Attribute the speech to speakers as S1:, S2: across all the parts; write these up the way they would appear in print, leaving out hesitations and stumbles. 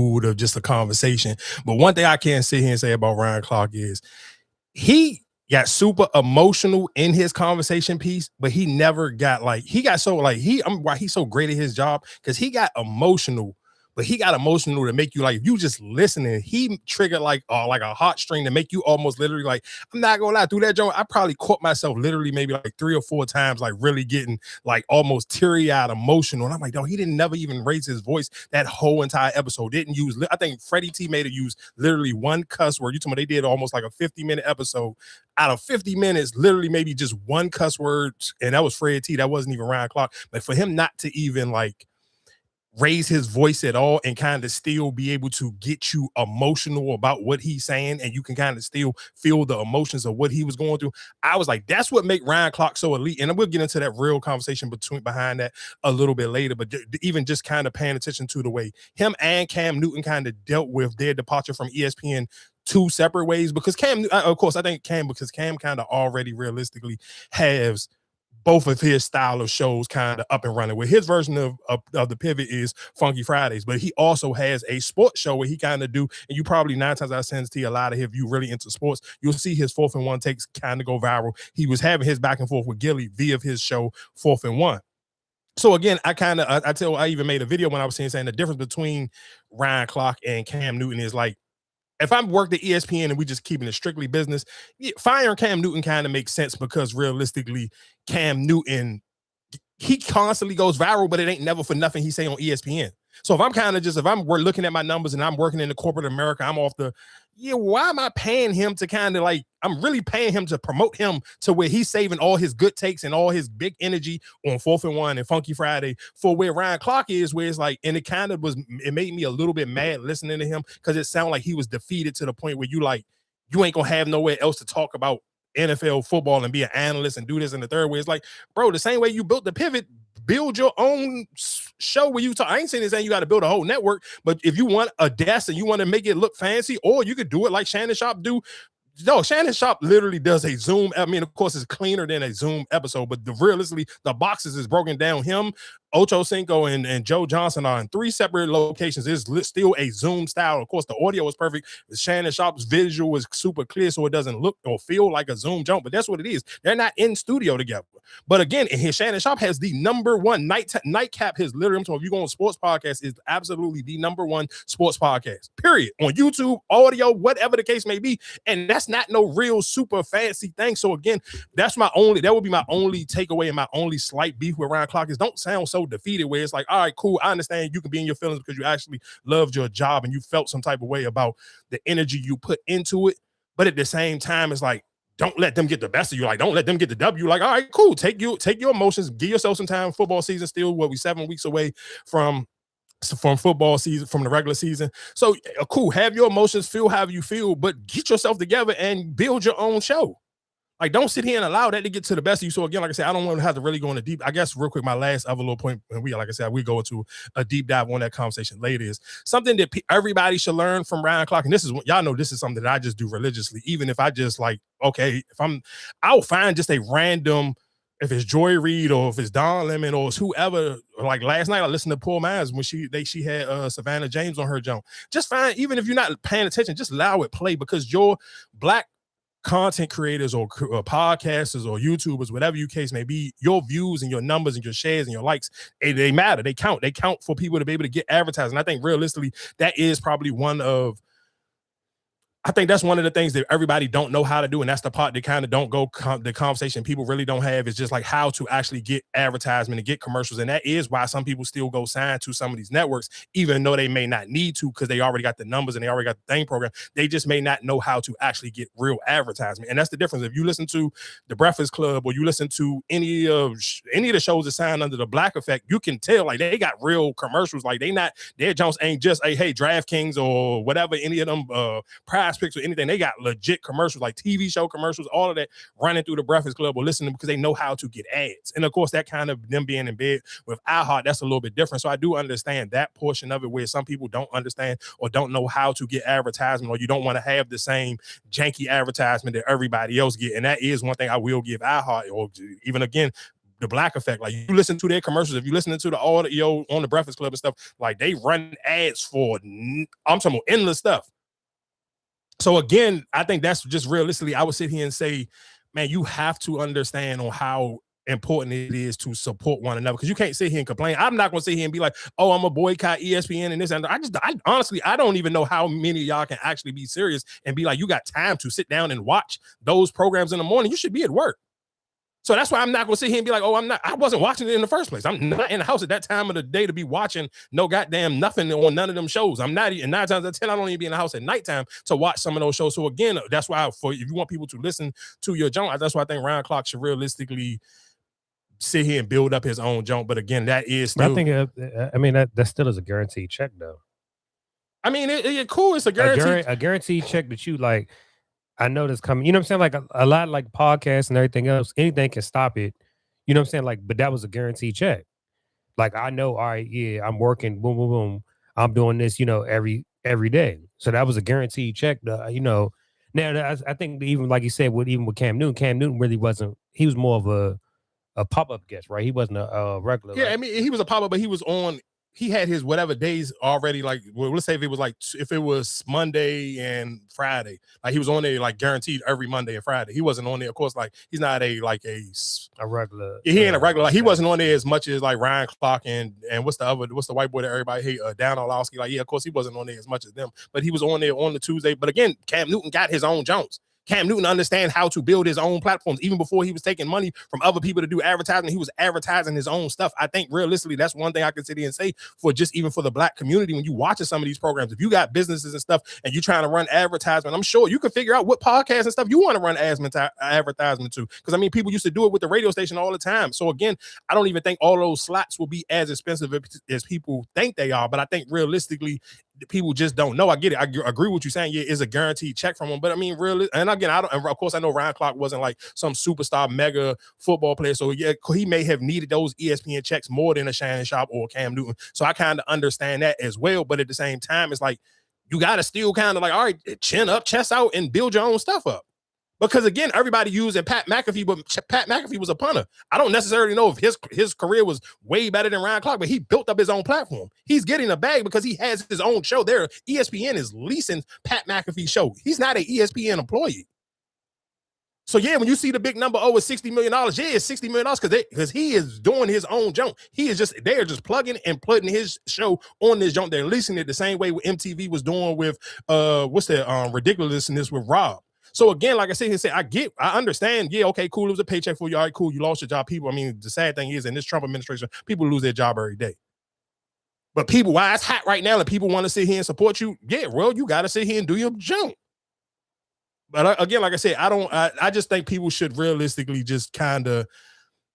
S1: mood of just a conversation. But one thing I can sit here and say about Ryan Clark is he got super emotional in his conversation piece, but he never got like he got so like why he's so great at his job because he got emotional. But he got emotional to make you like if you just listening, he triggered like a heartstring to make you almost literally like I'm not gonna lie through that joint. I probably caught myself literally maybe like 3 or 4 times like really getting like almost teary-eyed emotional. And I'm like, no, he didn't never even raise his voice that whole entire episode. Didn't use I think Freddie T made it use literally one cuss word. You told me they did almost like a 50-minute episode. Out of 50 minutes, literally maybe just one cuss word, and that was Fred T. That wasn't even Ryan Clark. But for him not to even like raise his voice at all and kind of still be able to get you emotional about what he's saying, and you can kind of still feel the emotions of what he was going through. I was like, that's what make Ryan Clark so elite. And we'll get into that real conversation behind that a little bit later. But even just kind of paying attention to the way him and Cam Newton kind of dealt with their departure from ESPN 2 separate ways, because Cam, of course, I think Cam kind of already realistically has both of his style of shows kind of up and running. With his version of the pivot is Funky Fridays, but he also has a sports show where he kind of do, and you probably 9 times out of 10 see a lot of, if you really into sports, you'll see his 4th and 1 takes kind of go viral. He was having his back and forth with Gilly via his show 4th and 1. So again, I even made a video when I was saying the difference between Ryan Clark and Cam Newton is like, if I'm worked at ESPN and we just keeping it strictly business, firing Cam Newton kind of makes sense because realistically, Cam Newton, he constantly goes viral, but it ain't never for nothing he say on ESPN. So we're looking at my numbers and I'm working in the corporate America, I'm off the, why am I paying him to kind of like, I'm really paying him to promote him to where he's saving all his good takes and all his big energy on 4th and 1 and Funky Friday for where Ryan Clark is, where it's like, and it made me a little bit mad listening to him because it sounded like he was defeated to the point where you ain't gonna have nowhere else to talk about NFL football and be an analyst and do this in the third way. It's like, bro, the same way you built the pivot, build your own show where you talk. I ain't saying this, you got to build a whole network, but if you want a desk and you want to make it look fancy, or you could do it like Shannon Sharp do. No, Shannon Sharp literally does a Zoom. I mean, of course, it's cleaner than a Zoom episode, but realistically, the boxes is broken down. Him, Ocho Cinco, and Joe Johnson are in 3 separate locations. It's still a Zoom style. Of course, the audio is perfect. Shannon Sharp's visual is super clear, so it doesn't look or feel like a Zoom jump, but that's what it is. They're not in studio together. But again, Shannon Sharp has the #1 nightcap. His literally, if you go on sports podcast, is absolutely the #1 sports podcast, period. On YouTube, audio, whatever the case may be. And that's not no real super fancy thing. So again, that would be my only takeaway and my only slight beef with Ryan Clark is don't sound so defeated where it's like, all right, cool, I understand you can be in your feelings because you actually loved your job and you felt some type of way about the energy you put into it. But at the same time, it's like, don't let them get the best of you. Like, don't let them get the W. Like, all right, cool. Take your emotions, give yourself some time. Football season still, we 7 weeks away from football season, from the regular season. So cool, have your emotions, feel however you feel, but get yourself together and build your own show. Like, don't sit here and allow that to get to the best of you. So again, like I said, I don't want to have to really go into deep. I guess real quick, my last other little point, and like I said, we go into a deep dive on that conversation later, is something that everybody should learn from Ryan Clark. And this is, y'all know, this is something that I just do religiously. Even if I just like, okay, I'll find just a random, if it's Joy Reid or if it's Don Lemon or it's whoever. Like last night, I listened to Paul Myers when she had Savannah James on her jump. Just find, even if you're not paying attention, just allow it play, because your Black content creators or podcasters or YouTubers, whatever your case may be, your views and your numbers and your shares and your likes, they matter. They count for people to be able to get advertising. I think realistically, that is probably that's one of the things that everybody don't know how to do. And that's the part that kind of don't go, the conversation people really don't have is just like how to actually get advertisement and get commercials. And that is why some people still go sign to some of these networks, even though they may not need to, because they already got the numbers and they already got the thing program. They just may not know how to actually get real advertisement. And that's the difference. If you listen to The Breakfast Club or you listen to any of the shows that sign under the Black Effect, you can tell like they got real commercials. Like their Jones ain't just a, hey, DraftKings or whatever, any of them Prize Picks or anything. They got legit commercials, like TV show commercials, all of that running through the Breakfast Club or listening, because they know how to get ads. And of course, that kind of them being in bed with iHeart, that's a little bit different. So I do understand that portion of it, where some people don't understand or don't know how to get advertisement, or you don't want to have the same janky advertisement that everybody else get. And that is one thing I will give iHeart, or even again, the Black Effect. Like, you listen to their commercials, if you listen to the audio on the Breakfast Club and stuff, like, they run ads for, I'm talking about endless stuff. So again, I think that's just realistically, I would sit here and say, man, you have to understand on how important it is to support one another, because you can't sit here and complain. I'm not going to sit here and be like, oh, I'm a boycott ESPN and this and that. I honestly, I don't even know how many of y'all can actually be serious and be like, you got time to sit down and watch those programs in the morning. You should be at work. So that's why I'm not going to sit here and be like, oh, I wasn't watching it in the first place. I'm not in the house at that time of the day to be watching no goddamn nothing on none of them shows. I'm not, and 9 times out of 10, I don't even be in the house at nighttime to watch some of those shows. So again, that's why if you want people to listen to your junk, that's why I think Ryan Clark should realistically sit here and build up his own junk. But again, that is still,
S2: I think, I mean, that still is a guaranteed check though.
S1: I mean, it's cool. It's a
S2: guaranteed check that you like. I know that's coming. You know what I'm saying? Like a lot like podcasts and everything else, anything can stop it. You know what I'm saying? Like, but that was a guaranteed check. Like, I know, all right, yeah, I'm working, boom, boom, boom. I'm doing this, you know, every day. So that was a guaranteed check. You know, now I think even like you said, even with Cam Newton really wasn't. He was more of a pop-up guest, right? He wasn't a regular.
S1: Yeah,
S2: right?
S1: I mean, he was a pop-up, but he was on. He had his whatever days already. Like, well, let's say if it was Monday and Friday, like he was on there like guaranteed every Monday and Friday. He wasn't on there, of course. Like, he's not a
S2: regular.
S1: He ain't a regular. Like, he wasn't on there as much as like Ryan Clark and what's the white boy that everybody hate, Dan Orlovsky. Like, yeah, of course he wasn't on there as much as them, but he was on there on the Tuesday. But again, Cam Newton got his own Jones. Cam Newton understands how to build his own platforms. Even before he was taking money from other people to do advertising, he was advertising his own stuff. I think realistically, that's one thing I can sit here and say for just even for the Black community. When you watching some of these programs, if you got businesses and stuff and you're trying to run advertisement, I'm sure you can figure out what podcasts and stuff you want to run advertisement to. Because I mean, people used to do it with the radio station all the time. So again, I don't even think all those slots will be as expensive as people think they are. But I think realistically, people just don't know. I get it. I agree with you saying, yeah, it's a guaranteed check from him. But I mean, really, and again, of course, I know Ryan Clark wasn't like some superstar mega football player. So yeah, he may have needed those ESPN checks more than a Shannon Sharpe or Cam Newton. So I kind of understand that as well. But at the same time, it's like, you got to still kind of like, all right, chin up, chest out, and build your own stuff up. Because again, everybody using Pat McAfee, but Pat McAfee was a punter. I don't necessarily know if his career was way better than Ryan Clark, but he built up his own platform. He's getting a bag because he has his own show there. ESPN is leasing Pat McAfee's show. He's not an ESPN employee. So yeah, when you see the big number, it's $60 million. Yeah, it's $60 million because he is doing his own junk. They're just plugging and putting his show on this junk. They're leasing it the same way what MTV was doing with ridiculousness with Rob. So again, like I said, I understand. Yeah, okay, cool. It was a paycheck for you. All right, cool. You lost your job. People, I mean, the sad thing is in this Trump administration, people lose their job every day. But people, why it's hot right now and people want to sit here and support you? Yeah, well, you got to sit here and do your junk. But again, like I said, I just think people should realistically just kind of,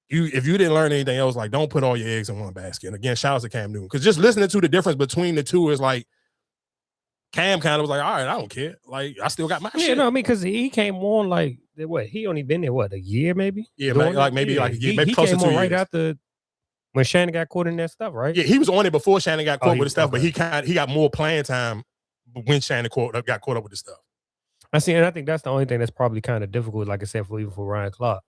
S1: if you didn't learn anything else, like, don't put all your eggs in one basket. And again, shout out to Cam Newton. Because just listening to the difference between the two is like, Cam kind of was like, all right, I don't care. Like, I still got my shit.
S2: Yeah, no, I mean, because he came on like, he only been there, a year maybe?
S1: Yeah, maybe like a year, maybe closer to 2 years.
S2: Right after when Shannon got caught in that stuff, right?
S1: Yeah, he was on it before Shannon got caught with the stuff, but he got more playing time when Shannon got caught up with the stuff.
S2: I see, and I think that's the only thing that's probably kind of difficult, like I said, even for Ryan Clark.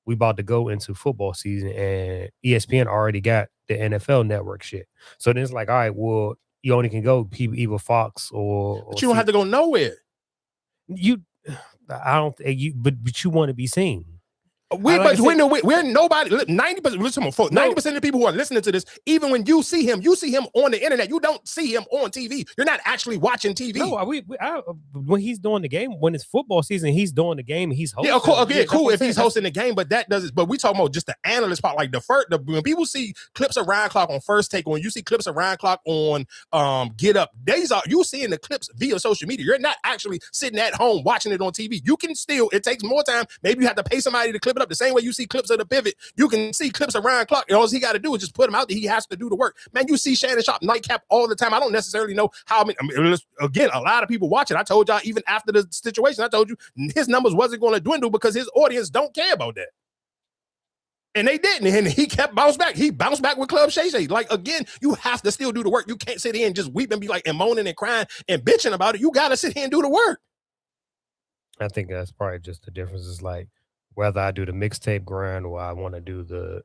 S2: We about to go into football season, and ESPN already got the NFL network shit. So then it's like, all right, well, you only can go either Fox or
S1: but you don't have to go nowhere.
S2: But you want to be seen.
S1: We're nobody. 90%. Listen, 90% of the people who are listening to this, even when you see him on the internet. You don't see him on TV. You're not actually watching TV.
S2: No, when he's doing the game, when it's football season, he's doing the game. He's hosting.
S1: Yeah, okay, cool. If he's hosting the game, but that doesn't. But we talking about just the analyst part, like when people see clips of Ryan Clark on First Take, when you see clips of Ryan Clark on Get Up, you seeing the clips via social media. You're not actually sitting at home watching it on TV. You can still. It takes more time. Maybe you have to pay somebody to clip it up. The same way you see clips of the pivot, you can see clips of Ryan Clark. All he got to do is just put him out there. He has to do the work. Man, you see Shannon Sharpe nightcap all the time. I don't necessarily know how many. Again, a lot of people watch it. I told y'all even after the situation, I told you his numbers wasn't going to dwindle because his audience don't care about that. And they didn't. And he kept bounce back. He bounced back with Club Shay Shay. Like, again, you have to still do the work. You can't sit here and just weep and be like, and moaning and crying and bitching about it. You got to sit here and do the work.
S2: I think that's probably just the difference is like, whether I do the mixtape grind or I want to do the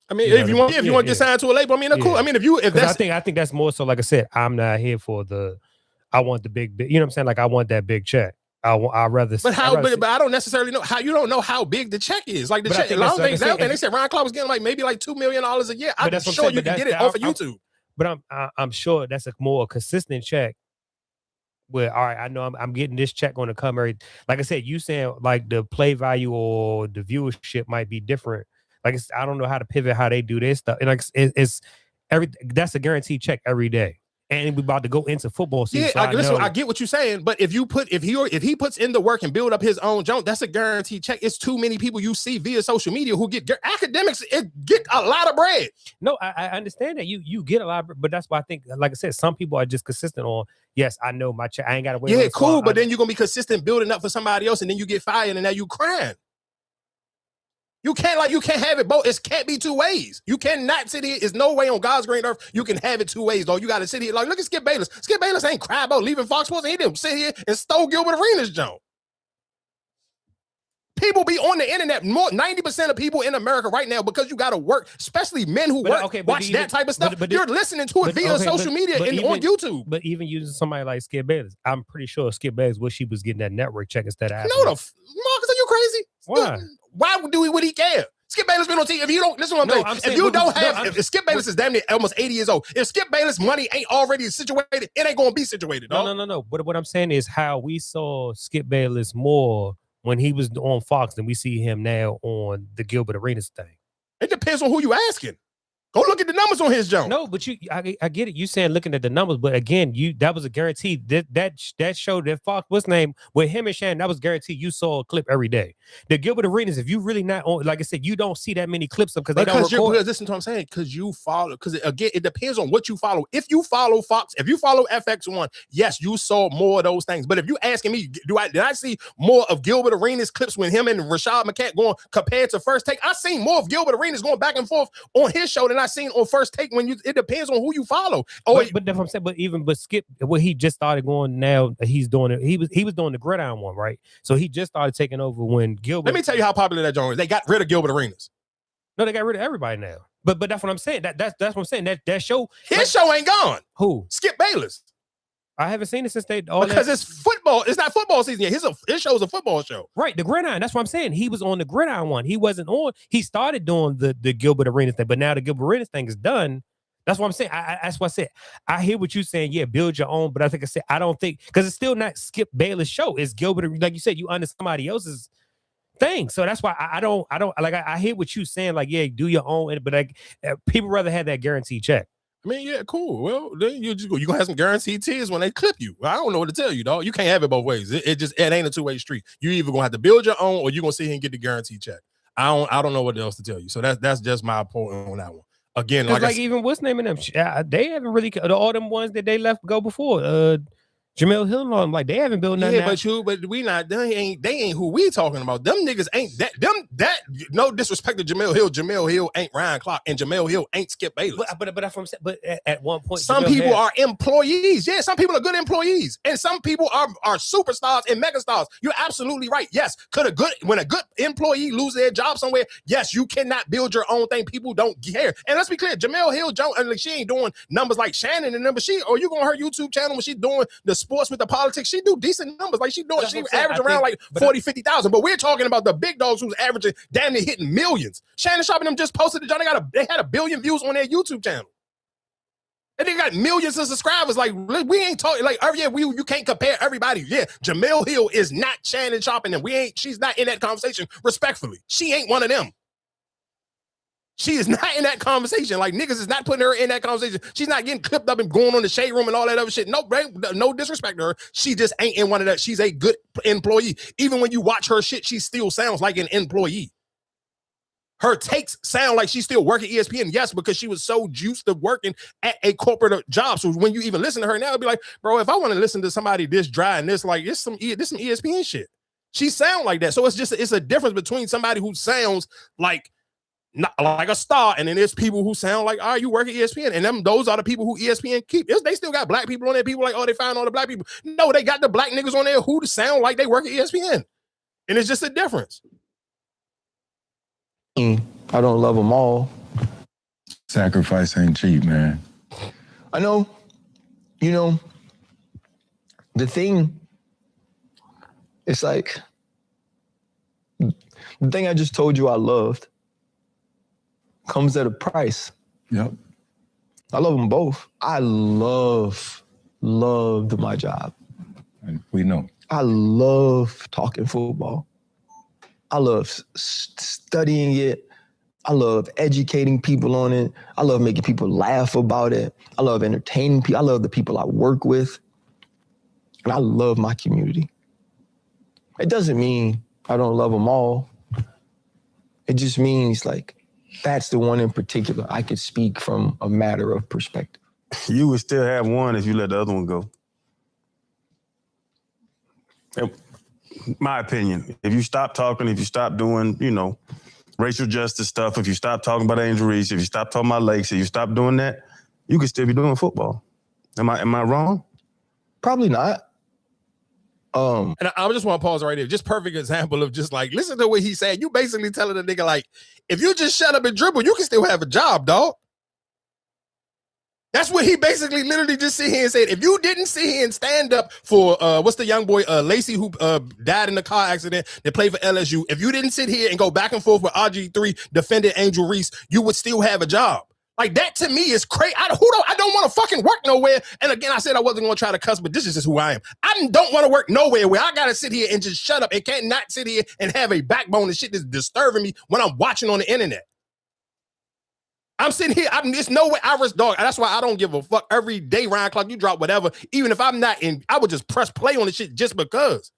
S1: I mean, if you want to get signed to a label, I mean, cool. I mean, if that's,
S2: I think that's more so. Like I said, I'm not here for I want the big. You know what I'm saying? Like I want that big check. I rather.
S1: But I don't necessarily know how. You don't know how big the check is. Like the check. They said Ryan Clark was getting maybe $2 million a year. I'm sure you can get it off of YouTube.
S2: But I'm sure that's a more consistent check. Where all right, I know I'm getting this check going to come every. Like I said, you saying like the play value or the viewership might be different. Like I don't know how to pivot how they do this stuff. And like it's that's a guaranteed check every day. And we're about to go into football season.
S1: Yeah, listen, I get what you're saying, but if he puts in the work and build up his own junk, that's a guaranteed check. It's too many people you see via social media who get academics get a lot of bread.
S2: No, I understand that you get a lot, but that's why I think, like I said, some people are just consistent on. Yes, I know my check. I ain't got to wait.
S1: Yeah, cool, but then you're gonna be consistent building up for somebody else, and then you get fired, and now you crying. You can't have it both. It can't be two ways. You cannot sit here. There's no way on God's green earth you can have it two ways, though. You got to sit here look at Skip Bayless. Skip Bayless ain't cry about leaving Fox Sports. He didn't sit here and stole Gilbert Arenas' junk. People be on the internet. 90% of people in America right now, because you got to work, especially men who watch that type of stuff. You're listening to it via social media and on YouTube.
S2: But even using somebody like Skip Bayless, I'm pretty sure Skip Bayless wish he was getting that network check instead of.
S1: No, Marcus, are you crazy?
S2: Why?
S1: Why would he care? Skip Bayless been on TV. If you don't listen to what I'm saying, if Skip Bayless is damn near almost 80 years old, if Skip Bayless money ain't already situated, it ain't gonna be situated.
S2: No. But what I'm saying is how we saw Skip Bayless more when he was on Fox than we see him now on the Gilbert Arenas thing.
S1: It depends on who you asking. Go look at the numbers on his junk.
S2: No, but I get it. You saying looking at the numbers, but again, that was a guarantee. That show that Fox, what's name with him and Shannon, that was guaranteed. You saw a clip every day. The Gilbert Arenas, if you really not on, like I said, you don't see that many clips of because they don't record.
S1: Because listen to what I'm saying. Because you follow. Because again, it depends on what you follow. If you follow Fox, if you follow FX1, yes, you saw more of those things. But if you asking me, did I see more of Gilbert Arenas clips when him and Rashad McCants going compared to First Take? I seen more of Gilbert Arenas going back and forth on his show than I seen on First Take. It depends on who you follow.
S2: But that's what I'm saying. But Skip, what he just started going now, he's doing it. He was doing the gridiron one, right? So he just started taking over when Gilbert.
S1: Let me tell you how popular that joint is. They got rid of Gilbert Arenas.
S2: No, they got rid of everybody now. But that's what I'm saying. That's what I'm saying. That show,
S1: his show ain't gone.
S2: Who?
S1: Skip Bayless.
S2: I haven't seen it since
S1: it's football. It's not football season yet. His show's a football show.
S2: Right, the gridiron. That's what I'm saying. He was on the gridiron one. He wasn't on. He started doing the Gilbert Arenas thing, but now the Gilbert Arenas thing is done. That's what I'm saying. That's what I said. I hear what you're saying. Yeah, build your own. But I don't think because it's still not Skip Bayless' show. It's Gilbert. Like you said, you under somebody else's thing. So that's why I don't like. I hear what you're saying. Like, yeah, do your own. But people rather have that guaranteed check.
S1: I mean, yeah, cool. Well, then you gonna have some guaranteed tears when they clip you. I don't know what to tell you, dog. You can't have it both ways. It ain't a two-way street. You either gonna have to build your own or you're gonna sit here and get the guaranteed check. I don't know what else to tell you. So that's just my point on that one. Again, like
S2: even what's naming them? They haven't really all them ones that they left go before. Jamel Hill and all them, like they haven't built nothing.
S1: Yeah, but we not. They ain't who we talking about. Them niggas ain't that. No disrespect to Jamel Hill. Jamel Hill ain't Ryan Clark, and Jamel Hill ain't Skip Bayless.
S2: But that's what I'm saying. But at one point,
S1: some people are employees. Yeah, some people are good employees, and some people are superstars and megastars. You're absolutely right. Yes, when a good employee lose their job somewhere, yes, you cannot build your own thing. People don't care. And let's be clear, Jamel Hill, she ain't doing numbers like Shannon and them. But you go on her YouTube channel when she's doing the sports with the politics, she do decent numbers. Like she average around like 40, 50,000. But we're talking about the big dogs who's averaging damn near hitting millions. Shannon Sharp and them just posted the joint. They had 1 billion views on their YouTube channel. And they got millions of subscribers. Like we ain't talking like, oh yeah, you can't compare everybody. Yeah, Jamel Hill is not Shannon Sharp and them. She's not in that conversation. Respectfully, she ain't one of them. She is not in that conversation. Like niggas is not putting her in that conversation. She's not getting clipped up and going on the shade room and all that other shit. No disrespect to her. She just ain't in one of that. She's a good employee. Even when you watch her shit, she still sounds like an employee. Her takes sound like she's still working ESPN. Yes, because she was so used to working at a corporate job. So when you even listen to her now, it'd be like, bro, if I want to listen to somebody this dry and this like this some ESPN shit. She sound like that. So it's a difference between somebody who sounds like not like a star, and then there's people who sound like, all right, you work at ESPN, and those are the people who ESPN keep. They still got black people on there. People like, oh, they find all the black people. No, they got the black niggas on there who sound like they work at ESPN, and it's just a difference.
S3: I don't love them all. Sacrifice ain't cheap, man.
S4: I know, you know, the thing, it's like, the thing I just told you I loved comes at a price.
S3: Yep.
S4: I love them both. I loved my job.
S3: We know.
S4: I love talking football. I love studying it. I love educating people on it. I love making people laugh about it. I love entertaining people. I love the people I work with. And I love my community. It doesn't mean I don't love them all. It just means like, that's the one in particular. I could speak from a matter of perspective.
S5: You would still have one if you let the other one go. My opinion, if you stop talking, if you stop doing, you know, racial justice stuff, if you stop talking about Angel Reese, if you stop talking about Lakes, if you stop doing that, you could still be doing football. Am I wrong?
S4: Probably not.
S1: And I just want to pause right there. Just perfect example of just like, listen to what he said. You basically telling the nigga like, if you just shut up and dribble, you can still have a job, dog. That's what he basically literally just sit here and said. If you didn't sit here and stand up for what's the young boy Lacey who died in the car accident that played for LSU, if you didn't sit here and go back and forth with RG3 defending Angel Reese, you would still have a job. Like that to me is crazy. I don't want to fucking work nowhere. And again, I said I wasn't going to try to cuss, but this is just who I am. I don't want to work nowhere where I got to sit here and just shut up and can't not sit here and have a backbone and shit that's disturbing me when I'm watching on the internet. I'm sitting here. There's no way I risk dog. That's why I don't give a fuck. Every day, Ryan Clark, you drop whatever. Even if I'm not in, I would just press play on the shit just because.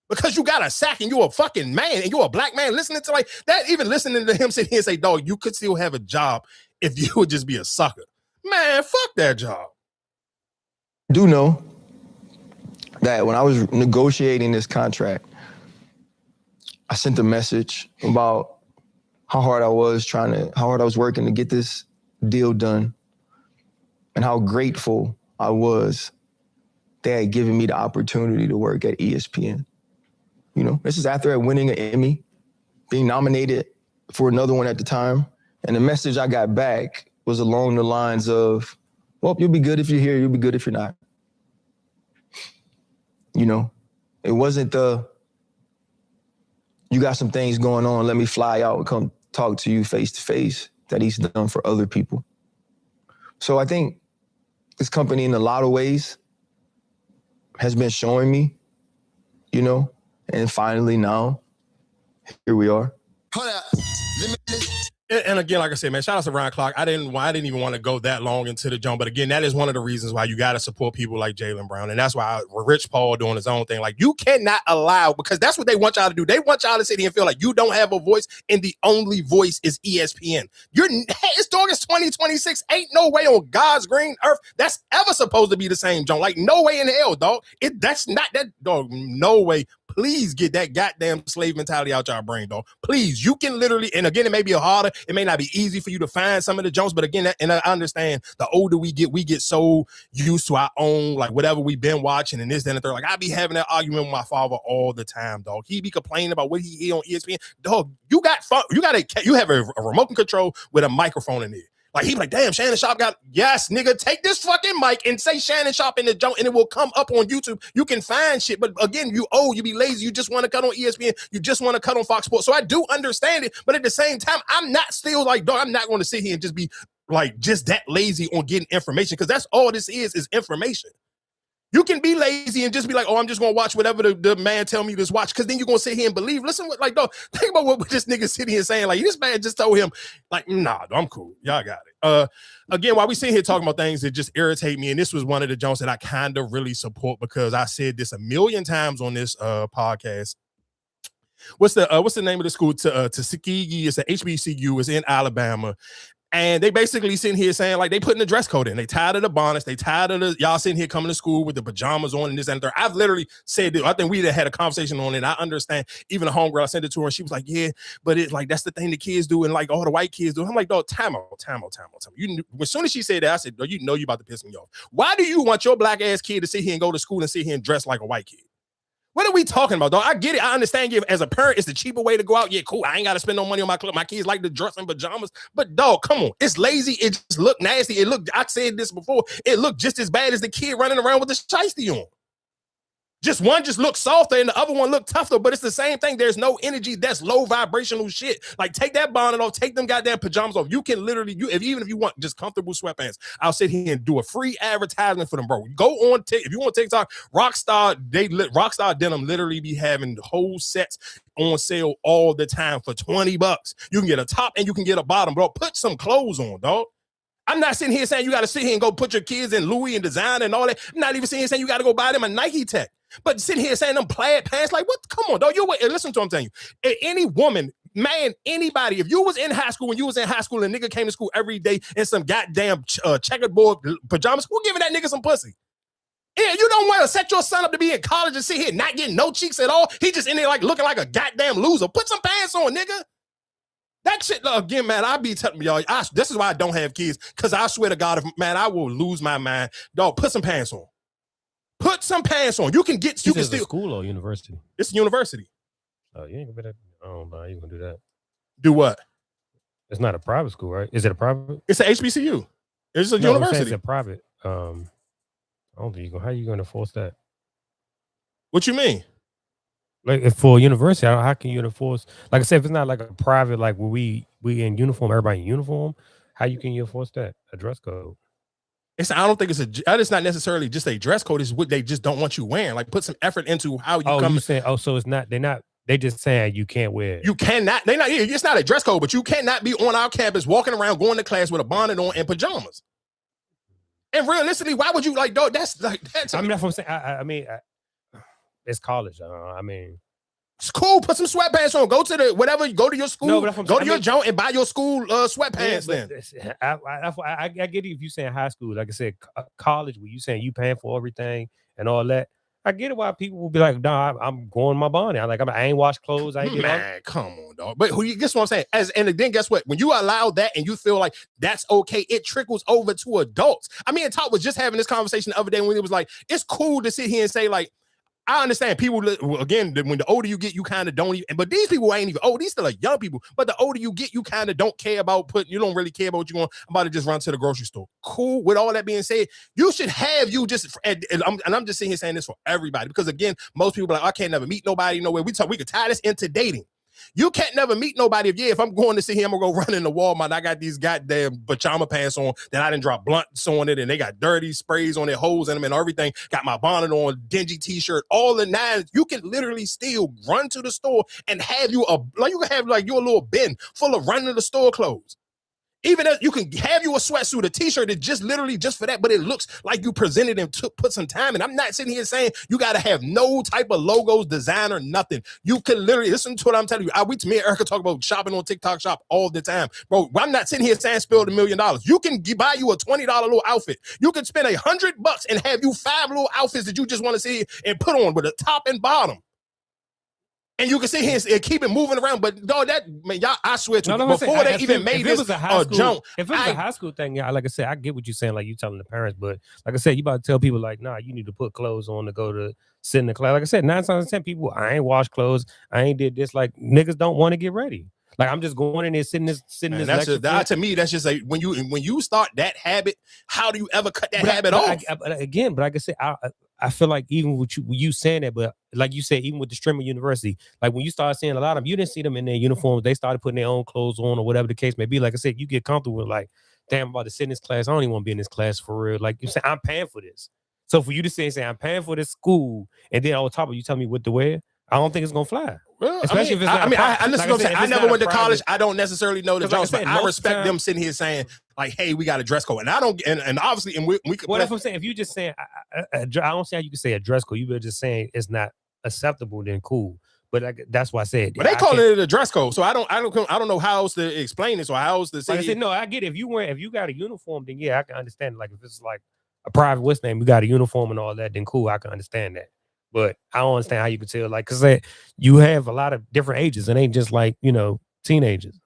S1: Because you got a sack and you're a fucking man and you're a black man listening to like that, even listening to him sit here and say, dog, you could still have a job if you would just be a sucker. Man, fuck that job.
S4: Do know that when I was negotiating this contract, I sent a message about how hard I was working to get this deal done and how grateful I was they had given me the opportunity to work at ESPN. You know, this is after winning an Emmy, being nominated for another one at the time. And the message I got back was along the lines of, well, you'll be good if you're here, you'll be good if you're not. You know, it wasn't you got some things going on, let me fly out and come talk to you face to face that he's done for other people. So I think this company in a lot of ways has been showing me, you know, and finally now, here we are.
S1: Hold up. And again, like I said, man, shout out to Ryan Clark. I didn't even want to go that long into the jump, but again, that is one of the reasons why you got to support people like Jaylen Brown, and that's why Rich Paul doing his own thing. Like you cannot allow, because that's what they want y'all to do. They want y'all to sit here and feel like you don't have a voice, and the only voice is ESPN. It's August 2026. Ain't no way on God's green earth that's ever supposed to be the same, John. Like no way in hell, dog. That's not that, dog. No way. Please get that goddamn slave mentality out your brain, dog. Please, you can literally, and again, it may be harder. It may not be easy for you to find some of the Jones, but again, and I understand the older we get so used to our own, like whatever we've been watching and this, then, and third. Like I be having that argument with my father all the time, dog. He be complaining about what he hear on ESPN. Dog, you have a remote control with a microphone in there. Like he be like, damn, Shannon Sharp got, yes, nigga, take this fucking mic and say Shannon Sharp in the joint and it will come up on YouTube. You can find shit, but again, you be lazy. You just want to cut on ESPN. You just want to cut on Fox Sports. So I do understand it, but at the same time, I'm not still like, dog, I'm not going to sit here and just be like just that lazy on getting information, because that's all this is information. You can be lazy and just be like, oh, I'm just going to watch whatever the man tell me to watch, because then you're going to sit here and believe. Listen, like, dog, think about what this nigga sitting here saying. Like, this man just told him, like, nah, I'm cool. Y'all got it. Again, while we sitting here talking about things that just irritate me, and this was one of the Jones that I kind of really support, because I said this a million times on this podcast. What's the name of the school? Tuskegee. It's a HBCU. It's in Alabama. And they basically sitting here saying, like, they putting the dress code in. They tired of the bonnets. They tired of y'all sitting here coming to school with the pajamas on and this and that. I've literally said that. I think we had a conversation on it. I understand. Even a homegirl, I sent it to her, and she was like, yeah, but it's like, that's the thing the kids do, and like all the white kids do. I'm like, dog, time out. As soon as she said that, I said, you know you about to piss me off. Why do you want your black ass kid to sit here and go to school and sit here and dress like a white kid? What are we talking about, dog? I get it. I understand you as a parent, it's the cheaper way to go out. Yeah, cool. I ain't got to spend no money on my clothes. My kids like to dress in pajamas. But dog, come on. It's lazy. It just look nasty. It look, I said this before. It looked just as bad as the kid running around with the shiesty on. Just one just looks softer and the other one look tougher, but it's the same thing. There's no energy. That's low vibrational shit. Like take that bonnet off, take them goddamn pajamas off. You can literally, even if you want just comfortable sweatpants, I'll sit here and do a free advertisement for them, bro. Go on, if you want TikTok, Rockstar Denim literally be having whole sets on sale all the time for $20. You can get a top and you can get a bottom, bro. Put some clothes on, dog. I'm not sitting here saying you got to sit here and go put your kids in Louis and design and all that. I'm not even sitting here saying you got to go buy them a Nike Tech. But sitting here saying them plaid pants, like what? Come on, dog. Listen to what I'm telling you. Any woman, man, anybody, if you was in high school, when you was in high school and a nigga came to school every day in some goddamn checkerboard pajamas, who giving that nigga some pussy? Yeah, you don't want to set your son up to be in college and sit here not getting no cheeks at all. He just in there like looking like a goddamn loser. Put some pants on, nigga. That shit, again, man, I be telling y'all, this is why I don't have kids, because I swear to God, man, I will lose my mind. Dog, put some pants on. Put some pants on. You can still
S2: school or university.
S1: It's a university.
S2: Oh, you ain't gonna you gonna do that.
S1: Do what?
S2: It's not a private school, right? Is it a private?
S1: It's an HBCU. It's a university.
S2: It's a private. I don't think how you gonna enforce that?
S1: What you mean?
S2: Like if for a university, how can you enforce? Like I said, if it's not like a private, like where we in uniform, everybody in uniform, how you can enforce that? A dress code. I
S1: don't think it's not necessarily just a dress code. It's what they just don't want you wearing. Like put some effort into how you come.
S2: You saying, so it's not, they just saying you can't wear it.
S1: You cannot, it's not a dress code, but you cannot be on our campus walking around going to class with a bonnet on and pajamas. And realistically, why would you like, dog, that's.
S2: I mean, that's what I'm saying. It's college.
S1: It's cool. Put some sweatpants on. Go to the whatever. Go to your school. Go to your joint and buy your school sweatpants.
S2: Yeah, I get it if you saying high school. Like I said, college, where you saying you paying for everything and all that. I get it why people will be like, nah, I'm going my bonnet. I ain't washed clothes. I ain't
S1: man, come on, dog. But guess what I'm saying? And then guess what? When you allow that and you feel like that's okay, it trickles over to adults. I mean, Todd was just having this conversation the other day when it was like, it's cool to sit here and say like, I understand people, again, when the older you get, you kind of don't even, but these people ain't even old. These still are young people, but the older you get, you kind of don't care about you don't really care about what you're going, I'm about to just run to the grocery store. Cool. With all that being said, you should have and I'm just sitting here saying this for everybody, because again, most people are like, I can't never meet nobody nowhere. We could tie this into dating. You can't never meet nobody. If I'm going to sit here, I'm gonna go run into Walmart. I got these goddamn pajama pants on that I didn't drop blunts on it, and they got dirty sprays on their holes in them and everything. Got my bonnet on, dingy t-shirt, all the nines. You can literally still run to the store and have you your little bin full of run to the store clothes. Even if you can have you a sweatsuit, a t-shirt, it's just literally just for that, but it looks like you presented and put some time in. I'm not sitting here saying you got to have no type of logos, design, or nothing. You can literally listen to what I'm telling you. Me and Erica talk about shopping on TikTok Shop all the time. Bro, I'm not sitting here saying spend $1 million. You can buy you a $20 little outfit. You can spend $100 and have you 5 little outfits that you just want to see and put on with a top and bottom. And you can sit here and keep it moving around, but dog, I swear to you, before they even made this jump.
S2: If it was a high school thing, yeah, like I said, I get what you're saying, like you telling the parents, but like I said, you about to tell people like, nah, you need to put clothes on to go to sit in the class. Like I said, 9 times out of 10 people, I ain't washed clothes, I ain't did this. Like niggas don't want to get ready. Like I'm just going in there sitting this.
S1: To me, that's just like when you start that habit, how do you ever cut that habit off?
S2: But like I said, I feel like even with you saying that, but like you said, even with the streamer university, like when you start seeing a lot of them, you didn't see them in their uniforms. They started putting their own clothes on or whatever the case may be. Like I said, you get comfortable with like, damn, I'm about to sit in this class. I don't even want to be in this class for real. Like you say, I'm paying for this. So for you to say I'm paying for this school, and then on top of you tell me what to wear, I don't think it's gonna fly.
S1: Well,
S2: especially if it's not.
S1: I never went to college. I don't necessarily know the jobs, but I respect them sitting here saying like, "Hey, we got a dress code," and I don't. And obviously, and we could.
S2: Well, that's what I'm saying. If you just saying, I don't see how you can say a dress code. You better just saying it's not acceptable. Then cool. But that's why I said.
S1: But they call it a dress code, so I don't know how else to explain this or how else to say.
S2: Like I said, no, I get it. If you got a uniform, then yeah, I can understand. Like if it's like a private what's name, you got a uniform and all that, then cool, I can understand that. But I don't understand how you can tell, like, because you have a lot of different ages. It ain't just like, teenagers.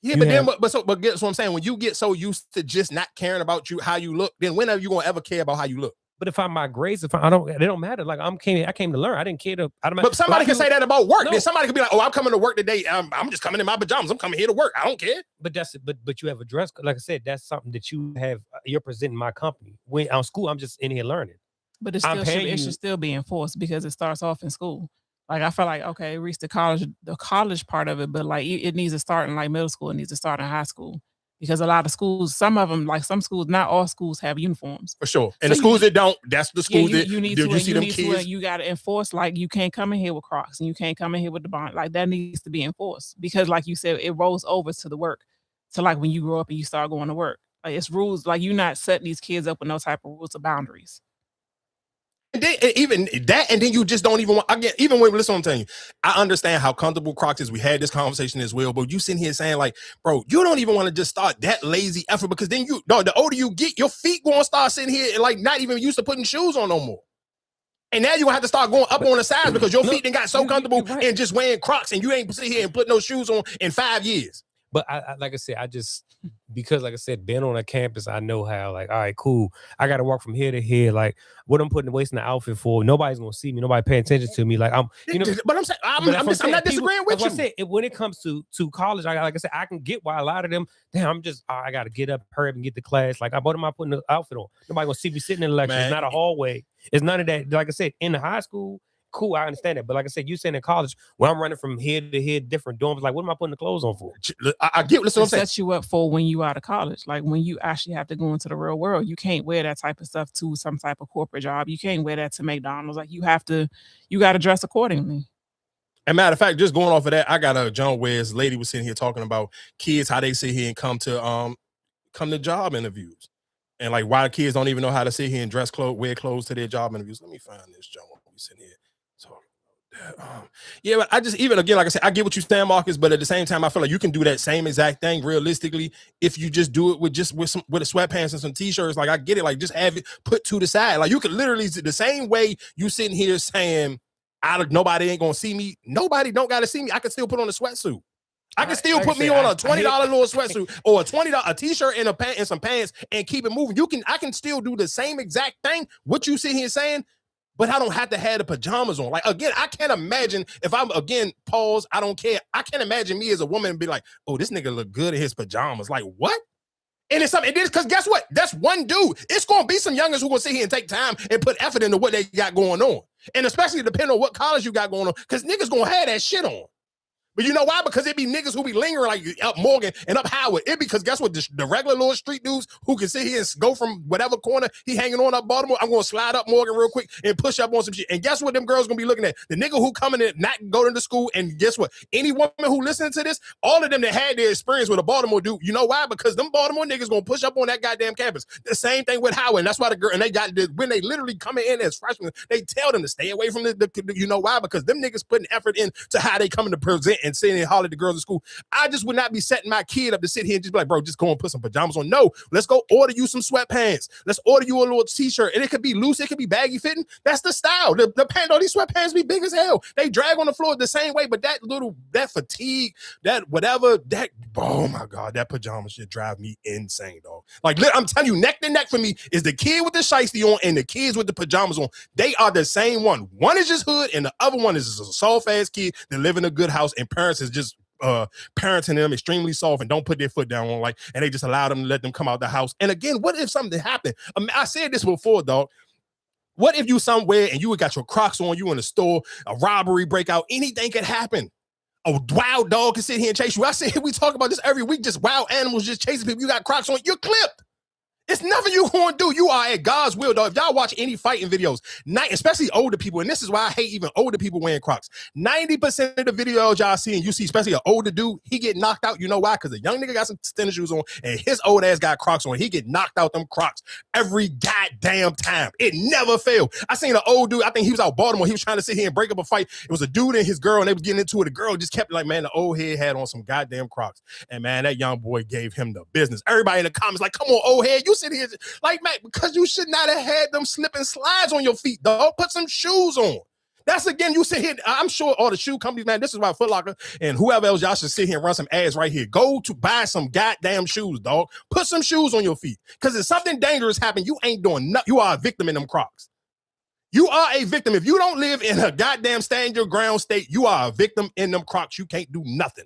S1: Yeah, but guess what I'm saying? When you get so used to just not caring about how you look, then when are you gonna ever care about how you look?
S2: But if my grades, it don't matter. Like I came to learn. I didn't care to.
S1: But somebody can say that about work.
S2: No.
S1: Then somebody could be like, "Oh, I'm coming to work today. I'm just coming in my pajamas. I'm coming here to work. I don't care."
S2: But but you have a dress code. Like I said, that's something that you have. You're presenting my company. When on school, I'm just in here learning.
S6: But it should still be enforced because it starts off in school. Like I feel like okay, it reached the college part of it, but like it needs to start in like middle school. It needs to start in high school. Because a lot of schools, some of them, like some schools, not all schools have uniforms.
S1: For sure. And the schools that don't, that's the schools that
S6: you need
S1: you see them kids.
S6: You got to enforce, like you can't come in here with Crocs and you can't come in here with the Bonnet. Like that needs to be enforced. Because like you said, it rolls over to the work. So like when you grow up and you start going to work, like it's rules, like you're not setting these kids up with no type of rules or boundaries.
S1: And then, even that, and then you just don't even want, again, even when, listen, I'm telling you, I understand how comfortable Crocs is. We had this conversation as well, but you sitting here saying like, bro, you don't even want to just start that lazy effort because then the older you get, your feet going to start sitting here and like not even used to putting shoes on no more. And now you're going to have to start going up on the sides because your feet done got so comfortable and just wearing Crocs and you ain't sit here and put no shoes on in 5 years.
S2: But I like I said, because like I said, being on a campus, I know how like, all right, cool. I got to walk from here to here. Like what I'm putting wasting the outfit for, nobody's going to see me. Nobody paying attention to me. Like
S1: but I'm saying, I'm not disagreeing with you.
S2: I said, when it comes to college, like I said, I can get why a lot of them, damn, I got to get up, hurry up and get to class. Like what am I putting the outfit on? Nobody going to see me sitting in the lecture. It's not a hallway. It's none of that. Like I said, in the high school, cool, I understand that. But like I said, you saying in college, when I'm running from here to here, different dorms, like what am I putting the clothes on for?
S1: I get listen, what I'm saying.
S6: Set you up for when you out of college. Like when you actually have to go into the real world, you can't wear that type of stuff to some type of corporate job. You can't wear that to McDonald's. Like you got to dress accordingly.
S1: And matter of fact, just going off of that, I got a John where this lady was sitting here talking about kids, how they sit here and come to job interviews. And like why kids don't even know how to sit here and wear clothes to their job interviews. Let me find this John. We sitting here. Yeah, but I just even again, like I said, I get what you're saying, Marcus, but at the same time, I feel like you can do that same exact thing realistically if you just do it with a sweatpants and some t-shirts. Like I get it, like just have it put to the side. Like you could literally the same way you sitting here saying, nobody ain't gonna see me. Nobody don't gotta see me. I can still put on a sweatsuit. I can still put me on a $20 little sweatsuit or a $20 t-shirt and a pant and some pants and keep it moving. I can still do the same exact thing. What you sit here saying. But I don't have to have the pajamas on. Like, again, I can't imagine if I'm, again, pause, I don't care. I can't imagine me as a woman and be like, oh, this nigga look good in his pajamas. Like, what? And it's something, it is, because guess what? That's one dude. It's going to be some youngins who going to sit here and take time and put effort into what they got going on. And especially depending on what college you got going on, because niggas going to have that shit on. But you know why? Because it be niggas who be lingering like up Morgan and up Howard. It because guess what? The regular little street dudes who can sit here and go from whatever corner he hanging on up Baltimore, I'm going to slide up Morgan real quick and push up on some shit. And guess what them girls going to be looking at? The nigga who coming in, not going to school. And guess what? Any woman who listening to this, all of them that had their experience with a Baltimore dude, you know why? Because them Baltimore niggas going to push up on that goddamn campus. The same thing with Howard. And that's why the girl, and they got, when they literally coming in as freshmen, they tell them to stay away from the you know why? Because them niggas putting effort in to how they coming to present and sitting and holler at the girls in school. I just would not be setting my kid up to sit here and just be like, bro, just go and put some pajamas on. No, let's go order you some sweatpants. Let's order you a little t-shirt. And it could be loose, it could be baggy fitting. That's the style. The pants, all these sweatpants be big as hell. They drag on the floor the same way, but that fatigue, that whatever, oh my God, that pajama shit drive me insane, dog. Like, I'm telling you, neck to neck for me is the kid with the shiesty on and the kids with the pajamas on. They are the same one. One is just hood and the other one is just a soft-ass kid that live in a good house and parents is just parenting them extremely soft and don't put their foot down on and they just allow them to let them come out the house. And again, what if something happened? I said this before, dog. What if you somewhere and you got your Crocs on, you in a store, a robbery breakout, anything could happen. A wild dog can sit here and chase you. I said we talk about this every week, just wild animals just chasing people. You got Crocs on, you're clipped. It's nothing you going to do. You are at God's will, dog. If y'all watch any fighting videos, especially older people, and this is why I hate even older people wearing Crocs. 90% of the videos y'all see, and you see, especially an older dude, he get knocked out. You know why? Because a young nigga got some tennis shoes on, and his old ass got Crocs on. He get knocked out them Crocs every goddamn time. It never failed. I seen an old dude, I think he was out Baltimore. He was trying to sit here and break up a fight. It was a dude and his girl, and they was getting into it. The girl just kept like, man, the old head had on some goddamn Crocs. And man, that young boy gave him the business. Everybody in the comments like, come on, old head, you sit here like, man, because you should not have had them slip and slides on your feet, dog. Put some shoes on. That's again, you sit here. I'm sure all the shoe companies, man, this is why Foot Locker and whoever else, y'all should sit here and run some ads right here. Go to buy some goddamn shoes, dog. Put some shoes on your feet. Because if something dangerous happens, you ain't doing nothing. You are a victim in them Crocs. You are a victim. If you don't live in a goddamn stand your ground state, you are a victim in them Crocs. You can't do nothing.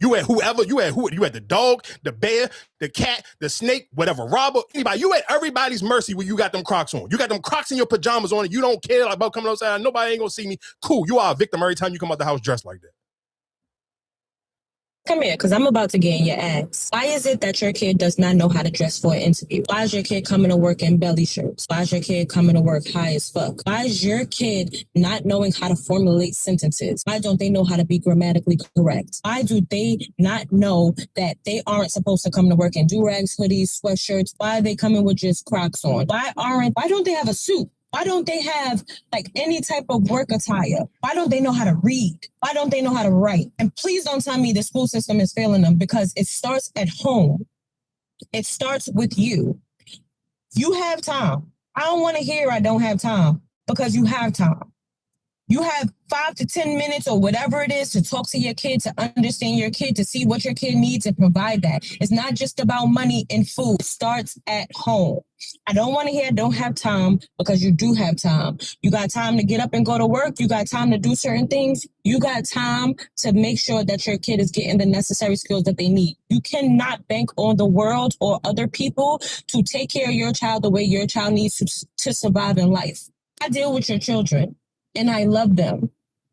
S1: You at whoever, you at the dog, the bear, the cat, the snake, whatever, robber, anybody. You at everybody's mercy when you got them Crocs on. You got them Crocs in your pajamas on and you don't care about coming outside. Nobody ain't gonna see me. Cool, you are a victim every time you come out the house dressed like that.
S7: Come here, because I'm about to get in your ass. Why is it that your kid does not know how to dress for an interview? Why is your kid coming to work in belly shirts? Why is your kid coming to work high as fuck? Why is your kid not knowing how to formulate sentences? Why don't they know how to be grammatically correct? Why do they not know that they aren't supposed to come to work in Durags, hoodies, sweatshirts? Why are they coming with just Crocs on? Why don't they have a suit? Why don't they have like any type of work attire? Why don't they know how to read? Why don't they know how to write? And please don't tell me the school system is failing them, because it starts at home. It starts with you. You have time. I don't want to hear I don't have time, because you have time. You have 5 to 10 minutes or whatever it is to talk to your kid, to understand your kid, to see what your kid needs and provide that. It's not just about money and food. It starts at home. I don't want to hear I don't have time, because you do have time. You got time to get up and go to work. You got time to do certain things. You got time to make sure that your kid is getting the necessary skills that they need. You cannot bank on the world or other people to take care of your child the way your child needs to survive in life. I deal with your children. And I love them.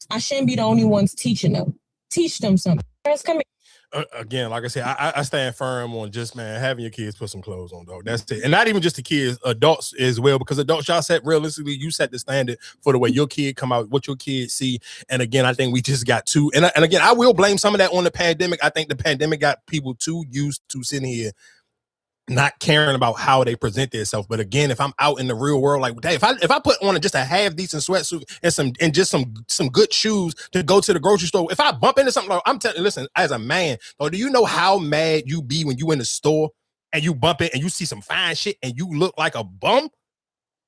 S7: I shouldn't be the only ones teaching them. Teach them something. Come here.
S1: Again, like I said, I stand firm on just, man, having your kids put some clothes on, dog. That's it. And not even just the kids, adults as well, because adults, y'all set realistically, you set the standard for the way your kid come out, what your kids see. And again, I think we just got too, and again, I will blame some of that on the pandemic. I think the pandemic got people too used to sitting here not caring about how they present themselves. But again, if I'm out in the real world, like, hey, if I put on just a half decent sweatsuit and just some good shoes to go to the grocery store, if I bump into something, like, I'm telling you, listen, as a man, though, do you know how mad you be when you in the store and you bump it and you see some fine shit and you look like a bum?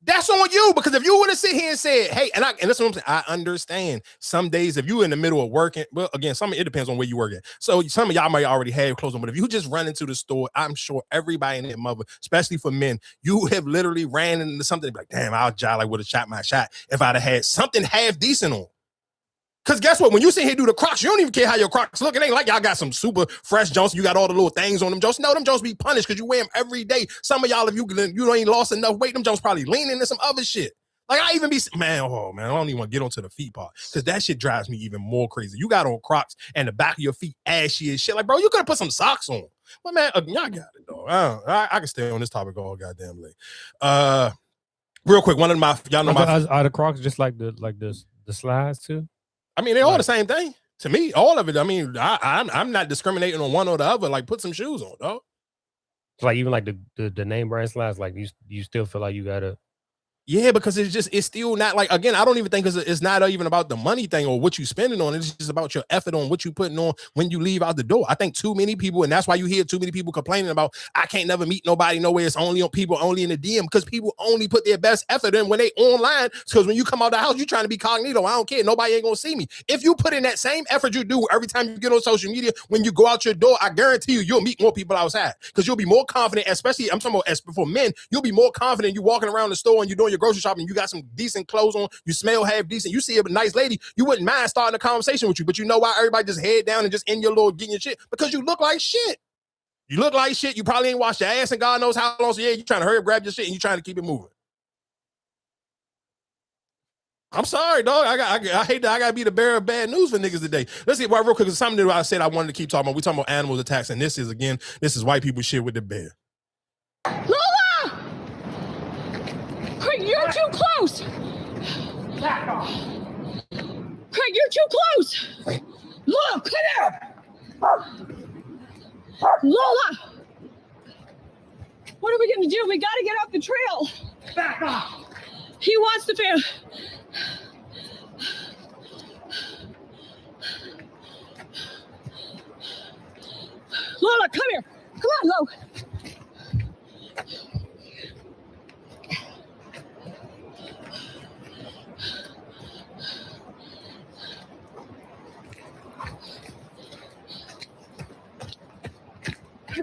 S1: That's on you, because if you would have sit here and said, hey, and that's what I'm saying, I understand some days if you in the middle of working, well, again, it depends on where you work at. So some of y'all might already have clothes on, but if you just run into the store, I'm sure everybody in their mother, especially for men, you have literally ran into something like, damn, I would have shot my shot if I'd have had something half decent on. Because guess what? When you sit here do the Crocs, you don't even care how your Crocs look. It ain't like y'all got some super fresh Jonsson. You got all the little things on them Jonsson. No, them Jonsson be punished because you wear them every day. Some of y'all, if you ain't lost enough weight, them Jonsson probably leaning into some other shit. Like I even be, man, I don't even want to get onto the feet part because that shit drives me even more crazy. You got on Crocs and the back of your feet ashy as shit. Like, bro, you could have put some socks on. But man, y'all got it, dog. I can stay on this topic all goddamn late. Real quick, one of my, y'all know
S2: are the Crocs just like the slides too?
S1: I mean, they're all the same thing. To me, all of it. I mean, I'm not discriminating on one or the other. Like, put some shoes on, dog.
S2: It's like even like the name brand slides, like you still feel like you gotta.
S1: Yeah, because it's still not like, again, I don't even think it's not even about the money thing or what you spending on. It's just about your effort on what you putting on when you leave out the door. I think too many people, and that's why you hear too many people complaining about, I can't never meet nobody nowhere. It's only on people only in the DM, because people only put their best effort in when they online. Because when you come out the house, you trying to be cognito. I don't care. Nobody ain't gonna see me. If you put in that same effort you do every time you get on social media, when you go out your door, I guarantee you'll meet more people outside, because you'll be more confident, especially I'm talking about for men, you'll be more confident you walking around the store and you're doing your grocery shopping, you got some decent clothes on, you smell half decent, you see a nice lady, you wouldn't mind starting a conversation with you. But you know why everybody just head down and just in your little getting your shit? Because you look like shit. You look like shit. You probably ain't washed your ass and God knows how long. So yeah, you trying to hurry up, grab your shit, and you trying to keep it moving. I'm sorry, dog. I hate that I gotta be the bearer of bad news for niggas today. Let's get real quick. Something that I said I wanted to keep talking about. We talking about animals attacks, and this is white people shit with the bear.
S8: Lola! Craig, you're too close. Back off. Craig, you're too close. Lola, come here. Lola! What are we gonna do? We gotta get off the trail. Back off. He wants to fail. Lola, come here. Come on, Lola.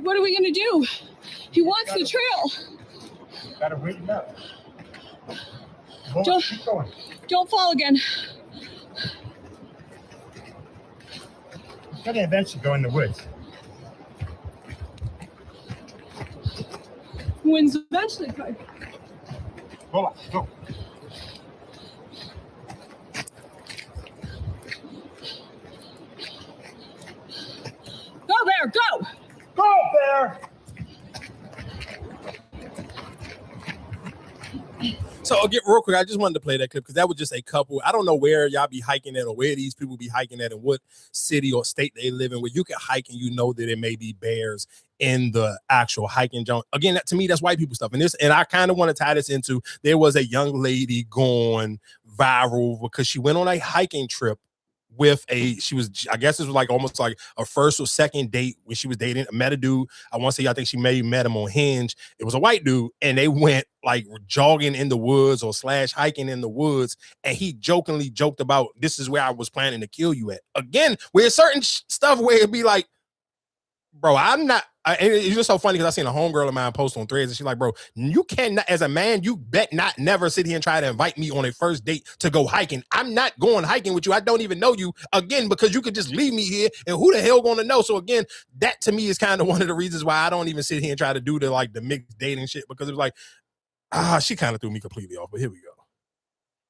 S8: what are we gonna do? He wants the trail.
S9: Gotta wait it up. Keep going.
S8: Don't fall again.
S9: He's gonna eventually go in the woods.
S8: Wins eventually.
S9: Go on, go.
S8: Go, Bear, go!
S9: Go, Bear!
S1: So again, real quick, I just wanted to play that clip because that was just a couple. I don't know where y'all be hiking at or where these people be hiking at and what city or state they live in where you can hike and you know that it may be bears in the actual hiking zone. Again, that, to me, that's white people stuff. And I kind of want to tie this into, there was a young lady going viral because she went on a hiking trip with I guess this was like almost like a first or second date when she was dating, met a dude. I want to say, I think she may have met him on Hinge. It was a white dude, and they went like jogging in the woods or / hiking in the woods. And he jokingly joked about, this is where I was planning to kill you at. Again, where certain stuff where it'd be like, bro, I'm not. And it's just so funny because I seen a homegirl of mine post on Threads and she's like, bro, you cannot, as a man, you bet not never sit here and try to invite me on a first date to go hiking. I'm not going hiking with you. I don't even know you, again, because you could just leave me here and who the hell gonna know? So again, that to me is kind of one of the reasons why I don't even sit here and try to do the mixed dating shit, because it was like, she kind of threw me completely off, but here we go.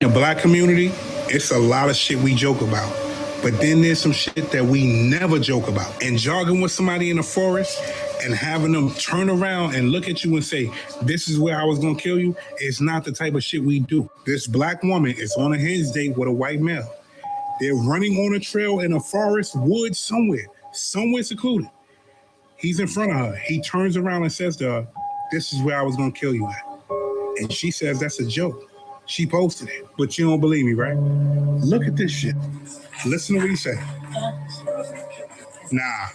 S10: In the Black community, it's a lot of shit we joke about. But then there's some shit that we never joke about. And jogging with somebody in the forest and having them turn around and look at you and say, this is where I was gonna kill you, is not the type of shit we do. This Black woman is on a Hinge date with a white male. They're running on a trail in a forest, woods, somewhere secluded. He's in front of her. He turns around and says to her, this is where I was gonna kill you at. And she says, that's a joke. She posted it, but you don't believe me, right? Look at this shit. Listen to what he said. Nah,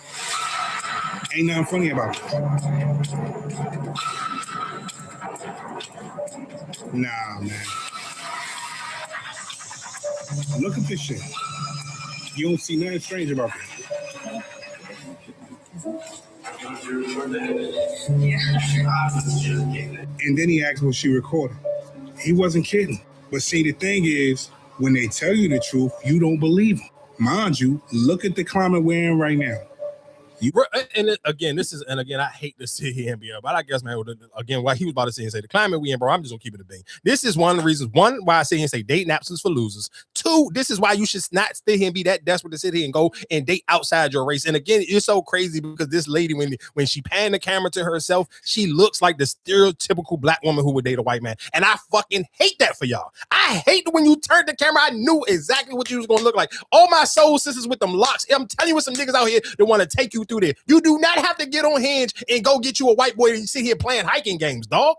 S10: ain't nothing funny about it. Nah, man. Look at this shit. You don't see nothing strange about this. And then he asked, was she recording? He wasn't kidding. But see, the thing is, when they tell you the truth, you don't believe them. Mind you, look at the climate we're in right now.
S1: And again, I hate to sit here and be, but I guess, man, again, why he was about to sit and say the climate we in, bro, I'm just gonna keep it a bean. This is one of the reasons, one, why I sit here and say dating apps is for losers. Two, this is why you should not sit here and be that desperate to sit here and go and date outside your race. And again, it's so crazy because this lady, when she panned the camera to herself, she looks like the stereotypical Black woman who would date a white man. And I fucking hate that for y'all. I hate when you turned the camera, I knew exactly what you was gonna look like. All my soul sisters with them locks, I'm telling you, with some niggas out here that want to take you through there. You do not have to get on Hinge and go get you a white boy and sit here playing hiking games, dog.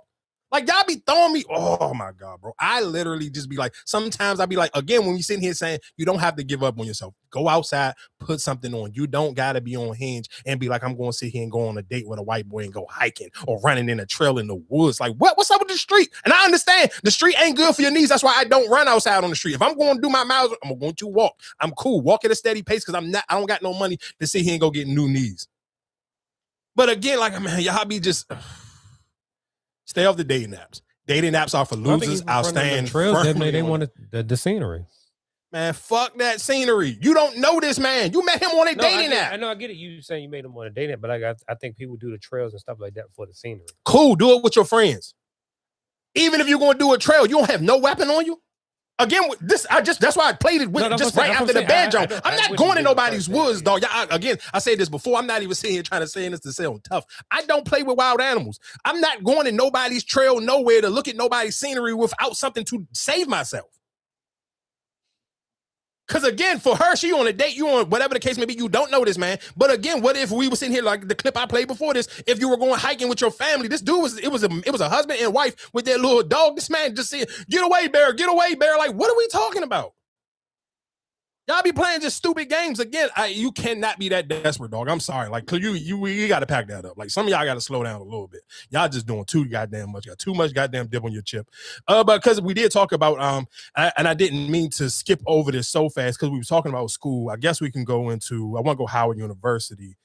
S1: Like, y'all be throwing me. Oh my God, bro. I literally just be like, sometimes I be like, again, when you sitting here saying you don't have to give up on yourself, go outside, put something on. You don't gotta be on Hinge and be like, I'm going to sit here and go on a date with a white boy and go hiking or running in a trail in the woods. Like, what's up with the street? And I understand the street ain't good for your knees. That's why I don't run outside on the street. If I'm going to do my miles, I'm going to walk. I'm cool. Walk at a steady pace because I don't got no money to sit here and go get new knees. But again, like, man, y'all be just stay off the dating apps. Dating apps are for losers. I'll stand
S2: trails.
S1: firmly
S2: They
S1: on
S2: wanted the scenery.
S1: Man, fuck that scenery. You don't know this man. You met him on a dating app.
S2: I know, I get it. You saying you made him on a dating app, but I think people do the trails and stuff like that for the scenery.
S1: Cool, do it with your friends. Even if you're going to do a trail, you don't have no weapon on you. Again, that's why I played it with just right after the band jump. I'm not going to nobody's woods, dog. Again, I said this before. I'm not even sitting here trying to say this to sound tough. I don't play with wild animals. I'm not going to nobody's trail nowhere to look at nobody's scenery without something to save myself. Because again, for her, she on a date, you on whatever the case may be, you don't know this man. But again, what if we were sitting here like the clip I played before this? If you were going hiking with your family, this dude was a husband and wife with their little dog. This man just saying, get away, bear, get away, bear. Like, what are we talking about? Y'all be playing just stupid games. Again, you cannot be that desperate, dog. I'm sorry. Like, you got to pack that up. Like, some of y'all got to slow down a little bit. Y'all just doing too goddamn much. Got too much goddamn dip on your chip. But because we did talk about, and I didn't mean to skip over this so fast because we were talking about school. I guess we can go into, I want to go Howard University.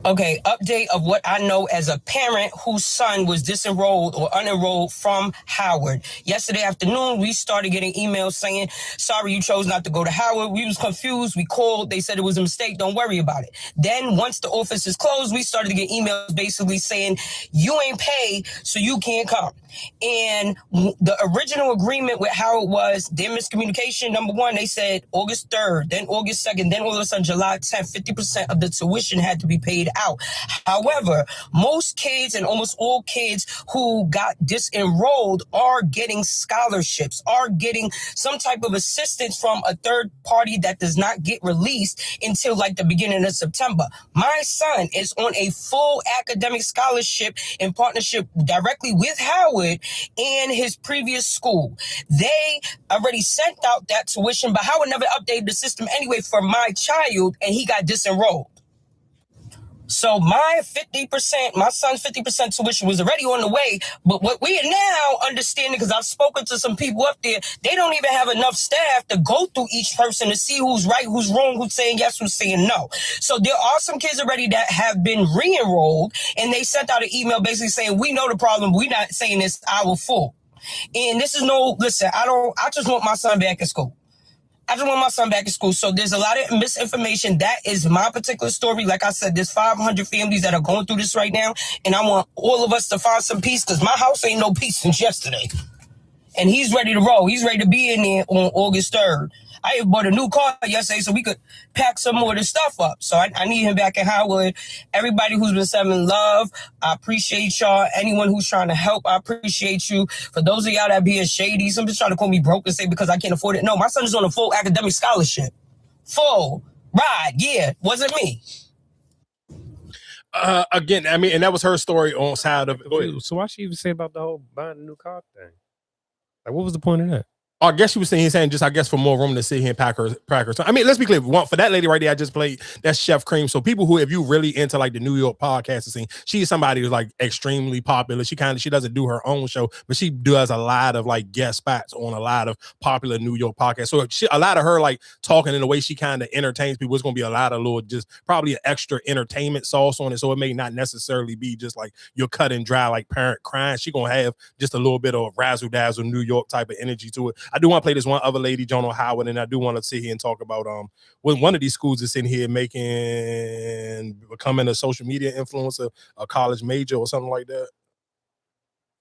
S11: Okay, update of what I know as a parent whose son was disenrolled or unenrolled from Howard. Yesterday afternoon, we started getting emails saying, sorry, you chose not to go to Howard. We was confused. We called. They said it was a mistake. Don't worry about it. Then once the office is closed, we started to get emails basically saying, you ain't paid, so you can't come. And the original agreement with Howard was their miscommunication. Number one, they said August 3rd, then August 2nd, then all of a sudden July 10th, 50% of the tuition had to be paid out. However, most kids and almost all kids who got disenrolled are getting scholarships, are getting some type of assistance from a third party that does not get released until like the beginning of September. My son is on a full academic scholarship in partnership directly with Howard and his previous school. They already sent out that tuition, but Howard never updated the system anyway for my child, and he got disenrolled. So my son's 50% tuition was already on the way. But what we are now understanding, because I've spoken to some people up there, they don't even have enough staff to go through each person to see who's right, who's wrong, who's saying yes, who's saying no. So there are some kids already that have been re-enrolled, and they sent out an email basically saying, we know the problem. We're not saying it's our fault. And this is listen, I just want my son back in school. I just want my son back in school. So there's a lot of misinformation. That is my particular story. Like I said, there's 500 families that are going through this right now. And I want all of us to find some peace, because my house ain't no peace since yesterday. And he's ready to roll. He's ready to be in there on August 3rd. I bought a new car yesterday so we could pack some more of this stuff up. So I need him back in Howard. Everybody who's been sending love, I appreciate y'all. Anyone who's trying to help, I appreciate you. For those of y'all that being shady, some just trying to call me broke and say because I can't afford it. No, my son is on a full academic scholarship. Full ride, yeah, wasn't me.
S1: Again, I mean, and that was her story on side of it.
S2: So why she even say about the whole buying a new car thing? Like, what was the point of that?
S1: I guess she was saying just, I guess, for more room to sit here and pack her. I mean, let's be clear. For that lady right there I just played, that's Chef Cream. So people who, if you really into like the New York podcasting scene, she's somebody who's like extremely popular. She doesn't do her own show, but she does a lot of like guest spots on a lot of popular New York podcasts. So a lot of her like talking in the way she kind of entertains people, it's going to be a lot of little, just probably an extra entertainment sauce on it. So it may not necessarily be just like you're cut and dry, like parent crying. She going to have just a little bit of razzle dazzle New York type of energy to it. I do want to play this one other lady, Joan Howard, and I do want to sit here and talk about when one of these schools is in here becoming a social media influencer, a college major or something like that.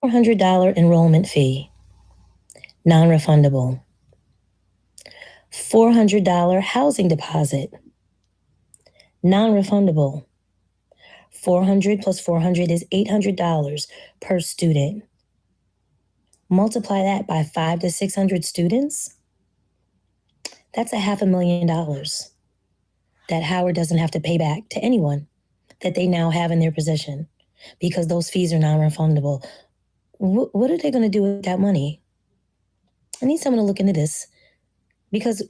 S12: $400 enrollment fee, non-refundable. $400 housing deposit, non-refundable. 400 plus 400 is $800 per student. Multiply that by 500 to 600 students. That's $500,000 that Howard doesn't have to pay back to anyone that they now have in their position, because those fees are non-refundable. What are they going to do with that money? I need someone to look into this, because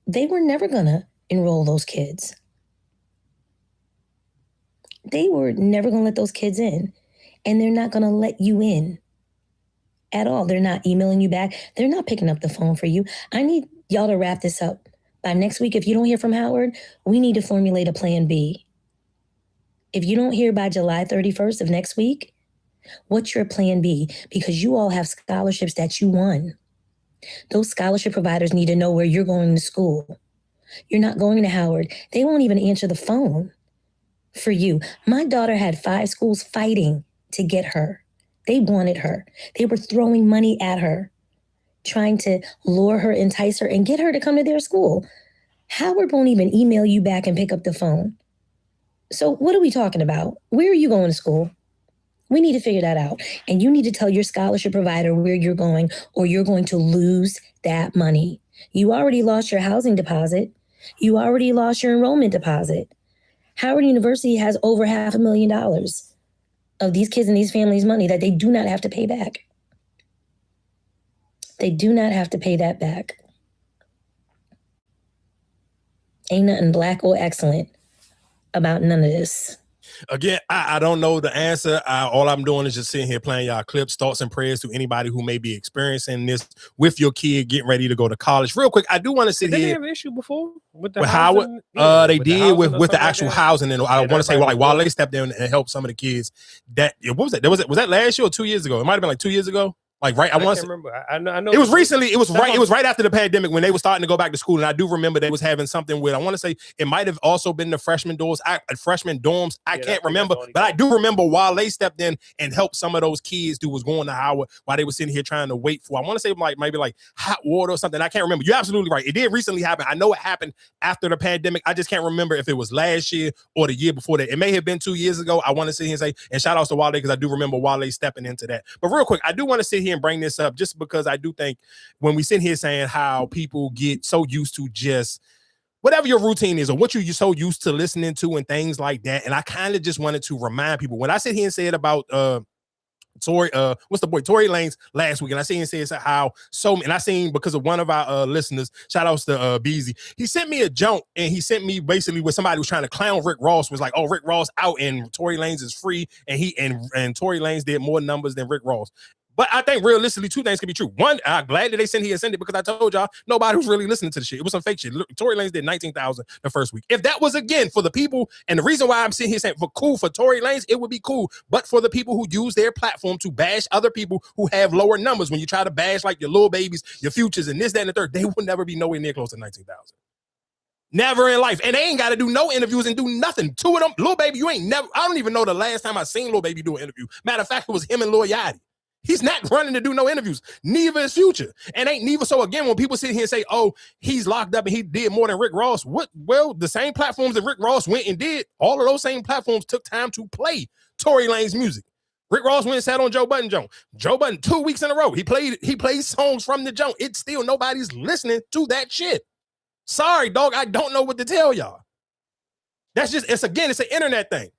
S12: they were never going to enroll those kids. They were never going to let those kids in, and they're not going to let you in at all. They're not emailing you back. They're not picking up the phone for you. I need y'all to wrap this up by next week. If you don't hear from Howard, we need to formulate a plan B. If you don't hear by July 31st of next week, what's your plan B? Because you all have scholarships that you won. Those scholarship providers need to know where you're going to school. You're not going to Howard. They won't even answer the phone for you. My daughter had 5 schools fighting to get her. They wanted her. They were throwing money at her, trying to lure her, entice her, and get her to come to their school. Howard won't even email you back and pick up the phone. So what are we talking about? Where are you going to school? We need to figure that out. And you need to tell your scholarship provider where you're going, or you're going to lose that money. You already lost your housing deposit. You already lost your enrollment deposit. Howard University has over $500,000 of these kids and these families' money that they do not have to pay back. They do not have to pay that back. Ain't nothing black or excellent about none of this.
S1: Again, I don't know the answer. All I'm doing is just sitting here playing y'all clips, thoughts and prayers to anybody who may be experiencing this with your kid getting ready to go to college. Real quick, I do want to sit
S2: Did
S1: here.
S2: They have an issue before with the
S1: with
S2: housing?
S1: Howard, they did with the actual
S2: like
S1: housing, and I want to say while they stepped in and helped some of the kids. That what was that? Was that last year or 2 years ago? It might have been like 2 years ago. Like right, I
S2: can't
S1: want to
S2: remember. I know
S1: it was recently. It was right. It was right after the pandemic when they were starting to go back to school, and I do remember they was having something with. I want to say it might have also been the freshman dorms. I can't remember, but I do remember while they stepped in and helped some of those kids who was going to Howard while they were sitting here trying to wait for. I want to say maybe hot water or something. I can't remember. You're absolutely right. It did recently happen. I know it happened after the pandemic. I just can't remember if it was last year or the year before that. It may have been 2 years ago. I want to sit here and say, and shout outs to Wale because I do remember Wale stepping into that. But real quick, I do want to sit here and bring this up just because I do think when we sit here saying how people get so used to just whatever your routine is or what you're so used to listening to and things like that. And I kind of just wanted to remind people when I sit here and say it about Tory Lanez last week, and I seen and said how and I seen because of one of our listeners, shout outs to Beezy, he sent me a joke and he sent me basically where somebody was trying to clown Rick Ross, was like, oh, Rick Ross out and Tory Lanez is free, and and Tory Lanez did more numbers than Rick Ross. But I think realistically, two things can be true. One, I'm glad that they sent it because I told y'all nobody was really listening to the shit. It was some fake shit. Tory Lanez did 19,000 the first week. If that was again for the people, and the reason why I'm sitting here saying for Tory Lanez, it would be cool. But for the people who use their platform to bash other people who have lower numbers, when you try to bash like your little babies, your futures, and this, that, and the third, they will never be nowhere near close to 19,000. Never in life. And they ain't got to do no interviews and do nothing. Two of them, Lil Baby, I don't even know the last time I seen Lil Baby do an interview. Matter of fact, it was him and Lil Yachty. He's not running to do no interviews. Neither is Future. And ain't neither. So again, when people sit here and say, oh, he's locked up and he did more than Rick Ross, well, the same platforms that Rick Ross went and did, all of those same platforms took time to play Tory Lanez music. Rick Ross went and sat on Joe Budden Jones. Joe Budden 2 weeks in a row. He played songs from the Jones. It's still nobody's listening to that shit. Sorry, dog. I don't know what to tell y'all. That's just, it's an internet thing.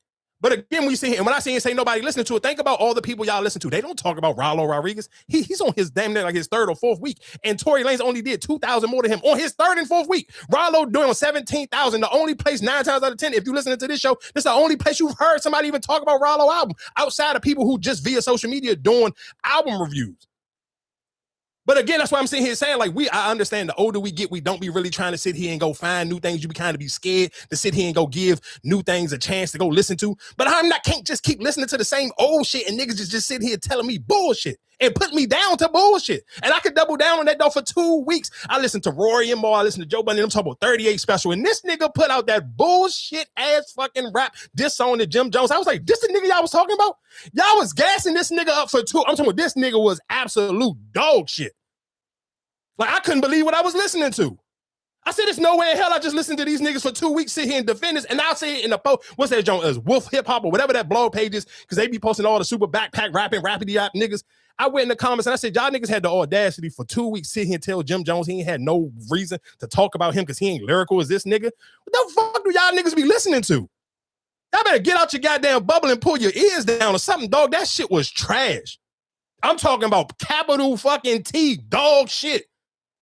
S1: But again, we see him, and when I see him say nobody listening to it, think about all the people y'all listen to. They don't talk about Rollo Rodriguez. He's on his damn near like his third or fourth week. And Tory Lanez only did 2,000 more than him on his third and fourth week. Rollo doing 17,000. The only place 9 times out of 10, if you listening to this show, this is the only place you've heard somebody even talk about Rollo album outside of people who just via social media doing album reviews. But again, that's why I'm sitting here saying, I understand the older we get, we don't be really trying to sit here and go find new things. You be kind of be scared to sit here and go give new things a chance to go listen to. But can't just keep listening to the same old shit and niggas just sitting here telling me bullshit and put me down to bullshit. And I could double down on that though for 2 weeks. I listened to Rory and Moore, I listened to Joe Budden, I'm talking about 38 Special. And this nigga put out that bullshit ass fucking rap diss song to Jim Jones. I was like, this the nigga y'all was talking about? Y'all was gassing this nigga up for 2. I'm talking about this nigga was absolute dog shit. Like, I couldn't believe what I was listening to. I said, there's no way in hell I just listened to these niggas for 2 weeks, sit here and defend this, and I'll say it in the post. What's that joint? Wolf Hip Hop or whatever that blog page is, because they be posting all the super backpack rapping, rappity-yap niggas. I went in the comments and I said, y'all niggas had the audacity for 2 weeks sit here and tell Jim Jones he ain't had no reason to talk about him because he ain't lyrical as this nigga. What the fuck do y'all niggas be listening to? Y'all better get out your goddamn bubble and pull your ears down or something, dog. That shit was trash. I'm talking about capital fucking T, dog shit.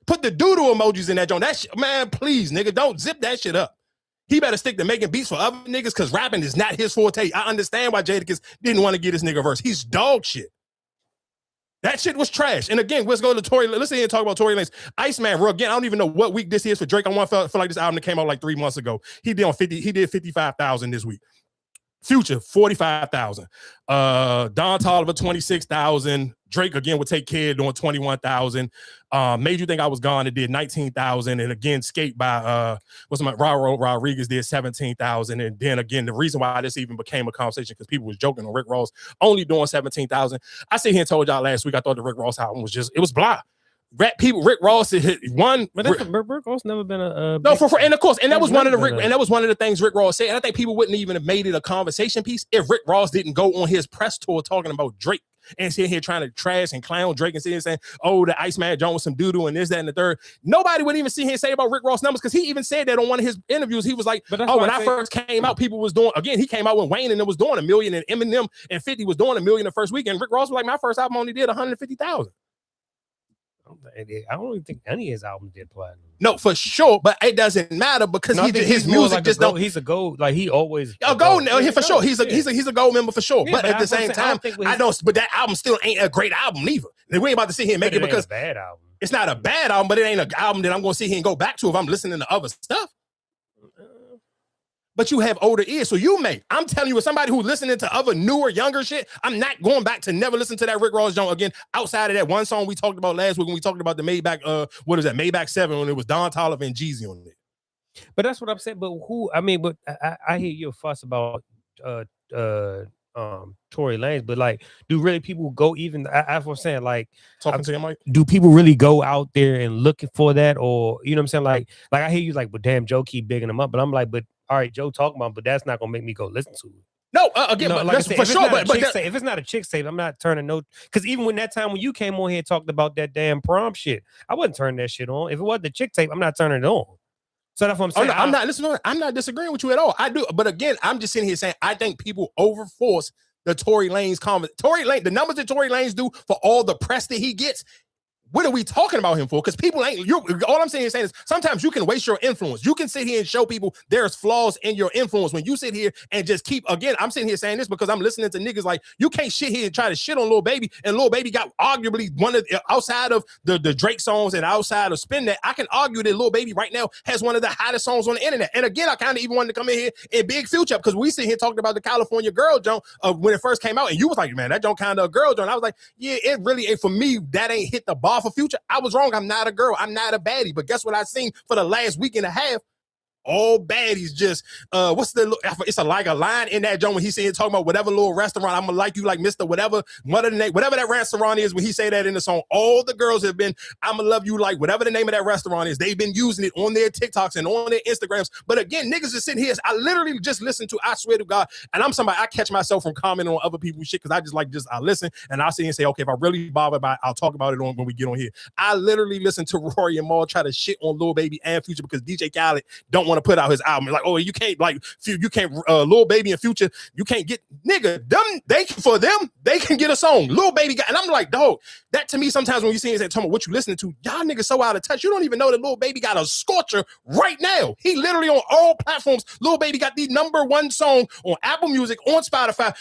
S1: Put the doodle emojis in that joint. That shit, man, please, nigga, don't zip that shit up. He better stick to making beats for other niggas because rapping is not his forte. I understand why Jadakiss didn't want to get this nigga verse. He's dog shit. That shit was trash. And again, let's go to Tory. Let's sit here and talk about Tory Lanez. Iceman, bro. Again, I don't even know what week this is for Drake. I feel like this album that came out like 3 months ago. He did 55,000 this week. Future 45,000. Don Toliver 26,000. Drake again would take care doing 21,000. Made You Think I Was Gone, it did 19,000. And again, Skate by Rollo Rodriguez did 17,000. And then again, the reason why this even became a conversation because people was joking on Rick Ross only doing 17,000. I sit here and told y'all last week I thought the Rick Ross album was it was blah. Rick Ross hit one, but
S2: Rick Ross never been a
S1: no and of course, and that was one of the things Rick Ross said. And I think people wouldn't even have made it a conversation piece if Rick Ross didn't go on his press tour talking about Drake and sitting here trying to trash and clown Drake and sitting here saying, "Oh, the Iceman Jones with some doo-doo and this, that, and the third." Nobody would even sit here and say about Rick Ross numbers because he even said that on one of his interviews. He was like, "Oh, when I first came out, people was doing again." He came out when Wayne and it was doing 1 million, and Eminem and 50 was doing 1 million the first week, and Rick Ross was like, "My first album only did 150,000."
S2: I don't even think any of his albums did platinum.
S1: No, for sure, but it doesn't matter because his music
S2: like
S1: just
S2: don't.
S1: He's
S2: a gold, like he always
S1: a gold. Yeah, for sure, he's a gold member for sure.
S2: Yeah,
S1: but at the same time, I don't. But that album still ain't a great album either. We ain't about to sit here and make it because
S2: a bad album.
S1: It's not a bad album, but it ain't an album that I'm going to sit here and go back to if I'm listening to other stuff. But you have older ears, so you may. I'm telling you, as somebody who's listening to other newer, younger shit, I'm not going back to never listen to that Rick Ross joint again. Outside of that one song we talked about last week when we talked about the Maybach, what is that? Maybach 7 when it was Don Toliver and Jeezy on it.
S2: But that's what I'm saying. But but I hear your fuss about Tory Lanez, but like, do really people go even? That's what I'm saying. Like,
S1: talking to him, Mike.
S2: Do people really go out there and looking for that, or you know what I'm saying? Like I hear you like, but damn, Joe keep bigging him up, but I'm like, but all right, Joe talking about, but that's not gonna make me go listen to it.
S1: No, again, but
S2: like
S1: that's
S2: said,
S1: for sure. But
S2: if it's not a chick tape, I'm not turning no. Because even when that time when you came on here and talked about that damn prom shit, I wasn't turning that shit on. If it wasn't the chick tape, I'm not turning it on. So that's what I'm saying.
S1: Oh, no, I'm not listening. I'm not disagreeing with you at all. I do, but again, I'm just sitting here saying I think people overforce the Tory Lanez comment. Tory Lanez, the numbers that Tory Lanez do for all the press that he gets. What are we talking about him for? Because people ain't. All I'm saying is sometimes you can waste your influence. You can sit here and show people there's flaws in your influence when you sit here and just keep. Again, I'm sitting here saying this because I'm listening to niggas like you can't shit here and try to shit on Lil Baby, and Lil Baby got arguably one of outside of the Drake songs and outside of Spin That. I can argue that Lil Baby right now has one of the hottest songs on the internet. And again, I kind of even wanted to come in here and big Future up because we sit here talking about the California Girl joint when it first came out, and you was like, man, that joint kind of a girl joint. I was like, yeah, it really ain't for me. That ain't hit the bar for Future. I was wrong. I'm not a girl. I'm not a baddie. But guess what I seen for the last week and a half? All baddies just it's like a line in that joint when he said talking about whatever little restaurant, I'm gonna like you like Mr. Whatever that restaurant is. When he say that in the song, all the girls have been I'm gonna love you like whatever the name of that restaurant is. They've been using it on their TikToks and on their Instagrams. But again, niggas is sitting here. I literally just listen to. I swear to God, and I'm somebody I catch myself from commenting on other people's shit because I listen and I see and say, okay, if I really bother about it, I'll talk about it on when we get on here. I literally listen to Rory and Maul try to shit on Lil Baby and Future because DJ Khaled don't want to put out his album. Like, oh, you can't Lil Baby and Future, you can't get nigga them. They can get a song. Lil Baby got, and I'm like, dog, that to me sometimes when you see it, talking about what you listening to, y'all niggas so out of touch. You don't even know that Lil Baby got a scorcher right now. He literally on all platforms. Lil Baby got the #1 song on Apple Music, on Spotify.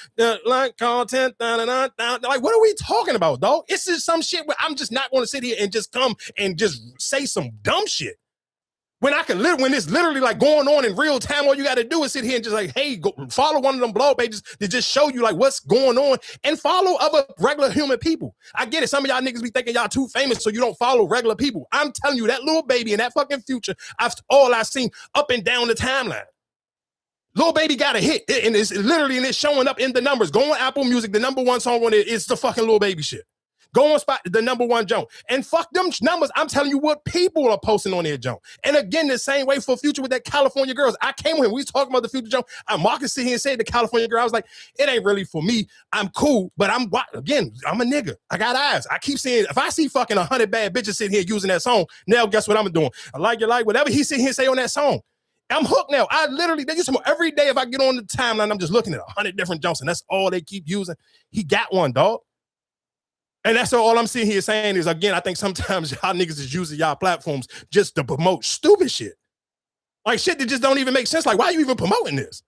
S1: Like content, like what are we talking about, dog? It's just some shit where I'm just not going to sit here and just come and just say some dumb shit. When I can when it's literally like going on in real time, all you got to do is sit here and just like, hey, go follow one of them blog pages to just show you like what's going on and follow other regular human people. I get it. Some of y'all niggas be thinking y'all too famous, so you don't follow regular people. I'm telling you, that Lil Baby and that fucking Future, all I've seen up and down the timeline. Lil Baby got a hit, and it's literally and it's showing up in the numbers. Go on Apple Music, the #1 song on it is the fucking Lil Baby shit. Go on Spot, the #1 joint. And fuck them numbers. I'm telling you what people are posting on their joint. And again, the same way for Future with that California Girls. I came with him. We was talking about the Future joint. Marcus sit here and said the California Girl. I was like, it ain't really for me. I'm cool, but I'm a nigga. I got eyes. I keep saying, if I see fucking 100 bad bitches sitting here using that song, now guess what I'm doing? I like you like whatever he sit here and say on that song. I'm hooked now. I literally, they use them every day. If I get on the timeline, I'm just looking at 100 different jumps, and that's all they keep using. He got one, dog. And that's all I'm sitting here saying is, again, I think sometimes y'all niggas is using y'all platforms just to promote stupid shit. Like shit that just don't even make sense. Like, why are you even promoting this?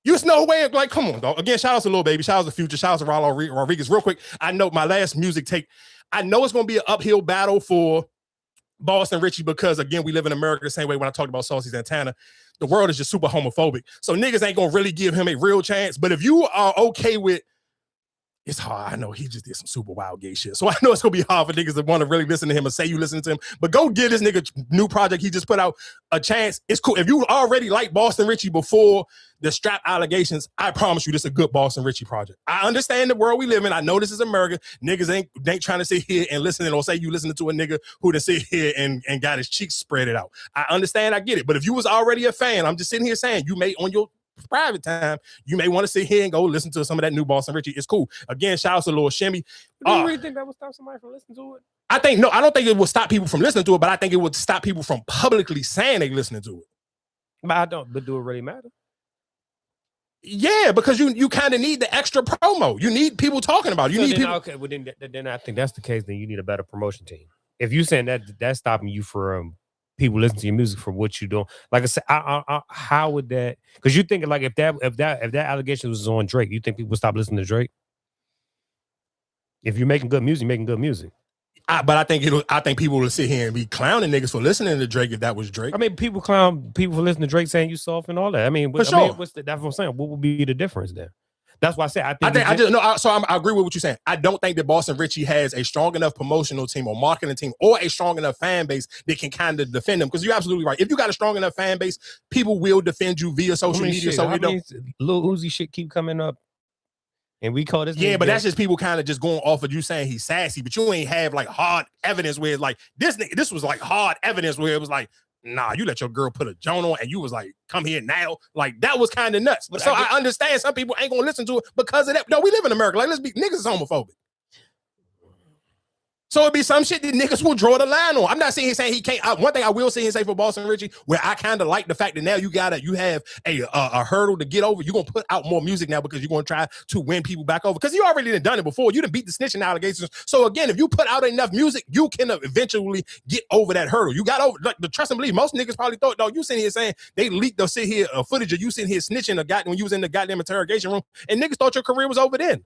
S1: There's no way of like, come on, dog. Again, shout out to Lil Baby, shout out to Future, shout out to Rollo Rodriguez. Real quick, I know my last music take, I know it's going to be an uphill battle for Boston Richie because, again, we live in America the same way when I talked about Saucy Santana. The world is just super homophobic. So niggas ain't going to really give him a real chance. But if you are okay with, it's hard. I know he just did some super wild gay shit. So I know it's going to be hard for niggas that want to really listen to him and say you listen to him. But go give this nigga new project he just put out a chance. It's cool. If you already like Boston Richie before the strap allegations, I promise you this is a good Boston Richie project. I understand the world we live in. I know this is America. Niggas ain't trying to sit here and listen or say you listening to a nigga who to sit here and got his cheeks spread it out. I understand. I get it. But if you was already a fan, I'm just sitting here saying you may on your private time, you may want to sit here and go listen to some of that new Boston Richie. It's cool. Again, shout out to Lil Shimmy.
S2: Do you really think that would stop somebody from listening to it?
S1: I don't think it would stop people from listening to it, but I think it would stop people from publicly saying they listening to it.
S2: But do it really matter?
S1: Yeah, because you kind of need the extra promo. You need people talking about it. You need people.
S2: Okay, well then I think that's the case. Then you need a better promotion team. If you saying that's stopping you from people listening to your music for what you doing, like I said, how would that? Because you think like if that allegation was on Drake, you think people would stop listening to Drake? If you're making good music, you're making good music.
S1: But I think people will sit here and be clowning niggas for listening to Drake if that was Drake.
S2: I mean, people clown people for listening to Drake saying you soft and all that. I mean,
S1: for sure.
S2: That's what I'm saying. What would be the difference there? That's why I say I agree with what you're saying. I don't think that Boston Richie has a strong enough promotional team or marketing team or a strong enough fan base that can kind of defend them. Because you're absolutely right. If you got a strong enough fan base, people will defend you via social media. Shit,
S1: so we don't.
S2: Lil Uzi shit keep coming up. And we call this.
S1: Yeah, but that's just people kind of just going off of you saying he's sassy, but you ain't have like hard evidence where it's like this was like hard evidence where it was like, nah, you let your girl put a joint on and you was like, come here now. Like that was kind of nuts. But so I understand some people ain't gonna listen to it because of that. No, we live in America. Like, let's be niggas is homophobic. So it'd be some shit that niggas will draw the line on. I'm not saying he can't. One thing I will say and say for Boston Richie, where I kind of like the fact that now you have a hurdle to get over. You're gonna put out more music now because you're gonna try to win people back over. Because you already done it before. You done beat the snitching allegations. So again, if you put out enough music, you can eventually get over that hurdle. You got over like the trust and believe. Most niggas probably thought, no, you sitting here saying they leaked or sit here footage of you sitting here snitching when you was in the goddamn interrogation room, and niggas thought your career was over then.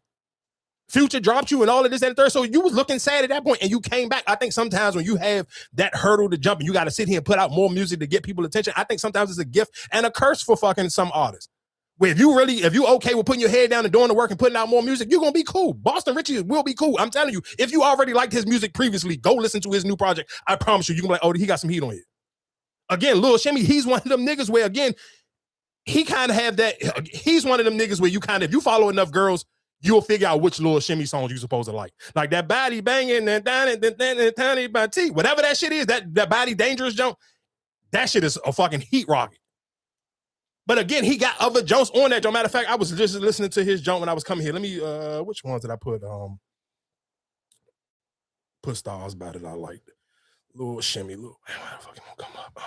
S1: Future dropped you and all of this and the third. So you was looking sad at that point and you came back. I think sometimes when you have that hurdle to jump and you got to sit here and put out more music to get people attention, I think sometimes it's a gift and a curse for fucking some artists. Where if you okay with putting your head down and doing the work and putting out more music, you're going to be cool. Boston Richie will be cool. I'm telling you, if you already liked his music previously, go listen to his new project. I promise you, you're going to be like, oh, he got some heat on here. Again, Lil Shimmy, he's one of them niggas where, again, he kind of have that. He's one of them niggas where you kind of, if you follow enough girls, you'll figure out which Lil Shimmy songs you're supposed to like. Like that body banging and tiny by T. Whatever that shit is, that body dangerous jump, that shit is a fucking heat rocket. But again, he got other jumps on that jump. Matter of fact, I was just listening to his jump when I was coming here. Let me which ones did I put stars by that I liked? Lil Shimmy, Lil fucking come up.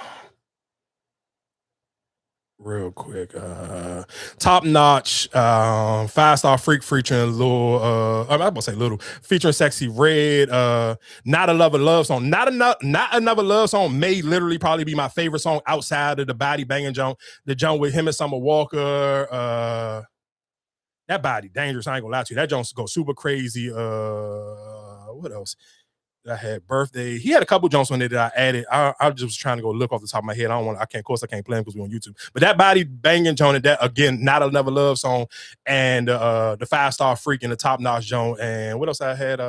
S1: Real quick, Top Notch, 5-Star Freak featuring featuring Sexy Red, Not Another Love Song. Not Another Love Song may literally probably be my favorite song outside of the body banging jump. The jump with him and Summer Walker, that body dangerous. I ain't gonna lie to you. That jump go super crazy. What else? I had Birthday. He had a couple jumps on there that I added. I just was trying to go look off the top of my head. I can't play them because we're on YouTube. But that body banging joint and that again, Not Another Love Song, and the 5-Star Freak and the Top Notch joint. And what else I had?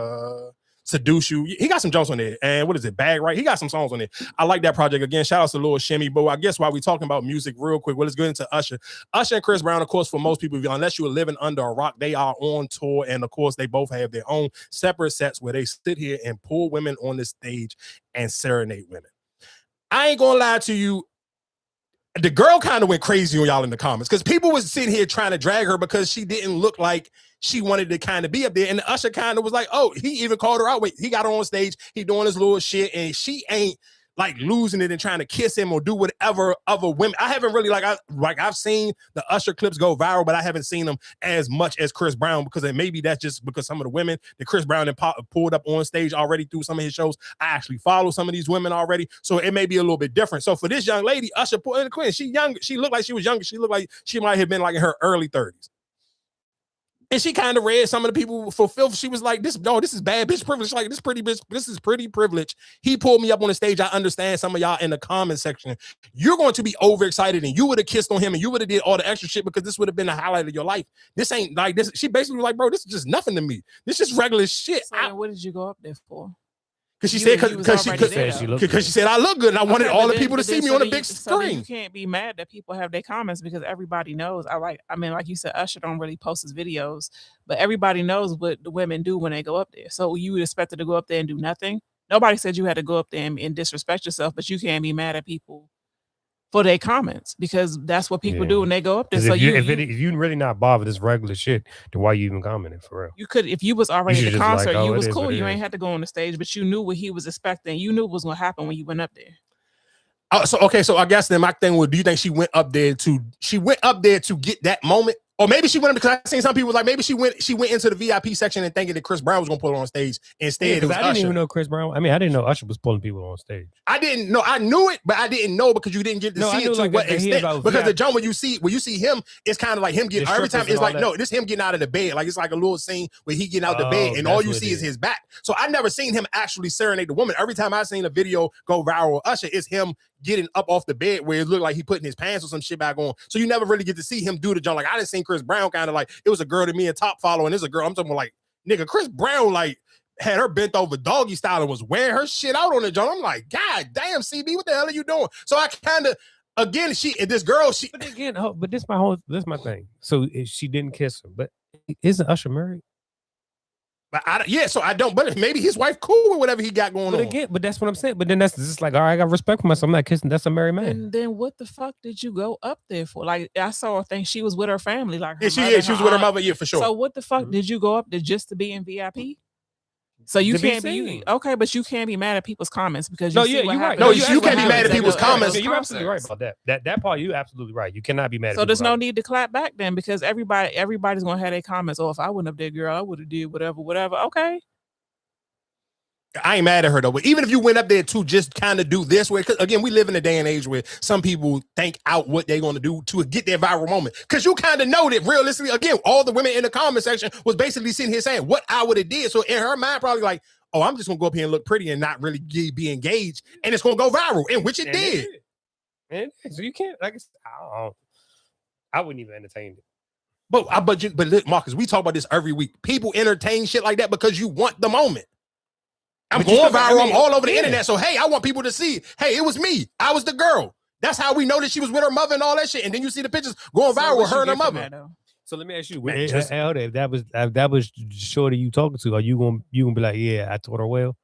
S1: Seduce You. He got some jumps on there. And what is it? Bag Right? He got some songs on there. I like that project. Again, shout out to Lil Shimmy. But I guess while we're talking about music real quick, let's get into Usher. Usher and Chris Brown, of course, for most people, unless you're living under a rock, they are on tour. And of course, they both have their own separate sets where they sit here and pull women on the stage and serenade women. I ain't gonna lie to you. The girl kind of went crazy on y'all in the comments because people was sitting here trying to drag her because she didn't look like she wanted to kind of be up there. And Usher kind of was like, oh, he even called her out. Wait, he got her on stage. He doing his little shit. And she ain't like losing it and trying to kiss him or do whatever other women. I haven't really I've seen the Usher clips go viral, but I haven't seen them as much as Chris Brown because maybe that's just because some of the women that Chris Brown pulled up on stage already through some of his shows. I actually follow some of these women already, so it may be a little bit different. So for this young lady, Usher put in the queen. She young. She looked like she was younger. She looked like she might have been like in her early 30s. And she kind of read some of the people for filth. She was like, this is bad bitch privilege. Like, this is pretty privilege. He pulled me up on the stage. I understand some of y'all in the comment section. You're going to be overexcited and you would have kissed on him and you would have did all the extra shit because this would have been the highlight of your life. This ain't like this. She basically was like, bro, this is just nothing to me. This is regular shit.
S6: So what did you go up there for?
S1: Because she said I look good and I wanted all the people to see me on a big screen.
S6: You can't be mad that people have their comments because everybody knows. Like you said, Usher don't really post his videos, but everybody knows what the women do when they go up there. So you would expect her to go up there and do nothing. Nobody said you had to go up there and disrespect yourself, but you can't be mad at people for their comments because that's what people do when they go up there. So if
S2: you really not bothered this regular shit, then why you even commenting for real?
S6: You could, if you was already at the concert, you was cool. You ain't had to go on the stage, but you knew what he was expecting. You knew what was going to happen when you went up there.
S1: So I guess then my thing was, do you think she went up there to get that moment, Or maybe she went because I seen some people like maybe she went into the VIP section and thinking that Chris Brown was gonna put her on stage. Instead, it was
S2: I didn't
S1: Usher.
S2: even know Chris Brown. I mean, I didn't know Usher was pulling people on stage.
S1: I didn't know. I knew it, but I didn't know because you didn't get to see it to what extent. Because the jump when you see him, it's kind of like him getting every time. It's like no, this him getting out of the bed. Like it's like a little scene where he getting out the bed and all you see is his back. So I never seen him actually serenade the woman. Every time I seen a video go viral with Usher, it's him getting up off the bed where it looked like he putting his pants or some shit back on. So you never really get to see him do the jump. Like I didn't see Chris Brown kind of like it was a girl to me and top follow, and it's a girl. I'm talking about like nigga, Chris Brown like had her bent over doggy style and was wearing her shit out on the jump. I'm like, God damn, CB, what the hell are you doing? So I kind of again, this girl.
S2: But again, but this my thing. So she didn't kiss him, but isn't Usher married?
S1: But so I don't. But maybe his wife cool with whatever he got going on.
S2: Again, but that's what I'm saying. But then that's just like, all right, I got respect for myself. I'm not kissing. That's a married man.
S6: And then what the fuck did you go up there for? Like I saw her thing. She was with her family. Like
S1: she was with her mother. Yeah, for sure.
S6: So what the fuck did you go up there just to be in VIP? So you can't be okay, but you can't be mad at people's comments because you see what happened.
S1: No, you can't be mad at people's comments.
S2: You're absolutely right about that. That part, you're absolutely right. You cannot be mad.
S6: So there's no need to clap back then because everybody's gonna have their comments. Oh, if I wouldn't have did, girl, I would have did whatever. Okay.
S1: I ain't mad at her though, but even if you went up there to just kind of do this way, because again, we live in a day and age where some people think out what they're going to do to get their viral moment. Because you kind of know that realistically, again, all the women in the comment section was basically sitting here saying what I would have did. So in her mind, probably like, oh, I'm just gonna go up here and look pretty and not really be engaged, and it's gonna go viral, in which it did.
S2: And so you can't, like, I wouldn't even entertain it.
S1: But look, Marcus, we talk about this every week. People entertain shit like that because you want the moment. I'm going viral. I'm all over the internet. So, hey, I want people to see, hey, it was me. I was the girl. That's how we know that she was with her mother and all that shit. And then you see the pictures going viral with her and her mother.
S2: So let me ask you, if that was shorty you talking to, are you gonna be like, yeah, I taught her well?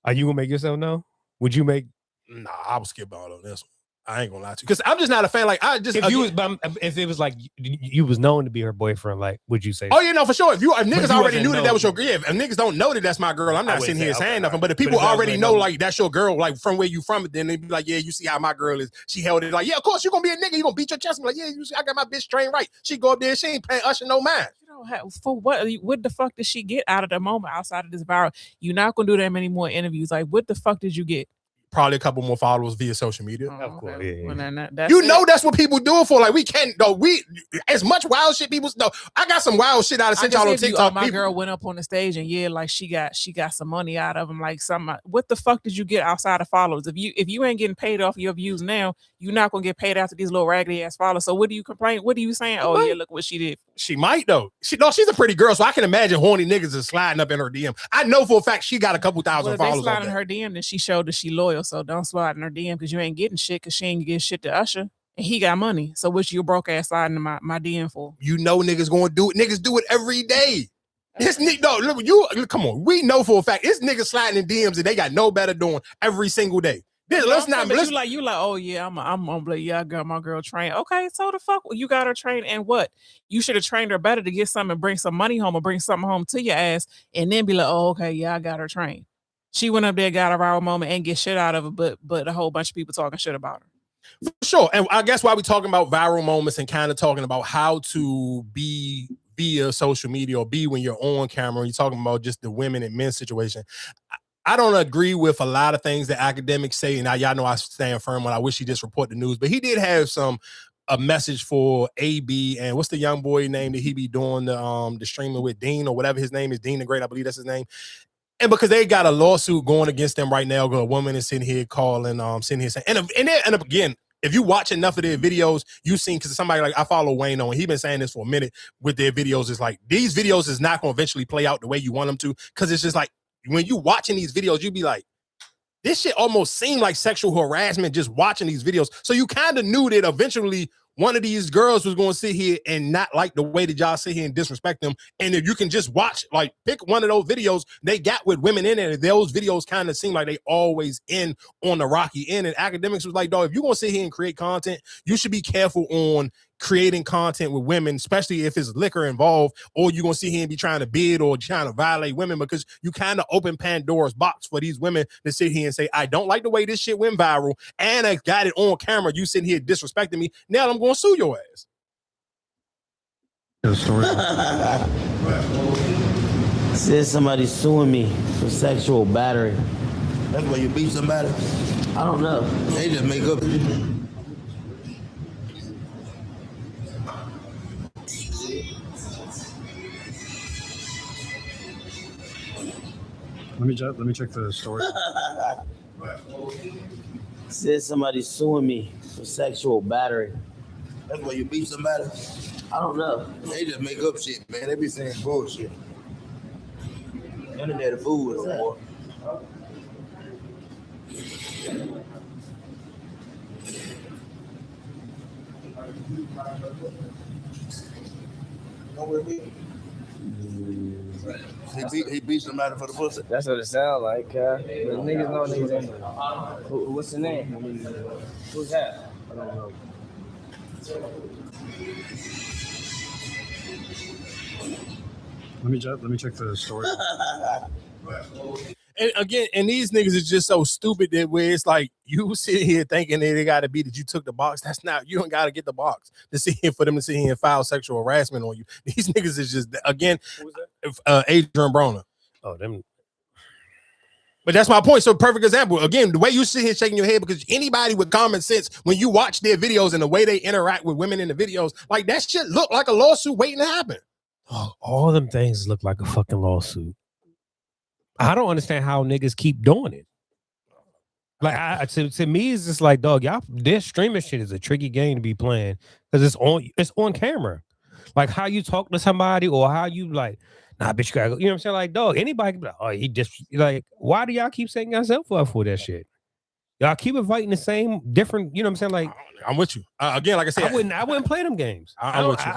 S2: Are you gonna make yourself know? Would you make?
S1: Nah, I would skip out on this one. I ain't gonna lie to you because I'm just not a fan. Like
S2: if it was like you was known to be her boyfriend, like would you say?
S1: Oh yeah, no, for sure. If niggas already knew that was your girl, if niggas don't know that that's my girl, I'm not sitting here saying nothing. But if people already know like that's your girl, like from where you from, then they be like, yeah, you see how my girl is. She held it like, yeah, of course you're gonna be a nigga. You gonna beat your chest and be like, yeah, you see, I got my bitch trained right. She go up there, she ain't paying Usher no mind.
S6: For what the fuck did she get out of the moment outside of this viral? You're not gonna do that many more interviews. Like, what the fuck did you get?
S1: Probably a couple more followers via social media.
S6: Of course, yeah. Well,
S1: that's what people do it for. Like we can't though. We as much wild shit people know. I got some wild shit out of sent y'all on TikTok.
S6: My girl went up on the stage and like she got some money out of him. Like what the fuck did you get outside of followers? If you ain't getting paid off your views now, you're not gonna get paid after these little raggedy ass followers. So what do you complain? What are you saying? Oh yeah, look what she did.
S1: She might though. She's a pretty girl, so I can imagine horny niggas is sliding up in her DM. I know for a fact she got a couple thousand followers.
S6: If they slide in her DM, then she showed that she loyal. So don't slide in her DM because you ain't getting shit because she ain't getting shit to Usher. And he got money. So what you broke ass sliding in my DM for?
S1: You know niggas gonna do it. Niggas do it every day. This nigga, no, look, come on. We know for a fact it's niggas sliding in DMs and they got no better doing every single day. You like,
S6: oh yeah, I'm gonna play. Yeah, I got my girl trained. Okay, so the fuck you got her trained and what? You should have trained her better to get something and bring some money home or bring something home to your ass and then be like, oh, okay, yeah, I got her trained. She went up there, got a viral moment and get shit out of it, but a whole bunch of people talking shit about her.
S1: For sure. And I guess why we talking about viral moments and kind of talking about how to be via social media or be when you're on camera, you're talking about just the women and men situation. I don't agree with a lot of things that academics say, and y'all know I stand firm when I wish he just report the news, but he did have a message for AB and what's the young boy name that he be doing the streaming with, Dean or whatever his name is, Dean the Great, I believe that's his name. And because they got a lawsuit going against them right now, a woman is sitting here calling, sitting here saying, and again, if you watch enough of their videos, you've seen, because somebody like I follow Wayne on, and he's been saying this for a minute with their videos, is like these videos is not going to eventually play out the way you want them to, because it's just like when you watching these videos, you be like, this shit almost seemed like sexual harassment just watching these videos. So you kind of knew that eventually one of these girls was going to sit here and not like the way that y'all sit here and disrespect them. And if you can just watch, like pick one of those videos they got with women in it, those videos kind of seem like they always end on the rocky end. And academics was like, dog, if you're going to sit here and create content, you should be careful on creating content with women, especially if it's liquor involved, or you're going to sit here and be trying to bid or trying to violate women, because you kind of open Pandora's box for these women to sit here and say, I don't like the way this shit went viral and I got it on camera. You sitting here disrespecting me. Now I'm going to sue your ass.
S13: Said somebody suing me for sexual battery.
S14: That's why you beat somebody?
S13: I don't know.
S14: They just make up.
S9: Let me check the story.
S13: Said somebody suing me for sexual battery.
S14: That's why you beat somebody?
S13: I don't know.
S14: They just make up shit, man. They be saying bullshit. Internet of fool is that. He beat somebody for the pussy.
S15: That's what it sounds like. Niggas know niggas in there. What's the name? Who's that? I don't know.
S9: Let me check the story.
S1: And again, and these niggas is just so stupid that where it's like you sit here thinking that it got to be that you took the box. That's not. You don't got to get the box to sit here for them to sit here and file sexual harassment on you. These niggas is just again, Adrian Broner.
S2: Oh, them.
S1: But that's my point. So perfect example. Again, the way you sit here shaking your head, because anybody with common sense, when you watch their videos and the way they interact with women in the videos, like that shit look like a lawsuit waiting to happen.
S2: Oh, all them things look like a fucking lawsuit. I don't understand how niggas keep doing it. Like, to me, it's just like, dog, y'all, this streaming shit is a tricky game to be playing because it's on camera. Like how you talk to somebody or how you like, nah, bitch, you gotta go. You know what I'm saying? Like, dog, anybody can be like, oh, he just like, why do y'all keep setting yourself up for that shit? Y'all keep inviting the same different, you know what I'm saying? Like,
S1: I'm with you. Again, like I said,
S2: I wouldn't play them games.
S1: I'm with you.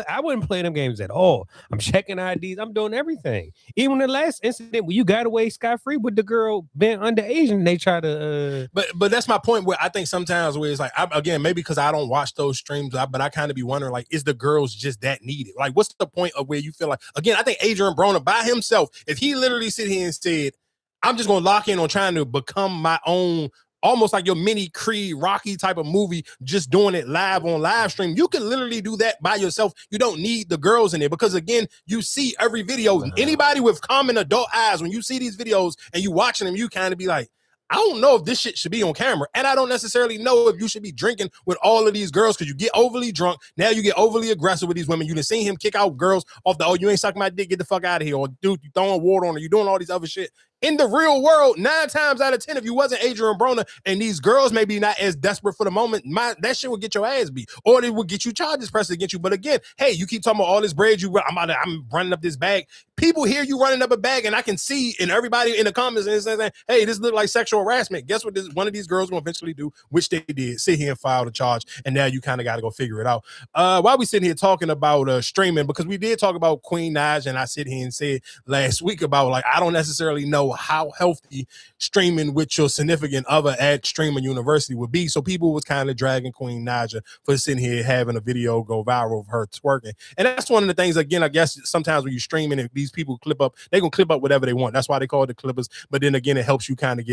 S2: I wouldn't play them games at all. I'm checking IDs. I'm doing everything. Even the last incident where you got away scot-free with the girl being underage and they try to
S1: But that's my point where I think sometimes where it's like, again, maybe because I don't watch those streams, but I kind of be wondering, like, is the girls just that needed? Like, what's the point of where you feel like, again, I think Adrian Broner by himself, if he literally sit here and said, I'm just going to lock in on trying to become my own, almost like your mini Creed Rocky type of movie, just doing it live on live stream. You can literally do that by yourself. You don't need the girls in there because, again, you see every video. Anybody with common adult eyes, when you see these videos and you watching them, you kind of be like, I don't know if this shit should be on camera. And I don't necessarily know if you should be drinking with all of these girls because you get overly drunk. Now you get overly aggressive with these women. You done seen him kick out girls off the, oh, you ain't sucking my dick, get the fuck out of here. Or, dude, you throwing water on her. You doing all these other shit. In the real world, 9 times out of 10, if you wasn't Adrian Broner and these girls maybe not as desperate for the moment, that shit would get your ass beat. Or it would get you charges pressed against you. But again, hey, you keep talking about all this bread, I'm running up this bag. People hear you running up a bag, and I can see in everybody in the comments and saying, hey, this look like sexual harassment. Guess what one of these girls will eventually do, which they did, sit here and file the charge. And now you kind of got to go figure it out. While we sitting here talking about streaming, because we did talk about Queen Naj, and I sit here and said last week about, like, I don't necessarily know how healthy streaming with your significant other at streaming university would be. So people was kind of dragging Queen Naja for sitting here having a video go viral of her twerking. And that's one of the things, again, I guess sometimes when you're streaming and these people clip up, they're going to clip up whatever they want. That's why they call it the clippers. But then again, it helps you kind of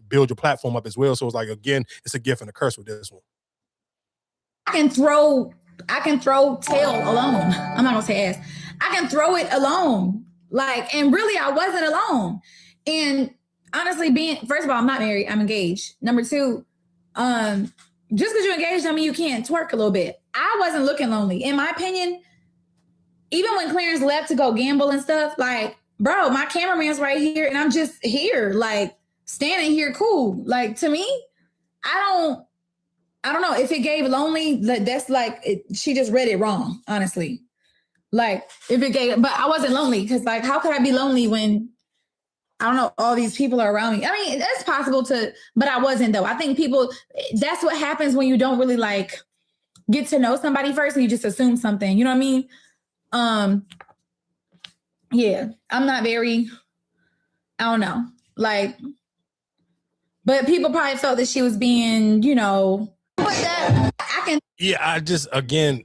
S1: build your platform up as well. So it's like, again, it's a gift and a curse with this one.
S16: I can throw tail alone. I'm not going to say ass. I can throw it alone. Like, and really I wasn't alone. And honestly, first of all, I'm not married, I'm engaged. Number 2, just because you're engaged, I mean, you can't twerk a little bit. I wasn't looking lonely. In my opinion, even when Clarence left to go gamble and stuff, like, bro, my cameraman's right here and I'm just here, like, standing here cool. Like, to me, I don't know if it gave lonely, that's like, she just read it wrong, honestly. Like, if it gave, but I wasn't lonely because, like, how could I be lonely when, I don't know, all these people are around me? I mean, it's possible but I wasn't, though. I think that's what happens when you don't really, like, get to know somebody first and you just assume something. You know what I mean? Yeah, I'm not very, I don't know. Like, but people probably felt that she was being, you know, but that I can.
S1: Yeah, I just, again,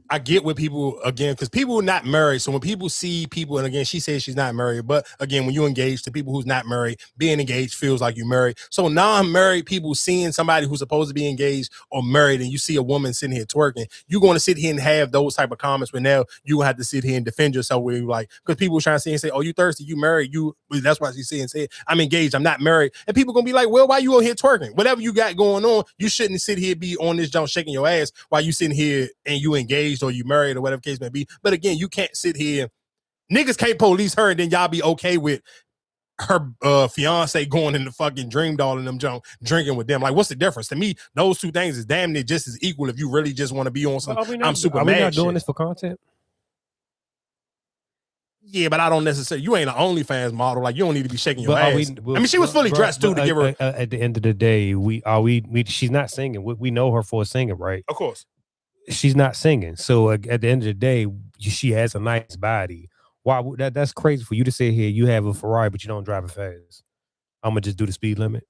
S1: I get what people, again, because people are not married. So when people see people, and again, she says she's not married, but again, when you engage to people who's not married, being engaged feels like you're married. So non-married people seeing somebody who's supposed to be engaged or married, and you see a woman sitting here twerking, you're going to sit here and have those type of comments, but now you have to sit here and defend yourself where you like, because people trying to say and say, oh, you thirsty, you married, that's why she's saying, I'm engaged, I'm not married. And people going to be like, well, why you on here twerking? Whatever you got going on, you shouldn't sit here, be on this jump shaking your ass while you sitting here and you engaged or you married or whatever case may be. But again, you can't sit here. Niggas can't police her and then y'all be okay with her fiance going in the fucking Dream Doll and them junk drinking with them. Like, what's the difference? To me, those two things is damn near just as equal if you really just want to be on some I'm super
S2: are
S1: mad
S2: we not doing
S1: shit.
S2: this for content?
S1: Yeah, but I don't necessarily. You ain't an OnlyFans model. Like, you don't need to be shaking your
S2: But
S1: ass. I mean, she was fully dressed too to give her.
S2: At the end of the day, she's not singing. We know her for singing, right?
S1: Of course.
S2: She's not singing. So at the end of the day, she has a nice body. Why would that's crazy for you to sit here, you have a Ferrari, but you don't drive it fast. I'm gonna just do the speed limit.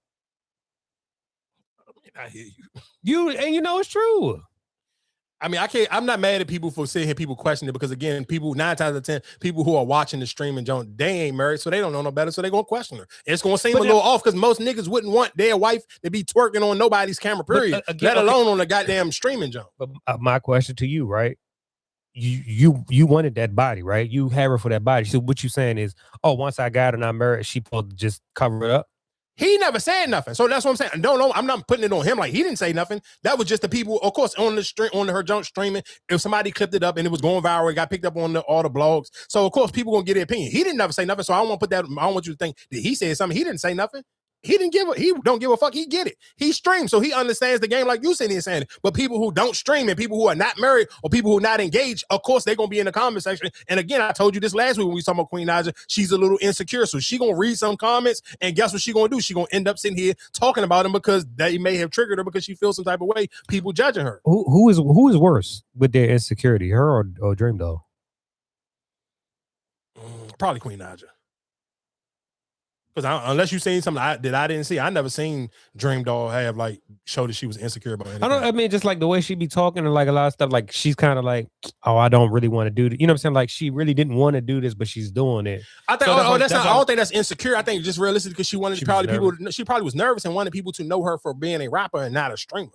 S1: I hear you.
S2: And you know it's true.
S1: I mean, I'm not mad at people for sitting here, people questioning it, because again, people 9 times out of 10, people who are watching the stream and don't, they ain't married, so they don't know no better, so they gonna question her. It's gonna seem a little off because most niggas wouldn't want their wife to be twerking on nobody's camera, period. Let alone on the goddamn streaming jump.
S2: But my question to you, right? You wanted that body, right? You have her for that body. So what you saying is, oh, once I got her and I'm married, she supposed to just cover it up?
S1: He never said nothing. So that's what I'm saying. No, I'm not putting it on him. Like, he didn't say nothing. That was just the people, of course, on the stream, on her junk streaming. If somebody clipped it up and it was going viral, it got picked up on all the blogs. So of course, people gonna get their opinion. He didn't never say nothing. So I don't want to put that. I don't want you to think that he said something. He didn't say nothing. He don't give a fuck. He get it. He streams, so he understands the game like you sitting here saying it. But people who don't stream and people who are not married or people who are not engaged, of course, they're gonna be in the comment section. And again, I told you this last week when we talking about Queen Naja, she's a little insecure. So she gonna read some comments, and guess what she gonna do? She gonna end up sitting here talking about them because they may have triggered her because she feels some type of way, people judging her.
S2: Who is worse with their insecurity, her or Dream Doll?
S1: Probably Queen Naja. Because unless you seen something that I didn't see, I never seen Dream Doll have like show that she was insecure about anything.
S2: I mean, just like the way she be talking and like a lot of stuff, like she's kind of like, oh, I don't really want to do this. You know what I'm saying? Like she really didn't want to do this, but she's doing it.
S1: I think I don't think that's insecure. I think just realistic because she wanted she probably was nervous and wanted people to know her for being a rapper and not a streamer.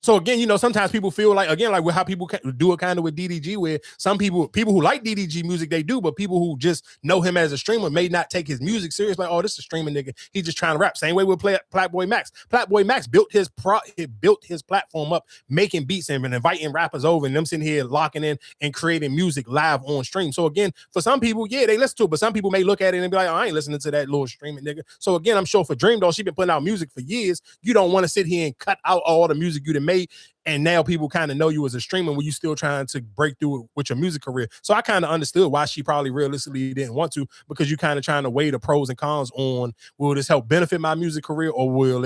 S1: So again, you know, sometimes people feel like, again, like with how people do it kind of with DDG, where some people who like DDG music, they do, but people who just know him as a streamer may not take his music serious. Like, oh, this is a streaming nigga. He's just trying to rap. Same way with Platboy Max. Platboy Max built his platform up, making beats and inviting rappers over and them sitting here locking in and creating music live on stream. So again, for some people, yeah, they listen to it, but some people may look at it and be like, oh, I ain't listening to that little streaming nigga. So again, I'm sure for Dream Doll, she been putting out music for years. You don't want to sit here and cut out all the music you done made. And now people kind of know you as a streamer when you still trying to break through with your music career. So I kind of understood why she probably realistically didn't want to, because you kind of trying to weigh the pros and cons on, will this help benefit my music career, or will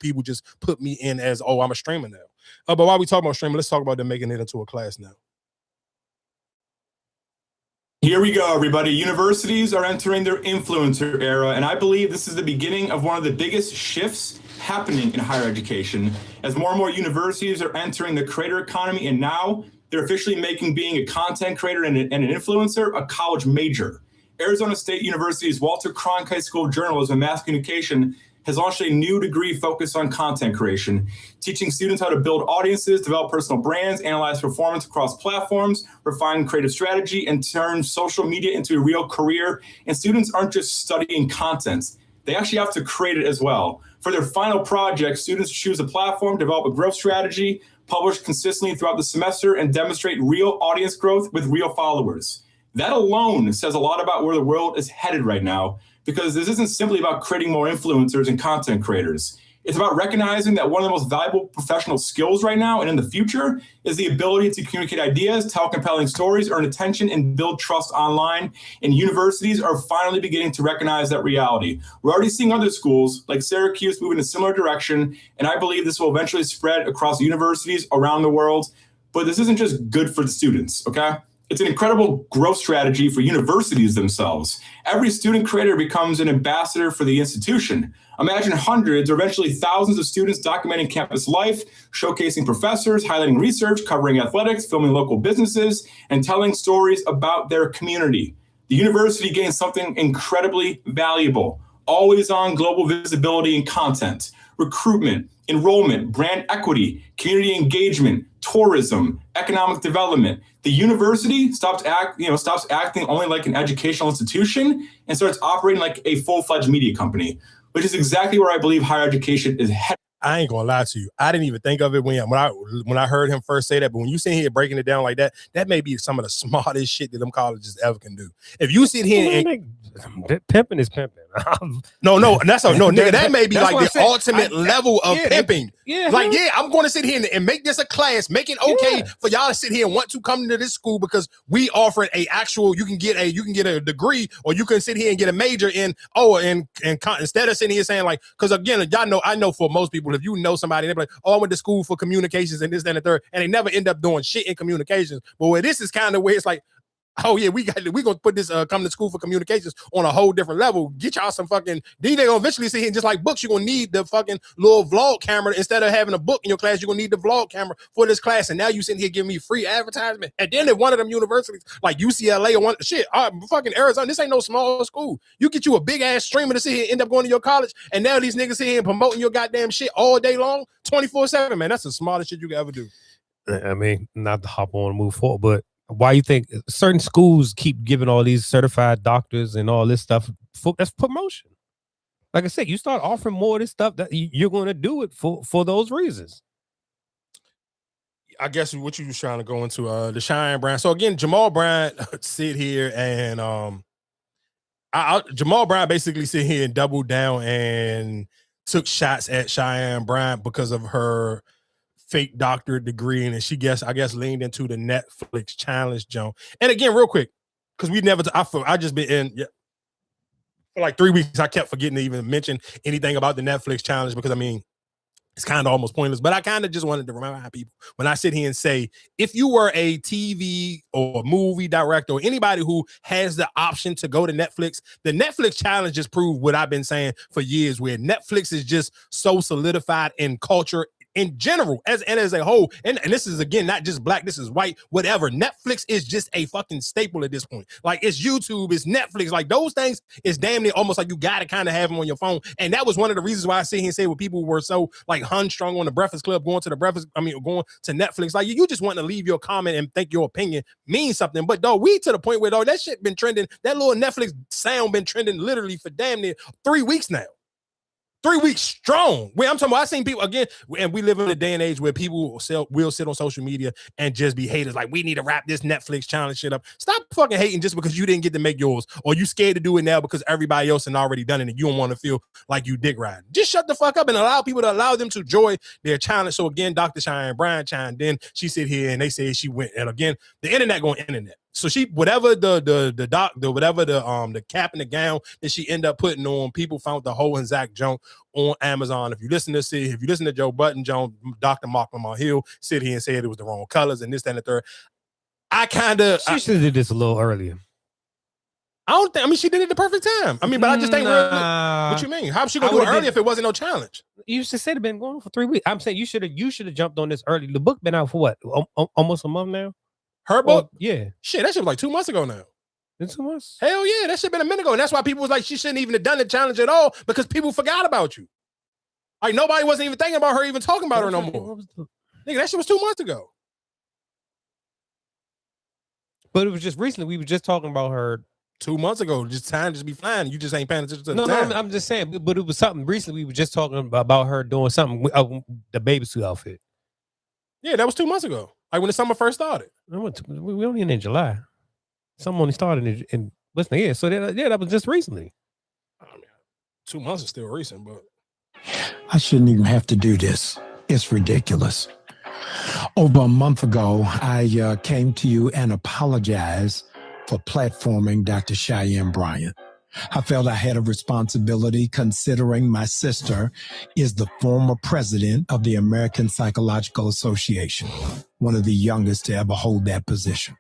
S1: people just put me in as, oh, I'm a streamer now? But while we talk about streaming, let's talk about them making it into a class now.
S17: Here we go, everybody. Universities are entering their influencer era, and I believe this is the beginning of one of the biggest shifts happening in higher education, as more and more universities are entering the creator economy, and now they're officially making being a content creator and an influencer a college major. Arizona State University's Walter Cronkite School of Journalism and Mass Communication has launched a new degree focused on content creation, teaching students how to build audiences, develop personal brands, analyze performance across platforms, refine creative strategy, and turn social media into a real career. And students aren't just studying content. They actually have to create it as well. For their final project, students choose a platform, develop a growth strategy, publish consistently throughout the semester, and demonstrate real audience growth with real followers. That alone says a lot about where the world is headed right now, because this isn't simply about creating more influencers and content creators. It's about recognizing that one of the most valuable professional skills right now and in the future is the ability to communicate ideas, tell compelling stories, earn attention, and build trust online. And universities are finally beginning to recognize that reality. We're already seeing other schools like Syracuse move in a similar direction, and I believe this will eventually spread across universities around the world. But this isn't just good for the students, okay? It's an incredible growth strategy for universities themselves. Every student creator becomes an ambassador for the institution. Imagine hundreds or eventually thousands of students documenting campus life, showcasing professors, highlighting research, covering athletics, filming local businesses, and telling stories about their community. The university gains something incredibly valuable: always on global visibility and content, recruitment, enrollment, brand equity, community engagement, tourism, economic development. The university stops acting only like an educational institution and starts operating like a full-fledged media company, which is exactly where I believe higher education is headed.
S1: I ain't gonna lie to you. I didn't even think of it when I heard him first say that. But when you sit here breaking it down like that, that may be some of the smartest shit that them colleges ever can do. If you sit here and
S2: pimping is pimping.
S1: no, nigga, that may be like the ultimate level of pimping.
S2: Yeah,
S1: like, yeah, I'm going to sit here and make this a class, make it okay for y'all to sit here and want to come to this school because we offer a actual. You can get a degree, or you can sit here and get a major in instead of sitting here saying like, because again, I know for most people, if you know somebody, they're like, oh, I went to school for communications and this, that, and the third, and they never end up doing shit in communications. But where this is kind of where it's like, oh yeah, we gonna put this come to school for communications on a whole different level. Get y'all some fucking. They gonna eventually sit here and just like books, you're gonna need the fucking little vlog camera instead of having a book in your class. You're gonna need the vlog camera for this class, and now you sitting here giving me free advertisement. And then at one of them universities like UCLA or one shit, fucking Arizona, this ain't no small school. You get you a big ass streamer to sit here and end up going to your college, and now these niggas sit here and promoting your goddamn shit all day long, 24/7. Man, that's the smartest shit you can ever do.
S2: I mean, not to hop on and move forward, but why you think certain schools keep giving all these certified doctors and all this stuff? That's promotion. Like I said, you start offering more of this stuff, that you're going to do it for those reasons.
S1: I guess what you was trying to go into the Cheyenne Bryant. So again, Jamal Bryant sit here and Jamal Bryant basically sit here and doubled down and took shots at Cheyenne Bryant because of her fake doctorate degree, and she I guess leaned into the Netflix challenge, Joan. And again, real quick, because I just been in for like 3 weeks. I kept forgetting to even mention anything about the Netflix challenge because I mean it's kind of almost pointless. But I kind of just wanted to remind people when I sit here and say, if you were a TV or movie director or anybody who has the option to go to Netflix, the Netflix challenge just proved what I've been saying for years, where Netflix is just so solidified in culture in general, as a whole, and this is again not just black, this is white, whatever. Netflix is just a fucking staple at this point. Like it's YouTube, it's Netflix, like those things is damn near almost like you gotta kind of have them on your phone. And that was one of the reasons why I sit here and say when people were so like strong on the Breakfast Club, going to Netflix, like you just want to leave your comment and think your opinion means something. But though we to the point where though that shit been trending, that little Netflix sound been trending literally for damn near 3 weeks now. 3 weeks strong. I'm talking about, I seen people again, and we live in a day and age where people will sit on social media and just be haters. Like, we need to wrap this Netflix challenge shit up. Stop fucking hating just because you didn't get to make yours, or you scared to do it now because everybody else had already done it and you don't want to feel like you dick riding. Just shut the fuck up and allow people to allow them to enjoy their challenge. So again, Dr. Cheyenne Bryant chimed in. She sit here and they say she went, and again, the internet going internet. So she, whatever the cap and the gown that she ended up putting on, people found the whole and Zach Jones on Amazon. If you listen to Joe Budden, Dr. Mark Lamar Hill sit here and said it was the wrong colors and this, that, and the third.
S2: She should have did this a little earlier.
S1: She did it at the perfect time. I mean, but I just think, what you mean? How was she gonna do it early if it wasn't no challenge?
S2: You should say it been going on for 3 weeks. I'm saying you should have jumped on this early. The book been out for what? Almost a month now.
S1: Her book?
S2: Yeah.
S1: Shit, that shit was like 2 months ago now.
S2: In 2 months?
S1: Hell yeah, that shit been a minute ago. And that's why people was like, she shouldn't even have done the challenge at all, because people forgot about you. Like, nobody wasn't even thinking about her, even talking about her no more. Nigga, that shit was 2 months ago.
S2: But it was just recently. We were just talking about her
S1: 2 months ago. Just time just be flying. You just ain't paying attention to the
S2: time.
S1: No,
S2: I'm just saying. But it was something recently. We were just talking about her doing something with the baby suit outfit.
S1: Yeah, that was 2 months ago. Like when the summer first started.
S2: We only in July. Some only started in listen. Yeah, so that was just recently.
S1: 2 months is still recent, but
S18: I shouldn't even have to do this. It's ridiculous. Over a month ago, I came to you and apologized for platforming Dr. Cheyenne Bryant. I felt I had a responsibility considering my sister is the former president of the American Psychological Association, one of the youngest to ever hold that position.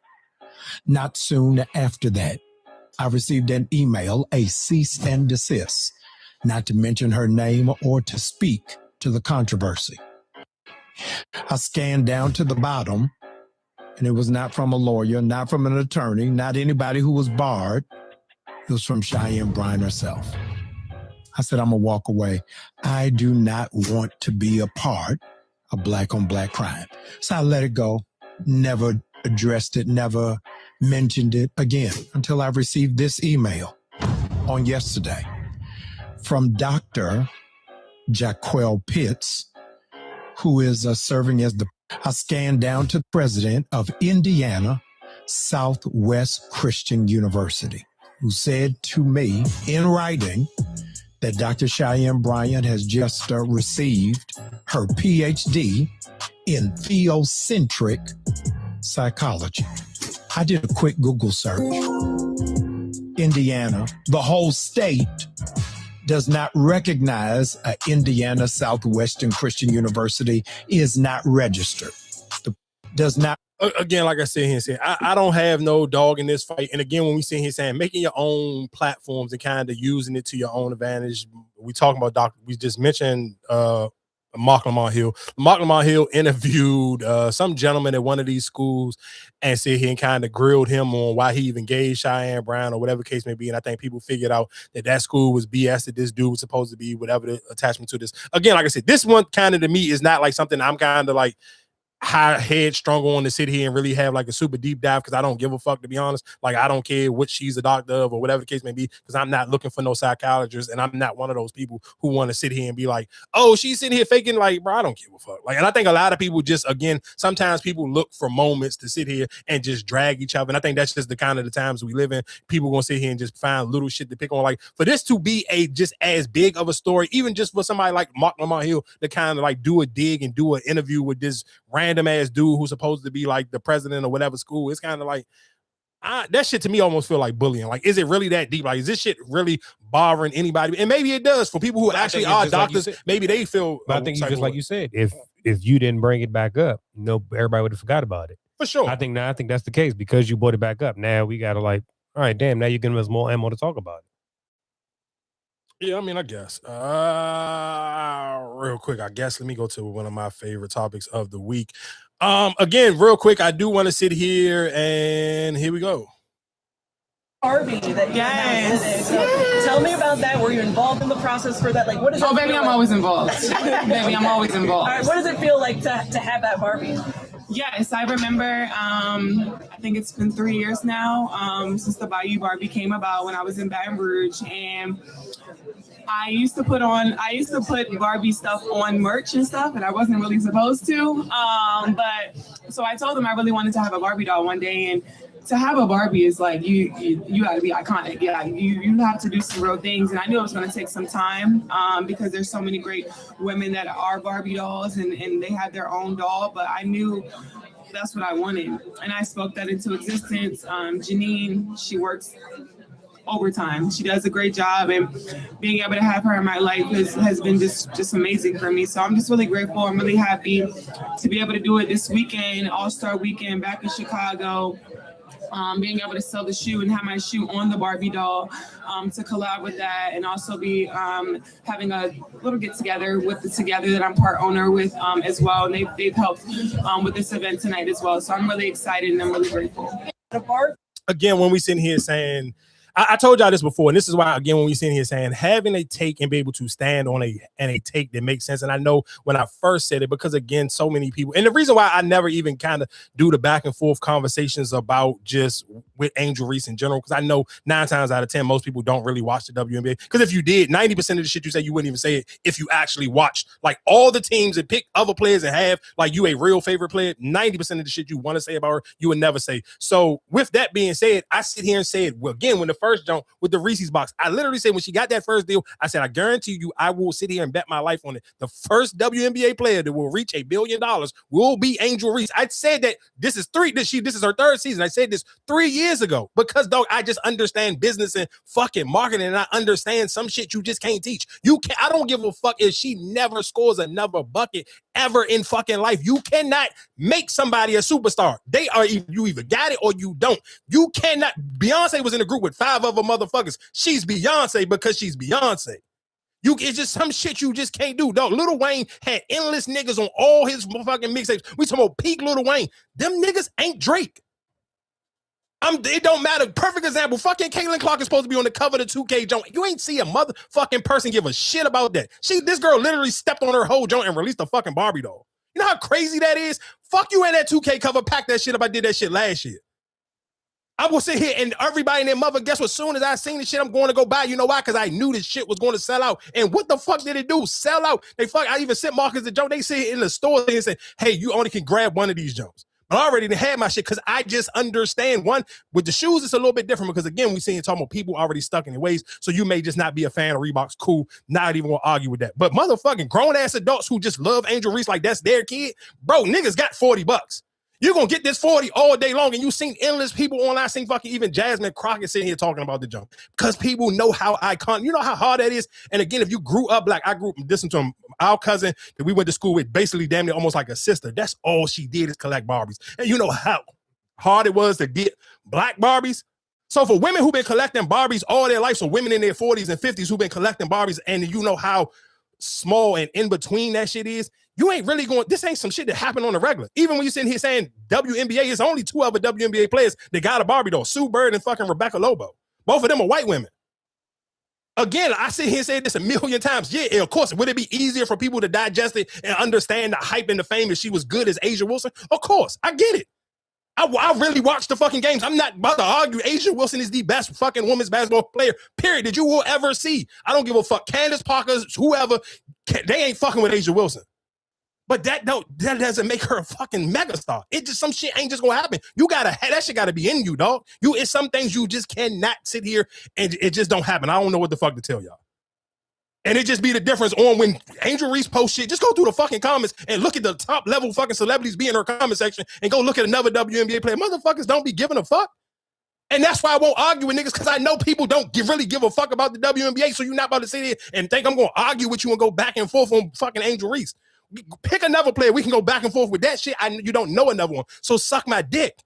S18: Not soon after that, I received an email, a cease and desist, not to mention her name or to speak to the controversy. I scanned down to the bottom, and it was not from a lawyer, not from an attorney, not anybody who was barred. It was from Cheyenne Bryan herself. I said, I'm going to walk away. I do not want to be a part of black-on-black crime. So I let it go, never addressed it, never mentioned it again until I received this email on yesterday from Dr. Jaquel Pitts, who is serving as I scanned down to the president of Indiana Southwest Christian University, who said to me in writing that Dr. Cheyenne Bryan has just received her PhD in theocentric psychology. I did a quick Google search. Indiana, the whole state, does not recognize Indiana Southwestern Christian University, is not registered. Does not.
S1: Again, like I said here, saying I don't have no dog in this fight. And again, when we sit here saying making your own platforms and kind of using it to your own advantage, we talking about Dr. We just mentioned Mark Lamont Hill. Mark Lamont Hill interviewed some gentleman at one of these schools and said he kind of grilled him on why he even gave Cheyenne Bryan or whatever the case may be. And I think people figured out that school was BS, that this dude was supposed to be whatever the attachment to this. Again, like I said, this one kind of to me is not like something I'm kind of like high headstrong on to sit here and really have like a super deep dive, because I don't give a fuck, to be honest. Like, I don't care what she's a doctor of or whatever the case may be, because I'm not looking for no psychologist, and I'm not one of those people who want to sit here and be like, oh, she's sitting here faking. Like, bro, I don't give a fuck. Like, and I think a lot of people just, again, sometimes people look for moments to sit here and just drag each other, and I think that's just the kind of the times we live in. People gonna sit here and just find little shit to pick on. Like, for this to be a just as big of a story, even just for somebody like Mark Lamont Hill to kind of like do a dig and do an interview with this random ass dude who's supposed to be like the president or whatever school, it's kind of like that shit to me almost feel like bullying. Like, is it really that deep? Like, is this shit really bothering anybody? And maybe it does for people who actually are doctors. Like, maybe they feel.
S2: But I think it's just like you said, if you didn't bring it back up, everybody would have forgot about it.
S1: For sure.
S2: I think that's the case, because you brought it back up. Now we gotta like, all right, damn, now you're giving us more ammo to talk about it.
S1: Yeah, I mean, I guess. Real quick, I guess let me go to one of my favorite topics of the week. Again, real quick, I do want to sit here and here we go.
S19: Barbie that yes. Tell me about that. Were you involved in the process for that? Like, what is it?
S20: Oh, baby, I'm always involved. Baby, I'm always involved.
S19: All right, what does it feel like to have that Barbie?
S20: Yes, I remember, I think it's been 3 years now since the Bayou Barbie came about when I was in Baton Rouge, and I used to put Barbie stuff on merch and stuff, and I wasn't really supposed to. But so I told them I really wanted to have a Barbie doll one day, and to have a Barbie is like you got to be iconic. Yeah, you have to do some real things, and I knew it was going to take some time because there's so many great women that are Barbie dolls, and they have their own doll. But I knew that's what I wanted, and I spoke that into existence. Janine, she works overtime. She does a great job, and being able to have her in my life has been just amazing for me. So I'm just really grateful. I'm really happy to be able to do it this weekend, All-Star Weekend back in Chicago. Being able to sell the shoe and have my shoe on the Barbie doll to collab with that, and also be having a little get together with the Together that I'm part owner with as well. And they've helped with this event tonight as well. So I'm really excited and I'm really grateful.
S1: Again, when we sitting here saying, I told y'all this before, and this is why, again, when we sitting here saying having a take and be able to stand on a take that makes sense. And I know when I first said it, because again, so many people, and the reason why I never even kind of do the back and forth conversations about just with Angel Reese in general, because I know 9 times out of 10, most people don't really watch the WNBA. Because if you did, 90% of the shit you say, you wouldn't even say it if you actually watched like all the teams and pick other players and have like you a real favorite player. 90% of the shit you want to say about her, you would never say. So with that being said, I sit here and say it, well, again, when the first jump with the Reese's box, I literally said when she got that first deal, I said, I guarantee you, I will sit here and bet my life on it. The first WNBA player that will reach $1 billion will be Angel Reese. I said that this is her 3rd season. I said this 3 years years ago because, dog, I just understand business and fucking marketing, and I understand some shit you just can't teach. I don't give a fuck if she never scores another bucket ever in fucking life. You cannot make somebody a superstar. You either got it or you don't. You cannot. Beyonce was in a group with 5 other motherfuckers. She's Beyonce because she's Beyonce. It's just some shit you just can't do, dog. Lil Wayne had endless niggas on all his fucking mixtapes. We talking about peak Lil Wayne. Them niggas ain't Drake. It don't matter. Perfect example. Fucking Caitlin Clark is supposed to be on the cover of the 2K joint. You ain't see a motherfucking person give a shit about that. This girl literally stepped on her whole joint and released a fucking Barbie doll. You know how crazy that is? Fuck you in that 2K cover. Pack that shit up. I did that shit last year. I will sit here and everybody in their mother, guess what? As soon as I seen this shit, I'm going to go buy. You know why? Because I knew this shit was going to sell out. And what the fuck did it do? Sell out. I even sent Marcus the joke. They sit in the store and say, hey, you only can grab one of these jokes. But I already had my shit because I just understand. One, with the shoes, it's a little bit different because, again, we seen talking about people already stuck in their ways. So you may just not be a fan of Reebok's. Cool. Not even going to argue with that. But motherfucking grown-ass adults who just love Angel Reese like that's their kid, bro, niggas got $40. You're going to get this 40 all day long, and you seen endless people online, seen fucking even Jasmine Crockett sitting here talking about the jump because people know how you know how hard that is. And again, if you grew up black, I grew up listening to our cousin that we went to school with, basically damn near almost like a sister. That's all she did is collect Barbies. And you know how hard it was to get black Barbies. So for women who've been collecting Barbies all their life, so women in their 40s and 50s who've been collecting Barbies, and you know how small and in between that shit is, you ain't really going, this ain't some shit that happened on the regular. Even when you're sitting here saying WNBA, it's only 2 other WNBA players that got a Barbie doll, Sue Bird and fucking Rebecca Lobo. Both of them are white women. Again, I sit here and say this a million times. Yeah, of course, would it be easier for people to digest it and understand the hype and the fame if she was good as Asia Wilson? Of course, I get it. I really watch the fucking games. I'm not about to argue Asia Wilson is the best fucking women's basketball player, period, that you will ever see. I don't give a fuck. Candace Parker, whoever, they ain't fucking with Asia Wilson. But that doesn't make her a fucking megastar. It just, some shit ain't just gonna happen. That shit gotta be in you, dog. It's some things you just cannot sit here and it just don't happen. I don't know what the fuck to tell y'all. And it just be the difference on when Angel Reese posts shit. Just go through the fucking comments and look at the top level fucking celebrities be in her comment section and go look at another WNBA player. Motherfuckers don't be giving a fuck. And that's why I won't argue with niggas, because I know people don't really give a fuck about the WNBA. So you're not about to sit here and think I'm gonna argue with you and go back and forth on fucking Angel Reese. Pick another player. We can go back and forth with that shit. You don't know another one. So suck my dick.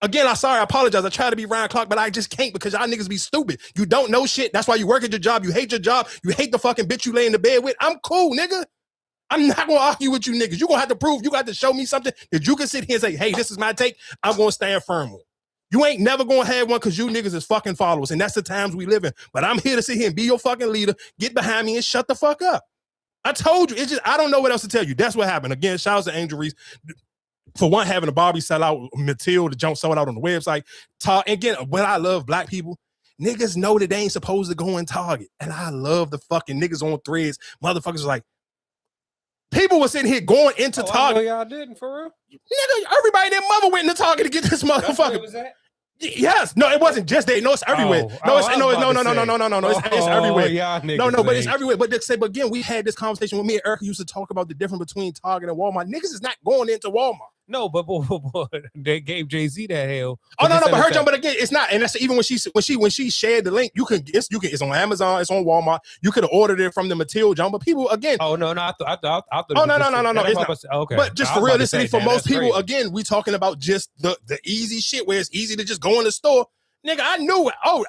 S1: Again, I apologize. I try to be round clock, but I just can't because y'all niggas be stupid. You don't know shit. That's why you work at your job. You hate your job. You hate the fucking bitch you lay in the bed with. I'm cool, nigga. I'm not going to argue with you niggas. You're going to have to prove. You got to show me something that you can sit here and say, hey, this is my take. I'm going to stand firm on. You ain't never going to have one because you niggas is fucking followers. And that's the times we live in. But I'm here to sit here and be your fucking leader. Get behind me and shut the fuck up. I told you, I don't know what else to tell you. That's what happened. Again, shout out to Angel Reese. For one, having a Barbie sell out, Matilda Jones sold out on the website. Again, when I love black people, niggas know that they ain't supposed to go in Target. And I love the fucking niggas on Threads. Motherfuckers was like, people were sitting here going into Target.
S2: I know y'all didn't, for real?
S1: Nigga, everybody and their mother went into Target to get this motherfucker.
S2: That's what it was at?
S1: Yes, no, it wasn't just there. No, it's everywhere. No, it's everywhere. But it's everywhere. But again, we had this conversation with me and Erica used to talk about the difference between Target and Walmart. Niggas is not going into Walmart.
S2: No, but they gave Jay-Z that hell.
S1: Oh no, but her jump. But again, it's not. And that's even when she shared the link. It's on Amazon. It's on Walmart. You could have ordered it from the Matilda jump. But people again.
S2: Oh no, I thought.
S1: Oh no. It's not. Okay. But just for realistically, for most people,
S2: crazy.
S1: Again, we talking about just the easy shit where it's easy to just go in the store. Nigga, I knew it. Oh,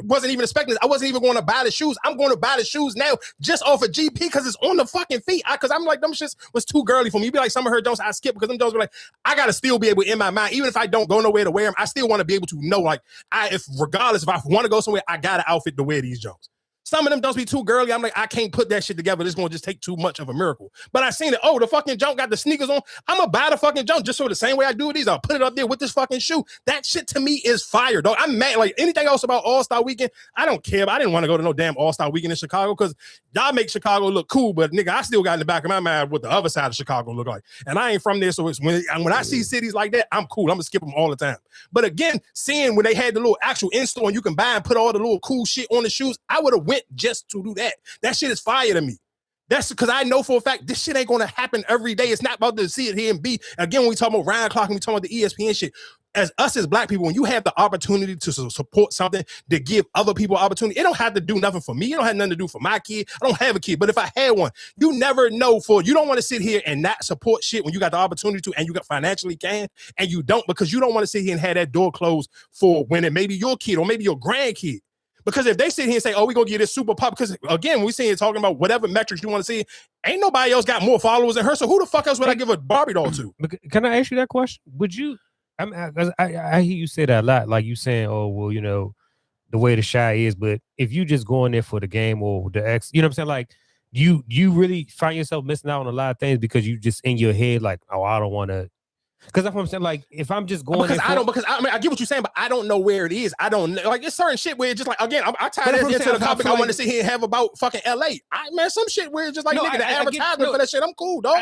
S1: wasn't even expecting this. I wasn't even going to buy the shoes. I'm going to buy the shoes now just off of GP because it's on the fucking feet. Because I'm like, them shits was too girly for me. You be like, some of her Jones I skip because them Jones were like, I got to still be able, in my mind, even if I don't go nowhere to wear them, I still want to be able to know, like, regardless if I want to go somewhere, I got an outfit to wear these Jones. Some of them don't be too girly. I'm like, I can't put that shit together. It's going to just take too much of a miracle. But I seen it. Oh, the fucking junk got the sneakers on. I'm going to buy the fucking junk just so the same way I do with these. I'll put it up there with this fucking shoe. That shit to me is fire, dog. I'm mad. Like anything else about All-Star Weekend, I don't care. But I didn't want to go to no damn All-Star Weekend in Chicago because y'all make Chicago look cool. But nigga, I still got in the back of my mind what the other side of Chicago look like. And I ain't from there. So it's when I see cities like that, I'm cool. I'm going to skip them all the time. But again, seeing when they had the little actual in-store and you can buy and put all the little cool shit on the shoes, I would have went just to do that. That shit is fire to me. That's because I know for a fact this shit ain't going to happen every day. It's not about to see it here and be. Again, when we talk about round clock and we talk about the ESPN shit, as black people, when you have the opportunity to support something, to give other people opportunity, it don't have to do nothing for me. It don't have nothing to do for my kid. I don't have a kid, but if I had one, you never know. You don't want to sit here and not support shit when you got the opportunity to, and you got financially can, and you don't, because you don't want to sit here and have that door closed for when it may be your kid or maybe your grandkid. Because if they sit here and say, oh, we're going to get this super pop, because again, we see it talking about whatever metrics you want to see, ain't nobody else got more followers than her. So who the fuck else would I give a Barbie doll to?
S2: Can I ask you that question? Would you, I hear you say that a lot, like you saying, oh, well, you know, the way the Shy is, but if you just going there for the game or the X, you know what I'm saying? Like, you really find yourself missing out on a lot of things because you just in your head, like, oh, I don't want to. Because that's what I'm saying. Like, if I'm just going,
S1: I get what you're saying, but I don't know where it is. I don't know. Like, it's certain shit where it's just like, again, I tied this into the topic I want to sit here and have about fucking LA. Some shit where it's just like, nigga, the advertisement for that shit, I'm cool, dog.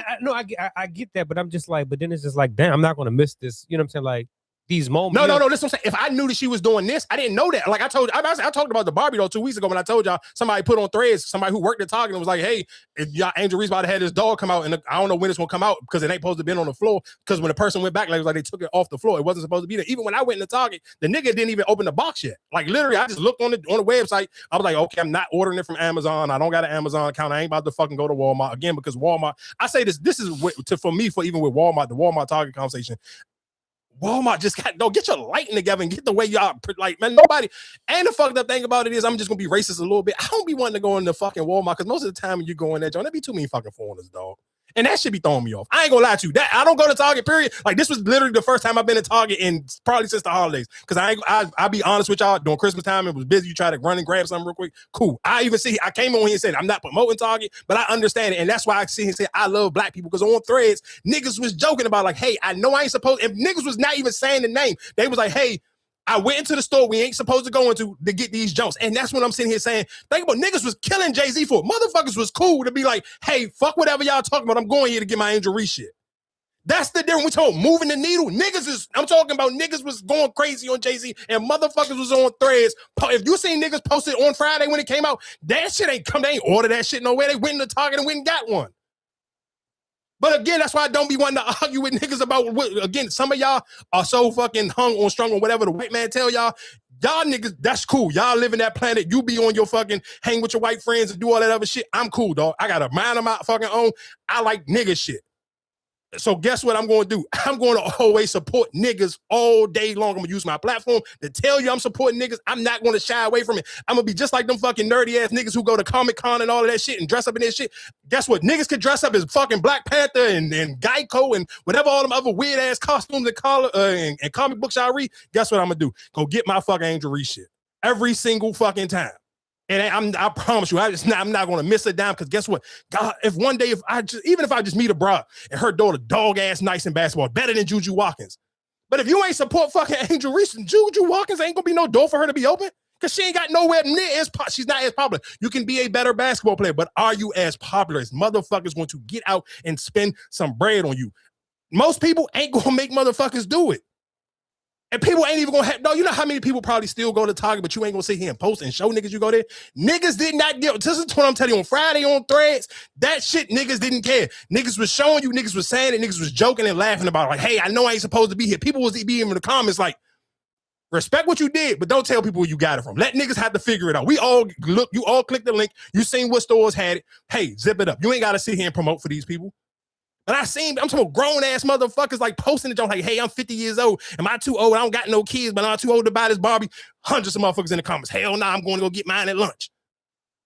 S2: I get that, but I'm just like, but then it's just like, damn, I'm not going to miss this. You know what I'm saying? Like, these moments.
S1: No, this is what I'm saying. If I knew that she was doing this, I didn't know that. Like I talked about the Barbie doll 2 weeks ago when I told y'all somebody put on threads, somebody who worked at Target and was like, hey, if y'all Angel Reese about to have this doll come out, and I don't know when it's gonna come out because it ain't supposed to be on the floor. Because when the person went back, like, it was like they took it off the floor. It wasn't supposed to be there. Even when I went into Target, the nigga didn't even open the box yet. Like literally, I just looked on the website. I was like, okay, I'm not ordering it from Amazon. I don't got an Amazon account. I ain't about to fucking go to Walmart again, because Walmart. I say this is for me, for even with Walmart, the Walmart Target conversation. Walmart just don't get your lighting together and get the way y'all like, man, nobody. And the fucked up thing about it is, I'm just gonna be racist a little bit. I don't be wanting to go in the fucking Walmart because most of the time when you go in there, John, there be too many fucking foreigners, dog. And that should be throwing me off. I ain't gonna lie to you. That I don't go to Target, period. Like, this was literally the first time I've been to Target in probably since the holidays. Because I'll be honest with y'all, during Christmas time, it was busy. You try to run and grab something real quick. Cool. I came on here and said, I'm not promoting Target, but I understand it. And that's why I see and say, I love black people. Because on threads, niggas was joking about like, hey, I know I ain't supposed, if niggas was not even saying the name, they was like, hey, I went into the store we ain't supposed to go into to get these jumps. And that's what I'm sitting here saying. Think about niggas was killing Jay-Z for. Motherfuckers was cool to be like, hey, fuck whatever y'all talking about. I'm going here to get my Angel Reese shit. That's the difference. We talk moving the needle. I'm talking about niggas was going crazy on Jay-Z and motherfuckers was on threads. If you seen niggas posted on Friday when it came out, that shit ain't come. They ain't order that shit nowhere. They went in the Target and went and got one. But again, that's why I don't be wanting to argue with niggas about what, again, some of y'all are so fucking hung on strong on whatever the white man tell y'all. Y'all niggas, that's cool. Y'all live in that planet. You be on your fucking hang with your white friends and do all that other shit. I'm cool, dog. I got a mind of my fucking own. I like nigga shit. So guess what I'm going to do? I'm going to always support niggas all day long. I'm going to use my platform to tell you I'm supporting niggas. I'm not going to shy away from it. I'm going to be just like them fucking nerdy ass niggas who go to Comic-Con and all of that shit and dress up in their shit. Guess what? Niggas can dress up as fucking Black Panther and Geico and whatever all them other weird ass costumes and comic books I read. Guess what I'm going to do? Go get my fucking Angel Reese shit every single fucking time. And I promise you, I'm not going to miss a dime, because guess what? God, if one day, even if I just meet a bra and her daughter dog ass nice in basketball, better than Juju Watkins. But if you ain't support fucking Angel Reese, Juju Watkins ain't going to be no door for her to be open, because she ain't got nowhere near she's not as popular. You can be a better basketball player, but are you as popular as motherfuckers going to get out and spend some bread on you? Most people ain't going to make motherfuckers do it. And people ain't even gonna you know how many people probably still go to Target, but you ain't gonna sit here and post and show niggas you go there? Niggas did not give. This is what I'm telling you on Friday on threads. That shit niggas didn't care. Niggas was showing you, niggas was saying it, niggas was joking and laughing about it. Like, hey, I know I ain't supposed to be here. People was be in the comments like, respect what you did, but don't tell people where you got it from. Let niggas have to figure it out. We all look, you all click the link, you seen what stores had it. Hey, zip it up. You ain't gotta sit here and promote for these people. And I'm talking about grown ass motherfuckers like posting it on like, hey, I'm 50 years old. Am I too old? I don't got no kids, but I'm too old to buy this Barbie. Hundreds of motherfuckers in the comments. Hell nah, I'm going to go get mine at lunch.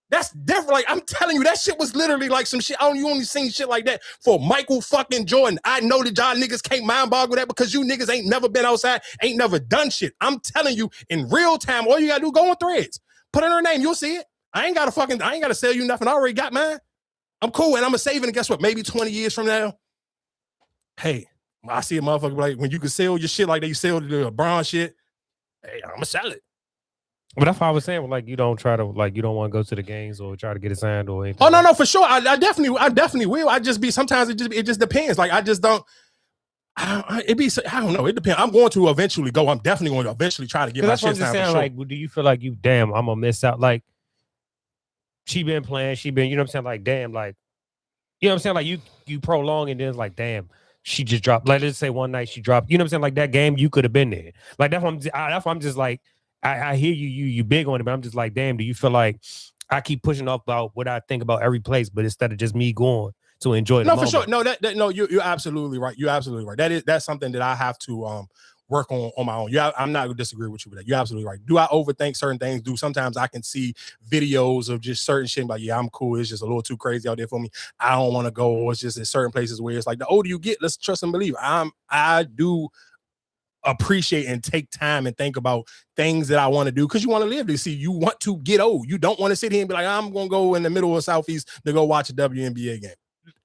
S1: That's different. Like, I'm telling you, that shit was literally like some shit. You only seen shit like that for Michael fucking Jordan. I know that y'all niggas can't mind boggle that because you niggas ain't never been outside, ain't never done shit. I'm telling you, in real time, all you gotta do, go on threads. Put in her name, you'll see it. I ain't gotta sell you nothing. I already got mine. I'm cool, and I'm saving it. Guess what? Maybe 20 years from now, hey, I see a motherfucker like when you can sell your shit like they sell the LeBron shit. Hey, I'm gonna sell it.
S2: But that's why I was saying, like, you don't try to, like, you don't want to go to the games or try to get it signed or anything.
S1: Oh no, for sure. I definitely will. Sometimes it just depends. Like, I just don't. I don't know. It depends. I'm going to eventually go. I'm definitely going to eventually try to get my shit signed. Sure.
S2: Like, do you feel like I'm gonna miss out? Like, she been playing, you know what I'm saying? Like, damn, like, you know what I'm saying? Like, you prolong and then it's like, damn. she just dropped. Like, let's say one night she dropped. You know what I'm saying? Like that game, you could have been there. Like that's why I'm just like, I hear you big on it, but I'm just like, damn. Do you feel like I keep pushing off about what I think about every place, but instead of just me going to enjoy the moment?
S1: For sure. No, no, you're absolutely right. You're absolutely right. That's something that I have to work on my own. Yeah, I'm not gonna disagree with you with that. You're absolutely right. Do I overthink certain things? Sometimes I can see videos of just certain shit like, yeah, I'm cool. It's just a little too crazy out there for me. I don't want to go. Or it's just in certain places where it's like the older you get, let's trust and believe. I do appreciate and take time and think about things that I want to do because you want to live to see. You want to get old. You don't want to sit here and be like, I'm gonna go in the middle of Southeast to go watch a WNBA game.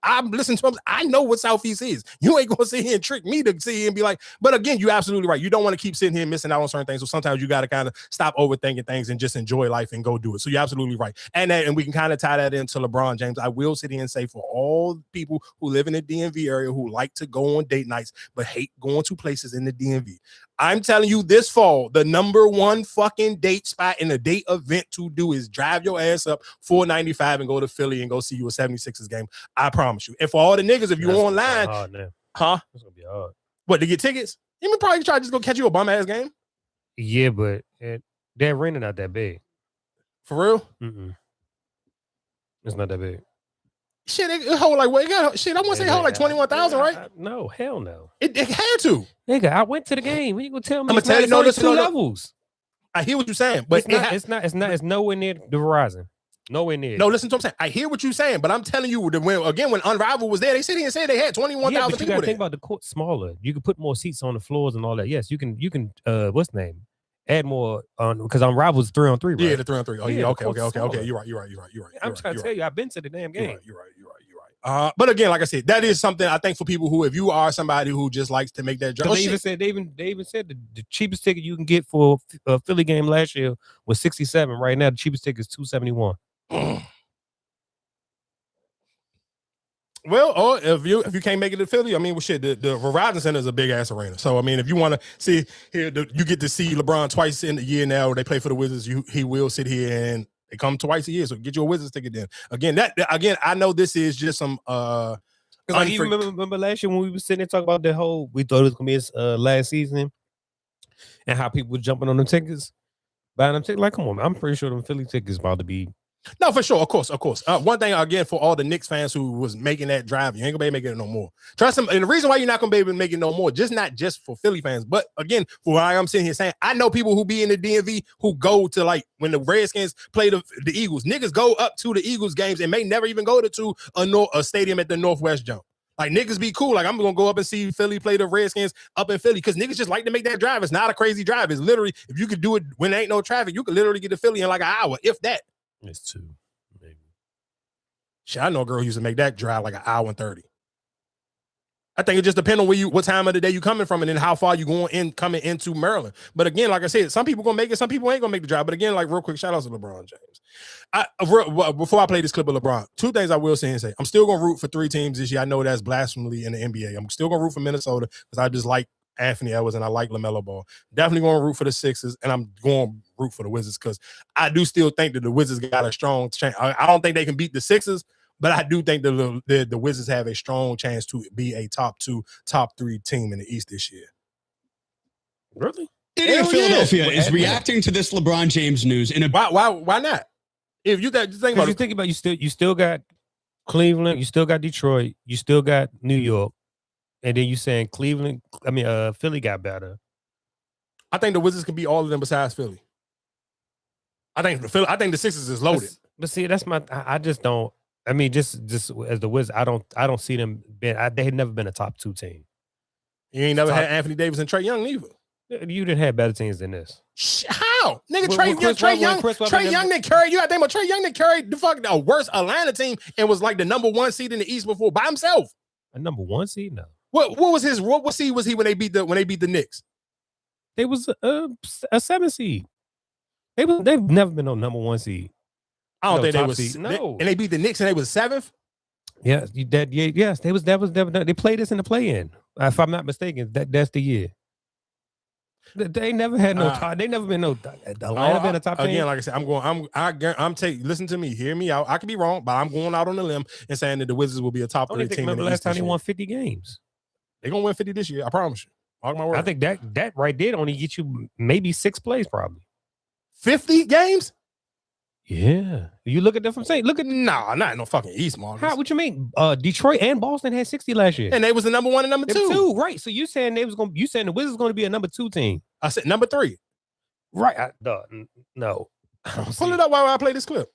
S1: I'm listening to him. I know what Southeast is. You ain't gonna sit here and trick me to sit here and be like, but again, you're absolutely right. You don't want to keep sitting here and missing out on certain things. So sometimes you got to kind of stop overthinking things and just enjoy life and go do it. So you're absolutely right. And we can kind of tie that into LeBron James. I will sit here and say for all people who live in the DMV area who like to go on date nights but hate going to places in the DMV, I'm telling you this fall, the number one fucking date spot in a date event to do is drive your ass up 495 and go to Philly and go see you a 76ers game. I promise you. And for all the niggas, if you're online, huh?
S2: It's gonna be hard.
S1: What, to get tickets? You would probably try to just go catch you a bum ass game.
S2: Yeah, but that arena not that big.
S1: For real?
S2: It's not that big.
S1: Shit, it hold like what? Shit, I want to say hold like 21,000, right?
S2: No, hell no.
S1: It had to.
S2: Nigga, I went to the game. What you gonna tell me?
S1: I'm gonna tell you, no, listen,
S2: two levels.
S1: I hear what you're saying, but
S2: it's nowhere near the Verizon. Nowhere near.
S1: No, listen to what I'm saying. I hear what you're saying, but I'm telling you, when Unrivaled was there, they sit here and said they had 21,000 people there.
S2: Think about the court smaller. You can put more seats on the floors and all that. Yes, you can. What's the name? Add more on because Unrivaled 3-on-3. Right?
S1: Yeah, the 3-on-3. Oh yeah, okay. You're right.
S2: I'm trying to tell you, I've been to the damn game.
S1: You're right. But again, like I said, that is something I think for people who, if you are somebody who just likes to make that drive.
S2: They even said the cheapest ticket you can get for a Philly game last year was $67. Right now, the cheapest ticket is $271.
S1: Well, if you can't make it to Philly, I mean, well, shit, the Verizon Center is a big ass arena. So I mean, if you want to see here, you get to see LeBron twice in the year now. They play for the Wizards. He will sit here and they come twice a year. So get your Wizards ticket then. Again, I know this is just some.
S2: Like you remember last year when we were sitting there talking about the whole, we thought it was gonna be his last season, and how people were jumping on them tickets, buying them tickets. Like, come on, man, I'm pretty sure them Philly tickets about to be.
S1: No, for sure, of course. One thing again for all the Knicks fans who was making that drive, you ain't gonna be able to make it no more. Trust them, and the reason why you're not gonna be able to make it no more, not just for Philly fans, but again for why I'm sitting here saying, I know people who be in the DMV who go to like when the Redskins play the Eagles. Niggas go up to the Eagles games and may never even go to a stadium at the Northwest Jump. Like niggas be cool. Like I'm gonna go up and see Philly play the Redskins up in Philly because niggas just like to make that drive. It's not a crazy drive. It's literally if you could do it when there ain't no traffic, you could literally get to Philly in like an hour, if that.
S2: It's 2.
S1: Shit, I know a girl who used to make that drive like an hour and 30. I think it just depends on what time of the day you coming from and then how far you coming into Maryland. But again, like I said, some people gonna make it, some people ain't gonna make the drive. But again, like real quick, shout out to LeBron James. Before I play this clip of LeBron, 2 things I will say and say. I'm still gonna root for 3 teams this year. I know that's blasphemy in the NBA. I'm still gonna root for Minnesota because I just like Anthony Edwards and I like LaMelo Ball. Definitely gonna root for the Sixers, and I'm going to root for the Wizards because I do still think that the Wizards got a strong chance. I don't think they can beat the Sixers, but I do think the Wizards have a strong chance to be a top 2, top 3 team in the East this year.
S2: Really?
S21: City of Philadelphia is reacting to this LeBron James news in a
S1: why not? If you think about
S2: it, you still got Cleveland, you still got Detroit, you still got New York, and then you saying Philly got better.
S1: I think the Wizards can beat all of them besides Philly. I think the Sixers is loaded.
S2: But see, that's I just don't. I mean, just as the Wizards, I don't see them being. They had never been a top 2 team.
S1: You ain't never had Anthony Davis and Trae Young neither.
S2: You didn't have better teams than this.
S1: How? Nigga, Trae Young didn't carry. You got to think about Trae Young that carried the worst Atlanta team and was like the number 1 seed in the East before by himself.
S2: A number 1 seed? No.
S1: What seed was he when they beat the Knicks?
S2: They was a 7 seed. They've never been on number 1 seed.
S1: I don't think they was
S2: seed. No.
S1: And they beat the Knicks and they was 7th.
S2: Yes, yes. They played this in the play-in. If I'm not mistaken, that's the year. They never had no top. They never been no Atlanta been a top team.
S1: Again, like I said, I'm taking. Listen to me, hear me out. I could be wrong, but I'm going out on a limb and saying that the Wizards will be a top 3 team.
S2: Remember last time they won 50 games?
S1: They're gonna win 50 this year. I promise you. Mark my word.
S2: I think that right there only get you maybe 6 plays, probably.
S1: 50 games?
S2: Yeah. You look at that from saying, look at
S1: not no fucking East, Marcus.
S2: What you mean? Detroit and Boston had 60 last year.
S1: And they was the number 1 and number 2.
S2: Right. So you saying the Wizards going to be a number 2 team.
S1: I said number 3.
S2: Right. No.
S1: Pull it up while I play this clip.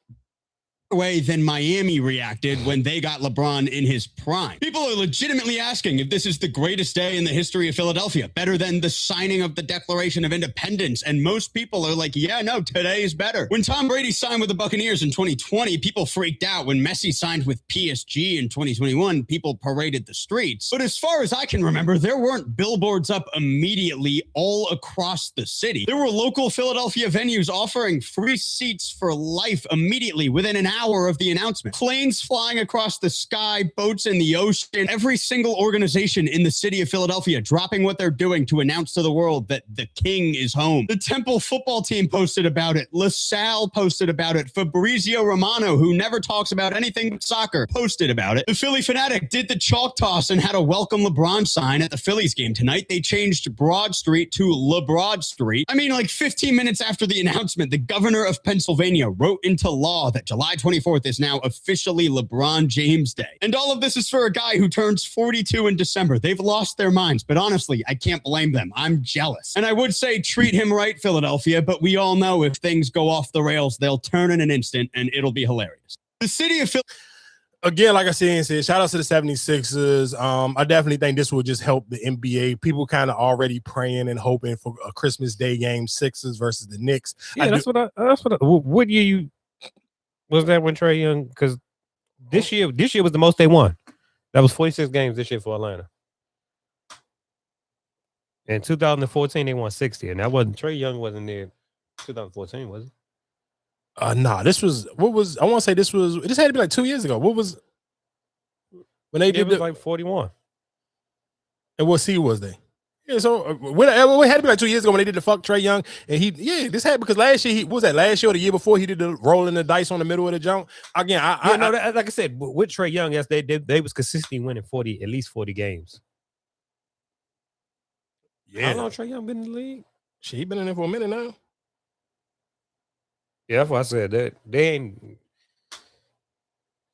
S21: Way than Miami reacted when they got LeBron in his prime. People are legitimately asking if this is the greatest day in the history of Philadelphia, better than the signing of the Declaration of Independence. And most people are like, yeah, no, today is better. When Tom Brady signed with the Buccaneers in 2020, people freaked out. When Messi signed with PSG in 2021, people paraded the streets. But as far as I can remember, there weren't billboards up immediately all across the city. There were local Philadelphia venues offering free seats for life immediately within an hour of the announcement. Planes flying across the sky, boats in the ocean, every single organization in the city of Philadelphia dropping what they're doing to announce to the world that the king is home. The Temple football team posted about it. LaSalle posted about it. Fabrizio Romano, who never talks about anything but soccer, posted about it. The Philly Fanatic did the chalk toss and had a welcome LeBron sign at the Phillies game tonight. They changed Broad Street to LeBroad Street. I mean, like 15 minutes after the announcement, the governor of Pennsylvania wrote into law that July 24th is now officially LeBron James Day. And all of this is for a guy who turns 42 in December. They've lost their minds, but honestly, I can't blame them. I'm jealous. And I would say treat him right, Philadelphia, but we all know if things go off the rails, they'll turn in an instant and it'll be hilarious. The city of Philadelphia.
S1: Again, like I said, shout out to the 76ers. I definitely think this will just help the NBA. People kind of already praying and hoping for a Christmas Day game, Sixers versus the Knicks.
S2: Yeah, what year you was that when Trae Young? Because this year was the most they won. That was 46 games this year for Atlanta. In 2014, they won 60, and that wasn't Trae Young wasn't there. 2014 was it?
S1: Nah, this was what was I want to say this had to be like 2 years ago. What was when they did
S2: like 41?
S1: And what seed was they? Yeah, so it had to be like 2 years ago when they did the fuck Trae Young, and this happened because last year what was that last year or the year before he did the rolling the dice on the middle of the jump again.
S2: Like I said, with Trae Young, yes, they was consistently winning at least 40 games.
S1: Yeah,
S2: how long Trae Young been in the league?
S1: He been in there for a minute now.
S2: Yeah, that's why I said that they ain't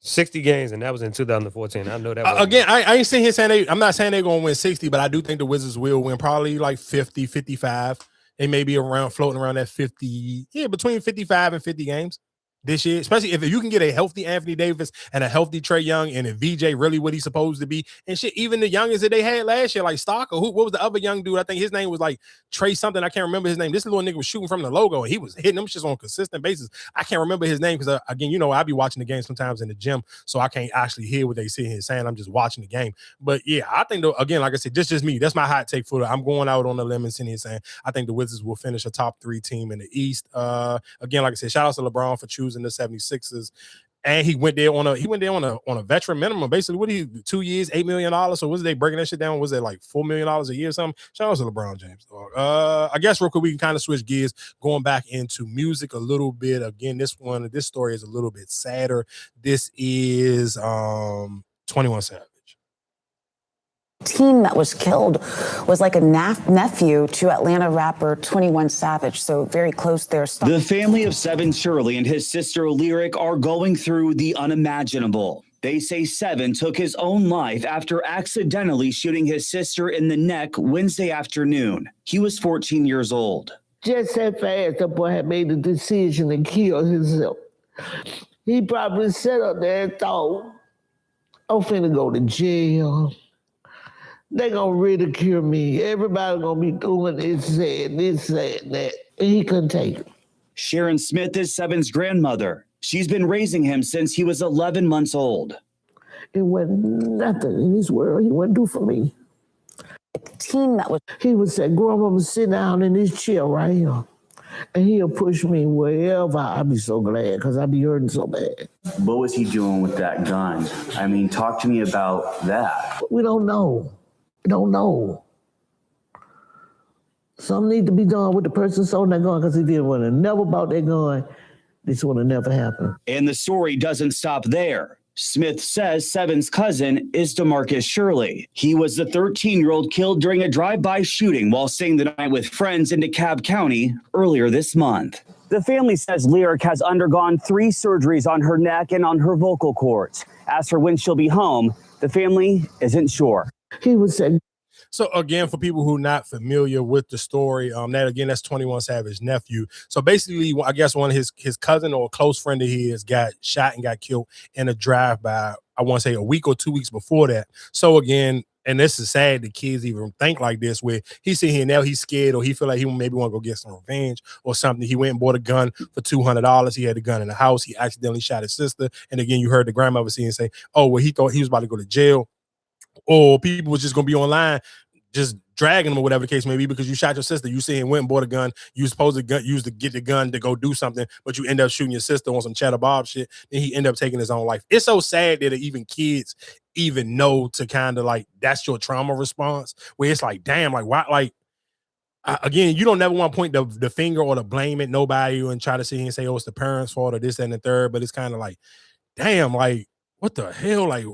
S2: 60 games, and that was in 2014. I know that.
S1: Again, I ain't sitting here saying I'm not saying they're going to win 60, but I do think the Wizards will win probably like 50, 55. They may be floating around that 50, between 55 and 50 games this year, especially if you can get a healthy Anthony Davis and a healthy Trae Young, and if VJ really what he's supposed to be, and shit, even the youngest that they had last year, like Stock, or what was the other young dude? I think his name was like Trey something. I can't remember his name. This little nigga was shooting from the logo, and he was hitting them shits on a consistent basis. I can't remember his name because, again, I be watching the game sometimes in the gym, so I can't actually hear what they sit here saying. I'm just watching the game. But yeah, I think, again, like I said, just me. That's my hot take for it. I'm going out on the limb and sitting here saying I think the Wizards will finish a top 3 team in the East. Again, like I said, shout out to LeBron for choosing the 76ers. And he went there on a veteran minimum. Basically, what 2 years, $8 million. So was they breaking that shit down? Was it like $4 million a year or something? Shout out to LeBron James. I guess real quick we can kind of switch gears, going back into music a little bit. Again, this story is a little bit sadder. This is 21 Savage.
S3: Teen that was killed was like a nephew to Atlanta rapper 21 Savage, so very close there.
S22: The family of Seven Shirley and his sister Lyric are going through the unimaginable. They say Seven took his own life after accidentally shooting his sister in the neck Wednesday afternoon. He was 14 years old.
S23: Just that fast, the boy had made the decision to kill himself. He probably sat up there and thought, I'm finna go to jail. They gonna ridicule me. Everybody gonna be doing this, that. And he couldn't take it.
S22: Sharon Smith is Seven's grandmother. She's been raising him since he was 11 months old.
S23: It wasn't nothing in this world he wouldn't do for me. He would say, Grandma, sit down in this chair right here. And he'll push me wherever. I'll be so glad because I'll be hurting so bad.
S22: What was he doing with that gun? I mean, talk to me about that.
S23: We don't know. Don't know. Something need to be done with the person sold that gun because if he would have never bought that gun, this would have never happened.
S22: And the story doesn't stop there. Smith says Seven's cousin is DeMarcus Shirley. He was the 13-year-old killed during a drive-by shooting while staying the night with friends in DeKalb County earlier this month. The family says Lyric has undergone 3 surgeries on her neck and on her vocal cords. As for when she'll be home, the family isn't sure.
S23: He was saying.
S1: So again, for people who are not familiar with the story, that's 21 Savage's nephew. So basically, I guess one of his cousin or a close friend of his got shot and got killed in a drive-by, I want to say a week or 2 weeks before that. So again, and this is sad the kids even think like this, where he's sitting here now, he's scared, or he feel like he maybe want to go get some revenge or something. He went and bought a gun for $200. He had a gun in the house. He accidentally shot his sister. And again, you heard the grandmother see and say, oh, well, he thought he was about to go to jail, or people was just going to be online just dragging him or whatever the case may be because you shot your sister. You see him went and bought a gun. You supposed to get the gun to go do something, but you end up shooting your sister on some Cheddar Bob shit. Then he end up taking his own life. It's so sad that even kids even know to kind of like, that's your trauma response, where it's like, damn, like why, like, again, you don't never want to point the finger or to blame it nobody and try to sit here and say, oh, it's the parents' fault or this, that, and the third. But it's kind of like, damn, like, what the hell? Like,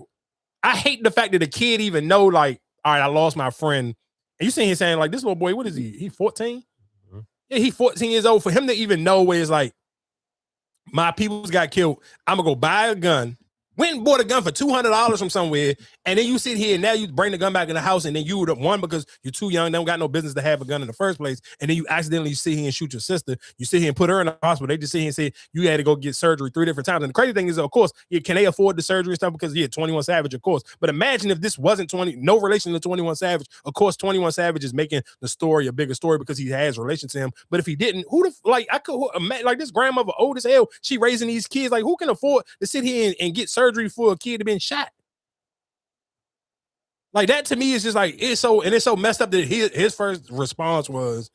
S1: I hate the fact that the kid even know, like, all right, I lost my friend. And you see him saying, like, this little boy, what is he? He 14? Mm-hmm. Yeah, he 14 years old. For him to even know where it's like, my people's got killed, I'm going to go buy a gun. Went and bought a gun for $200 from somewhere, and then you sit here and now you bring the gun back in the house, and then you would one because you're too young, don't got no business to have a gun in the first place, and then you accidentally sit here and shoot your sister. You sit here and put her in the hospital. They just sit here and say you had to go get surgery 3 different times. And the crazy thing is, of course, can they afford the surgery and stuff? Because 21 Savage, of course. But imagine if this wasn't no relation to 21 Savage. Of course, 21 Savage is making the story a bigger story because he has relation to him. But if he didn't, I could imagine, like, this grandmother old as hell, she raising these kids. Like, who can afford to sit here and get surgery for a kid been shot? Like, that to me is just like, it's so messed up that his first response was,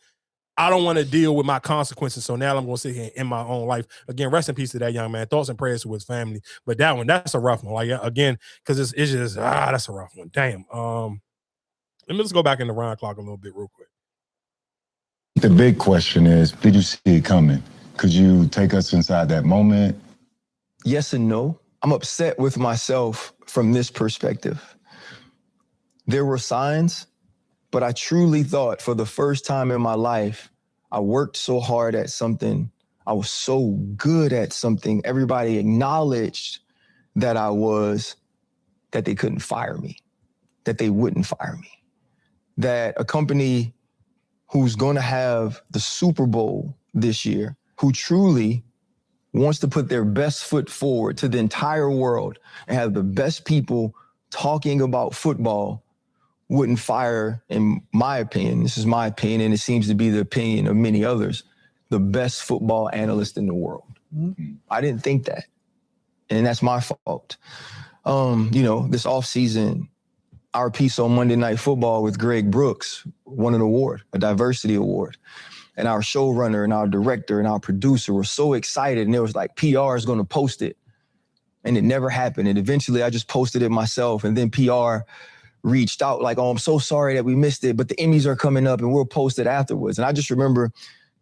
S1: I don't want to deal with my consequences, so now I'm going to sit here and end my own life. Again, rest in peace to that young man. Thoughts and prayers to his family. But that's a rough one. Like, again, because it's just that's a rough one. Damn. Let me just go back in the round clock a little bit real quick.
S4: The big question is, did you see it coming? Could you take us inside that moment?
S5: Yes and no. I'm upset with myself from this perspective. There were signs, but I truly thought for the first time in my life, I worked so hard at something. I was so good at something. Everybody acknowledged that I was, that they couldn't fire me, that they wouldn't fire me. That a company who's going to have the Super Bowl this year, who truly wants to put their best foot forward to the entire world and have the best people talking about football, wouldn't fire, in my opinion, this is my opinion, and it seems to be the opinion of many others, the best football analyst in the world. Mm-hmm. I didn't think that, and that's my fault. This offseason, our piece on Monday Night Football with Greg Brooks won an award, a diversity award. And our showrunner and our director and our producer were so excited, and it was like, PR is going to post it. And it never happened. And eventually I just posted it myself, and then PR reached out like, oh, I'm so sorry that we missed it, but the Emmys are coming up and we'll post it afterwards. And I just remember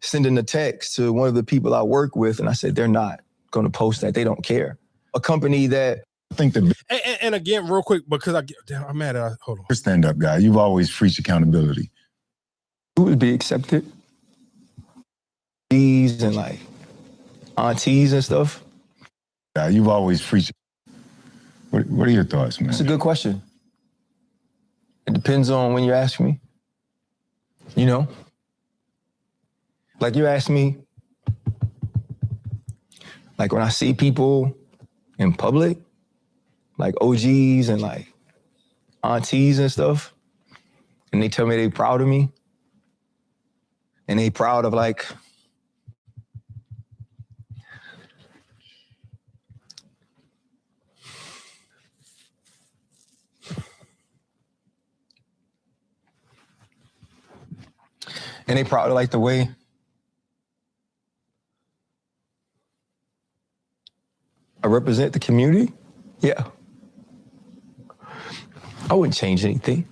S5: sending a text to one of the people I work with, and I said, they're not going to post that. They don't care. A company that
S4: I think
S1: and again, real quick, because I'm mad at, hold on.
S4: You're a stand-up guy. You've always preached accountability.
S5: Who would be accepted? These and like aunties and stuff.
S4: Yeah, you've always preached. What are your thoughts, man?
S5: It's a good question. It depends on when you ask me. Like you ask me, like when I see people in public, like OGs and like aunties and stuff, and they tell me they proud of me, and they proud of like the way I represent the community. Yeah. I wouldn't change anything.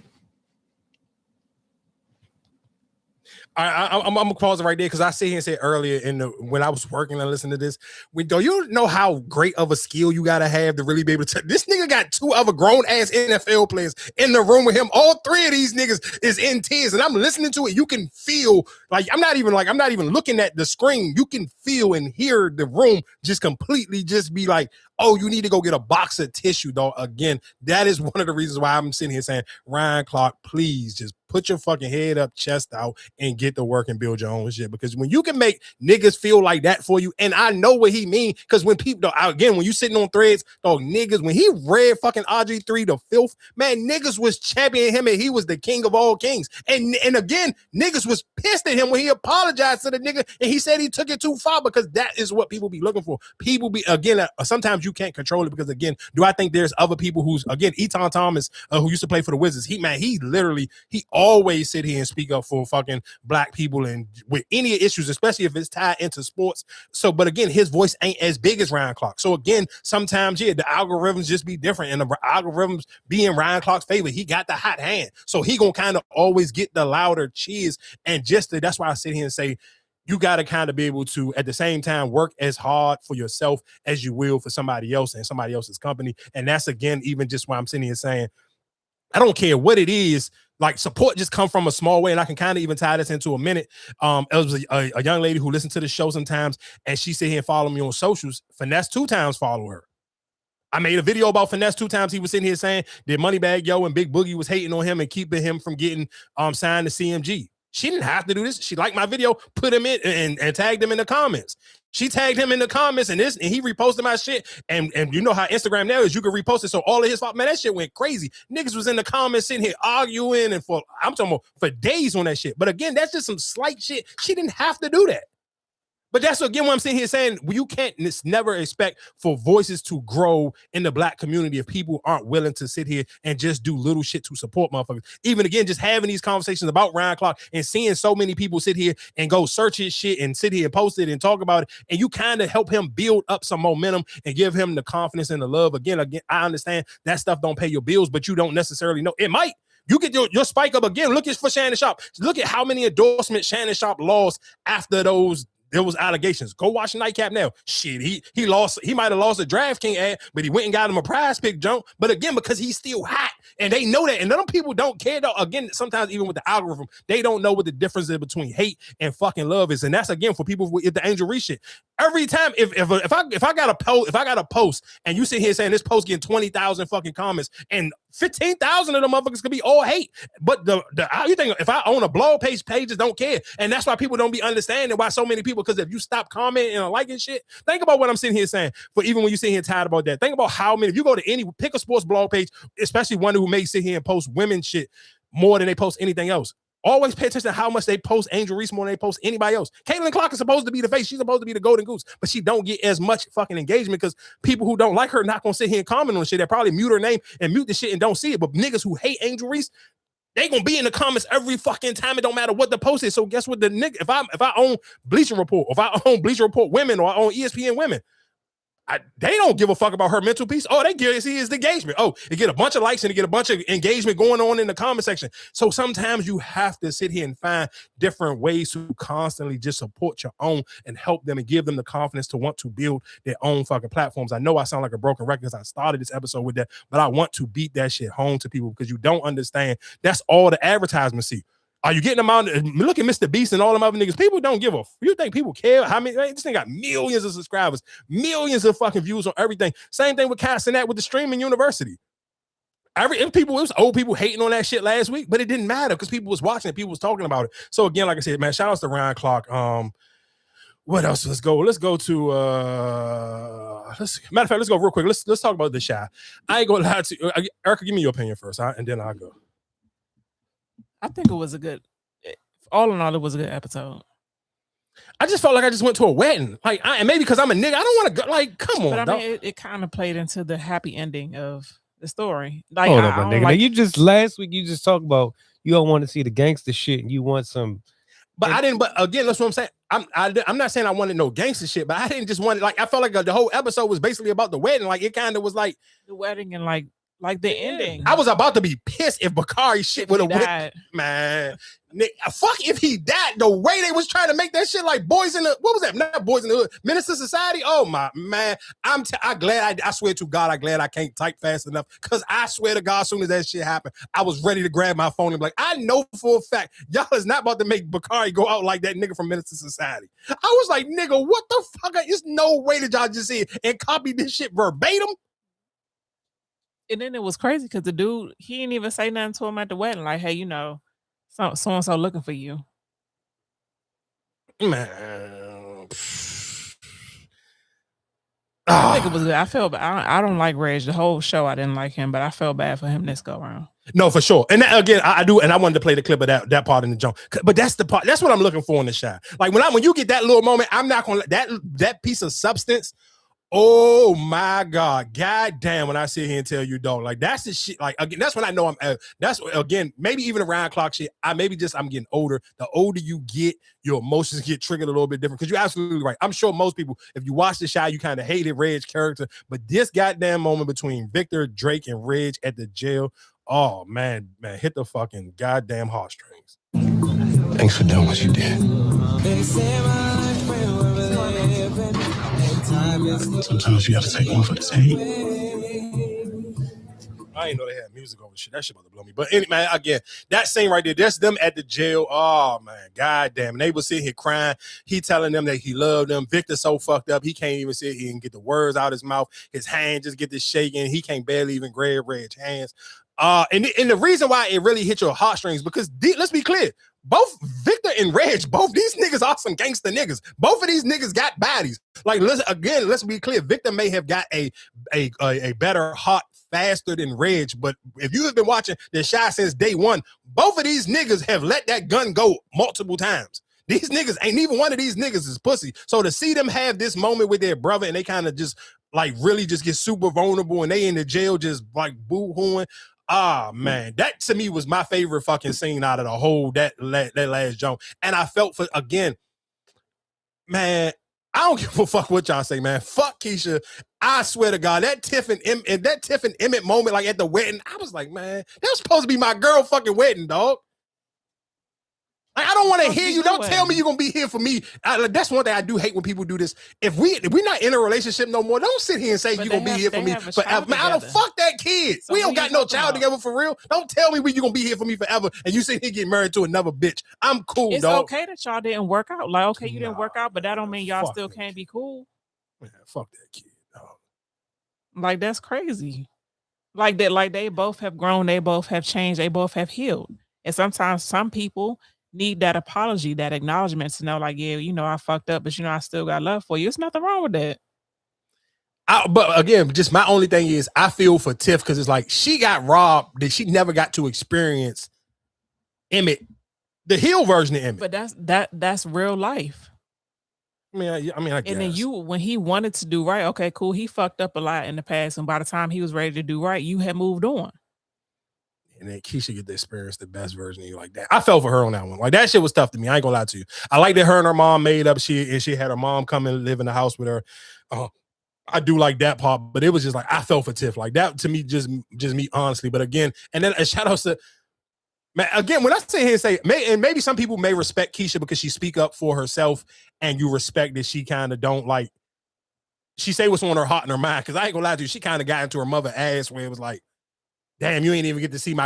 S1: I'm gonna pause it right there because I sit here and say earlier when I was working and listening to this, do you know how great of a skill you gotta have to really be able to? This nigga got 2 other grown ass NFL players in the room with him. All 3 of these niggas is in tears, and I'm listening to it. You can feel like I'm not even looking at the screen. You can feel and hear the room just completely just be like, oh, you need to go get a box of tissue, dog. Again, that is one of the reasons why I'm sitting here saying, Ryan Clark, please just put your fucking head up, chest out, and get to work and build your own shit. Because when you can make niggas feel like that for you, and I know what he mean, because when people, again, when you sitting on threads, dog, niggas, when he read fucking RG3 the filth, man, niggas was championing him and he was the king of all kings. And again, niggas was pissed at him when he apologized to the nigga and he said he took it too far, because that is what people be looking for. People be, again, sometimes you can't control it, because again, do I think there's other people who's, again, Eton Thomas, who used to play for the Wizards, he always sit here and speak up for fucking black people and with any issues, especially if it's tied into sports. So, but again, his voice ain't as big as Ryan Clark. So again, sometimes, the algorithms just be different, and the algorithms be in Ryan Clark's favor. He got the hot hand, so he gonna kind of always get the louder cheers. And that's why I sit here and say, you got to kind of be able to, at the same time, work as hard for yourself as you will for somebody else and somebody else's company. And that's, again, even just why I'm sitting here saying, I don't care what it is. Like, support just come from a small way, and I can kind of even tie this into a minute. It was a young lady who listened to the show sometimes, and she sit here and follow me on socials. Finesse 2 times follow her. I made a video about Finesse 2 times. He was sitting here saying that Moneybag Yo and Big Boogie was hating on him and keeping him from getting signed to CMG. She didn't have to do this. She liked my video, put him in and tagged him in the comments. She tagged him in the comments and he reposted my shit. And you know how Instagram now is, you can repost it. So all of his fault, man, that shit went crazy. Niggas was in the comments sitting here arguing and I'm talking about for days on that shit. But again, that's just some slight shit. She didn't have to do that. But that's, again, what I'm sitting here saying. You can't never expect for voices to grow in the black community if people aren't willing to sit here and just do little shit to support motherfuckers. Even, again, just having these conversations about Ryan Clark and seeing so many people sit here and go search his shit and sit here and post it and talk about it, and you kind of help him build up some momentum and give him the confidence and the love. Again, I understand that stuff don't pay your bills, but you don't necessarily know. It might. You get your spike up again. Look at for Shannon Sharp. Look at how many endorsements Shannon Sharp lost after there was allegations. Go watch Nightcap now. Shit, he lost. He might have lost a DraftKings ad, but he went and got him a prize pick jump. But again, because he's still hot, and they know that. And them people don't care though. Again, sometimes even with the algorithm, they don't know what the difference is between hate and fucking love is. And that's, again, for people with the Angel Reese shit. Every time, if I got a post, and you sit here saying this post getting 20,000 fucking comments, and 15,000 of them motherfuckers could be all hate. But you think if I own a blog page, pages don't care. And that's why people don't be understanding why so many people, because if you stop commenting and liking shit, think about what I'm sitting here saying. For even when you sit here tired about that, think about how many, if you go to pick a sports blog page, especially one who may sit here and post women shit more than they post anything else. Always pay attention to how much they post Angel Reese more than they post anybody else. Caitlin Clark is supposed to be the face. She's supposed to be the golden goose, but she don't get as much fucking engagement because people who don't like her not gonna sit here and comment on shit. They probably mute her name and mute the shit and don't see it. But niggas who hate Angel Reese, they gonna be in the comments every fucking time. It don't matter what the post is. So guess what? The nigga, if I own Bleacher Report, if I own Bleacher Report Women, or I own ESPN Women, they don't give a fuck about her mental piece. Oh, they get see is the engagement. Oh, they get a bunch of likes and they get a bunch of engagement going on in the comment section. So sometimes you have to sit here and find different ways to constantly just support your own and help them and give them the confidence to want to build their own fucking platforms. I know I sound like a broken record because I started this episode with that, but I want to beat that shit home to people because you don't understand. That's all the advertisements see. Are you getting them out? Look at Mr. Beast and all them other niggas. People don't give a. You think people care? How many? This thing got millions of subscribers, millions of fucking views on everything. Same thing with casting that with the streaming university. It was old people hating on that shit last week, but it didn't matter because people was watching it, people was talking about it. So again, like I said, man, shout outs to Ryan Clark. What else? Let's go to matter of fact, let's go real quick. Let's talk about The Chi. I ain't gonna lie to you. Erica, give me your opinion first, and then I'll go.
S6: I think it was all in all, it was a good episode.
S1: I just felt like I just went to a wedding. Like, and maybe because I'm a nigga, I don't want to go. Like, come on.
S6: But I mean, it kind of played into the happy ending of the story. Like,
S2: hold up, nigga. Like, you just last week you just talked about you don't want to see the gangster shit and you want some.
S1: But I didn't. But again, that's what I'm saying. I'm not saying I wanted no gangster shit, but I didn't just want it. Like, I felt like the whole episode was basically about the wedding. Like, it kind of was like
S6: the wedding and like Like the ending.
S1: I was about to be pissed if Bakari shit would have
S6: died.
S1: went. Man, fuck if he died. The way they was trying to make that shit like Boys in the, what was that? Not Boys in the Hood. Minister Society. Oh my man, I'm glad. I swear to God, I'm glad I can't type fast enough because I swear to God, as soon as that shit happened, I was ready to grab my phone and be like, I know for a fact y'all is not about to make Bakari go out like that nigga from Minister Society. I was like, nigga, what the fuck? There's no way that y'all just see it and copy this shit verbatim.
S6: And then it was crazy because the dude, he didn't even say nothing to him at the wedding. Like, hey, you know, so-and-so looking for you.
S1: Man.
S6: I think it was good. I feel bad. I don't like Reg. The whole show, I didn't like him, but I felt bad for him this go around.
S1: No, for sure. And that, again, I do, and I wanted to play the clip of that part in the jump. But that's the part. That's what I'm looking for in the shot. Like when you get that little moment, I'm not gonna that piece of substance. Oh my God. God damn, when I sit here and tell you, dog, like that's the shit. Like again, that's when I know that's again, maybe even around clock shit. I'm getting older. The older you get, your emotions get triggered a little bit different. Because you're absolutely right. I'm sure most people, if you watch the show, you kind of hated Reg's character. But this goddamn moment between Victor, Drake, and Reg at the jail, oh man, hit the fucking goddamn heartstrings.
S7: Thanks for doing what you did. Sometimes you have to take one for the team.
S1: I didn't know they had music over shit. That shit about to blow me. But anyway, man, again, that scene right there, that's them at the jail. Oh man, goddamn. And they were sitting here crying. He telling them that he loved them. Victor's so fucked up, he can't even sit here and get the words out of his mouth. His hand just get this shaking. He can't barely even grab Reg's hands. And the reason why it really hit your heartstrings, because let's be clear, both Victor and Reg, both these niggas are some gangster niggas. Both of these niggas got bodies. Like, let's be clear. Victor may have got a better heart faster than Reg, but if you have been watching the shot since day one, both of these niggas have let that gun go multiple times. These niggas, ain't neither one of these niggas is pussy. So to see them have this moment with their brother and they kind of just like really just get super vulnerable and they in the jail just like boo-hooing. Ah, man, that to me was my favorite fucking scene out of the whole that last jump. And I felt for, again, man, I don't give a fuck what y'all say, man. Fuck Keisha. I swear to God, that Tiff and Emmett moment, like at the wedding, I was like, man, that was supposed to be my girl fucking wedding, dog. Like, I don't want to hear you. Don't tell me you're going to be here for me. That's one thing I do hate when people do this. If we're not in a relationship no more, don't sit here and say you're going to be here for me forever. Man, I don't fuck that kid. So we don't got no child together for real. Don't tell me you're going to be here for me forever and you sit here getting married to another bitch. I'm cool,
S6: it's
S1: dog.
S6: It's okay that y'all didn't work out. Like, okay, you didn't work out, but that don't mean y'all still can't be cool.
S1: Man, fuck that kid, dog.
S6: Like, that's crazy. Like that, like they both have grown, they both have changed, they both have healed. And sometimes some people need that apology, that acknowledgement to know, like, yeah, you know, I fucked up, but you know, I still got love for you. There's nothing wrong with that.
S1: But again, just my only thing is I feel for Tiff because it's like she got robbed that she never got to experience Emmett, the heel version of Emmett.
S6: But that's real life.
S1: I mean, I guess.
S6: And then when he wanted to do right, okay, cool. He fucked up a lot in the past, and by the time he was ready to do right, you had moved on.
S1: And then Keisha get to experience the best version of you like that. I fell for her on that one. Like that shit was tough to me. I ain't gonna lie to you. I like that her and her mom made up. She had her mom come and live in the house with her. I do like that part, but it was just like I fell for Tiff. Like that to me, just me honestly. But again, and then a shout out to man. Again, when I sit here and say, and maybe some people may respect Keisha because she speak up for herself, and you respect that she kind of don't like. She say what's on her heart and her mind. Because I ain't gonna lie to you, she kind of got into her mother ass where it was like, damn, you ain't even get to see you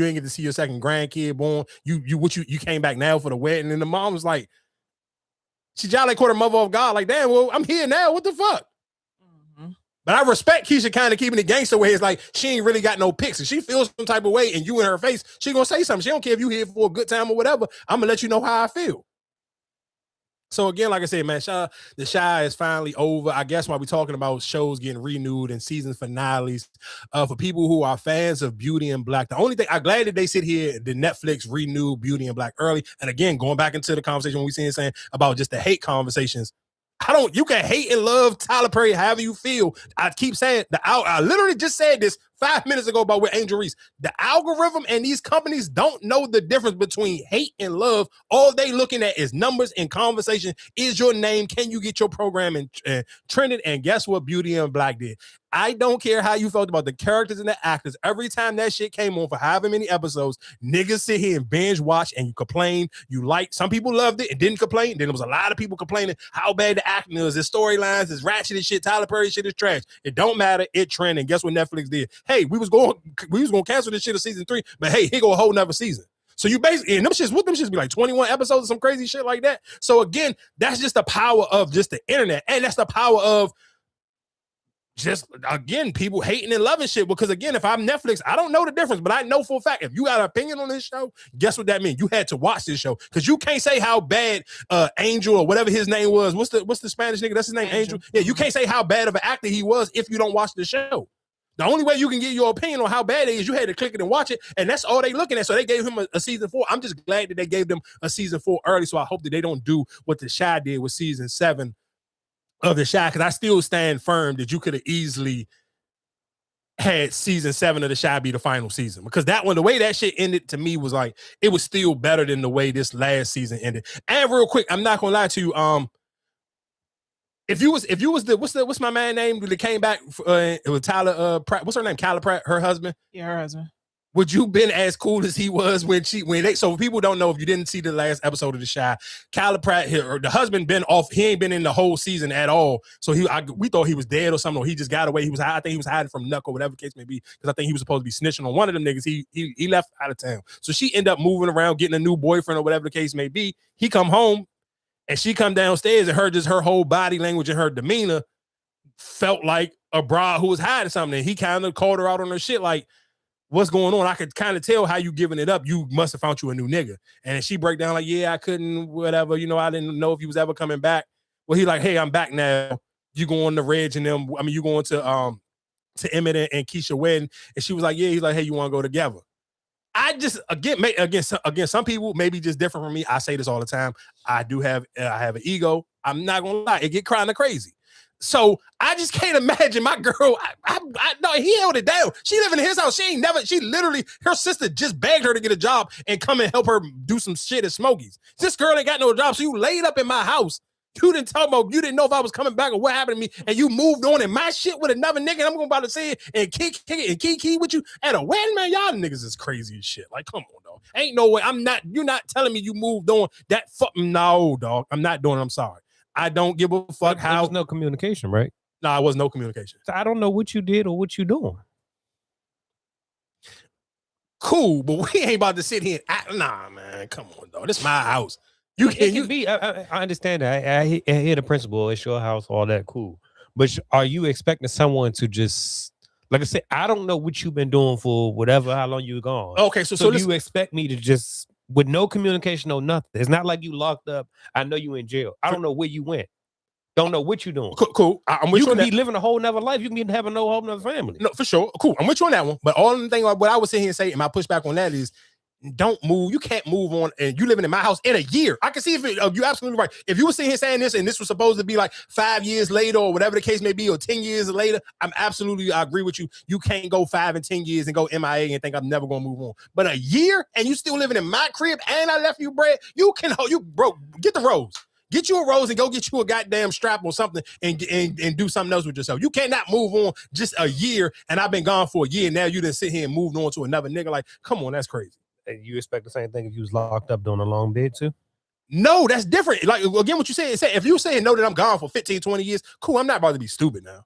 S1: ain't get to see your second grandkid born. You came back now for the wedding, and the mom was like, she jolly caught her mother off guard, like, damn, well, I'm here now. What the fuck? Mm-hmm. But I respect Keisha kind of keeping it gangster way. It's like she ain't really got no pics. If she feels some type of way and you in her face, she gonna say something. She don't care if you here for a good time or whatever. I'm gonna let you know how I feel. So again, like I said, man, the Shy is finally over. I guess while we're talking about shows getting renewed and season finales, for people who are fans of Beauty and Black, the only thing I'm glad that they sit here, the Netflix renewed Beauty and Black early. And again, going back into the conversation we saying about just the hate conversations. You can hate and love Tyler Perry however you feel. I keep saying I literally just said this 5 minutes ago about with Angel Reese. The algorithm and these companies don't know the difference between hate and love. All they looking at is numbers and conversation. Is your name? Can you get your program and trended? And guess what Beauty and Black did? I don't care how you felt about the characters and the actors. Every time that shit came on for however many episodes, niggas sit here and binge watch and you complain. You like, some people loved it and didn't complain. Then there was a lot of people complaining how bad the acting is, his storylines, his ratchet and shit. Tyler Perry shit is trash. It don't matter. It trended. And guess what Netflix did? Hey, we was going to cancel this shit of season 3, but hey, here go a whole nother season. So you basically, and them shits be like 21 episodes or some crazy shit like that. So again, that's just the power of just the internet. And that's the power of just, again, people hating and loving shit. Because again, if I'm Netflix, I don't know the difference, but I know for a fact, if you got an opinion on this show, guess what that means? You had to watch this show. Because you can't say how bad Angel or whatever his name was. What's the Spanish nigga? That's his name, Angel. Yeah, you can't say how bad of an actor he was if you don't watch the show. The only way you can get your opinion on how bad it is, you had to click it and watch it, and that's all they looking at. So they gave him a season 4. I'm just glad that they gave them a season 4 early, so I hope that they don't do what the Shy did with season 7 of the Shy, because I still stand firm that you could have easily had season 7 of the Shy be the final season, because that one, the way that shit ended to me was like, it was still better than the way this last season ended. And real quick, I'm not gonna lie to you, if you was the what's my man name that came back with Tyler Pratt, what's her name? Kyla Pratt, her husband?
S6: Yeah, her husband.
S1: Would you been as cool as he was when they? So people don't know, if you didn't see the last episode of The Shy, Kyla Pratt, the husband been off. He ain't been in the whole season at all. So we thought he was dead or something. Or he just got away. I think he was hiding from Nuck or whatever the case may be, because I think he was supposed to be snitching on one of them niggas. He left out of town. So she ended up moving around, getting a new boyfriend or whatever the case may be. He come home and she come downstairs, and her whole body language and her demeanor felt like a broad who was hiding something. And he kind of called her out on her shit like, what's going on? I could kind of tell how you giving it up. You must have found you a new nigga. And she break down like, yeah, I couldn't, whatever. You know, I didn't know if he was ever coming back. Well, he like, hey, I'm back now. You going to Reg and them. I mean, you going to Emmett and Keisha wedding. And she was like, yeah. He's like, hey, you want to go together? I just, again, some people may be just different from me. I say this all the time. I have an ego. I'm not going to lie. It get kind of crazy. So I just can't imagine my girl. No, he held it down. She living in his house. She literally, her sister just begged her to get a job and come and help her do some shit at Smokey's. This girl ain't got no job. So you laid up in my house. You didn't talk about, you didn't know if I was coming back or what happened to me. And you moved on in my shit with another nigga. And I'm going about to say it and kick it and kiki with you at a wedding, man. Y'all niggas is crazy as shit. Like, come on, dog. Ain't no way. You're not telling me you moved on that fucking, no, dog. I'm not doing it. I'm sorry. I don't give a fuck how.
S2: There was no communication, right?
S1: No, it was no communication.
S2: So I don't know what you did or what you doing.
S1: Cool, but we ain't about to sit here and act. Nah, man, come on, dog. This is my house.
S2: I understand that. I hear the principle. It's your house, all that, cool. But are you expecting someone to just, like I said, I don't know what you've been doing for whatever, how long you were gone.
S1: Okay, so
S2: you expect me to just, with no communication, no nothing. It's not like you locked up. I know you in jail. I don't know where you went. Don't know what you're doing.
S1: Cool. I'm with
S2: you
S1: you
S2: can be living a whole nother life. You can be having no whole nother family.
S1: No, for sure. Cool. I'm with you on that one. But all the thing, what I was sitting here and say, and my pushback on that is, don't move. You can't move on, and you living in my house in a year. I can see if you're absolutely right. If you were sitting here saying this, and this was supposed to be like 5 years later, or whatever the case may be, or 10 years later, I agree with you. You can't go 5 and 10 years and go MIA and think I'm never gonna move on. But a year, and you still living in my crib, and I left you bread. Bro, get the rose. Get you a rose and go get you a goddamn strap or something and do something else with yourself. You cannot move on just a year, and I've been gone for a year. Now you done sit here and moved on to another nigga. Like, come on, that's crazy.
S2: And you expect the same thing if you was locked up doing a long bid too?
S1: No, that's different. Like, again, what you said, if you saying no that I'm gone for 15, 20 years, cool, I'm not about to be stupid now.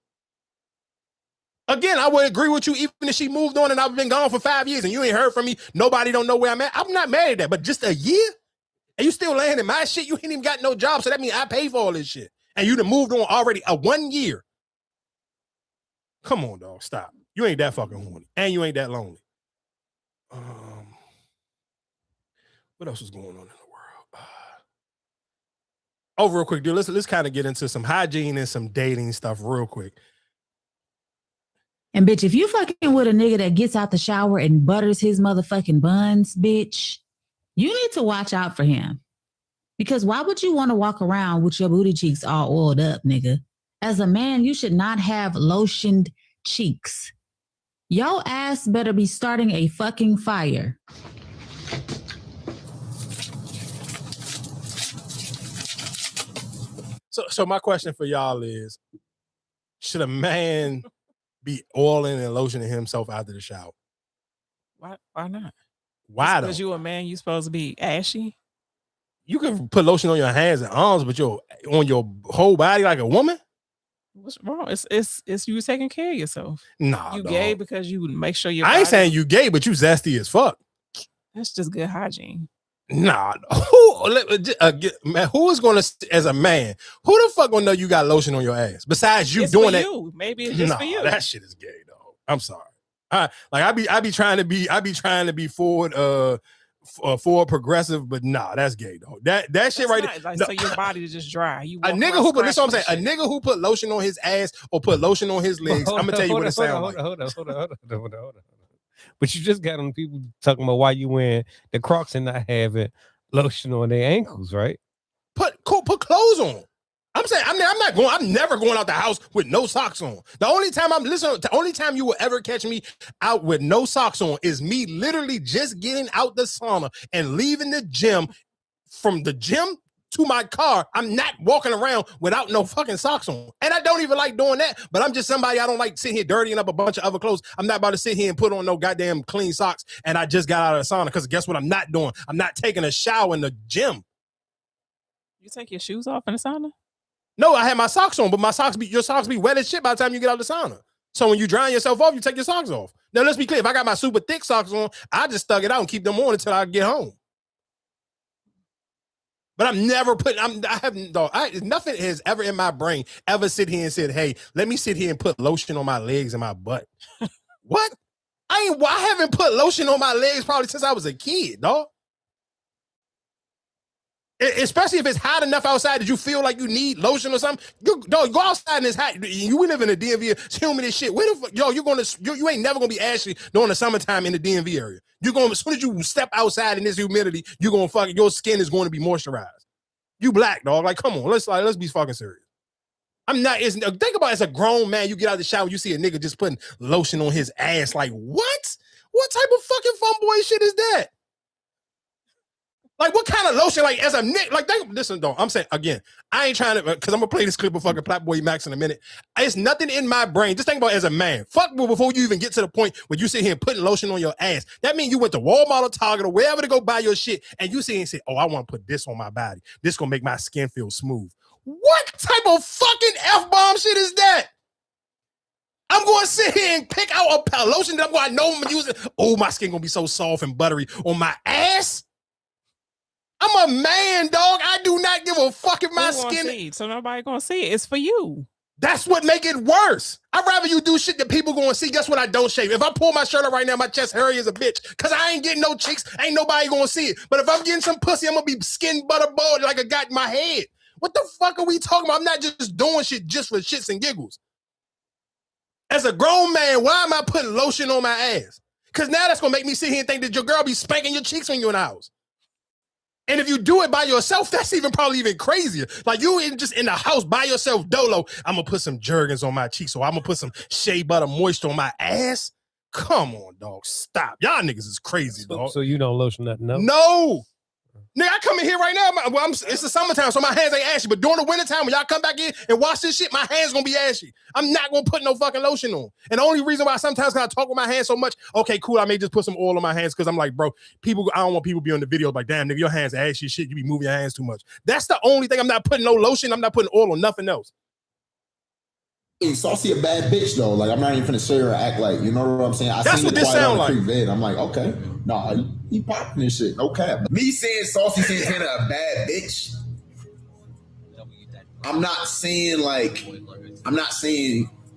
S1: Again, I would agree with you even if she moved on and I've been gone for 5 years and you ain't heard from me, nobody don't know where I'm at. I'm not mad at that, but just a year? And you still laying in my shit? You ain't even got no job, so that means I pay for all this shit. And you done moved on already 1 year. Come on, dog, stop. You ain't that fucking horny. And you ain't that lonely. What else is going on in the world? Real quick, dude. Let's kind of get into some hygiene and some dating stuff real quick.
S8: And bitch, if you fucking with a nigga that gets out the shower and butters his motherfucking buns, bitch, you need to watch out for him. Because why would you want to walk around with your booty cheeks all oiled up, nigga? As a man, you should not have lotioned cheeks. Your ass better be starting a fucking fire.
S1: So my question for y'all is, should a man be oiling and lotioning himself after the shower?
S6: Why not?
S1: Why though?
S6: Because you a man, you supposed to be ashy.
S1: You can put lotion on your hands and arms, but on your whole body like a woman?
S6: What's wrong? It's you taking care of yourself.
S1: Nah,
S6: you
S1: dog.
S6: gay because you make sure your
S1: I ain't
S6: body-
S1: saying you gay, but you zesty as fuck.
S6: That's just good hygiene.
S1: Nah, man, who is gonna, as a man, who the fuck gonna know you got lotion on your ass besides you
S6: It's
S1: doing
S6: for
S1: that?
S6: you. Maybe it's just for you.
S1: That shit is gay, dog. I'm sorry. I be trying to be forward progressive, but nah, that's gay, dog. That shit right there.
S6: Like,
S1: No.
S6: so your body is just dry. You
S1: A
S6: walk
S1: nigga
S6: around
S1: who put this, what I'm saying.
S6: scratching
S1: A nigga who put lotion on his ass or put lotion on his legs. I'm gonna tell you what it sounds like.
S2: Hold on. But you just got on people talking about why you wearing the Crocs and not having lotion on their ankles, right?
S1: Put clothes on. I'm saying I'm never going out the house with no socks on. The only time you will ever catch me out with no socks on is me literally just getting out the sauna and leaving the gym. From the gym to my car, I'm not walking around without no fucking socks on. And I don't even like doing that, but I'm just somebody, I don't like sitting here dirtying up a bunch of other clothes. I'm not about to sit here and put on no goddamn clean socks and I just got out of the sauna, because guess what I'm not doing? I'm not taking a shower in the gym.
S6: You take your shoes off in the sauna?
S1: No, I had my socks on, but your socks be wet as shit by the time you get out of the sauna. So when you drying yourself off, you take your socks off. Now let's be clear, if I got my super thick socks on, I just thug it out and keep them on until I get home. But I'm never putting, nothing has ever in my brain ever sit here and said, hey, let me sit here and put lotion on my legs and my butt. What? I haven't put lotion on my legs probably since I was a kid, dog. Especially if it's hot enough outside that you feel like you need lotion or something. Go outside and it's hot. We live in the DMV, it's humid as shit. Where the fuck, you ain't never gonna be ashy during the summertime in the DMV area. As soon as you step outside in this humidity, your skin is going to be moisturized. You black, dog. Like, come on, let's be fucking serious. Think about it, as a grown man, you get out of the shower, you see a nigga just putting lotion on his ass. Like, what? What type of fucking fun boy shit is that? Like, what kind of lotion? Like, as a nigga, like, listen, though. I'm saying again, I ain't trying to, because I'm gonna play this clip of fucking Blackboy Max in a minute. It's nothing in my brain. Just think about it as a man. Fuck before you even get to the point where you sit here and putting lotion on your ass. That means you went to Walmart or Target or wherever to go buy your shit, and you sit here and say, "Oh, I want to put this on my body. This gonna make my skin feel smooth." What type of fucking F-bomb shit is that? I'm going to sit here and pick out a lotion that I know I'm using. Oh, my skin gonna be so soft and buttery on my ass. I'm a man, dog. I do not give a fuck if my skin.
S6: So nobody gonna see it. It's for you.
S1: That's what make it worse. I'd rather you do shit that people gonna see. Guess what? I don't shave. If I pull my shirt up right now, my chest hairy as a bitch, because I ain't getting no cheeks. Ain't nobody gonna see it. But if I'm getting some pussy, I'm gonna be skin butter bald like I got in my head. What the fuck are we talking about? I'm not just doing shit just for shits and giggles. As a grown man, why am I putting lotion on my ass? Because now that's gonna make me sit here and think that your girl be spanking your cheeks when you're in the house. And if you do it by yourself, that's probably even crazier. Like, you just in the house by yourself, dolo. I'm gonna put some Jergens on my cheeks, or I'm gonna put some shea butter moisture on my ass. Come on, dog. Stop. Y'all niggas is crazy, dog.
S2: So you don't lotion nothing up?
S1: No. Nigga, I come in here right now. It's the summertime, so my hands ain't ashy. But during the wintertime, when y'all come back in and wash this shit, my hands gonna be ashy. I'm not gonna put no fucking lotion on. And the only reason why sometimes when I talk with my hands so much, okay, cool, I may just put some oil on my hands, because I'm like, bro, I don't want people to be on the video like, damn, nigga, your hands are ashy shit. You be moving your hands too much. That's the only thing. I'm not putting no lotion. I'm not putting oil on nothing else.
S10: Saucy a bad bitch though. Like, I'm not even finna sit here and act like, you know what I'm saying?
S1: That's what this sound like.
S10: I'm like, okay, nah, he popping this shit. No cap. Me saying Saucy Santana a bad bitch, I'm not saying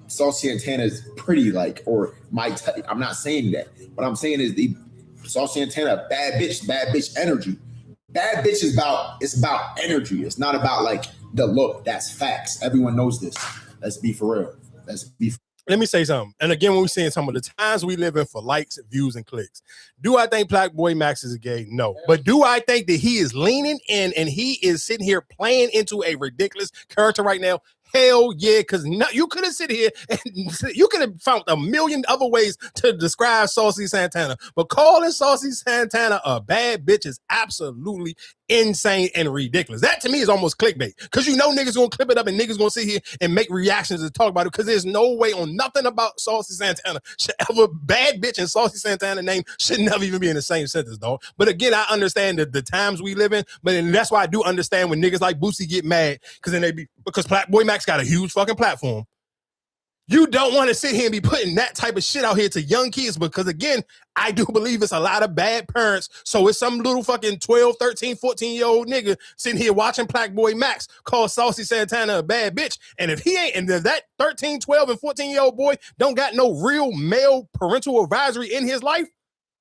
S10: Saucy Santana is pretty, like, or my type. I'm not saying that. What I'm saying is Saucy Santana bad bitch energy. Bad bitch is about energy. It's not about like the look. That's facts. Everyone knows this. Let's be for real.
S1: Let me say something. And again, when we're saying some of the times we live in for likes, views, and clicks, do I think Black Boy Max is gay? No. But do I think that he is leaning in and he is sitting here playing into a ridiculous character right now? Hell yeah, because you could have sit here and you could have found a million other ways to describe Saucy Santana, but calling Saucy Santana a bad bitch is absolutely insane and ridiculous. That to me is almost clickbait, because you know niggas gonna clip it up and niggas gonna sit here and make reactions and talk about it, because there's no way on nothing about Saucy Santana should ever, bad bitch and Saucy Santana name should never even be in the same sentence, dog. But again, I understand the times we live in, but and that's why I do understand when niggas like Boosie get mad, because then because Boy Max got a huge fucking platform. You don't want to sit here and be putting that type of shit out here to young kids, because again, I do believe it's a lot of bad parents. So it's some little fucking 12, 13, 14-year-old nigga sitting here watching Black Boy Max call Saucy Santana a bad bitch. And if he ain't, and if that 13, 12, and 14-year-old boy don't got no real male parental advisory in his life,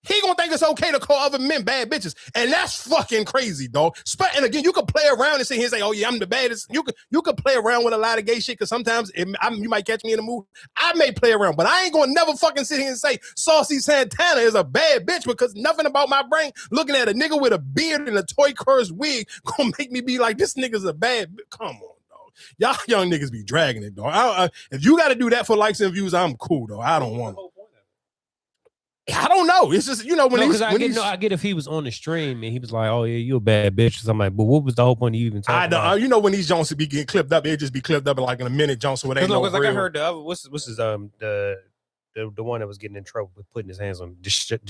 S1: he gonna think it's okay to call other men bad bitches. And that's fucking crazy, dog. And again, you could play around and sit here and say, oh yeah, I'm the baddest. You could play around with a lot of gay shit, because sometimes you might catch me in the mood. I may play around, but I ain't gonna never fucking sit here and say Saucy Santana is a bad bitch, because nothing about my brain looking at a nigga with a beard and a toy cursed wig gonna make me be like, this nigga's a bad bitch. Come on, dog. Y'all young niggas be dragging it, dog. If you gotta do that for likes and views, I'm cool, though. I don't want it. I don't know. It's just, you know,
S2: I get if he was on the stream and he was like, oh yeah, you a bad bitch. So I'm like, but what was the whole point of you even talking about?
S1: You know, when these Johnson be getting clipped up, it just be clipped up in like in a minute, Johnson. Because
S2: like I heard the other, what's his the one that was getting in trouble with putting his hands on. They just did a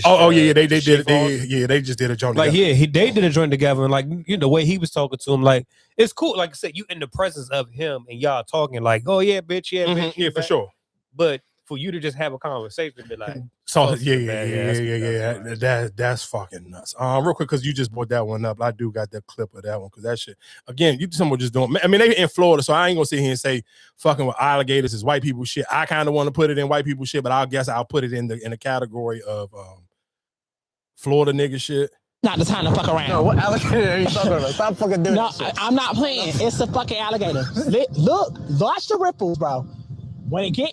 S2: joint
S1: like
S2: together. They did a joint together, and like, you know, the way he was talking to him, like, it's cool. Like I said, you in the presence of him and y'all talking like, oh yeah, bitch, yeah, bitch,
S1: yeah, for sure.
S2: But for you to just have a conversation and be like,
S1: that's fucking nuts. Real quick, because you just brought that one up, I do got that clip of that one, because that shit, again, someone just doing. I mean, they in Florida, so I ain't gonna sit here and say fucking with alligators is white people shit. I kind of want to put it in white people shit, but I guess I'll put it in the category of Florida nigga shit.
S11: Not the time to fuck around.
S15: No, what alligator are you talking about? Stop fucking doing
S11: no,
S15: this shit.
S11: I'm not playing. It's a fucking alligator. Look, watch the ripples, bro. When it get.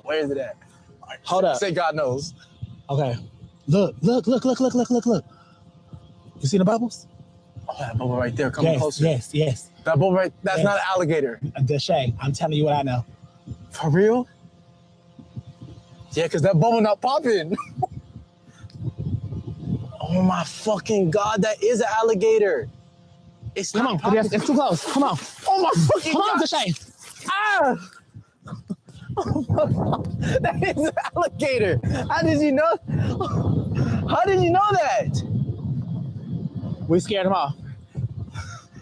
S15: Where is it at? Right,
S11: hold up.
S15: Say God knows.
S11: Okay. Look. You see the bubbles?
S15: Oh, that bubble right there. Come closer.
S11: Yes.
S15: That bubble right, that's not an alligator.
S11: Deshae, I'm telling you what I know.
S15: For real? Yeah, because that bubble not popping. Oh my fucking God, that is an alligator. It's
S11: Come on, it's too close. Come on.
S15: Oh my fucking
S11: Come
S15: God.
S11: on, Deshae.
S15: Ah! That is an alligator. How did you know? How did you know that?
S11: We scared him off.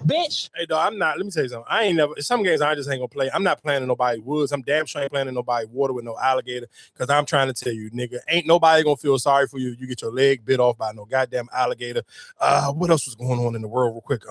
S11: Bitch.
S1: Hey, dog, I'm not. Let me tell you something. I ain't never. Some games I just ain't gonna play. I'm not playing in nobody's woods. I'm damn sure ain't playing in nobody's water with no alligator. Because I'm trying to tell you, nigga, ain't nobody gonna feel sorry for you if you get your leg bit off by no goddamn alligator. What else was going on in the world, real quick?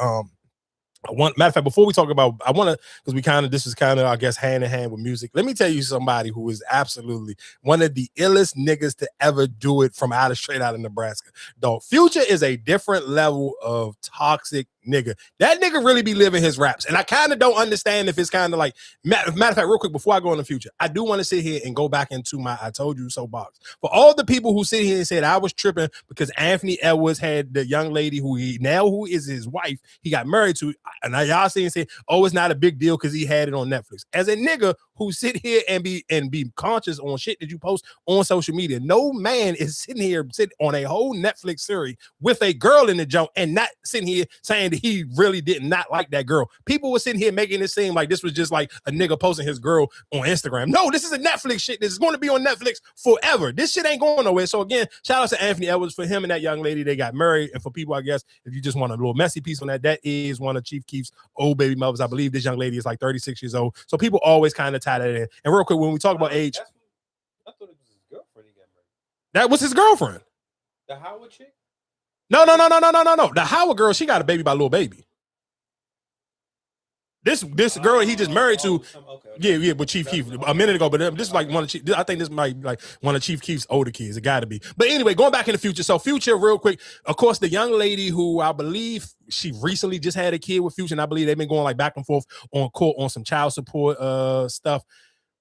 S1: Matter of fact, before we talk about, I want to, because this is kind of, I guess, hand in hand with music. Let me tell you somebody who is absolutely one of the illest niggas to ever do it from straight out of Nebraska. Dog, Future is a different level of toxic nigga. That nigga really be living his raps. And I kind of don't understand if it's kind of like, matter of fact, real quick, before I go in the future, I do want to sit here and go back into my I told you so box. For all the people who sit here and said I was tripping because Anthony Edwards had the young lady who is his wife, he got married to, and y'all see and say, oh, it's not a big deal because he had it on Netflix. As a nigga who sit here and be conscious on shit that you post on social media, no man is sitting on a whole Netflix series with a girl in the jump and not sitting here saying that he really did not like that girl. People were sitting here making it seem like this was just like a nigga posting his girl on Instagram. No, this is a Netflix shit. This is going to be on Netflix forever. This shit ain't going nowhere. So again, shout out to Anthony Edwards for him and that young lady. They got married. And for people, I guess, if you just want a little messy piece on that, that is one of Chief Keef's old baby mothers. I believe this young lady is like 36 years old. So people always kind of tie that in. And real quick, when we talk about age,
S2: I thought it was his girlfriend he got married.
S1: That was his girlfriend.
S2: The Howard chick?
S1: No. The Howard girl, she got a baby by Lil Baby. This girl he just married to, yeah, with Chief Keef a minute ago. But this is like one of Chief. I think this might be like one of Chief Keef's older kids. It got to be. But anyway, going back in the future. So Future, real quick. Of course, the young lady who I believe she recently just had a kid with Future, and I believe they've been going like back and forth on court on some child support stuff.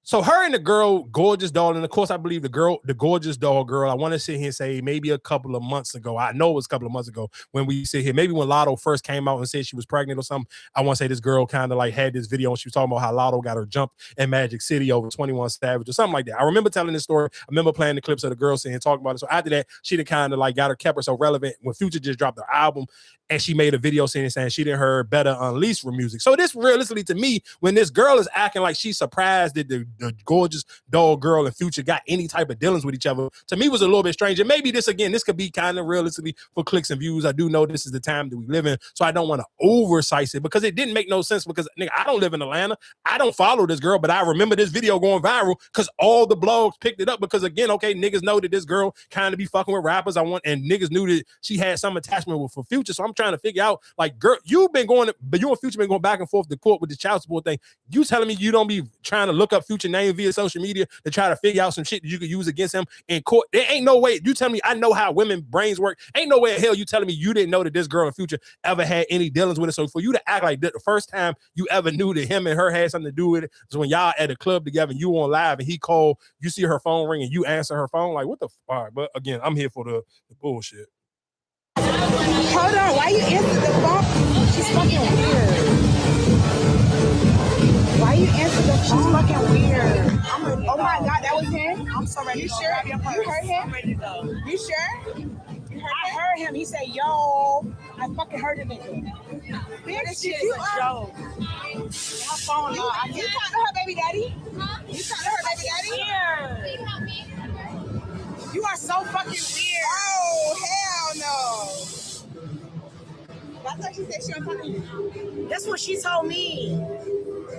S1: So her and the girl, Gorgeous Doll, and of course I believe the Gorgeous Doll girl, I want to sit here and say maybe a couple of months ago, I know it was a couple of months ago when we sit here, maybe when Lotto first came out and said she was pregnant or something, I want to say this girl kind of like had this video and she was talking about how Lotto got her jumped in Magic City over 21 Savage or something like that. I remember telling this story. I remember playing the clips of the girl sitting and talking about it. So after that, she done kind of like got her, kept her so relevant when Future just dropped her album and she made a video saying she didn't hear Better Unleashed for music. So this realistically to me, when this girl is acting like she's surprised that the Gorgeous Doll girl and Future got any type of dealings with each other, to me was a little bit strange. And maybe this could be kind of realistically for clicks and views. I do know this is the time that we live in, so I don't want to oversize it because it didn't make no sense because nigga, I don't live in Atlanta. I don't follow this girl, but I remember this video going viral because all the blogs picked it up because again, okay, niggas know that this girl kind of be fucking with rappers. And niggas knew that she had some attachment with for Future. So I'm trying to figure out, like, girl, you and Future been going back and forth to court with the child support thing. You telling me you don't be trying to look up Future name via social media to try to figure out some shit that you could use against him in court? There ain't no way. You tell me I know how women brains work. Ain't no way in hell you telling me you didn't know that this girl in Future ever had any dealings with it. So for you to act like that, the first time you ever knew that him and her had something to do with it is when y'all at a club together and you on live and he called, you see her phone ring and you answer her phone. Like, what the fuck? But again, I'm here for the bullshit.
S12: Hold on, why you answer the phone? She's fucking weird. Why you answer the phone? She's fucking weird. Oh my God, that was him? I'm so ready. You sure? You heard him? You sure? I heard him. He said, yo, I fucking heard the nigga. Bitch, you a joke. Her phone, you talking to her baby daddy? Huh? You talking to her baby daddy? Yeah. You are so fucking weird. Oh, hell no. I thought she said she was fucking. That's what she told me.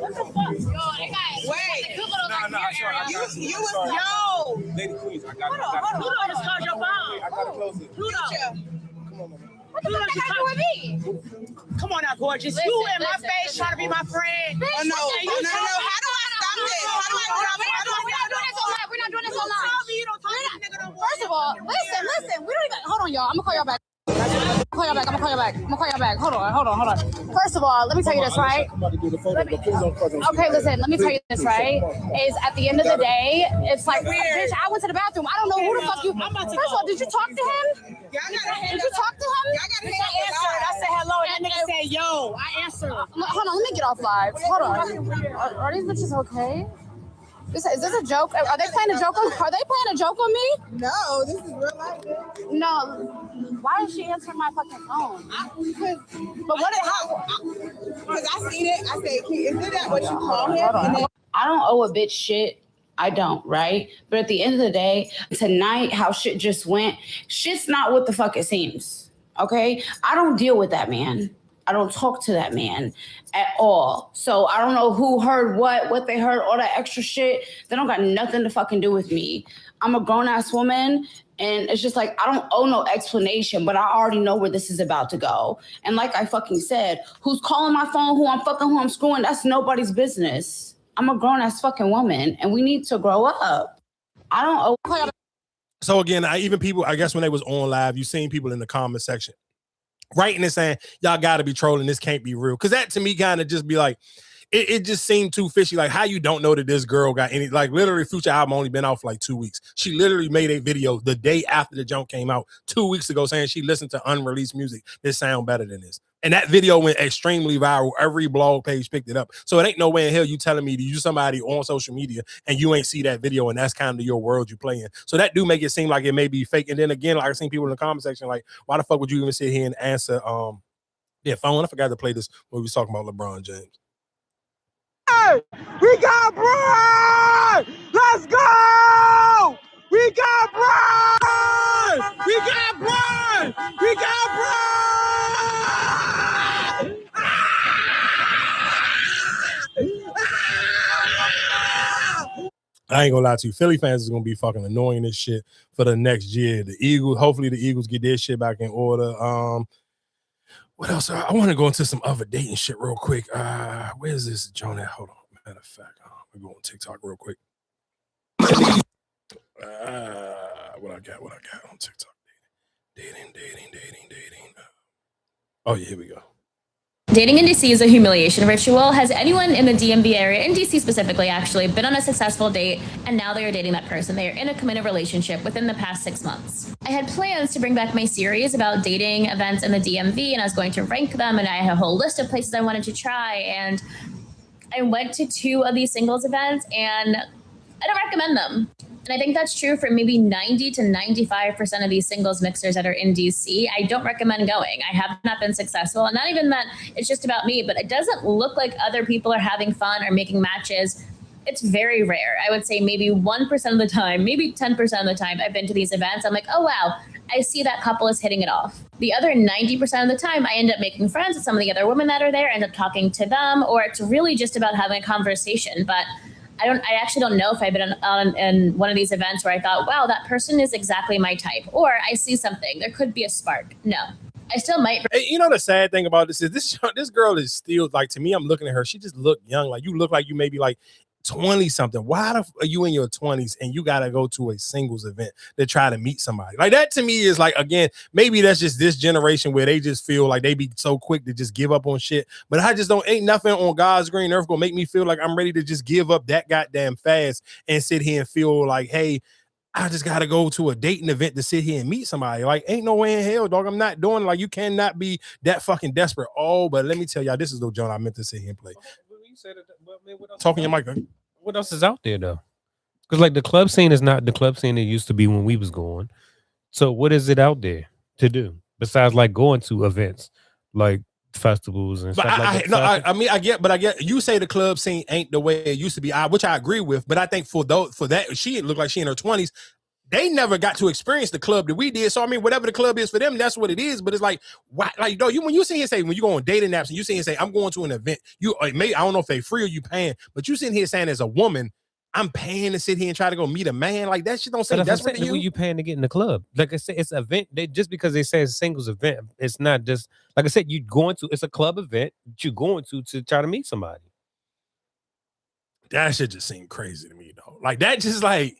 S12: What the fuck? Yo, wait. You was yo.
S13: Lady Queens, I got
S12: Hold on. Pluto just called your phone.
S13: I gotta close it.
S12: Pluto.
S13: Come on, mama.
S12: What the fuck you got to do with me? Come on now, gorgeous.
S14: Listen,
S12: you in my face trying to be my friend.
S14: Bitch,
S12: Oh no.
S14: no.
S12: How do I stop this?
S14: We're not doing this online. First of all, listen. We don't even. Hold on, y'all. I'm gonna call y'all back. I'm gonna call y'all back. Hold on. First of all, let me tell you this, right? Okay, listen, let me tell you this, right? Is at the end of the day, it's like, bitch, I went to the bathroom. I don't know who the fuck you. First of all, did you talk to him? Did you talk to him?
S12: I answered. I said hello, and that nigga said, yo. I answered.
S14: Hold on, let me get off live. Hold on. Are these bitches okay? Is this a joke? Are they playing a joke on me?
S12: No, this is real life.
S14: No. Why is she answering my fucking phone?
S12: Because I seen it. I said, isn't that what you call him?
S3: I don't owe a bitch shit. I don't, right? But at the end of the day, tonight, how shit just went, shit's not what the fuck it seems, okay? I don't deal with that man. I don't talk to that man at all. So I don't know who heard what they heard, all that extra shit. They don't got nothing to fucking do with me. I'm a grown-ass woman, and it's just like, I don't owe no explanation, but I already know where this is about to go. And like I fucking said, who's calling my phone, who I'm fucking, who I'm screwing, that's nobody's business. I'm a grown-ass fucking woman, and we need to grow up. I don't owe...
S1: So again, I guess when they was on live, you seen people in the comment section writing and saying, y'all gotta be trolling, this can't be real. Cause that to me kind of just be like, it just seemed too fishy. Like how you don't know that this girl got any, like literally Future album only been out for like 2 weeks. She literally made a video the day after the jump came out 2 weeks ago saying she listened to unreleased music that sound better than this. And that video went extremely viral. Every blog page picked it up. So it ain't no way in hell you telling me to use somebody on social media and you ain't see that video and that's kind of your world you play in. So that do make it seem like it may be fake. And then again, like I've seen people in the comment section like, why the fuck would you even sit here and answer their phone? I forgot to play this when we was talking about LeBron James.
S12: We got Brian! Let's go! We got Brian! We got Brian! We got Brian!
S1: I ain't gonna lie to you. Philly fans is gonna be fucking annoying this shit for the next year. The Eagles, hopefully the Eagles get their shit back in order. What else? I want to go into some other dating shit real quick. Where's this Jonah? Hold on. Matter of fact, I'm gonna go on TikTok real quick. What I got on TikTok? Dating. Oh yeah, here we go.
S9: Dating in DC is a humiliation ritual. Has anyone in the DMV area, in DC specifically actually, been on a successful date and now they are dating that person? They are in a committed relationship within the past 6 months. I had plans to bring back my series about dating events in the DMV, and I was going to rank them, and I had a whole list of places I wanted to try, and I went to 2 of these singles events, and I don't recommend them. And I think that's true for maybe 90 to 95% of these singles mixers that are in DC. I don't recommend going. I have not been successful. And not even that it's just about me, but it doesn't look like other people are having fun or making matches. It's very rare. I would say maybe 1% of the time, maybe 10% of the time I've been to these events. I'm like, oh, wow, I see that couple is hitting it off. The other 90% of the time, I end up making friends with some of the other women that are there, end up talking to them, or it's really just about having a conversation. But I actually don't know if I've been on one of these events where I thought, wow, that person is exactly my type, or I see something. There could be a spark. No, I still might.
S1: Hey, you know, the sad thing about this is this girl is still, like, to me, I'm looking at her. She just looked young. Like, you look like you maybe like 20 something. Why are you in your 20s and you got to go to a singles event to try to meet somebody? Like, that to me is like, again, maybe that's just this generation where they just feel like they be so quick to just give up on shit. But I just ain't nothing on God's green earth gonna make me feel like I'm ready to just give up that goddamn fast and sit here and feel like, hey, I just got to go to a dating event to sit here and meet somebody. Like, ain't no way in hell, dog. I'm not doing, like, you cannot be that fucking desperate. Oh, but let me tell y'all, this is the joint I meant to sit here and play. Talking your mic, huh?
S2: What else is out there though? Because like the club scene is not the club scene it used to be when we was going. So what is it out there to do besides like going to events like festivals and
S1: but
S2: stuff like that?
S1: I get you say the club scene ain't the way it used to be, which I agree with. But I think for that, she looked like she in her 20s. They never got to experience the club that we did. So I mean, whatever the club is for them, that's what it is. But it's like, why, like, though, when you sit here and say, when you go on dating apps and you sit here and say, I'm going to an event, I don't know if they free or you paying, but you sitting here saying as a woman, I'm paying to sit here and try to go meet a man. Like, that shit don't say desperate to you.
S2: Who you paying to get in the club? Like I said, it's an event. Just because they say it's a singles event, it's not just, like I said, it's a club event that you're going to try to meet somebody.
S1: That shit just seemed crazy to me, though. Like, that just like,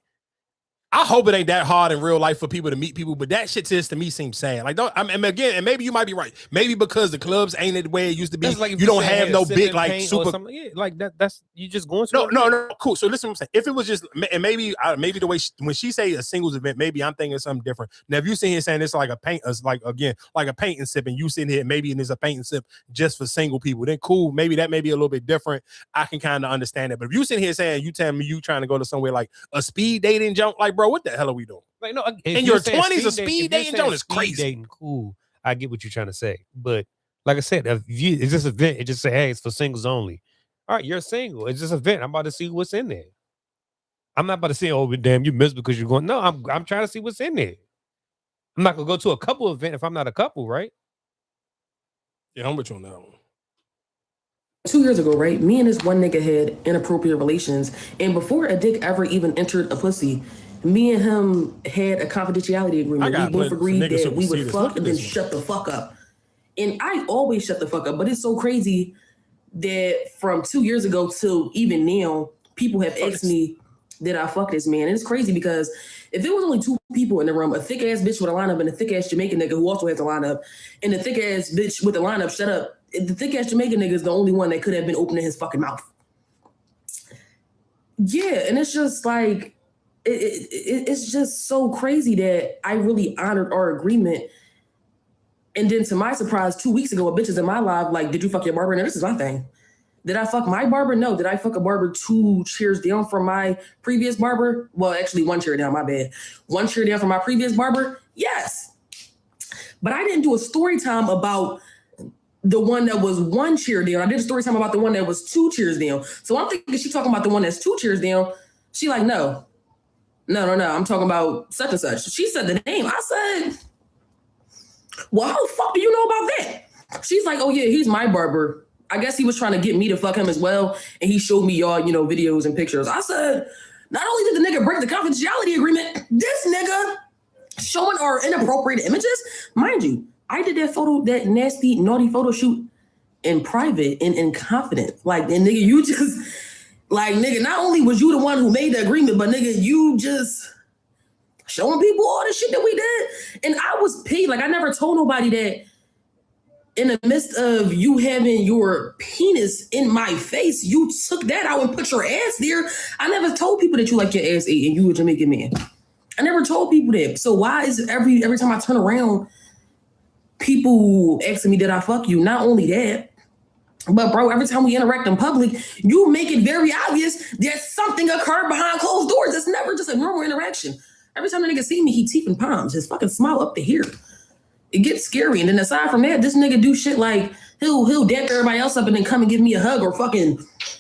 S1: I hope it ain't that hard in real life for people to meet people, but that shit just to me seems sad. Like, and again, and maybe you might be right. Maybe because the clubs ain't the way it used to be.
S2: Like
S1: you don't have no big like super.
S2: Yeah, like that's you just going to.
S1: No, cool. So listen, what I'm saying. If it was just, and maybe the way when she say a singles event, maybe I'm thinking something different. Now, if you sit here saying it's like a paint, like again, like a paint and sip, and you sitting here maybe and there's a paint and sip just for single people, then cool. Maybe that may be a little bit different. I can kind of understand it. But if you sitting here saying you telling me you trying to go to somewhere like a speed dating junk, like, bro, what the hell are we doing?
S2: Like, no,
S1: in your 20s, a speed dating zone is crazy.
S2: Dating, cool. I get what you're trying to say, but like I said, it's this event. It just say, hey, it's for singles only. All right, you're single. It's just an event. I'm about to see what's in there. I'm not about to say, oh, damn, you missed because you're going. No, I'm trying to see what's in there. I'm not gonna go to a couple event if I'm not a couple, right?
S1: Yeah, I'm with you on that one.
S16: 2 years ago, right? Me and this one nigga had inappropriate relations, and before a dick ever even entered a pussy, me and him had a confidentiality agreement. We both agreed that we would fuck and then shut the fuck up. And I always shut the fuck up, but it's so crazy that from 2 years ago till even now, people have asked me that I fuck this man. And it's crazy because if there was only 2 people in the room, a thick ass bitch with a lineup and a thick ass Jamaican nigga who also has a lineup, and the thick ass bitch with the lineup, shut up. The thick ass Jamaican nigga is the only one that could have been opening his fucking mouth. Yeah, and it's just like, it's just so crazy that I really honored our agreement. And then to my surprise, 2 weeks ago, a bitch is in my live like, did you fuck your barber? Now this is my thing. Did I fuck my barber? No. Did I fuck a barber 2 chairs down from my previous barber? Well, actually 1 chair down, my bad. 1 chair down from my previous barber? Yes. But I didn't do a story time about the one that was 1 chair down. I did a story time about the one that was 2 chairs down. So I'm thinking she's talking about the one that's 2 chairs down. She like, no. I'm talking about such and such. She said the name. I said, well, how the fuck do you know about that? She's like, oh yeah, he's my barber. I guess he was trying to get me to fuck him as well. And he showed me y'all, videos and pictures. I said, not only did the nigga break the confidentiality agreement, this nigga showing our inappropriate images. Mind you, I did that nasty, naughty photo shoot in private and in confidence. Like, and nigga, you just, like, nigga, not only was you the one who made the agreement, but nigga, you just showing people all the shit that we did. And I was paid. Like, I never told nobody that in the midst of you having your penis in my face, you took that out and put your ass there. I never told people that you like your ass ate and you a Jamaican man. I never told people that. So why is it every time I turn around, people asking me, did I fuck you? Not only that, but bro, every time we interact in public, you make it very obvious that something occurred behind closed doors. It's never just a normal interaction. Every time the nigga see me, he teeth and palms, his fucking smile up to here. It gets scary. And then aside from that, this nigga do shit like he'll dap everybody else up and then come and give me a hug or fucking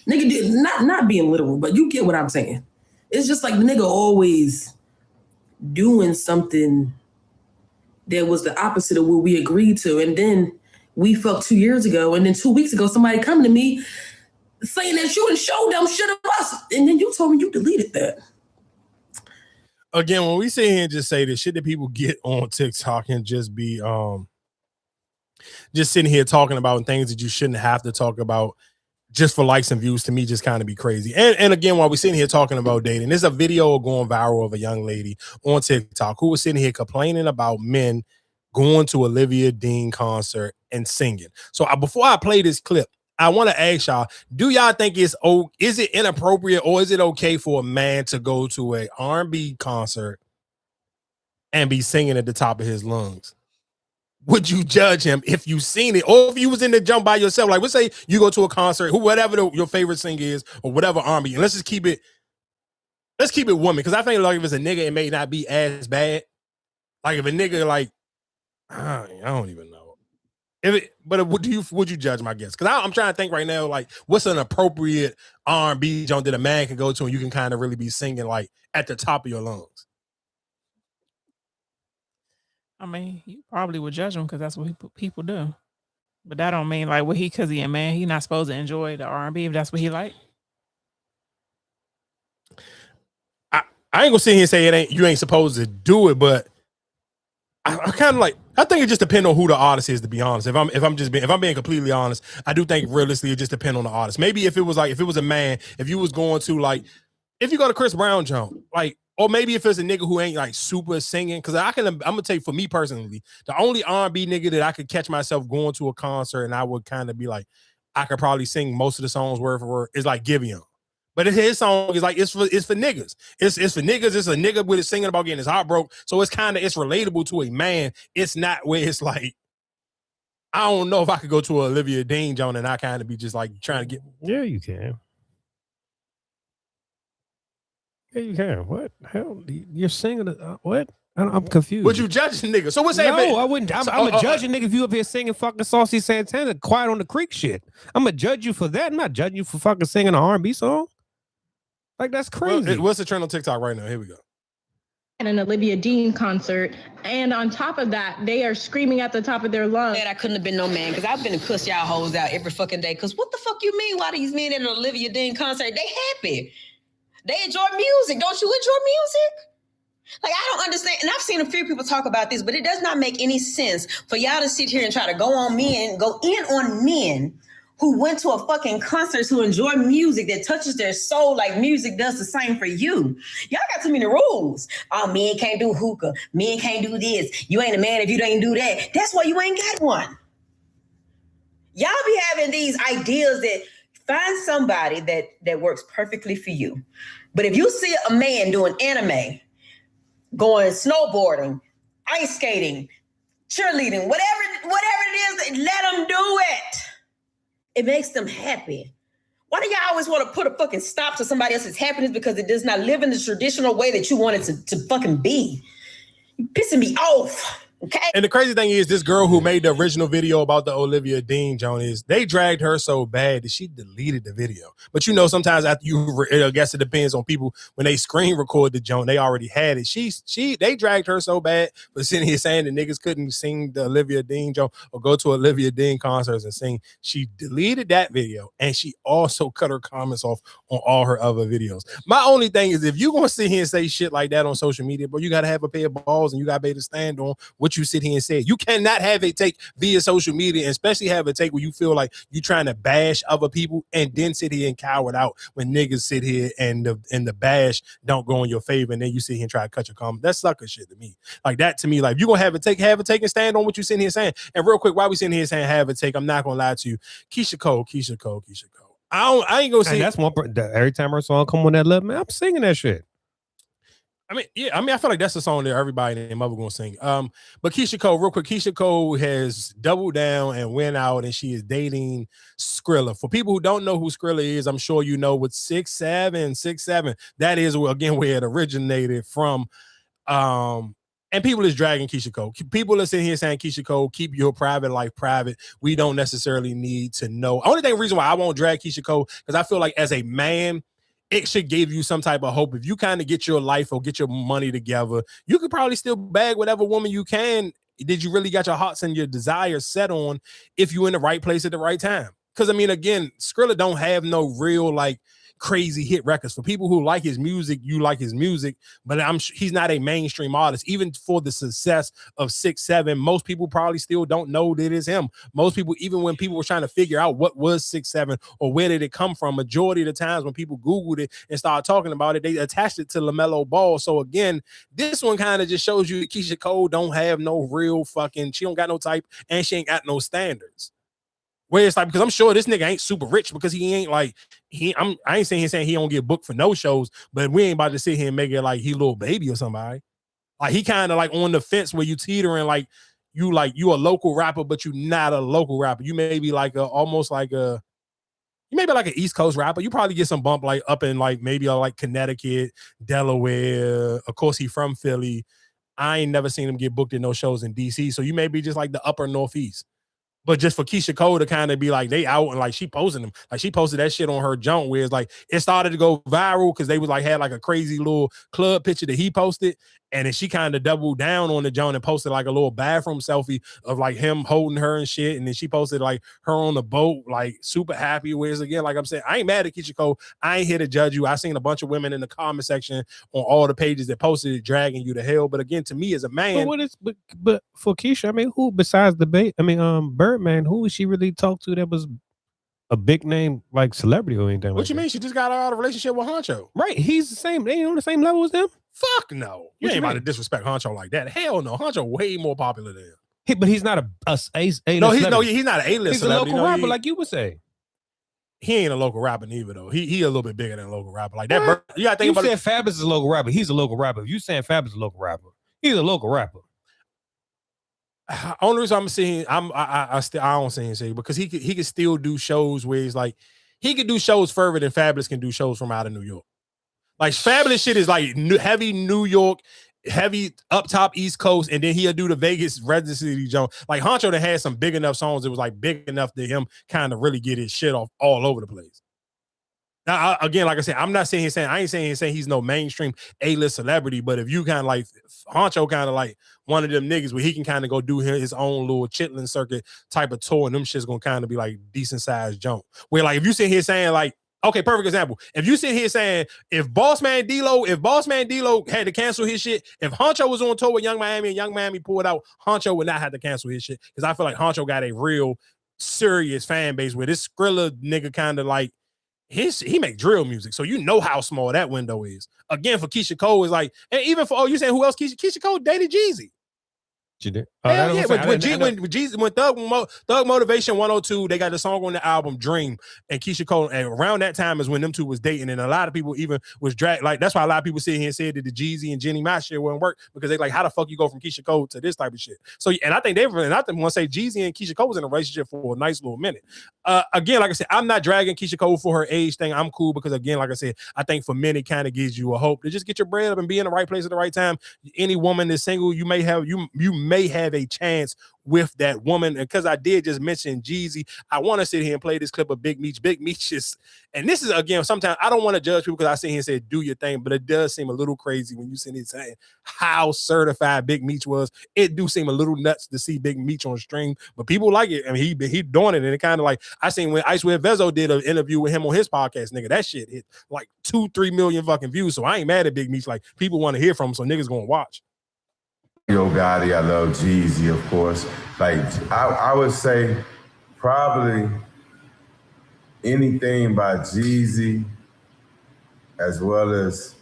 S16: nigga do not being literal, but you get what I'm saying. It's just like the nigga always doing something that was the opposite of what we agreed to. And then we fucked 2 years ago, and then 2 weeks ago, somebody come to me saying that you done showed them shit of us. And then you told me you deleted that.
S1: Again, when we sit here and just say the shit that people get on TikTok and just be just sitting here talking about things that you shouldn't have to talk about just for likes and views, to me just kind of be crazy. And again, while we're sitting here talking about dating, there's a video going viral of a young lady on TikTok who was sitting here complaining about men going to Olivia Dean concert and singing. So before I play this clip, I want to ask y'all, do y'all think is it inappropriate or is it okay for a man to go to a R&B concert and be singing at the top of his lungs? Would you judge him if you seen it, or if you was in the jump by yourself? Like, let's say you go to a concert, whatever your favorite singer is, or whatever R&B, and let's keep it woman, because I think like if it's a nigga, it may not be as bad. Like if a nigga like, I don't even know. Would you judge my guess? Because I'm trying to think right now, like what's an appropriate R&B joint that a man can go to and you can kind of really be singing like at the top of your lungs?
S6: I mean, you probably would judge him because that's what people do. But that don't mean like because he a man, he not supposed to enjoy the R&B if that's what he like.
S1: I ain't gonna sit here and say you ain't supposed to do it, but I kind of like, I think it just depends on who the artist is, to be honest. If I'm being completely honest, I do think realistically it just depends on the artist. Maybe if it was a man, if you was going to like, if you go to Chris Brown joint, like, or maybe if it's a nigga who ain't like super singing, because I'm gonna tell you, for me personally, the only R&B nigga that I could catch myself going to a concert and I would kind of be like, I could probably sing most of the songs word for word, is like Giveon. But his song is like, it's for niggas. It's for niggas. It's a nigga with it singing about getting his heart broke. So it's relatable to a man. It's not where it's like, I don't know if I could go to an Olivia Dean joint and I kind of be just like trying to get.
S2: Yeah, you can. Yeah, you can. What the hell? You're singing what? I'm confused.
S1: Would you judge a nigga? So what's that?
S2: No, I wouldn't. I'm a judge a nigga if you up here singing fucking Saucy Santana, Quiet on the Creek shit. I'm gonna judge you for that. I'm not judging you for fucking singing an R&B song. Like, that's crazy.
S1: Well, what's the trend on TikTok right now? Here we go.
S17: At an Olivia Dean concert, and on top of that, they are screaming at the top of their lungs.
S18: I couldn't have been no man, because I've been to cuss y'all hoes out every fucking day. Because what the fuck you mean? Why these men at an Olivia Dean concert? They happy. They enjoy music. Don't you enjoy music? Like, I don't understand. And I've seen a few people talk about this, but it does not make any sense for y'all to sit here and try to go in on men who went to a fucking concert, who enjoy music that touches their soul like music does the same for you. Y'all got too many rules. Oh, men can't do hookah. Men can't do this. You ain't a man if you don't do that. That's why you ain't got one. Y'all be having these ideas that find somebody that works perfectly for you. But if you see a man doing anime, going snowboarding, ice skating, cheerleading, whatever it is, let them do it. It makes them happy. Why do y'all always want to put a fucking stop to somebody else's happiness because it does not live in the traditional way that you want it to fucking be? You're pissing me off. Okay.
S1: And the crazy thing is, this girl who made the original video about the Olivia Dean joint, is they dragged her so bad that she deleted the video. But you know, sometimes after I guess it depends on people, when they screen record the joint, they already had it. They dragged her so bad for sitting here saying that niggas couldn't sing the Olivia Dean joint or go to Olivia Dean concerts and sing. She deleted that video, and she also cut her comments off on all her other videos. My only thing is, if you're gonna sit here and say shit like that on social media, bro, you gotta have a pair of balls and you gotta be able to stand on what what you sit here and say. You cannot have a take via social media, and especially have a take where you feel like you trying to bash other people and then sit here and cower it out when niggas sit here and the bash don't go in your favor, and then you sit here and try to cut your comment. That's sucker shit to me. Like that to me, like you gonna have a take and stand on what you sitting here saying. And real quick, while we sitting here saying have a take, I'm not gonna lie to you. Keisha Cole. I ain't gonna say
S2: that's one. Every time her song come on that level, man, I'm singing that shit.
S1: I feel like that's the song that everybody and their mother gonna sing. But Keisha Cole, real quick, Keisha Cole has doubled down and went out, and she is dating Skrilla. For people who don't know who Skrilla is, I'm sure you know with 6'7", that is again where it originated from. And people is dragging Keisha Cole. People are sitting here saying, Keisha Cole, keep your private life private. We don't necessarily need to know. Only reason why I won't drag Keisha Cole, because I feel like as a man, it should give you some type of hope. If you kind of get your life or get your money together, you could probably still bag whatever woman you can. Did you really got your hearts and your desires set on if you're in the right place at the right time? Because, I mean, again, Skrilla don't have no real, like, crazy hit records. For people who like his music, you like his music, but he's not a mainstream artist. Even for the success of 6'7", most people probably still don't know that it's him. Most people, even when people were trying to figure out what was 6'7" or where did it come from, majority of the times when people Googled it and started talking about it, they attached it to LaMelo Ball. So again, this one kind of just shows you Keisha Cole don't have no real she don't got no type, and she ain't got no standards. Where it's like, because I'm sure this nigga ain't super rich, because he ain't like, I ain't saying he don't get booked for no shows, but we ain't about to sit here and make it like he little baby or somebody. Like he kind of like on the fence where you teetering like you a local rapper, but you not a local rapper. You may be like almost like you may be like an East Coast rapper. You probably get some bump like up in like maybe like Connecticut, Delaware. Of course, he from Philly. I ain't never seen him get booked in no shows in DC. So you may be just like the upper Northeast. But just for Keisha Cole to kind of be like, they out and like she posting them. Like she posted that shit on her junk where it's like, it started to go viral because they was like, had like a crazy little club picture that he posted. And then she kind of doubled down on the junk and posted like a little bathroom selfie of like him holding her and shit. And then she posted like her on the boat, like super happy. Whereas again, like I'm saying, I ain't mad at Keisha Cole. I ain't here to judge you. I seen a bunch of women in the comment section on all the pages that posted it, dragging you to hell. But again, to me as a man.
S2: But for Keisha, I mean, who besides Birdman, who would she really talk to that was a big name like celebrity or anything?
S1: What you mean? She just got out of a relationship with Honcho.
S2: Right. He's the same. They ain't on the same level as them.
S1: Fuck no. You ain't about to disrespect Honcho like that. Hell no. Honcho way more popular than him.
S2: But he's not he's
S1: not an A-list
S2: he's
S1: celebrity.
S2: A local rapper, like you would say.
S1: He ain't a local rapper neither though. He a little bit bigger than a local rapper. Like that. You gotta think
S2: you
S1: about
S2: said Fabulous is a local rapper. He's a local rapper. If you saying Fabulous is a local rapper, he's a local rapper.
S1: Only reason I'm saying I don't say because he could still do shows where he's like he could do shows further than Fabulous can do shows from out of New York. Like Fabulous shit is like heavy New York, heavy up top East Coast, and then he'll do the Vegas residency zone. Like Honcho that had some big enough songs, it was like big enough to him kind of really get his shit off all over the place. Now, again, like I said, I'm not saying I ain't saying he's no mainstream A-list celebrity, but if you kind of like Honcho, kind of like one of them niggas where he can kind of go do his own little chitlin circuit type of tour, and them shit's gonna kind of be like decent sized jump. Where like if you sit here saying like, okay, perfect example. If you sit here saying if Bossman D-Lo had to cancel his shit, if Honcho was on tour with Young Miami and Young Miami pulled out, Honcho would not have to cancel his shit because I feel like Honcho got a real serious fan base where this Skrilla nigga kind of like. He make drill music, so you know how small that window is. Again, for Keisha Cole is like, and even for you saying who else? Keisha Cole dated Jeezy.
S2: She did.
S1: Hell yeah, when Thug Motivation 102, they got the song on the album Dream, and Keisha Cole, and around that time is when them two was dating, and a lot of people even was dragged. Like that's why a lot of people sit here and said that the Jeezy and Jenny Ma shit wouldn't work because they like, how the fuck you go from Keisha Cole to this type of shit? So, and I think want to say Jeezy and Keisha Cole was in a relationship for a nice little minute. Again, like I said, I'm not dragging Keisha Cole for her age thing. I'm cool because again, like I said, I think for men it kind of gives you a hope to just get your bread up and be in the right place at the right time. Any woman that's single, you may have a chance with that woman. And because I did just mention Jeezy, I want to sit here and play this clip of Big Meech. Big Meech is, and this is again, sometimes I don't want to judge people because I sit here and say do your thing, but it does seem a little crazy when you sit here saying how certified Big Meech was. It do seem a little nuts to see Big Meech on stream, but people like it. I mean, he doing it, and it kind of like I seen when Icewear Vezo did an interview with him on his podcast, nigga, that shit hit like 2-3 million fucking views. So I ain't mad at Big Meech. Like people want to hear from him, so niggas gonna watch.
S19: Yo Gotti, I love Jeezy, of course. Like, I would say probably anything by Jeezy, as well as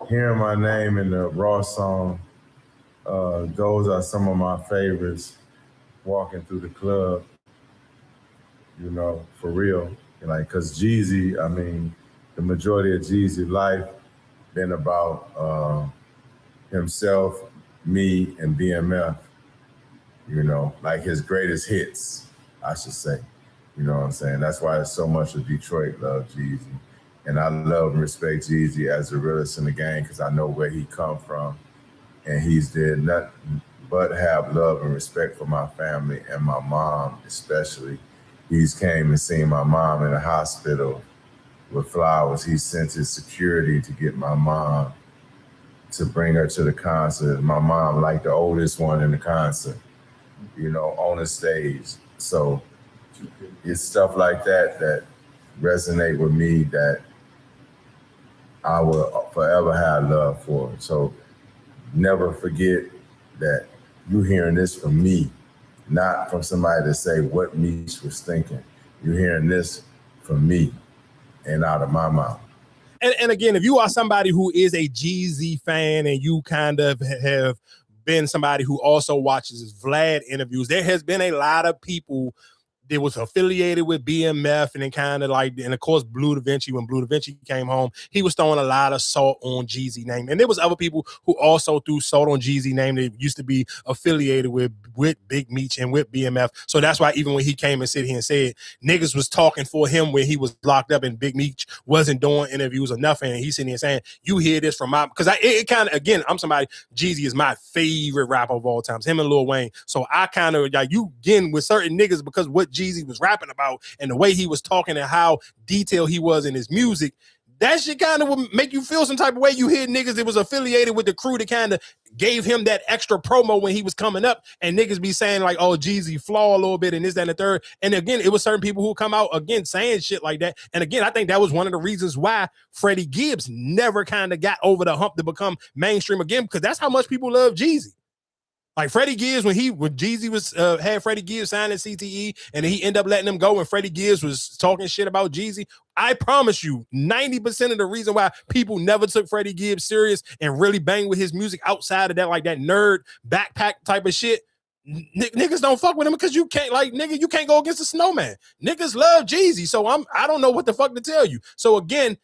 S19: Hearing My Name in the Raw song. Those are some of my favorites. Walking through the club, you know, for real. Like, cause Jeezy, I mean, the majority of Jeezy's life been about himself, me, and BMF. You know, like his greatest hits, I should say. You know what I'm saying? That's why so much of Detroit love Jeezy. And I love and respect Jeezy as the realest in the game because I know where he come from. And he's did nothing but have love and respect for my family and my mom especially. He's came and seen my mom in the hospital with flowers. He sent his security to get my mom to bring her to the concert. My mom, like the oldest one in the concert, you know, on the stage. So it's stuff like that that resonate with me that I will forever have love for. So never forget that you hearing this from me, not from somebody to say what Meech was thinking. You're hearing this from me and out of my mouth.
S1: And again, if you are somebody who is a Jeezy fan and you kind of have been somebody who also watches Vlad interviews, there has been a lot of people that was affiliated with BMF and then kind of like, and of course, Blue Da Vinci, when Blue Da Vinci came home, he was throwing a lot of salt on Jeezy name. And there was other people who also threw salt on Jeezy name that used to be affiliated with Big Meech and with BMF. So that's why even when he came and sit here and said niggas was talking for him when he was locked up and Big Meech wasn't doing interviews or nothing, and he's sitting here saying, you hear this from my, because it kind of, again, I'm somebody, Jeezy is my favorite rapper of all times, him and Lil Wayne. So I kind of, like, you again with certain niggas because what Jeezy was rapping about and the way he was talking and how detailed he was in his music, that shit kind of would make you feel some type of way. You hear niggas that was affiliated with the crew that kind of gave him that extra promo when he was coming up, and niggas be saying like, oh, Jeezy flaw a little bit and this, that, and the third. And again, it was certain people who come out again saying shit like that. And again, I think that was one of the reasons why Freddie Gibbs never kind of got over the hump to become mainstream again, because that's how much people love Jeezy. Like Freddie Gibbs, when Jeezy was had Freddie Gibbs signed at CTE, and then he ended up letting him go, and Freddie Gibbs was talking shit about Jeezy. I promise you, 90% of the reason why people never took Freddie Gibbs serious and really banged with his music outside of that, like that nerd backpack type of shit, niggas don't fuck with him because you can't, like, nigga, you can't go against a snowman. Niggas love Jeezy, so I don't know what the fuck to tell you. So again,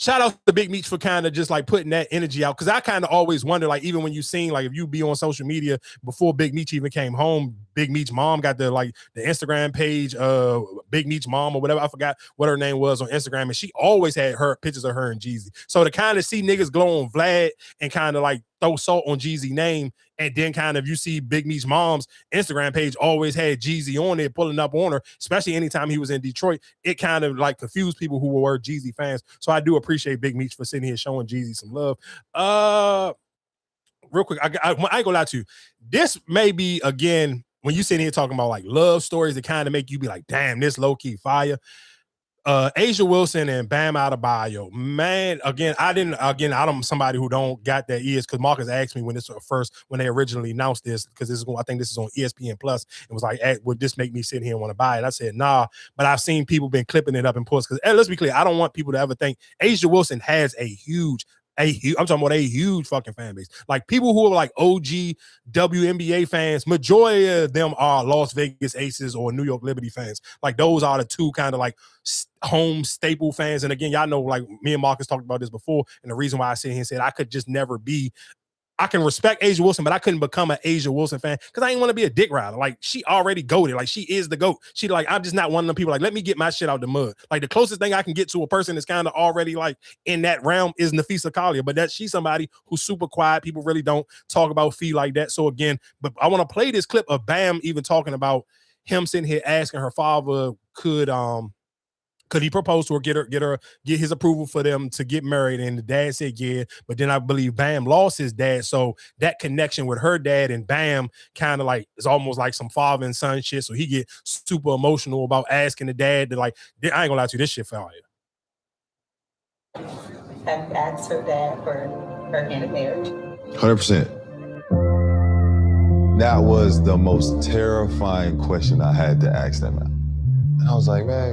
S1: shout out to Big Meech for kind of just like putting that energy out. Cause I kind of always wonder, like, even when you seen, like, if you be on social media before Big Meech even came home, Big Meech mom got the Instagram page, Big Meech mom or whatever. I forgot what her name was on Instagram. And she always had her pictures of her and Jeezy. So to kind of see niggas glow on Vlad and kind of like throw salt on Jeezy name, and then kind of you see Big Meech's mom's Instagram page always had Jeezy on it, pulling up on her, especially anytime he was in Detroit. It kind of like confused people who were Jeezy fans. So I do appreciate Big Meech for sitting here showing Jeezy some love. Real quick, I ain't gonna lie to you. This may be, again, when you sitting here talking about like love stories that kind of make you be like, damn, this low-key fire. Asia Wilson and Bam Adebayo, man. Again, I'm somebody who don't got that ears, because Marcus asked me when they originally announced this, because I think this is on ESPN Plus. It was like, would this make me sit here and want to buy it? I said, nah, but I've seen people been clipping it up in posts, because let's be clear, I don't want people to ever think Asia Wilson has I'm talking about a huge fucking fan base. Like people who are like OG WNBA fans, majority of them are Las Vegas Aces or New York Liberty fans. Like those are the two kind of like home staple fans. And again, y'all know, like me and Marcus talked about this before, and the reason why I sit here and said I could just never be, I can respect Asia Wilson, but I couldn't become an Asia Wilson fan because I didn't want to be a dick rider. Like, she already goated. Like, she is the GOAT. She like, I'm just not one of them people like, let me get my shit out the mud. Like, the closest thing I can get to a person that's kind of already like in that realm is Nafisa Collier, but she's somebody who's super quiet. People really don't talk about Fee like that. So again, but I want to play this clip of Bam even talking about him sitting here asking her father could he propose to her, get his approval for them to get married? And the dad said, yeah. But then I believe Bam lost his dad. So that connection with her dad and Bam kind of like, it's almost like some father and son shit. So he get super emotional about asking the dad to like, I ain't gonna lie to you, this shit fell here.
S20: Have you asked her dad for her hand in marriage?
S21: 100%.
S4: That was the most terrifying question I had to ask them. And I was like, man,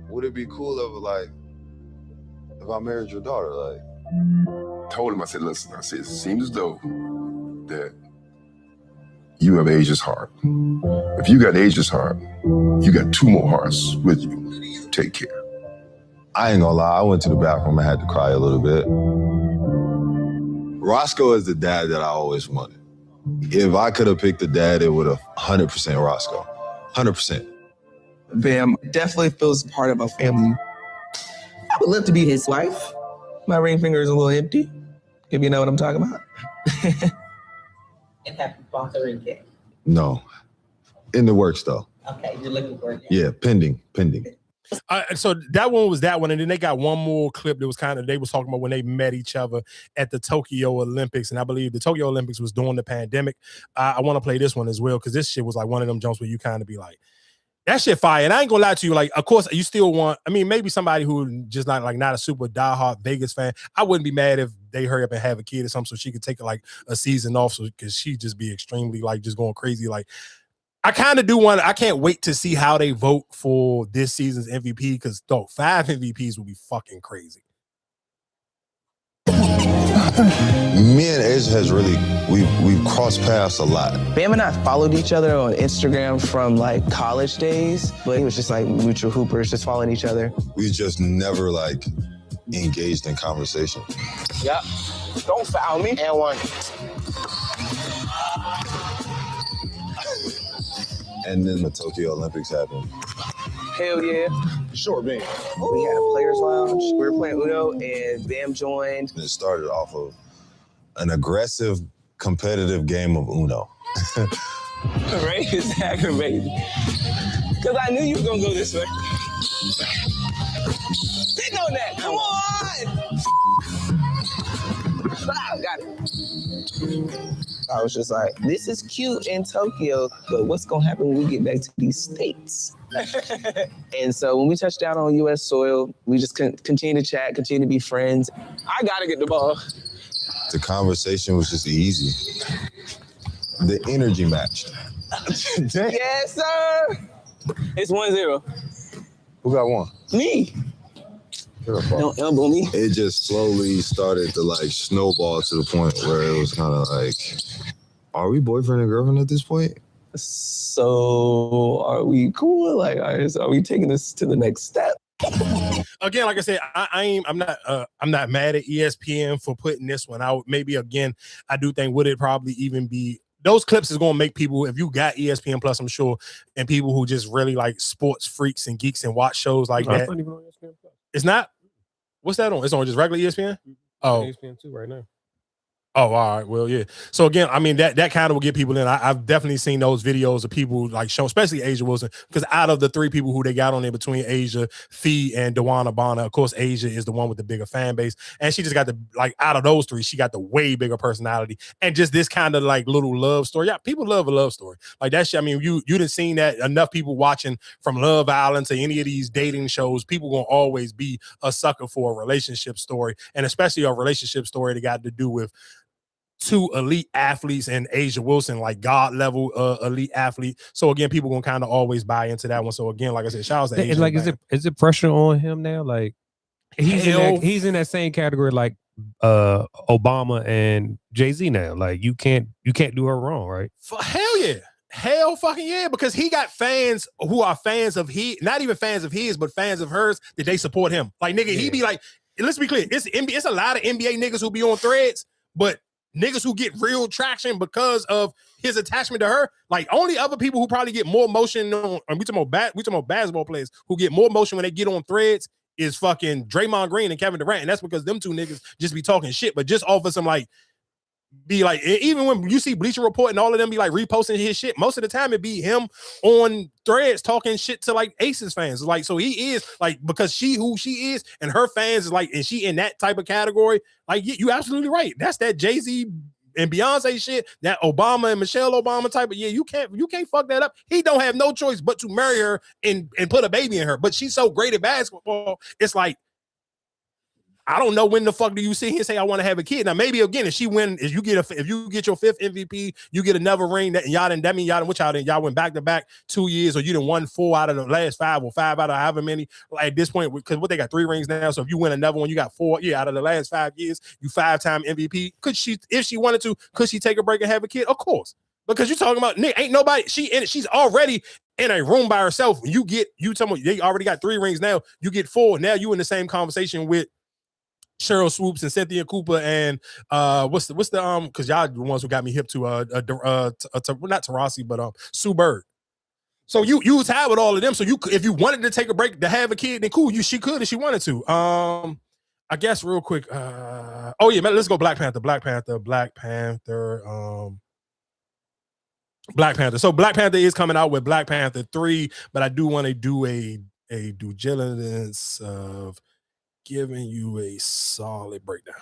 S4: would it be cool if I married your daughter? Like,
S20: I told him, I said, listen, I said, it seems as though that you have Asia's heart. If you got Asia's heart, you got 2 more hearts with you. Take care.
S4: I ain't gonna lie, I went to the bathroom and had to cry a little bit. Roscoe is the dad that I always wanted. If I could have picked a dad, it would have 100% Roscoe. 100%.
S15: Bam definitely feels part of a family. I would love to be his wife. My ring finger is a little empty, if you know what I'm talking about.
S18: And have you bought the ring yet?
S4: No. In the works, though.
S18: Okay, you're looking for it.
S4: Yeah, pending.
S1: So that one was that one, and then they got one more clip that was they was talking about when they met each other at the Tokyo Olympics, and I believe the Tokyo Olympics was during the pandemic. I want to play this one as well, because this shit was like one of them jumps where you kind of be like, that shit fire. And I ain't gonna lie to you, like, of course, you still want, I mean, maybe somebody who just not a super diehard Vegas fan, I wouldn't be mad if they hurry up and have a kid or something so she could take like a season off, so because she just be extremely like just going crazy. Like, I kind of do want, I can't wait to see how they vote for this season's MVP, because 5 MVPs will be fucking crazy.
S4: Me and Asia has really, we've crossed paths a lot.
S15: Bam and I followed each other on Instagram from like college days, but it was just like mutual hoopers, just following each other.
S4: We just never like engaged in conversation.
S15: Yep. Don't foul me. And one.
S4: And then the Tokyo Olympics happened.
S15: Hell yeah.
S4: Sure, Bam.
S15: We had a players lounge. We were playing Uno and Bam joined.
S4: It started off of an aggressive, competitive game of Uno.
S15: Right? It's aggravating. Because I knew you were going to go this way. Think on that. Come on! Got it. I was just like, this is cute in Tokyo, but what's going to happen when we get back to these states? And so when we touched down on U.S. soil, we just continue to chat, continue to be friends. I got to get the ball.
S4: The conversation was just easy. The energy matched.
S15: Yes, sir. It's 1-0.
S4: Who got one?
S15: Me. Don't elbow me.
S4: It just slowly started to like snowball to the point where it was kind of like, are we boyfriend and girlfriend at this point?
S15: So are we cool? Like, are we taking this to the next step?
S1: Again, like I said, I'm not mad at ESPN for putting this one out. Maybe again, I do think would it probably even be, those clips is going to make people, if you got ESPN Plus, I'm sure, and people who just really like sports freaks and geeks and watch shows like that.
S2: It's not even on ESPN Plus.
S1: It's not? What's that on? It's on just regular ESPN? Oh.
S2: ESPN 2 right now.
S1: Oh, all right. Well, yeah. So again, I mean, that kind of will get people in. I've definitely seen those videos of people like show, especially Asia Wilson, because out of the 3 people who they got on there between Asia, Fee, and Dewana Bonner, of course, Asia is the one with the bigger fan base. And she just got out of those 3, she got the way bigger personality. And just this kind of like little love story. Yeah, people love a love story. Like that shit. I mean, you done seen that enough people watching from Love Island to any of these dating shows. People gonna always be a sucker for a relationship story, and especially a relationship story that got to do with 2 elite athletes and Asia Wilson, like God level elite athlete. So again, people gonna kind of always buy into that one. So again, like I said, shout out to Asia.
S2: Like, is it pressure on him now? Like he's in that same category like Obama and Jay-Z now. Like you can't do her wrong, right?
S1: Hell yeah. Hell fucking yeah, because he got fans who are fans of not even fans of his, but fans of hers that they support him. Like nigga, he be like, let's be clear, it's a lot of NBA niggas who be on threads, but niggas who get real traction because of his attachment to her, like only other people who probably get more motion on, we talking about basketball players who get more motion when they get on threads is fucking Draymond Green and Kevin Durant, and that's because them 2 niggas just be talking shit, but just offer some like, be like, even when you see Bleacher Report and all of them be like reposting his shit, most of the time it be him on threads talking shit to like Aces fans. Like, so he is like, because who she is and her fans is like, and she in that type of category, like you absolutely right. That's that Jay-Z and Beyonce shit, that Obama and Michelle Obama type of, yeah, you can't fuck that up. He don't have no choice but to marry her and put a baby in her. But she's so great at basketball, it's like, I don't know when the fuck do you sit here and say I want to have a kid. Now maybe again, if you get your 5th MVP, you get another ring that y'all didn't. That mean y'all went back to back 2 years, or you done won 4 out of the last 5 or 5 out of however many. Like at this point, because what they got 3 rings now. So if you win another one, you got 4. Yeah, out of the last 5 years, you 5-time MVP. Could she, if she wanted to, could she take a break and have a kid? Of course, because you're talking about Nick. Ain't nobody. She's already in a room by herself. You tell me they already got 3 rings now. You get 4. Now you in the same conversation with Cheryl Swoops and Cynthia Cooper and what's the because y'all the ones who got me hip to not Tarasi but Sue Bird. So you was tied with all of them. So you if you wanted to take a break to have a kid, then cool, she could if she wanted to. I guess real quick. Oh yeah, man, let's go Black Panther. So Black Panther is coming out with Black Panther 3, but I do want to do a due diligence of giving you a solid breakdown.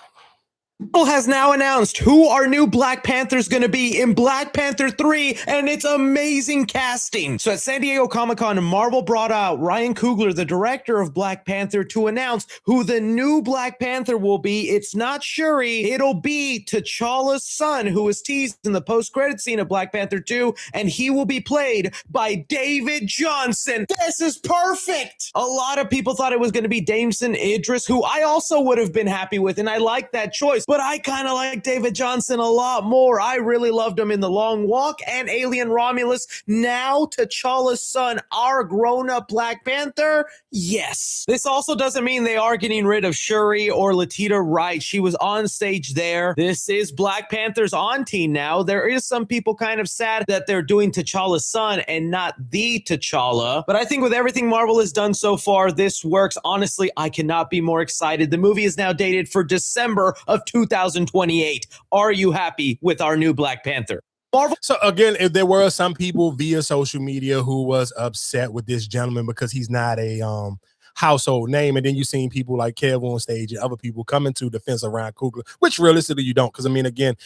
S21: Marvel has now announced who our new Black Panther is going to be in Black Panther 3, and it's amazing casting. So at San Diego Comic-Con, Marvel brought out Ryan Coogler, the director of Black Panther, to announce who the new Black Panther will be. It's not Shuri, it'll be T'Challa's son, who was teased in the post-credit scene of Black Panther 2, and he will be played by David Jonsson. This is perfect! A lot of people thought it was going to be Damson Idris, who I also would have been happy with, and I like that choice. But I kind of like David Jonsson a lot more. I really loved him in The Long Walk and Alien Romulus. Now T'Challa's son, our grown-up Black Panther? Yes. This also doesn't mean they are getting rid of Shuri or Latita Wright. She was on stage there. This is Black Panther's auntie now. There is some people kind of sad that they're doing T'Challa's son and not the T'Challa. But I think with everything Marvel has done so far, this works. Honestly, I cannot be more excited. The movie is now dated for December of 2028. Are you happy with our new Black Panther? Marvel.
S1: So again, if there were some people via social media who was upset with this gentleman because he's not a household name, and then you seen people like Kev on stage and other people coming to defense of Ryan Coogler, which realistically you don't, because I mean, again,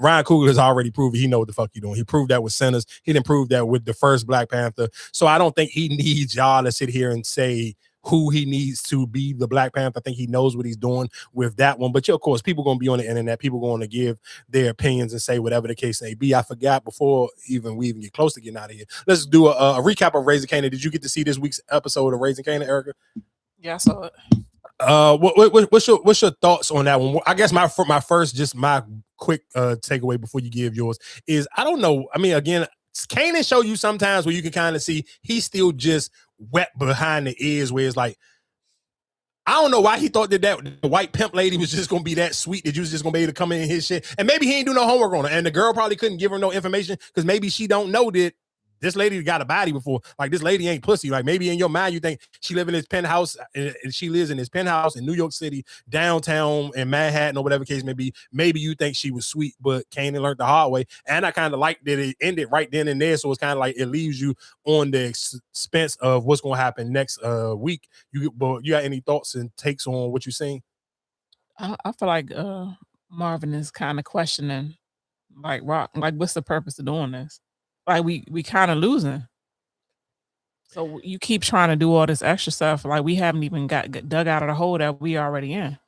S1: Ryan Coogler has already proved he know what the fuck he doing. He proved that with Sinners. He didn't prove that with the first Black Panther. So I don't think he needs y'all to sit here and say who he needs to be the Black Panther. I think he knows what he's doing with that one. But yeah, of course, people going to be on the internet. People going to give their opinions and say whatever the case may be. I forgot before we even get close to getting out of here. Let's do a recap of Raising Kanan. Did you get to see this week's episode of Raising Kanan, Erica?
S6: Yeah, I saw it.
S1: What's your thoughts on that one? I guess my quick takeaway before you give yours is, I don't know. I mean, again, Kanan show you sometimes where you can kind of see he's still just wet behind the ears, where it's like, I don't know why he thought that the white pimp lady was just gonna be that sweet that you was just gonna be able to come in his shit, and maybe he ain't do no homework on her, and the girl probably couldn't give her no information because maybe she don't know that this lady got a body before. Like, this lady ain't pussy. Like, maybe in your mind you think she live in this penthouse, and she lives in this penthouse in New York City, downtown in Manhattan, or whatever case may be. Maybe you think she was sweet, but Kanan learned the hard way. And I kind of like that it ended right then and there. So it's kind of like it leaves you on the expense of what's going to happen next week. You got any thoughts and takes on what you're seeing?
S6: I feel like Marvin is kind of questioning, like, Rock, like, what's the purpose of doing this? Like, we kind of losing. So you keep trying to do all this extra stuff. Like, we haven't even got dug out of the hole that we already in.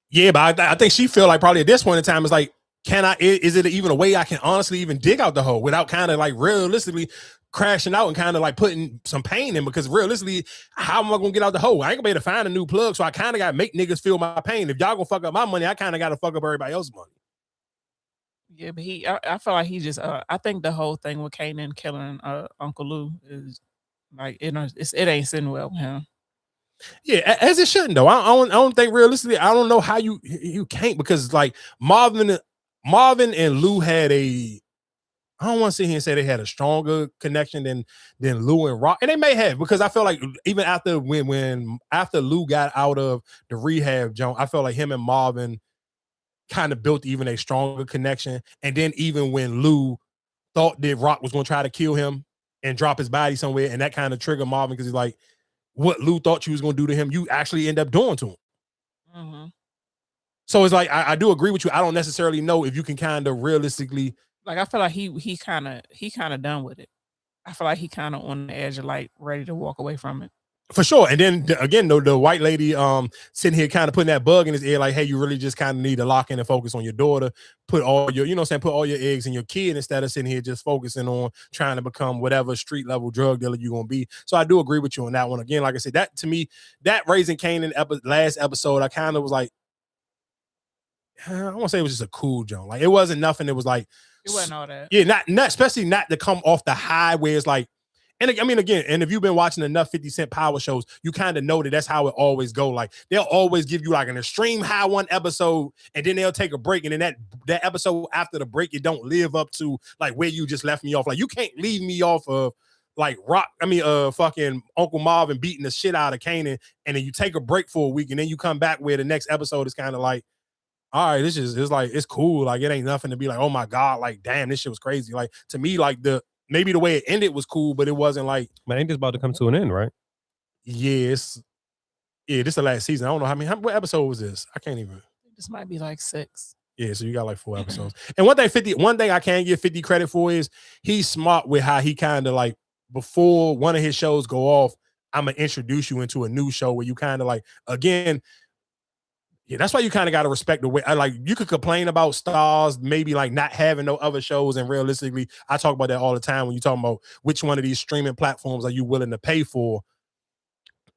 S1: Yeah, but I think she feel like probably at this point in time, it's like, is it even a way I can honestly even dig out the hole without kind of like realistically crashing out and kind of like putting some pain in? Because realistically, how am I going to get out the hole? I ain't going to be able to find a new plug. So I kind of got to make niggas feel my pain. If y'all going to fuck up my money, I kind of got to fuck up everybody else's money.
S6: Yeah, but I feel like he just, I think the whole thing with Kanan killing Uncle Lou is like, it ain't sitting well with him.
S1: Yeah, as it shouldn't though. I don't think realistically, I don't know how you can't, because like Marvin and Lou had I don't want to sit here and say they had a stronger connection than Lou and Rock, and they may have, because I feel like even after after Lou got out of the rehab joint, I felt like him and Marvin kind of built even a stronger connection. And then even when Lou thought that Rock was going to try to kill him and drop his body somewhere, and that kind of triggered Marvin, because he's like, what Lou thought you was going to do to him, you actually end up doing to him.
S6: Mm-hmm.
S1: So it's like, I do agree with you. I don't necessarily know if you can kind of realistically,
S6: like, I feel like he kind of done with it. I feel like he kind of on the edge of like ready to walk away from it.
S1: For sure. And then again, the white lady sitting here kind of putting that bug in his ear, like, hey, you really just kind of need to lock in and focus on your daughter, put all your, you know what I'm saying, put all your eggs in your kid instead of sitting here just focusing on trying to become whatever street level drug dealer you're gonna be. So I do agree with you on that one. Again, like I said, that to me, that Raising Kanan last episode, I kind of was like, I don't want to say it was just a cool joke. Like it wasn't nothing. It was like
S6: It wasn't all that.
S1: Yeah, not especially not to come off the high where it's like, and I mean, again, and if you've been watching enough 50 Cent power shows, you kind of know that that's how it always go. Like they'll always give you like an extreme high one episode, and then they'll take a break, and then that episode after the break, it don't live up to like where you just left me off. Like you can't leave me off of like fucking Uncle Marvin beating the shit out of Kanan, and then you take a break for a week, and then you come back where the next episode is kind of like, all right, it's like it's cool. Like it ain't nothing to be like, oh my God, like damn, this shit was crazy. Like to me, like maybe the way it ended was cool, but it wasn't like.
S2: But ain't this about to come to an end, right?
S1: Yes. Yeah, this is the last season. I don't know what episode was this? I can't even.
S6: This might be like 6.
S1: Yeah, so you got like 4 episodes. And one thing I can give 50 credit for is he's smart with how he kind of like before one of his shows go off, I'm gonna introduce you into a new show where you kind of like again. Yeah, that's why you kind of got to respect the way. Like you could complain about stars maybe like not having no other shows, and realistically, I talk about that all the time when you talking about which one of these streaming platforms are you willing to pay for.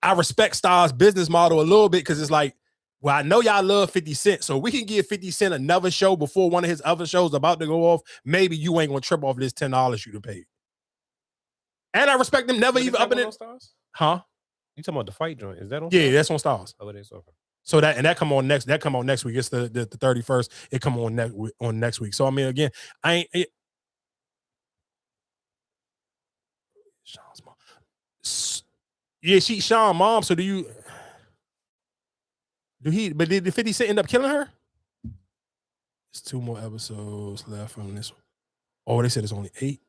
S1: I respect Star's business model a little bit because it's like, well, I know y'all love 50 Cent, so we can give 50 Cent another show before one of his other shows about to go off. Maybe you ain't gonna trip off this $10 you to pay. And I respect them never even upping it.
S2: Stars?
S1: Huh?
S2: You talking about the fight joint? Is that on?
S1: Yeah,
S2: Stars?
S1: that's on Stars.
S2: Oh, it is okay.
S1: So that come on next. That come on next week. It's the 31st. It come on next week. So I mean, again, Sean's mom. Yeah, she's Sean's mom. So did the 50 Cent end up killing her? There's 2 more episodes left from this one. Oh, they said it's only 8.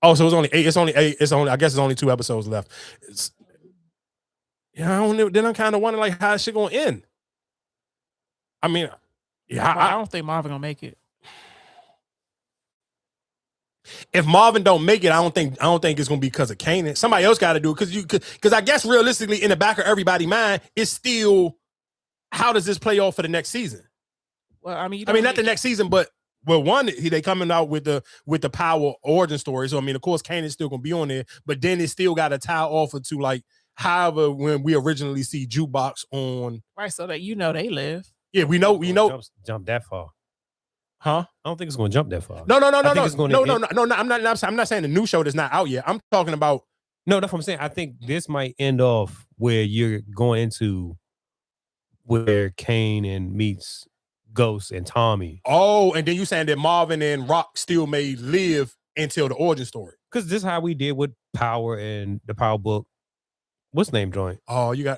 S1: Oh, so it's only 8. It's only 8. I guess it's only 2 episodes left. Then I'm kind of wondering like how shit gonna end. I mean, yeah,
S6: I don't think Marvin gonna make it.
S1: If Marvin don't make it, I don't think it's gonna be because of Kanan. Somebody else got to do it because I guess realistically, in the back of everybody's mind, it's still how does this play off for the next season?
S6: Well, I mean,
S1: not the next season, but they coming out with the Power origin story. So I mean, of course, Kanan's still gonna be on there, but then it still got to tie off to like. However, when we originally see Jukebox on,
S6: right, so that they live.
S1: Yeah, we know.
S2: Jump that far,
S1: huh?
S2: I don't think it's going to jump that far.
S1: No. I'm not saying the new show that's not out yet. I'm talking about.
S2: No, that's what I'm saying. I think this might end off where you're going into where Kanan meets Ghost and Tommy.
S1: Oh, and then you saying that Marvin and Rock still may live until the origin story.
S2: Because this is how we did with Power and the Power book. What's name joint?
S1: Oh, you're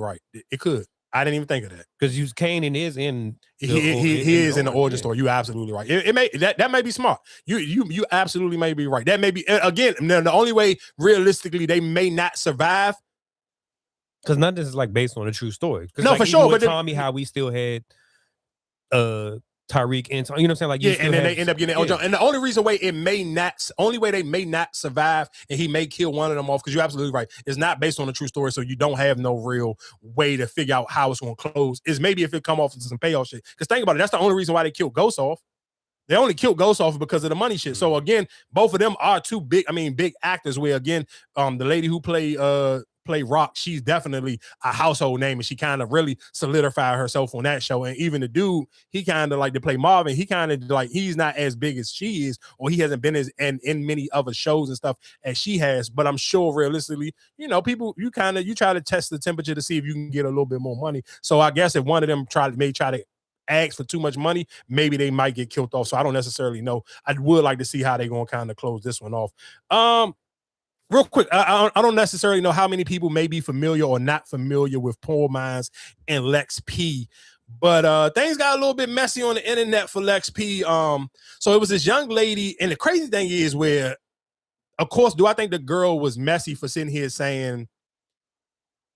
S1: right. It could. I didn't even think of that.
S2: Because Kanan is in
S1: he is in the origin story. You absolutely right. It may that may be smart. You absolutely may be right. That may be again the only way realistically they may not survive.
S2: Because none of this is like based on a true story.
S1: No,
S2: like,
S1: for sure.
S2: But Tommy, how we still had Tyreek and Tommy, you know what I'm saying? Like,
S1: and then they end up getting Eljo. And the only reason way they may not survive and he may kill one of them off, because you're absolutely right, it's not based on a true story, so you don't have no real way to figure out how it's going to close. Is maybe if it come off into some payoff shit. Because think about it, that's the only reason why they killed Ghost off. They only killed Ghost off because of the money shit. So again, both of them are two big actors. Where again, the lady who played Rock, she's definitely a household name, and she kind of really solidified herself on that show. And even the dude, he kind of like to play Marvin. He kind of like he's not as big as she is, or he hasn't been in many other shows and stuff as she has. But I'm sure realistically, people you try to test the temperature to see if you can get a little bit more money. So I guess if one of them may try to ask for too much money, maybe they might get killed off. So I don't necessarily know. I would like to see how they're gonna kind of close this one off. Real quick, I don't necessarily know how many people may be familiar or not familiar with Poor Minds and Lex P, but things got a little bit messy on the internet for Lex P. So it was this young lady, and the crazy thing is where, of course, do I think the girl was messy for sitting here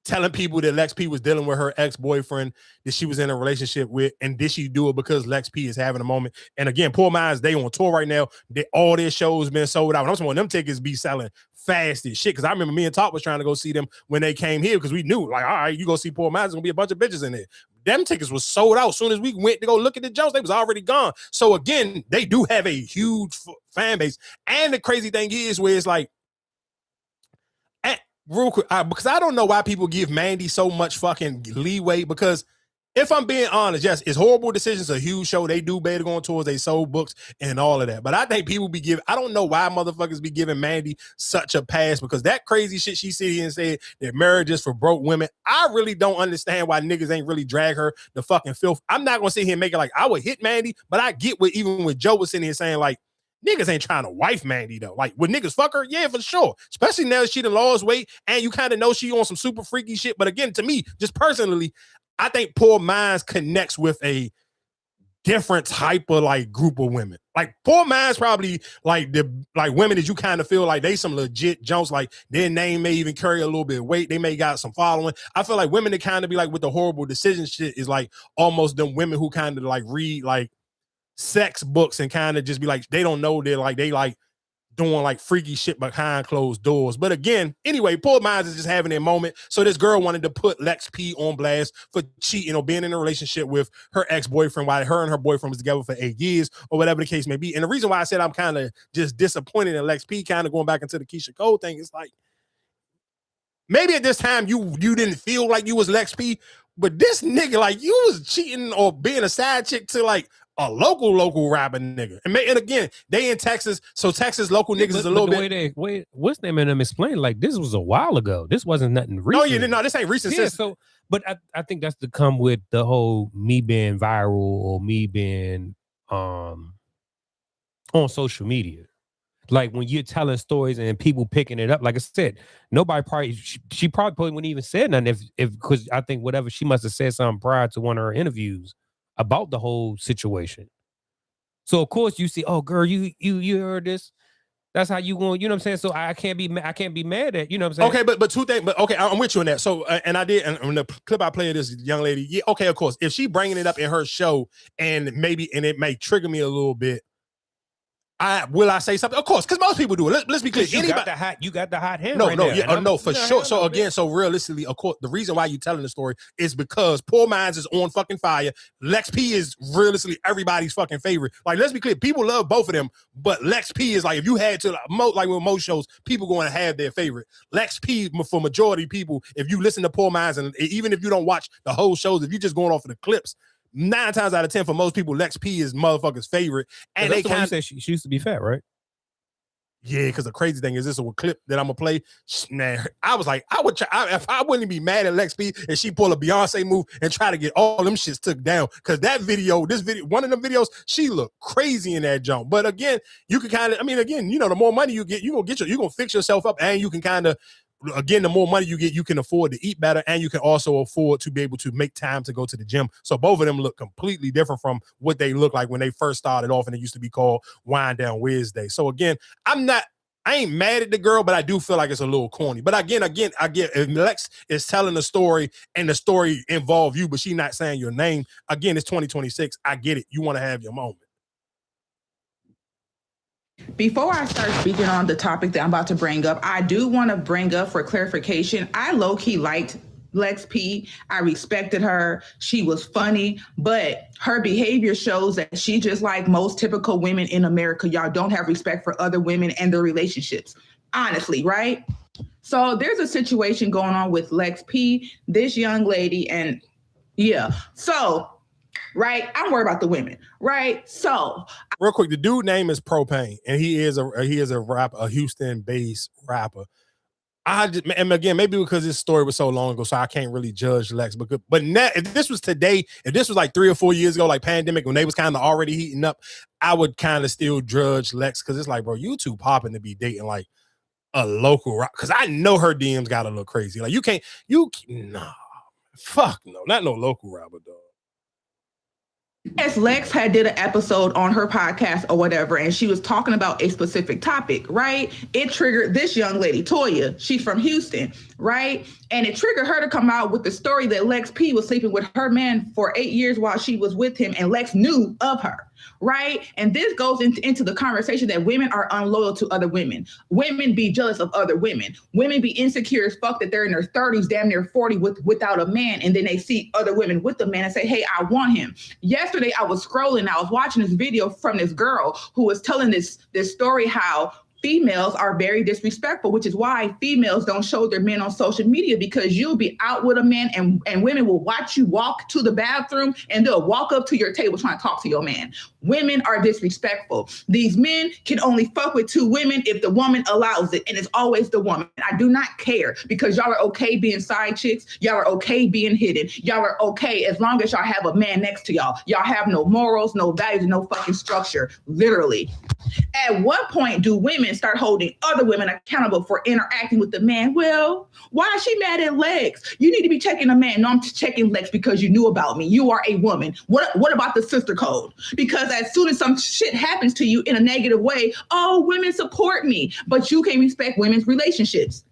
S1: telling people that Lex P was dealing with her ex-boyfriend that she was in a relationship with, and did she do it because Lex P is having a moment? And again, Poor Minds, they on tour right now. All their shows been sold out. And I'm talking about them tickets be selling fast as shit. Because I remember me and Top was trying to go see them when they came here because we knew, like, all right, you go see Poor Minds, there's gonna be a bunch of bitches in there. Them tickets was sold out. As soon as we went to go look at the Jones, they was already gone. So again, they do have a huge fan base. And the crazy thing is where it's like, real quick, because I don't know why people give Mandy so much fucking leeway, because if I'm being honest, yes, it's Horrible Decisions, a huge show. They do better going towards, they sold books and all of that. But I think people be giving, I don't know why motherfuckers be giving Mandy such a pass, because that crazy shit she said here and said that marriage is for broke women. I really don't understand why niggas ain't really drag her the fucking filth. I'm not gonna sit here and make it like I would hit Mandy, but I get what even when Joe was sitting here saying like, niggas ain't trying to wife Mandy though. Like, would niggas fuck her? Yeah, for sure. Especially now that she done lost weight and you kind of know she on some super freaky shit. But again, to me, just personally, I think Poor Minds connects with a different type of like group of women. Like Poor Minds probably like the like women that you kind of feel like they some legit Jones, like their name may even carry a little bit of weight. They may got some following. I feel like women that kind of be like with the Horrible Decision shit is like almost them women who kind of like read like sex books and kind of just be like, they don't know they're like, they like doing like freaky shit behind closed doors. But again, anyway, Poor Minds is just having their moment. So this girl wanted to put Lex P on blast for cheating or being in a relationship with her ex-boyfriend while her and her boyfriend was together for 8 years or whatever the case may be. And the reason why I said I'm kind of just disappointed in Lex P, kind of going back into the Keisha Cole thing, is like, maybe at this time you didn't feel like you was Lex P, but this nigga, like, you was cheating or being a side chick to like a local rapper nigga. And again, they in Texas, so Texas local niggas is a little bit.
S2: What's the name of them explain? Like, this was a while ago. This wasn't nothing recent.
S1: No, you didn't. No, this ain't recent.
S2: Yeah, so, but I think that's to come with the whole me being viral or me being on social media. Like when you're telling stories and people picking it up, like I said, nobody probably, she probably wouldn't even say nothing if because I think whatever, she must have said something prior to one of her interviews about the whole situation. So of course you see, oh girl, you heard this. That's how you going, you know what I'm saying? So I can't be mad at, you know what I'm saying?
S1: Okay, but two things, but okay, I'm with you on that. So, and I did, and in the clip I played this young lady, yeah, okay, of course, if she bringing it up in her show and it may trigger me a little bit, will I say something? Of course, because most people do it. Let's be clear.
S2: You got the hot hand.
S1: No, for sure. So again, so realistically, of course, the reason why you telling the story is because Poor Minds is on fucking fire. Lex P is realistically everybody's fucking favorite. Like, let's be clear, people love both of them, but Lex P is like, if you had to, like with most shows, people going to have their favorite. Lex P, for majority of people, if you listen to Poor Minds, and even if you don't watch the whole shows, if you're just going off of the clips, 9 times out of 10 for most people, Lex P is motherfucker's favorite. And they kind of
S2: said she used to be fat, right?
S1: Yeah, because the crazy thing is, this is a clip that I'm gonna play. Man, I was like, I would try if I wouldn't be mad at Lex P if she pull a Beyonce move and try to get all them shits took down. Because that video, one of them videos, she looked crazy in that jump. But again, you can kind of, I mean, again, you know, the more money you get, you're gonna fix yourself up, and you can kind of. Again, the more money you get, you can afford to eat better, and you can also afford to be able to make time to go to the gym. So both of them look completely different from what they look like when they first started off, and it used to be called Wind Down Wednesday. So again, I ain't mad at the girl, but I do feel like it's a little corny. But again, I get if Lex is telling a story and the story involve you, but she not saying your name. Again, it's 2026. I get it. You want to have your moment.
S5: Before I start speaking on the topic that I'm about to bring up, I do want to bring up for clarification, I low-key liked Lex P. I respected her. She was funny, but her behavior shows that she just like most typical women in America. Y'all don't have respect for other women and their relationships. Honestly, right? So there's a situation going on with Lex P, this young lady, and yeah. So right, I'm worried about the women, right? So,
S1: real quick, the dude name is Propane, and he is a rapper, a Houston-based rapper. And again, maybe because this story was so long ago, so I can't really judge Lex. But now, if this was today, if this was like 3 or 4 years ago, like pandemic, when they was kind of already heating up, I would kind of still judge Lex, because it's like, bro, you too popping to be dating like a local rock. Because I know her DMs gotta look crazy. Like fuck no, not no local rapper, dog.
S5: Yes, Lex had did an episode on her podcast or whatever, and she was talking about a specific topic, right? It triggered this young lady, Toya. She's from Houston, right? And it triggered her to come out with the story that Lex P was sleeping with her man for 8 years while she was with him, and Lex knew of her. right? And this goes into the conversation that women are unloyal to other women. Women be jealous of other women. Women be insecure as fuck that they're in their 30s, damn near 40 without a man. And then they see other women with a man and say, hey, I want him. Yesterday, I was scrolling. I was watching this video from this girl who was telling this story how females are very disrespectful, which is why females don't show their men on social media, because you'll be out with a man and women will watch you walk to the bathroom and they'll walk up to your table trying to talk to your man. Women are disrespectful. These men can only fuck with 2 women if the woman allows it, and it's always the woman. I do not care, because y'all are okay being side chicks. Y'all are okay being hidden. Y'all are okay as long as y'all have a man next to y'all. Y'all have no morals, no values, no fucking structure, literally. At what point do women start holding other women accountable for interacting with the man? Well, why is she mad at Lex? You need to be checking a man. No, I'm checking Lex because you knew about me. You are a woman. What about the sister code? Because as soon as some shit happens to you in a negative way, oh, women support me, but you can't respect women's relationships.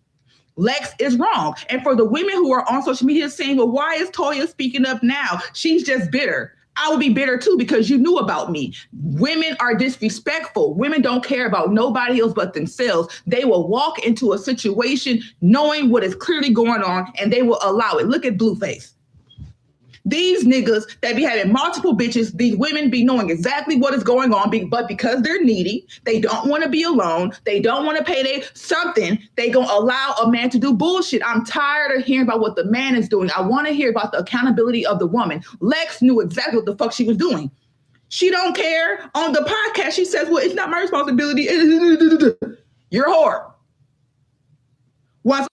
S5: Lex is wrong. And for the women who are on social media saying, well, why is Toya speaking up now? She's just bitter. I would be bitter too because you knew about me. Women are disrespectful. Women don't care about nobody else but themselves. They will walk into a situation knowing what is clearly going on and they will allow it. Look at Blueface. These niggas that be having multiple bitches, these women be knowing exactly what is going on, but because they're needy, they don't want to be alone, they don't want to pay something, they gonna allow a man to do bullshit. I'm tired of hearing about what the man is doing. I want to hear about the accountability of the woman. Lex knew exactly what the fuck she was doing. She don't care. On the podcast, she says, well, it's not my responsibility. You're a whore. Once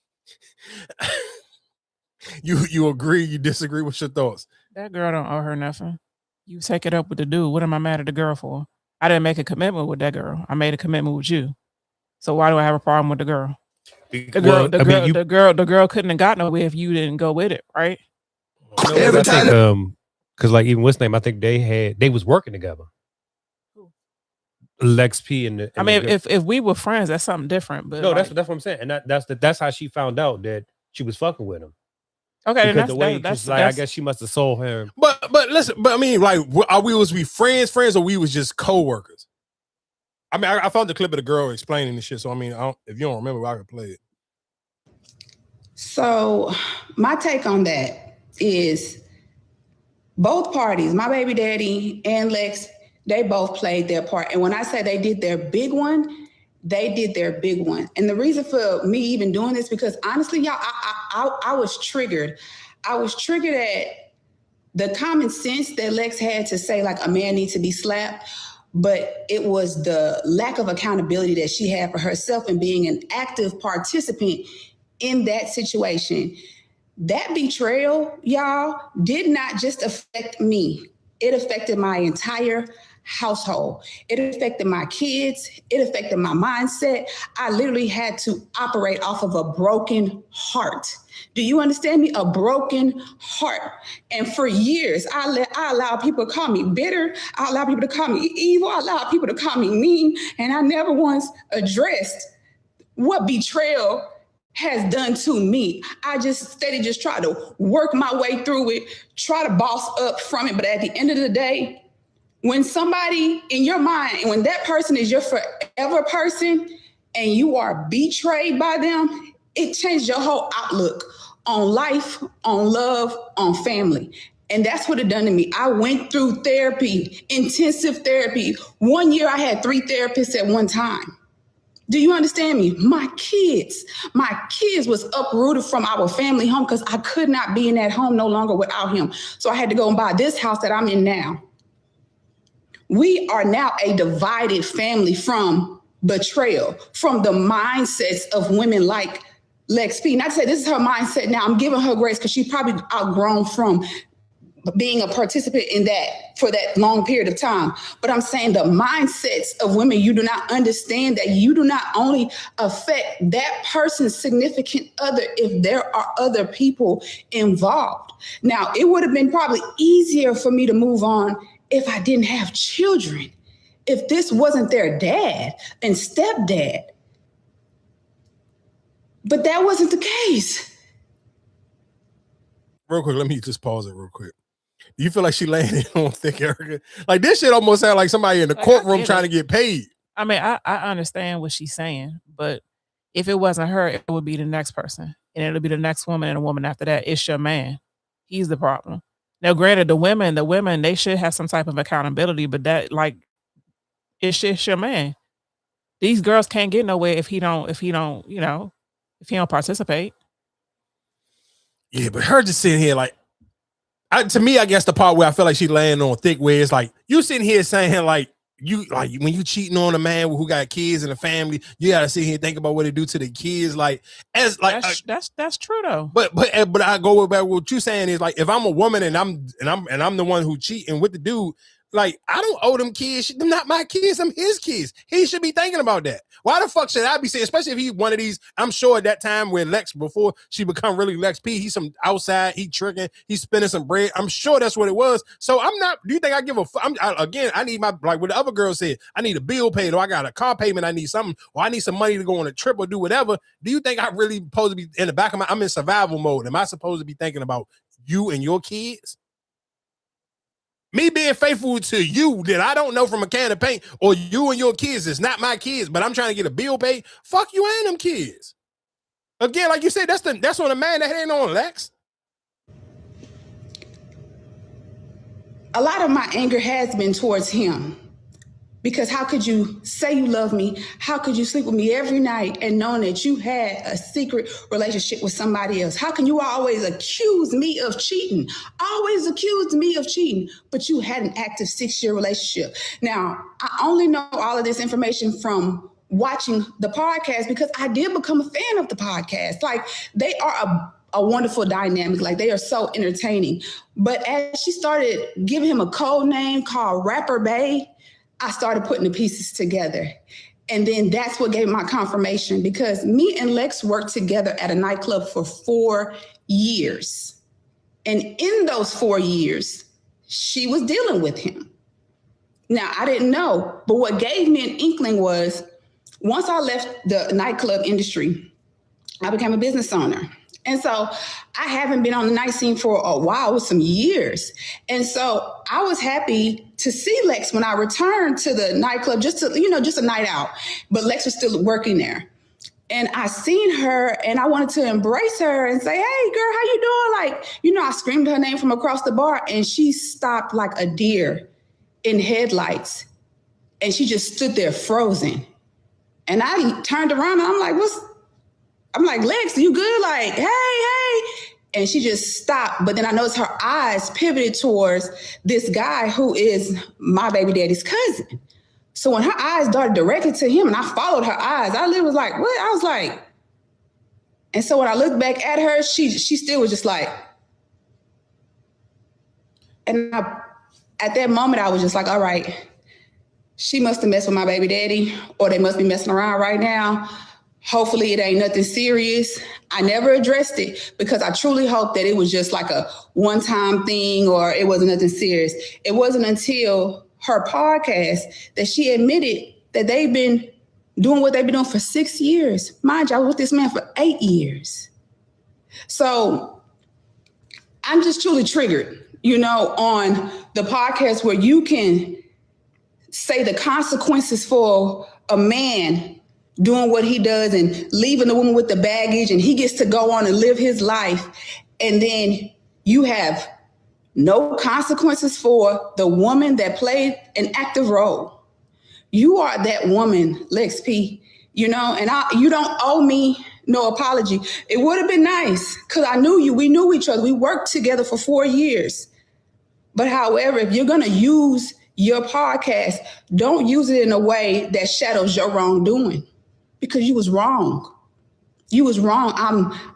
S1: You agree, you disagree? What's your thoughts?
S6: That girl don't owe her nothing. You take it up with the dude. What am I mad at the girl for? I didn't make a commitment with that girl. I made a commitment with you. So why do I have a problem with the girl? The girl couldn't have gotten away if you didn't go with it, right?
S2: No, I think, because like even what's name, I think they was working together. Lex P and
S6: I mean, if we were friends, that's something different. But
S2: no,
S6: like,
S2: that's what I'm saying, and that's how she found out that she was fucking with him.
S6: Okay,
S2: because the way, I guess she must have sold him.
S1: But listen, I mean, like, was we friends, or we was just co-workers? I mean, I found the clip of the girl explaining the shit. So I mean, if you don't remember, I could play it.
S3: So my take on that is both parties, my baby daddy and Lex, they both played their part. And when I say they did their big one, they did their big one. And the reason for me even doing this, because honestly, y'all, I was triggered. I was triggered at the common sense that Lex had to say, like, a man needs to be slapped. But it was the lack of accountability that she had for herself and being an active participant in that situation. That betrayal, y'all, did not just affect me. It affected my entire household. It affected my kids. It affected my mindset. I literally had to operate off of a broken heart. Do you understand me? A broken heart. And for years, I allowed people to call me bitter. I allowed people to call me evil. I allowed people to call me mean. And I never once addressed what betrayal has done to me. I just try to work my way through it, try to boss up from it. But at the end of the day, when somebody in your mind, and when that person is your forever person and you are betrayed by them, it changes your whole outlook on life, on love, on family. And that's what it done to me. I went through therapy, intensive therapy. 1 year, I had 3 therapists at one time. Do you understand me? My kids was uprooted from our family home because I could not be in that home no longer without him. So I had to go and buy this house that I'm in now. We are now a divided family from betrayal, from the mindsets of women like Lex P. Not to say this is her mindset now. I'm giving her grace because she's probably outgrown from being a participant in that for that long period of time. But I'm saying the mindsets of women, you do not understand that you do not only affect that person's significant other if there are other people involved. Now, it would have been probably easier for me to move on if I didn't have children, if this wasn't their dad and stepdad. But that wasn't the case.
S1: Real quick, let me just pause it real quick. Do you feel like she landed on thick, Erica? Like this shit almost sound like somebody in the courtroom trying to get paid.
S6: I mean, I understand what she's saying, but if it wasn't her, it would be the next person. And it'll be the next woman and a woman after that. It's your man. He's the problem. Now, granted, the women, they should have some type of accountability, but that it's your man. These girls can't get nowhere if he don't participate.
S1: Yeah, but her just sitting here to me, I guess the part where I feel like she laying on thick, where it's like you sitting here saying like when you cheating on a man who got kids and a family, you gotta sit here and think about what it do to the kids.
S6: That's true though.
S1: But I go back. What you saying is like if I'm a woman and I'm the one who cheating with the dude. Like, I don't owe them kids. They're not my kids. I'm his kids. He should be thinking about that. Why the fuck should I be saying, especially if he's one of these, I'm sure at that time when Lex, before she become really Lex P, he's some outside, he tricking, he's spending some bread. I'm sure that's what it was. So I'm not, do you think I give a fuck? I need my, like what the other girl said, I need a bill paid, or I got a car payment, I need something, or I need some money to go on a trip or do whatever. Do you think I really supposed to be in the back of I'm in survival mode? Am I supposed to be thinking about you and your kids? Me being faithful to you that I don't know from a can of paint, or you and your kids is not my kids, but I'm trying to get a bill paid. Fuck you and them kids. Again, like you said, that's on a man that ain't on Lex.
S5: A lot of my anger has been towards him. Because how could you say you love me? How could you sleep with me every night and knowing that you had a secret relationship with somebody else? How can you always accuse me of cheating? Always accuse me of cheating, but you had an active 6-year relationship. Now, I only know all of this information from watching the podcast because I did become a fan of the podcast. Like, they are a wonderful dynamic. Like, they are so entertaining. But as she started giving him a code name called Rapper Bae, I started putting the pieces together. And then that's what gave my confirmation, because me and Lex worked together at a nightclub for 4 years. And in those 4 years, she was dealing with him. Now, I didn't know, but what gave me an inkling was once I left the nightclub industry, I became a business owner. And so I haven't been on the night scene for a while, with some years. And so I was happy to see Lex when I returned to the nightclub, just a night out. But Lex was still working there. And I seen her and I wanted to embrace her and say, hey, girl, how you doing? I screamed her name from across the bar and she stopped like a deer in headlights. And she just stood there frozen. And I turned around and I'm like, Lex, you good? Like, hey. And she just stopped. But then I noticed her eyes pivoted towards this guy who is my baby daddy's cousin. So when her eyes darted directly to him and I followed her eyes, I literally was like, what? I was like, and so when I looked back at her, she still was just like, and at that moment, I was just like, all right, she must have messed with my baby daddy, or they must be messing around right now. Hopefully it ain't nothing serious. I never addressed it because I truly hope that it was just like a one-time thing or it wasn't nothing serious. It wasn't until her podcast that she admitted that they've been doing what they've been doing for 6 years. Mind you, I was with this man for 8 years. So I'm just truly triggered, on the podcast where you can say the consequences for a man doing what he does and leaving the woman with the baggage, and he gets to go on and live his life. And then you have no consequences for the woman that played an active role. You are that woman, Lex P, and you don't owe me no apology. It would have been nice because I knew you. We knew each other. We worked together for 4 years. But however, if you're going to use your podcast, don't use it in a way that shadows your wrongdoing. Because you was wrong. You was wrong.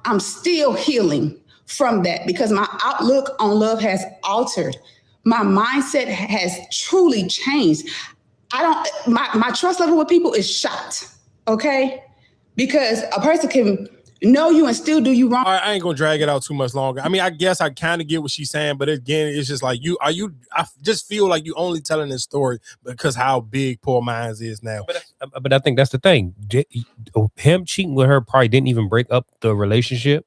S5: I'm still healing from that because my outlook on love has altered. My mindset has truly changed. My trust level with people is shot. Okay? Because a person can know you and still do you wrong.
S1: I ain't gonna drag it out too much longer. I mean, I guess I kind of get what she's saying, but again, it's just like I just feel like you only telling this story because how big Poor Minds is now.
S2: But I think that's the thing. Him cheating with her probably didn't even break up the relationship.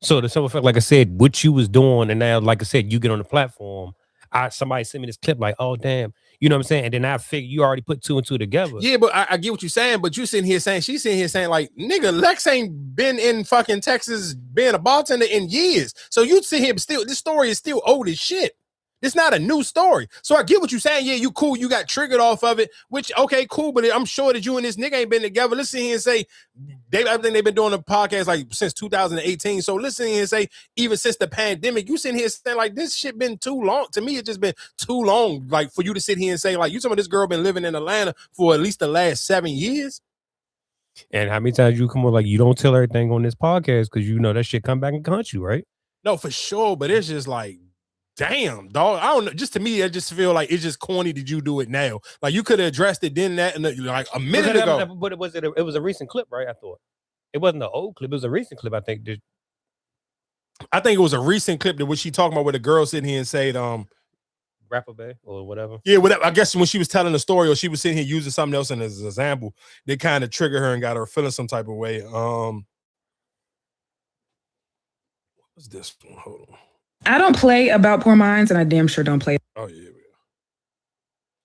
S2: So the simple fact, like I said, what you was doing, and now, like I said, you get on the platform. Somebody sent me this clip, like, oh damn, you know what I'm saying? And then I figure you already put 2 and 2 together.
S1: Yeah, but I get what you're saying, but you sitting here saying, she's sitting here saying, like, nigga, Lex ain't been in fucking Texas being a bartender in years. So you sit here, but still, this story is still old as shit. It's not a new story. So I get what you're saying. Yeah, you cool. You got triggered off of it, which, okay, cool. But I'm sure that you and this nigga ain't been together. Let's sit here and say, I think they've been doing a podcast like since 2018. So listen here and say, even since the pandemic, you sitting here saying like, this shit been too long. To me, it's just been too long. Like for you to sit here and say, like, you talking about this girl been living in Atlanta for at least the last 7 years.
S2: And how many times you come on, like, you don't tell everything on this podcast because you know that shit come back and hunt you, right?
S1: No, for sure. But it's just like, damn, dog. I don't know. Just to me, I just feel like it's just corny. Did you do it now? Like you could have addressed it then that and like a minute ago.
S2: But it was a recent clip, right? I thought it wasn't an old clip. It was a recent clip. I think it
S1: was a recent clip that was she talking about where the girl sitting here and said,
S2: Rapper Bay or whatever.
S1: Yeah, whatever. I guess when she was telling the story or she was sitting here using something else as an example, they kind of triggered her and got her feeling some type of way. What's this one? Hold on.
S5: I don't play about poor minds, and I damn sure don't play.
S1: Oh, yeah.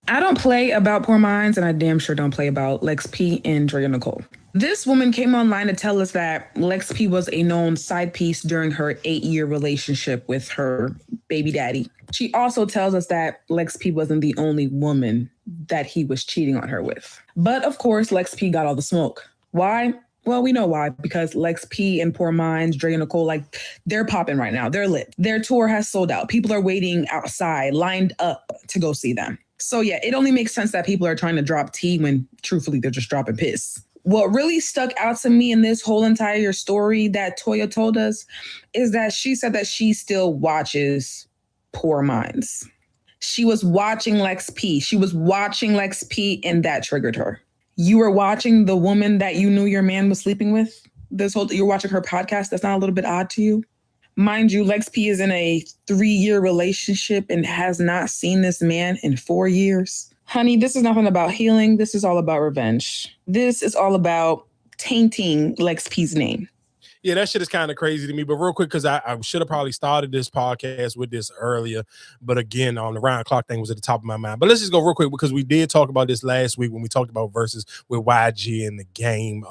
S5: I don't play about poor minds, and I damn sure don't play about Lex P and Drea Nicole. This woman came online to tell us that Lex P was a known side piece during her 8-year relationship with her baby daddy. She also tells us that Lex P wasn't the only woman that he was cheating on her with. But of course, Lex P got all the smoke. Why? Well, we know why, because Lex P and Poor Minds, Drea Nicole, like they're popping right now. They're lit. Their tour has sold out. People are waiting outside, lined up to go see them. So yeah, it only makes sense that people are trying to drop tea when truthfully they're just dropping piss. What really stuck out to me in this whole entire story that Toya told us is that she said that she still watches Poor Minds. She was watching Lex P. She was watching Lex P and that triggered her. You were watching the woman that you knew your man was sleeping with you're watching her podcast. That's not a little bit odd to you? Mind you, Lex P is in a 3-year relationship and has not seen this man in 4 years. Honey, this is nothing about healing. This is all about revenge. This is all about tainting Lex P's name.
S1: Yeah, that shit is kind of crazy to me. But real quick, because I should have probably started this podcast with this earlier. But again, on the round clock thing was at the top of my mind. But let's just go real quick because we did talk about this last week when we talked about verses with YG in the game.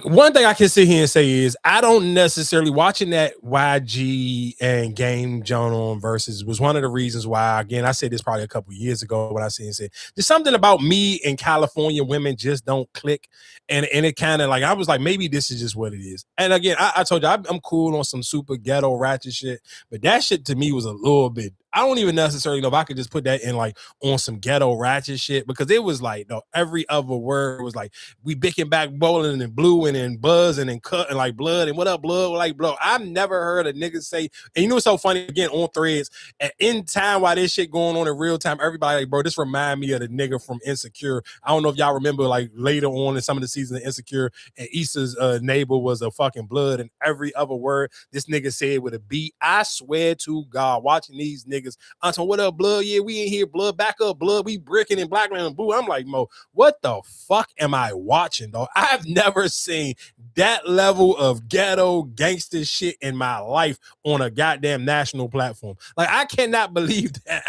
S1: One thing I can sit here and say is I don't necessarily watching that YG and Game Jono versus was one of the reasons why, again, I said this probably a couple years ago when I said there's something about me and California women just don't click. And it kind of like, I was like, maybe this is just what it is. And again, I told you, I'm cool on some super ghetto ratchet shit, but that shit to me was a little bit, I don't even necessarily know if I could just put that in like on some ghetto ratchet shit because it was like, no, every other word was like, we bicking back bowling and bluing and buzzing and cutting like blood and what up blood, like blood. I've never heard a nigga say, and you know what's so funny, again, on Threads, in time while this shit going on in real time, everybody like, bro, this remind me of the nigga from Insecure. I don't know if y'all remember like later on in some of the seasons of Insecure and Issa's neighbor was a fucking blood and every other word this nigga said with a beat. I swear to God, watching these niggas, I'm talking, what up, blood? Yeah, we in here, blood. Back up, blood. We bricking in Blackland and Boo. I'm like, Mo, what the fuck am I watching, dog? I've never seen that level of ghetto gangster shit in my life on a goddamn national platform. Like, I cannot believe that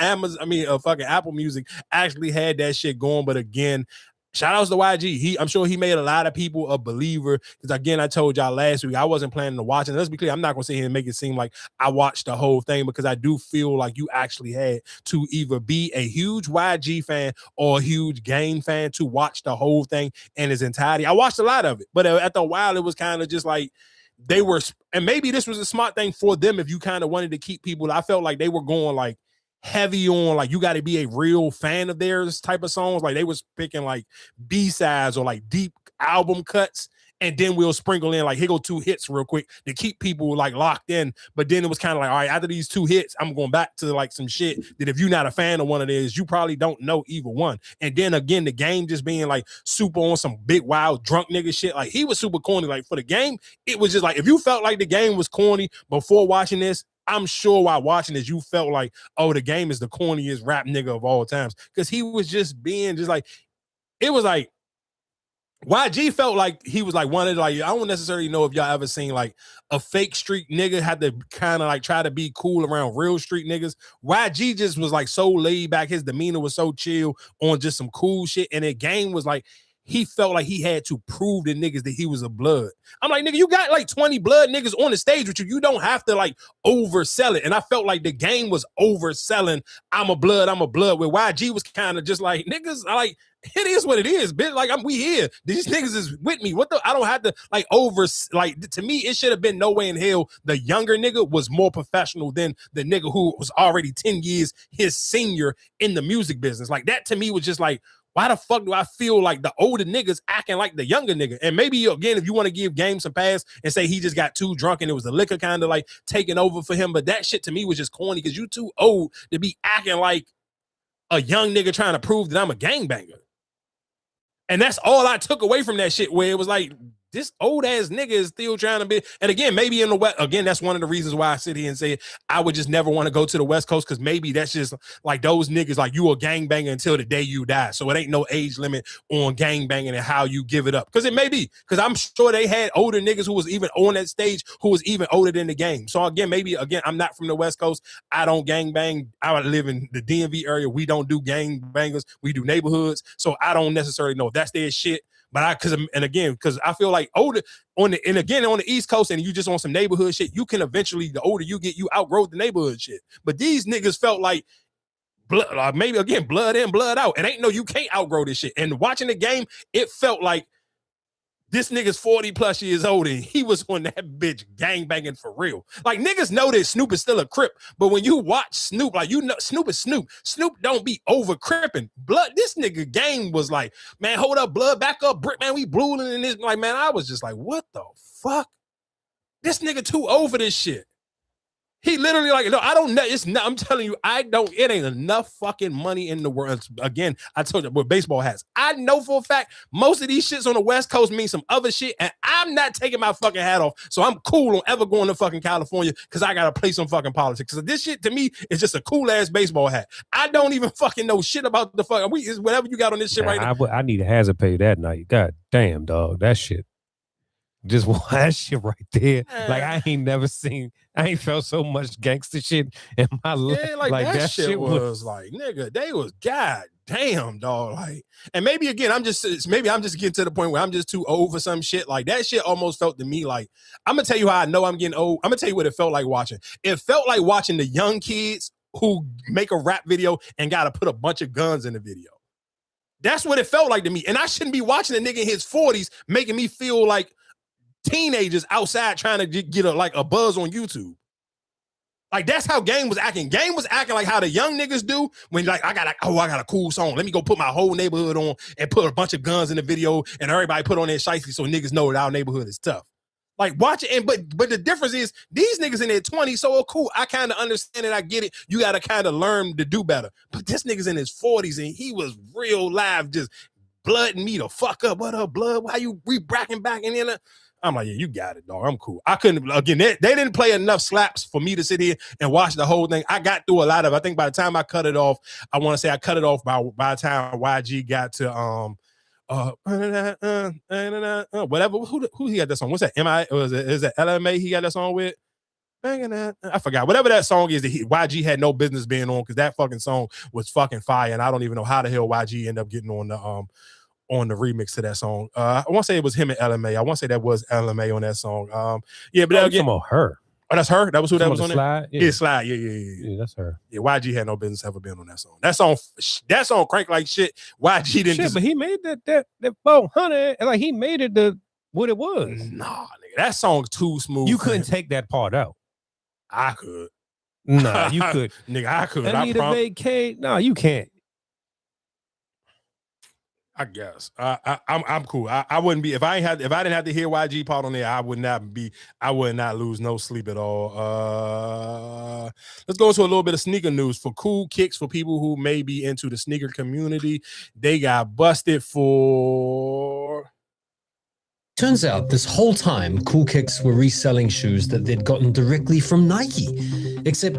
S1: fucking Apple Music actually had that shit going. But again, shout outs to YG. I'm sure he made a lot of people a believer. Because again, I told y'all last week I wasn't planning to watch it. Let's be clear, I'm not gonna sit here and make it seem like I watched the whole thing because I do feel like you actually had to either be a huge YG fan or a huge Game fan to watch the whole thing in its entirety. I watched a lot of it, but after a while, it was kind of just like they were, and maybe this was a smart thing for them if you kind of wanted to keep people. I felt like they were going like heavy on like you got to be a real fan of theirs type of songs. Like they was picking like B-sides or like deep album cuts, and then we'll sprinkle in like here go 2 hits real quick to keep people like locked in. But then it was kind of like, all right, after these 2 hits, I'm going back to like some shit that if you're not a fan of one of theirs, you probably don't know either one. And then again, the Game just being like super on some big wild drunk nigga shit. Like he was super corny. Like for the Game, it was just like if you felt like the Game was corny before watching this, I'm sure while watching this, you felt like, oh, the Game is the corniest rap nigga of all times. Because he was just being just like, it was like, YG felt like he was like one of like, I don't necessarily know if y'all ever seen like a fake street nigga had to kind of like try to be cool around real street niggas. YG just was like so laid back. His demeanor was so chill on just some cool shit. And the game was like, he felt like he had to prove to niggas that he was a blood. I'm like, nigga, you got like 20 blood niggas on the stage with you. You don't have to like oversell it. And I felt like the game was overselling. I'm a blood. Where YG was kind of just like, niggas, I like, it is what it is, bitch. Like we here. These niggas is with me. I don't have to like to me, it should have been no way in hell the younger nigga was more professional than the nigga who was already 10 years his senior in the music business. Like that to me was just like, why the fuck do I feel like the older niggas acting like the younger nigga? And maybe, again, if you want to give Game some pass and say he just got too drunk and it was the liquor kind of like taking over for him, but that shit to me was just corny because you too old to be acting like a young nigga trying to prove that I'm a gangbanger. And that's all I took away from that shit, where it was like, this old ass nigga is still trying to be. And again, maybe in the West, again, that's one of the reasons why I sit here and say I would just never want to go to the West Coast, because maybe that's just like those niggas, like you a gangbanger until the day you die. So it ain't no age limit on gangbanging and how you give it up. Because it may be, because I'm sure they had older niggas who was even on that stage who was even older than the game. So again, I'm not from the West Coast. I don't gangbang. I live in the DMV area. We don't do gangbangers. We do neighborhoods. So I don't necessarily know if that's their shit. But because I feel like older on the East Coast, and you just on some neighborhood shit, you can eventually, the older you get, you outgrow the neighborhood shit. But these niggas felt like blood, maybe again, blood in, blood out. And ain't no, you can't outgrow this shit. And watching the game, it felt like this nigga's 40 plus years old and he was on that bitch gangbanging for real. Like niggas know that Snoop is still a Crip, but when you watch Snoop, like you know Snoop is Snoop. Snoop don't be over cripping. Blood, this nigga game was like, man, hold up, blood, back up, brick, man, we blueing in this. Like, man, I was just like, what the fuck? This nigga too over this shit. He literally like, no, I don't know. It's not, I'm telling you, it ain't enough fucking money in the world. Again, I told you with baseball hats. I know for a fact, most of these shits on the West Coast mean some other shit, and I'm not taking my fucking hat off. So I'm cool on ever going to fucking California because I got to play some fucking politics. Because this shit to me is just a cool ass baseball hat. I don't even fucking know shit about the fuck. Whatever you got on this shit right now.
S2: I need a hazard pay that night. God damn, dog. That shit. Just that shit right there. Like I ain't felt so much gangster shit in my life.
S1: Yeah, like that shit was like, nigga, they was god damn, dog. Like, and maybe again, I'm just getting to the point where I'm just too old for some shit. Like that shit almost felt to me like, I'm gonna tell you how I know I'm getting old. I'm gonna tell you what it felt like watching. It felt like watching the young kids who make a rap video and gotta put a bunch of guns in the video. That's what it felt like to me. And I shouldn't be watching a nigga in his 40s making me feel like teenagers outside trying to get a buzz on YouTube. Like that's how Game was acting. Game was acting like how the young niggas do when like I got a cool song. Let me go put my whole neighborhood on and put a bunch of guns in the video and everybody put on their shiesty so niggas know that our neighborhood is tough. Like watch it, but the difference is these niggas in their 20s, so cool. I kind of understand it. I get it. You got to kind of learn to do better. But this nigga's in his 40s and he was real live, just blooding me the fuck up. What up, blood? Why you re-bracking back in there? I'm like, yeah, you got it, dog. I'm cool. I couldn't, again, they didn't play enough slaps for me to sit here and watch the whole thing. I got through a lot of, I think by the time I cut it off, I want to say I cut it off by the time YG got to, whatever. Who he got that song? What's that? Is it LMA he got that song with? I forgot. Whatever that song is that YG had no business being on, because that fucking song was fucking fire. And I don't even know how the hell YG ended up getting on the remix to that song. I want to say it was him and LMA. I want to say that was LMA on that song. Yeah, but again,
S2: about her.
S1: Oh, that's her. That was who that was on
S2: Slide?
S1: it. Yeah, Slide. Yeah,
S2: that's her.
S1: Yeah, YG had no business ever being on that song. That song crank like shit. YG didn't.
S2: Shit, but he made that 400, and like he made it what it was.
S1: Nah, nigga, that song's too smooth.
S2: You couldn't take that part out.
S1: I could.
S2: Nah, you could.
S1: Nigga, I could.
S2: I need a vacate. No, you can't.
S1: I guess I'm cool. I wouldn't be if I didn't have to hear YG part on there. I would not lose no sleep at all. Let's go into a little bit of sneaker news for cool kicks for people who may be into the sneaker community. They got busted for
S7: Turns out this whole time, Cool Kicks were reselling shoes that they'd gotten directly from Nike, except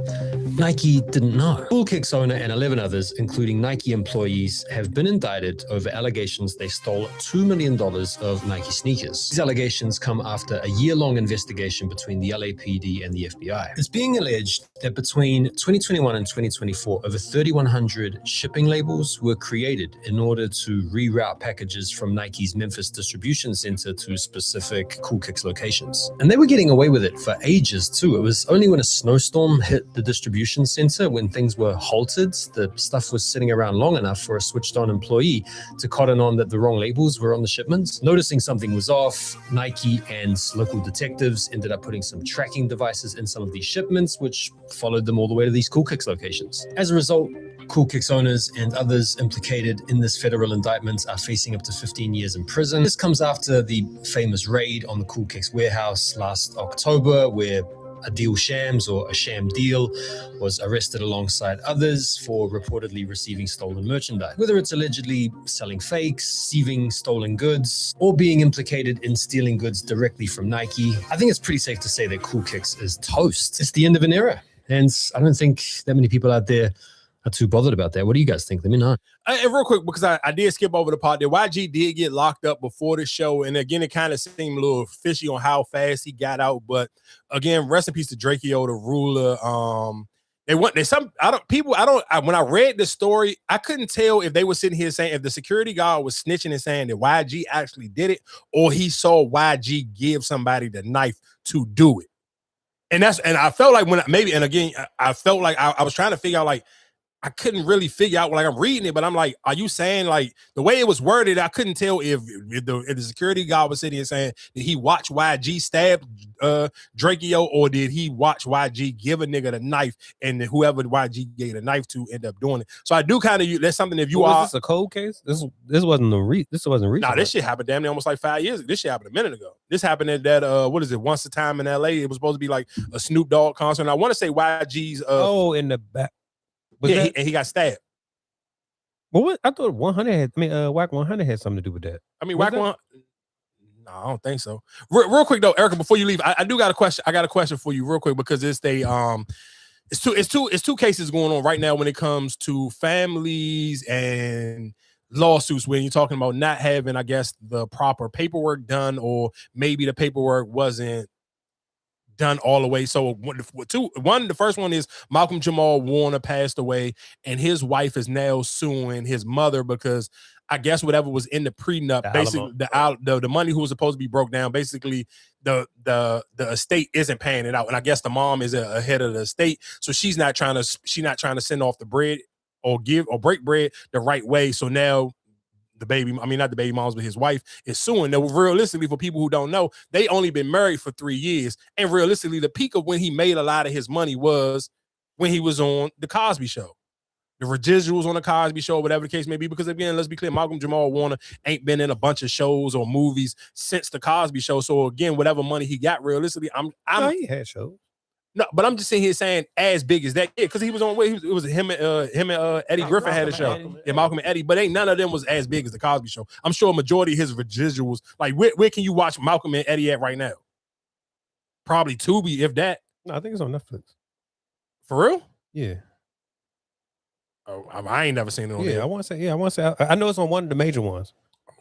S7: Nike didn't know. Cool Kicks owner and 11 others, including Nike employees, have been indicted over allegations they stole $2 million of Nike sneakers. These allegations come after a year-long investigation between the LAPD and the FBI. It's being alleged that between 2021 and 2024, over 3,100 shipping labels were created in order to reroute packages from Nike's Memphis distribution center to specific Cool Kicks locations. And they were getting away with it for ages too. It was only when a snowstorm hit the distribution center, when things were halted, the stuff was sitting around long enough for a switched on employee to cotton on that the wrong labels were on the shipments. Noticing something was off, Nike and local detectives ended up putting some tracking devices in some of these shipments, which followed them all the way to these Cool Kicks locations. As a result, Cool Kicks owners and others implicated in this federal indictment are facing up to 15 years in prison. This comes after the famous raid on the Cool Kicks warehouse last October, where a deal shams or a sham deal was arrested alongside others for reportedly receiving stolen merchandise. Whether it's allegedly selling fakes, receiving stolen goods, or being implicated in stealing goods directly from Nike, I think it's pretty safe to say that Cool Kicks is toast. It's the end of an era. And I don't think that many people out there are too bothered about that. What do you guys think? Let me know.
S1: And real quick, because I did skip over the part there. YG did get locked up before the show. And again, it kind of seemed a little fishy on how fast he got out. But again, rest in peace to Drakeo, the ruler. When I read the story, I couldn't tell if they were sitting here saying if the security guard was snitching and saying that YG actually did it, or he saw YG give somebody the knife to do it. And I felt like I felt like I was trying to figure out, like, I couldn't really figure out, like, I'm reading it, but I'm like, are you saying, like, the way it was worded, I couldn't tell if the security guard was sitting here saying, did he watch YG stab Drakeo, or did he watch YG give a nigga the knife, and whoever YG gave the knife to end up doing it? So I do kind of, that's something, if you are.
S2: Is this a cold case? This wasn't recent.
S1: Nah, this shit happened damn near almost like 5 years ago. This shit happened a minute ago. This happened at that, what is it, Once a Time in LA. It was supposed to be like a Snoop Dogg concert. And I want to say YG's.
S2: In the back.
S1: And he got stabbed.
S2: Well, what? I thought 100 Whack 100 had something to do with that.
S1: I mean, Whack 100. No, I don't think so. Real quick though, Erica, before you leave, I do got a question. I got a question for you, real quick, because it's two cases going on right now when it comes to families and lawsuits, when you're talking about not having, I guess, the proper paperwork done, or maybe the paperwork wasn't done all the way. So the first one is Malcolm Jamal Warner passed away, and his wife is now suing his mother because I guess whatever was in the prenup, basically the money who was supposed to be broke down, basically the estate isn't paying it out, and I guess the mom is ahead of the estate, so she's not trying to send off the bread or give or break bread the right way. So now not the baby moms, but his wife is suing. Now, realistically, for people who don't know, they only been married for 3 years. And realistically, the peak of when he made a lot of his money was when he was on the Cosby Show. The residuals on the Cosby Show, whatever the case may be, because again, let's be clear, Malcolm Jamal Warner ain't been in a bunch of shows or movies since the Cosby Show. So again, whatever money he got, realistically,
S2: he had shows.
S1: No, but I'm just sitting here saying as big as that. Yeah, because he was on. It was him and Eddie Griffin had a show. Yeah, Malcolm and Eddie, but ain't none of them was as big as the Cosby Show. I'm sure a majority of his residuals, like where can you watch Malcolm and Eddie at right now? Probably Tubi, if that.
S2: No, I think it's on Netflix.
S1: For real?
S2: Yeah.
S1: Oh, I ain't never seen it on there.
S2: I want to say. I know it's on one of the major ones.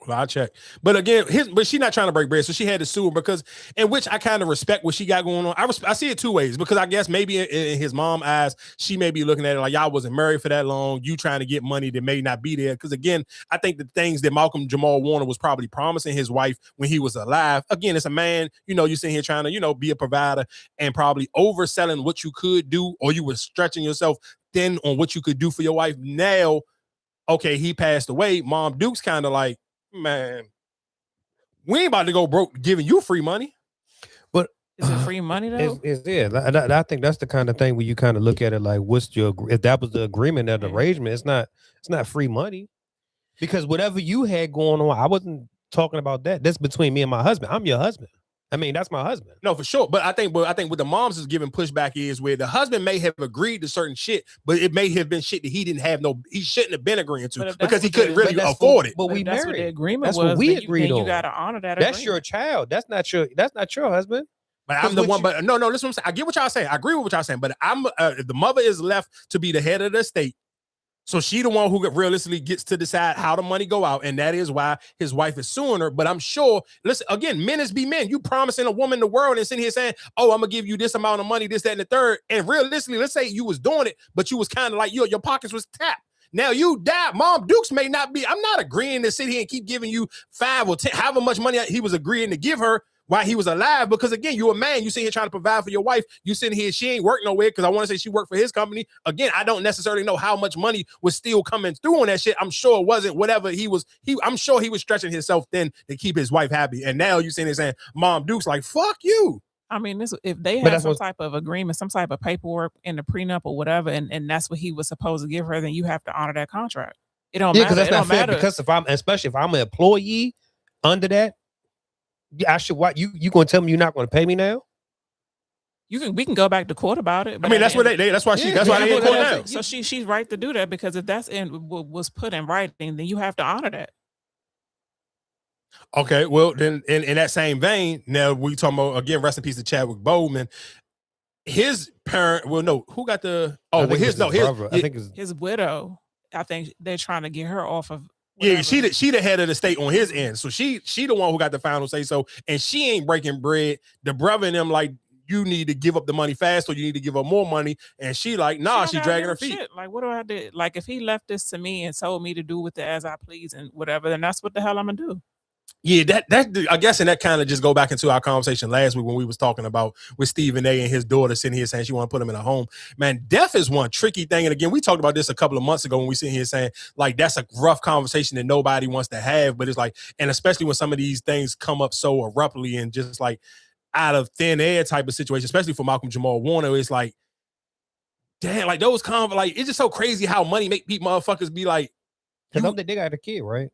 S1: Well, I'll check. But again, but she's not trying to break bread, so she had to sue him because, in which I kind of respect what she got going on. I see it two ways, because I guess maybe in his mom eyes, she may be looking at it like, y'all wasn't married for that long. You trying to get money that may not be there. Because again, I think the things that Malcolm Jamal Warner was probably promising his wife when he was alive. Again, it's a man, you're sitting here trying to, be a provider and probably overselling what you could do, or you were stretching yourself thin on what you could do for your wife. Now, okay, he passed away. Mom Duke's kind of like, man, we ain't about to go broke giving you free money.
S2: But
S6: is it free money though?
S2: I think that's the kind of thing where you kind of look at it like, if that was the agreement, that arrangement, it's not free money, because whatever you had going on, I wasn't talking about that. That's between me and my husband. I'm your husband. I mean, that's my husband.
S1: No, for sure. But I think what the moms is giving pushback is where the husband may have agreed to certain shit, but it may have been shit that he shouldn't have been agreeing to because he couldn't really afford it.
S2: But we
S6: that's
S2: married.
S6: what the agreement
S2: That's
S6: was.
S2: what we
S6: then
S2: agreed on.
S6: You got to honor that.
S2: That's
S6: agreement.
S2: your child. That's not your husband.
S1: But I'm the one. But no, listen. What I'm saying. I get what y'all saying. I agree with what y'all saying. But I'm the mother is left to be the head of the estate. So she the one who realistically gets to decide how the money go out, and that is why his wife is suing her. But I'm sure, listen, again, men is be men. You promising a woman the world and sitting here saying, "Oh, I'm gonna give you this amount of money, this, that, and the third." And realistically, let's say you was doing it, but you was kind of like your pockets was tapped. Now you die. Mom Dukes may not be. I'm not agreeing to sit here and keep giving you 5 or 10, however much money he was agreeing to give her while he was alive, because again, you're a man. You sitting here trying to provide for your wife. You sitting here, she ain't working nowhere because I want to say she worked for his company. Again, I don't necessarily know how much money was still coming through on that shit. I'm sure it wasn't whatever I'm sure he was stretching himself thin to keep his wife happy. And now you sitting here saying, Mom Duke's like, fuck you.
S6: I mean, if they have some type of agreement, some type of paperwork in the prenup or whatever, and that's what he was supposed to give her, then you have to honor that contract. It don't matter.
S2: Because that's not fair.
S6: Matter.
S2: Because especially if I'm an employee under that, I should. What you going to tell me you're not going to pay me now?
S6: We can go back to court about it.
S1: I mean, that's what that's why they in court now.
S6: So she's right to do that, because if that's was put in writing, then you have to honor that.
S1: Okay, well then in that same vein, now we talking about again, rest in peace to Chadwick Boseman. His parent, well, no, who got the
S6: his widow. I think they're trying to get her off of.
S1: Yeah, she the head of the state on his end, so she the one who got the final say so, and she ain't breaking bread. The brother and them like, you need to give up the money fast, or you need to give her more money, and she like, nah, she dragging her feet.
S6: Shit. Like, what do I do? Like, if he left this to me and told me to do with it as I please and whatever, then that's what the hell I'm gonna do.
S1: Yeah, that I guess, and that kind of just go back into our conversation last week when we was talking about with Stephen A. and his daughter sitting here saying she want to put him in a home. Man, death is one tricky thing. And again, we talked about this a couple of months ago when we sitting here saying like that's a rough conversation that nobody wants to have. But it's like, and especially when some of these things come up so abruptly and just like out of thin air type of situation, especially for Malcolm Jamal Warner, it's like, damn, like those like it's just so crazy how money make people motherfuckers be like.
S2: Because they got a kid, right?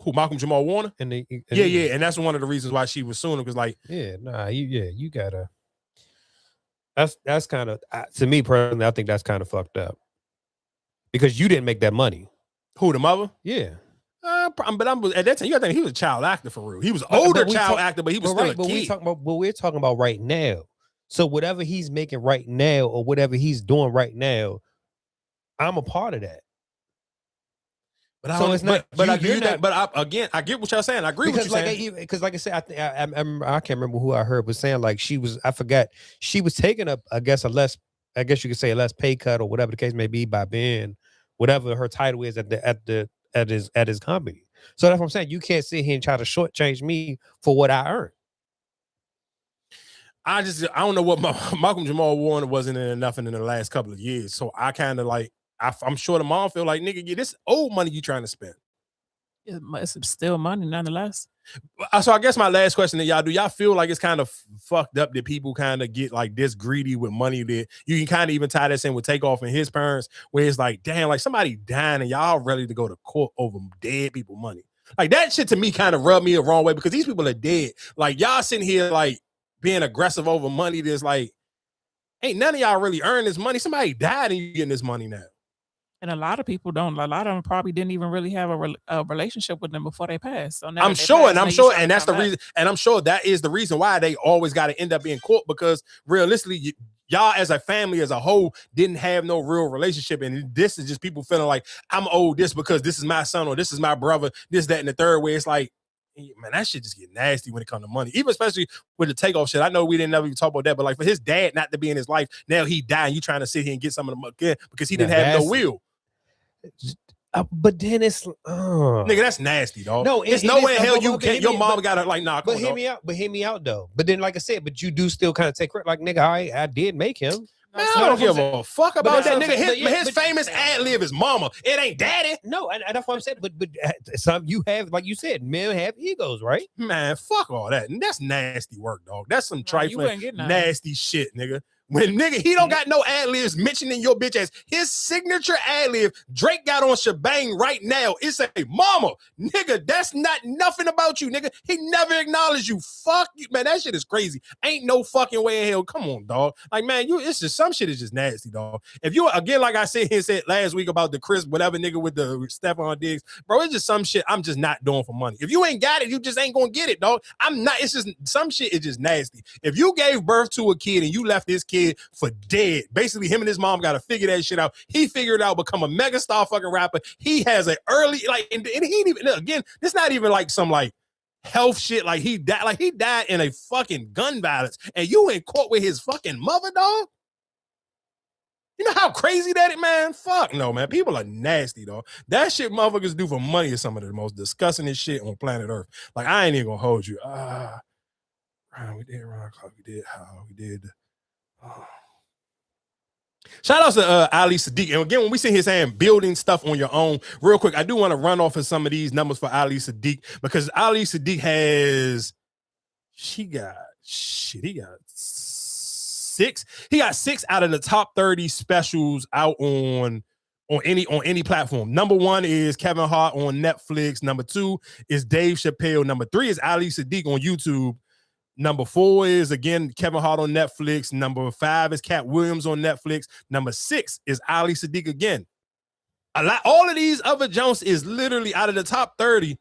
S1: Who, Malcolm Jamal Warner?
S2: And
S1: and that's one of the reasons why she was suing him, because like,
S2: you gotta. That's kind of, to me personally, I think that's kind of fucked up, because you didn't make that money.
S1: Who, the mother?
S2: Yeah.
S1: But at that time, you got to think he was a child actor for real. He was older child actor, but he was still a kid.
S2: We're talking about right now. So whatever he's making right now, or whatever he's doing right now, I'm a part of that.
S1: But
S2: so it's not. But
S1: I get what y'all saying. I agree with you saying.
S2: Because like I said, I can't remember who I heard was saying like she was. I forgot she was taking a less pay cut or whatever the case may be by being whatever her title is at his company. So that's what I'm saying. You can't sit here and try to shortchange me for what I earn.
S1: I don't know what Malcolm Jamal Warner wasn't in nothing in the last couple of years. So I kind of like. I'm sure the mom feel like, nigga, this old money you trying to spend.
S6: It's still money nonetheless.
S1: So I guess my last question to y'all, do y'all feel like it's kind of fucked up that people kind of get like this greedy with money that you can kind of even tie this in with Takeoff and his parents, where it's like, damn, like somebody dying and y'all ready to go to court over dead people money. Like that shit to me kind of rubbed me the wrong way, because these people are dead. Like y'all sitting here like being aggressive over money that's like, ain't none of y'all really earn this money. Somebody died and you getting this money now.
S6: And a lot of people don't. A lot of them probably didn't even really have a relationship with them before they passed. So now
S1: I'm sure, and that's the reason. And I'm sure that is the reason why they always got to end up in court, because realistically, y'all as a family as a whole didn't have no real relationship. And this is just people feeling like I'm owed this because this is my son or this is my brother, this, that, and the third. Where it's like, man, that shit just get nasty when it comes to money. Even especially with the Takeoff shit. I know we didn't ever even talk about that, but like for his dad not to be in his life, now he died. You trying to sit here and get some of the money because he didn't have no will.
S2: But then it's
S1: nigga, that's nasty, dog.
S2: No,
S1: it's no way in hell you can't. Your mom got to like, nah.
S2: But hear me out. But hear me out though. But then, like I said, but you do still kind of take credit. Like nigga, I did make him.
S1: Man, I don't give a fuck about that nigga. His famous ad lib is mama. It ain't daddy.
S2: No, and that's what I'm saying. But some you have, like you said, men have egos, right?
S1: Man, fuck all that. And that's nasty work, dog. That's some trifling, nasty shit, nigga. When nigga, he don't got no ad-libs mentioning your bitch as his signature ad-lib. Drake got on Shebang right now. It's a mama. Nigga, that's not nothing about you, nigga. He never acknowledged you. Fuck you, man. That shit is crazy. Ain't no fucking way in hell. Come on, dog. Like, man, it's just some shit is just nasty, dog. If you, again, like I said last week about the Chris, whatever nigga with the Stephon Diggs, bro, it's just some shit I'm just not doing for money. If you ain't got it, you just ain't gonna get it, dog. I'm not, it's just some shit is just nasty. If you gave birth to a kid and you left this kid for dead, basically him and his mom got to figure that shit out. He figured out, become a megastar fucking rapper. He has an early, like, and he ain't even, again, this not even like some like health shit. Like he died in a fucking gun violence and you in court with his fucking mother, dog. You know how crazy that is, man? Fuck no, man. People are nasty, dog. That shit motherfuckers do for money is some of the most disgusting shit on planet Earth. Like, I ain't even gonna hold you. We did Ron Clark. We did how? We did. Shout out to Ali Sadiq. And again, when we sit here saying building stuff on your own, real quick, I do want to run off of some of these numbers for Ali Sadiq because Ali Sadiq he got 6. He got 6 out of the top 30 specials out on any platform. Number 1 is Kevin Hart on Netflix. Number 2 is Dave Chappelle. Number 3 is Ali Sadiq on YouTube. Number 4 is, again, Kevin Hart on Netflix. Number 5 is Cat Williams on Netflix. Number 6 is Ali Sadiq again. All of these other Jones is literally out of the top 30.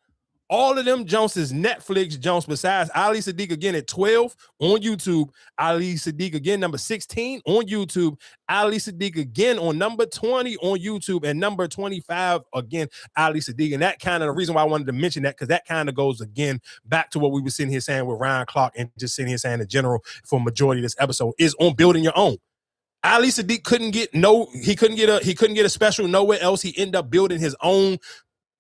S1: All of them Jones is Netflix Jones besides Ali Sadiq again at 12 on YouTube. Ali Sadiq again, number 16 on YouTube. Ali Sadiq again on number 20 on YouTube. And number 25 again, Ali Sadiq. And that kind of the reason why I wanted to mention that, because that kind of goes again back to what we were sitting here saying with Ryan Clark and just sitting here saying in general for majority of this episode is on building your own. Ali Sadiq couldn't get a special nowhere else. He ended up building his own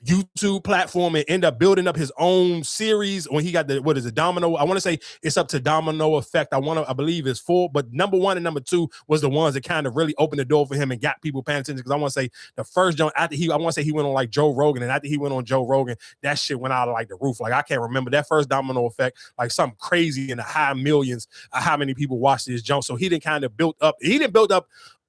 S1: YouTube platform and end up building up his own series when he got the Domino. I want to say it's up to Domino Effect. I believe it's 4, but number 1 and number 2 was the ones that kind of really opened the door for him and got people paying attention. Because I want to say the first John after I want to say he went on like Joe Rogan, and after he went on Joe Rogan, that shit went out of like the roof. Like I can't remember that first Domino Effect, like something crazy in the high millions. How many people watched this jump? So he didn't build up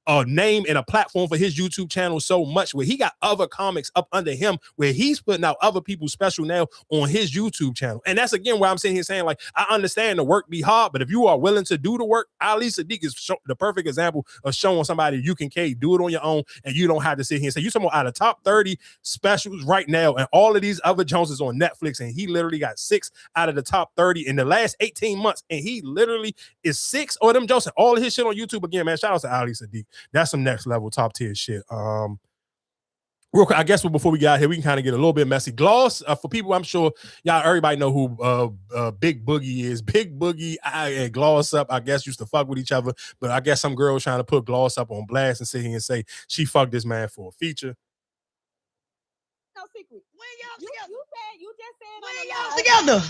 S1: a name and a platform for his YouTube channel so much where he got other comics up under him where he's putting out other people's special now on his YouTube channel. And that's again where I'm sitting here saying, like, I understand the work be hard, but if you are willing to do the work, Ali Sadiq is the perfect example of showing somebody you can do it on your own and you don't have to sit here and say, you someone out of top 30 specials right now and all of these other Joneses on Netflix, and he literally got 6 out of the top 30 in the last 18 months, and he literally is 6 of them Jones. All of his shit on YouTube again, man. Shout out to Ali Sadiq. That's some next level top tier shit. Real quick, I guess before we got here, we can kind of get a little bit messy. Gloss, for people, I'm sure everybody know who Big Boogie is. Big Boogie and Gloss Up, I guess, used to fuck with each other, but I guess some girl trying to put Gloss Up on blast and sit here and say she fucked this man for a feature.
S12: No secret. When y'all
S11: together?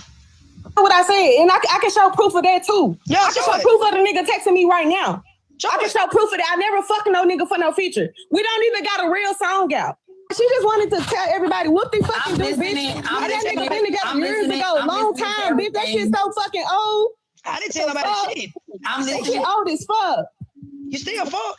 S12: What I said, and I can show proof of that too.
S11: Yeah,
S12: I can show proof of the nigga texting me right now. I can show proof of that. I never fucking no nigga for no feature. We don't even got a real song out. She just wanted to tell everybody what they fucking do, bitch. That nigga been together years ago, long time, bitch. That shit's so fucking old.
S11: I didn't tell nobody shit.
S12: I'm listening. That old as fuck.
S11: You still fuck?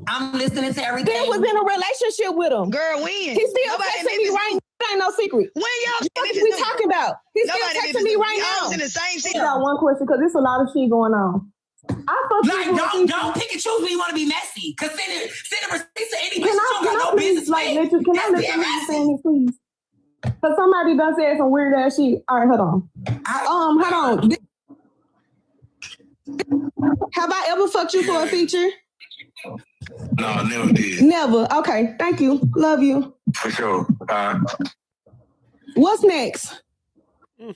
S12: I'm listening to everything. Still was in a relationship with him.
S11: Girl, when?
S12: He still texting me right now. That ain't no secret.
S11: When y'all?
S12: What we talking about? He still texting me right now.
S11: Y'all in the same city.
S12: I got one question because there's a lot of shit going on.
S8: Don't pick and choose when you want to be messy. Cause send a receipt to any bitch you don't got no business paying.
S12: Can I let you saying this, please? Cause somebody done said some weird ass shit. All right, hold on. Hold on. Have I ever fucked you for a feature?
S8: No, never did.
S12: Never. Okay, thank you. Love you.
S8: For sure.
S12: What's next?
S1: You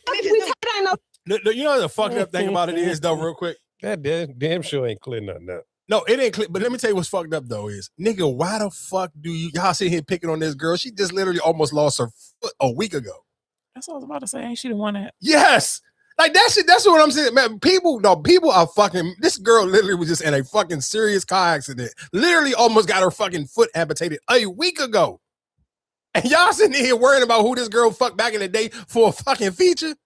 S1: know the fucked up thing about it is though, real quick.
S2: That damn sure ain't clear nothing up.
S1: No, it ain't clear. But let me tell you what's fucked up though is, nigga, why the fuck do y'all sit here picking on this girl? She just literally almost lost her foot a week ago.
S6: That's what I was about to say. Ain't she the one that?
S1: Yes. Like that shit, that's what I'm saying, man. People are fucking, this girl literally was just in a fucking serious car accident. Literally almost got her fucking foot amputated a week ago. And y'all sitting here worrying about who this girl fucked back in the day for a fucking feature?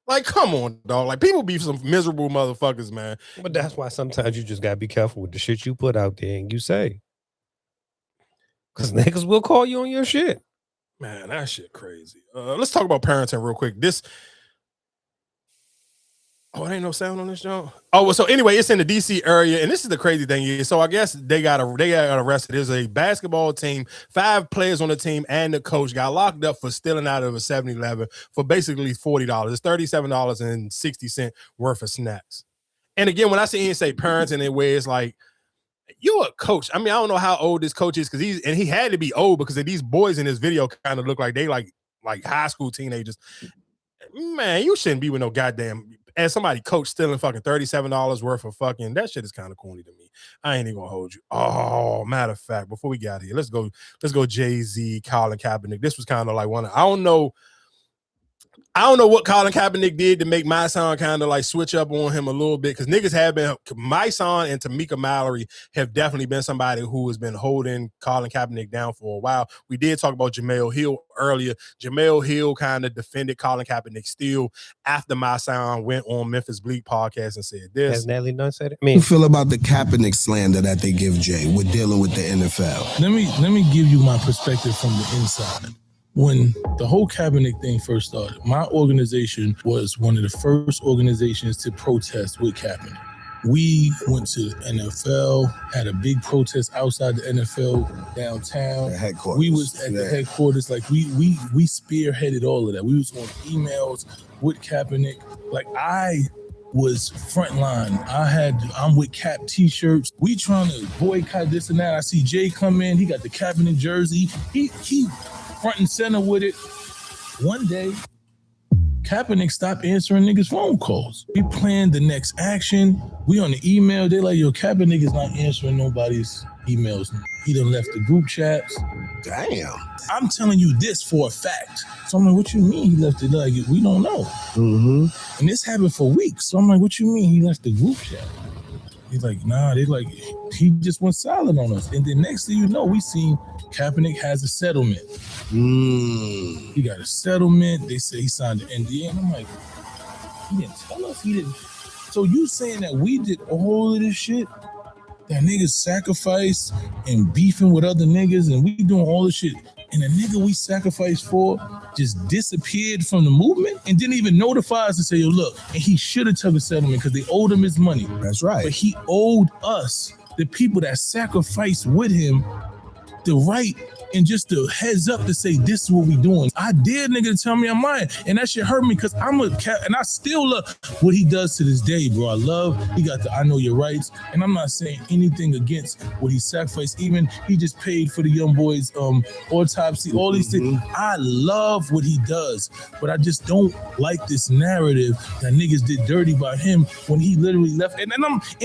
S1: Like, come on, dog. Like, people be some miserable motherfuckers, man.
S2: But that's why sometimes you just gotta be careful with the shit you put out there and you say. Because niggas will call you on your shit.
S1: Man, that shit crazy. Let's talk about parenting real quick. It ain't no sound on this joint. Oh, well, so anyway, it's in the DC area, and this is the crazy thing is, so I guess they got arrested. There's a basketball team, 5 players on the team, and the coach got locked up for stealing out of a 7-Eleven for basically $40. It's $37.60 worth of snacks. And again, when I see him say parenting, and where it's like, you're a coach. I mean, I don't know how old this coach is, because he had to be old because these boys in this video kind of look like they like high school teenagers. Man, you shouldn't be with no goddamn, as somebody coach stealing fucking $37 worth of fucking, that shit is kind of corny to me. I ain't even gonna hold you. Oh, matter of fact, before we got here, let's go Jay-Z, Colin Kaepernick. This was kind of like I don't know what Colin Kaepernick did to make my son kind of like switch up on him a little bit, because niggas have been, my son and Tamika Mallory have definitely been somebody who has been holding Colin Kaepernick down for a while. We did talk about Jamel Hill earlier. Jamel Hill kind of defended Colin Kaepernick still after my son went on Memphis Bleak podcast and said this.
S2: Has Natalie Nunn said it?
S10: How do you feel about the Kaepernick slander that they give Jay with dealing with the NFL?
S22: Let me give you my perspective from the inside. When the whole Kaepernick thing first started, my organization was one of the first organizations to protest with Kaepernick. We went to the NFL, had a big protest outside the NFL downtown.
S10: The headquarters.
S22: We was at the headquarters. Like we spearheaded all of that. We was on emails with Kaepernick. Like I was frontline. I'm with Cap t-shirts. We trying to boycott this and that. I see Jay come in. He got the Kaepernick jersey. He front and center with it. One day, Kaepernick stopped answering niggas' phone calls. We planned the next action. We on the email. They like, yo, Kaepernick is not answering nobody's emails. He done left the group chats.
S10: Damn.
S22: I'm telling you this for a fact. So I'm like, what you mean he left it? Like, we don't know.
S10: Mm-hmm.
S22: And this happened for weeks. So I'm like, what you mean he left the group chat? He's like, nah, he just went silent on us. And then next thing you know, we seen Kaepernick has a settlement. He got a settlement. They say he signed the NDA. And I'm like, he didn't tell us. He didn't. So you saying that we did all of this shit? That niggas sacrificed and beefing with other niggas and we doing all this shit. And the nigga we sacrificed for just disappeared from the movement and didn't even notify us to say, yo, look, and he should have took a settlement because they owed him his money.
S10: That's right.
S22: But he owed us, the people that sacrificed with him, the right and just the heads up to say, this is what we doing. I dare nigga to tell me I'm lying. And that shit hurt me because I'm a cat and I still love what he does to this day, bro. I love, he got the I know your rights. And I'm not saying anything against what he sacrificed. Even he just paid for the young boys autopsy, all these things. I love what he does, but I just don't like this narrative that niggas did dirty by him when he literally left. And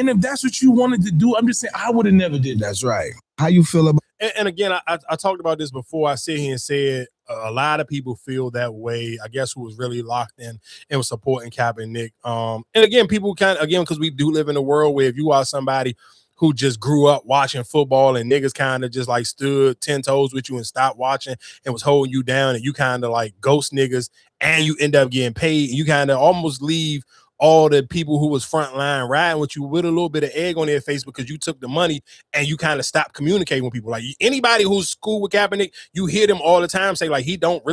S22: if that's what you wanted to do, I'm just saying I would have never did that.
S10: That's right. How you feel about?
S1: And again, I talked about this before. I sit here and said a lot of people feel that way. I guess who was really locked in and was supporting Kaepernick. And again, people because we do live in a world where if you are somebody who just grew up watching football and niggas kind of just like stood 10 toes with you and stopped watching and was holding you down and you kind of like ghost niggas and you end up getting paid and you kind of almost leave all the people who was frontline riding with you with a little bit of egg on their face because you took the money and you kind of stopped communicating with people. Like anybody who's cool with Kaepernick, you hear them all the time say like he don't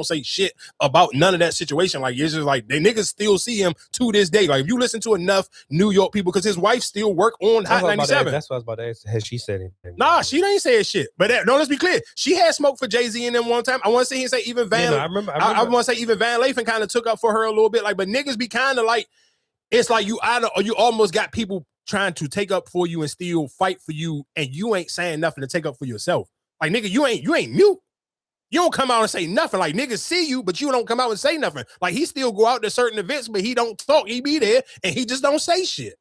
S1: say shit about none of that situation. Like it's just like they niggas still see him to this day. Like if you listen to enough New York people, because his wife still work on Hot 97.
S2: That's what I was about to ask. Has she said anything?
S1: Nah, she ain't said shit. But no, let's be clear. She had smoked for Jay-Z and them one time. I want to say he say even Van.
S2: Yeah, no,
S1: I want to say even Van Lathan kind of took up for her a little bit. Like, but niggas be kind of like. It's like you almost got people trying to take up for you and still fight for you, and you ain't saying nothing to take up for yourself. Like nigga, you ain't mute. You don't come out and say nothing. Like niggas see you, but you don't come out and say nothing. Like he still go out to certain events, but he don't talk. He be there and he just don't say shit.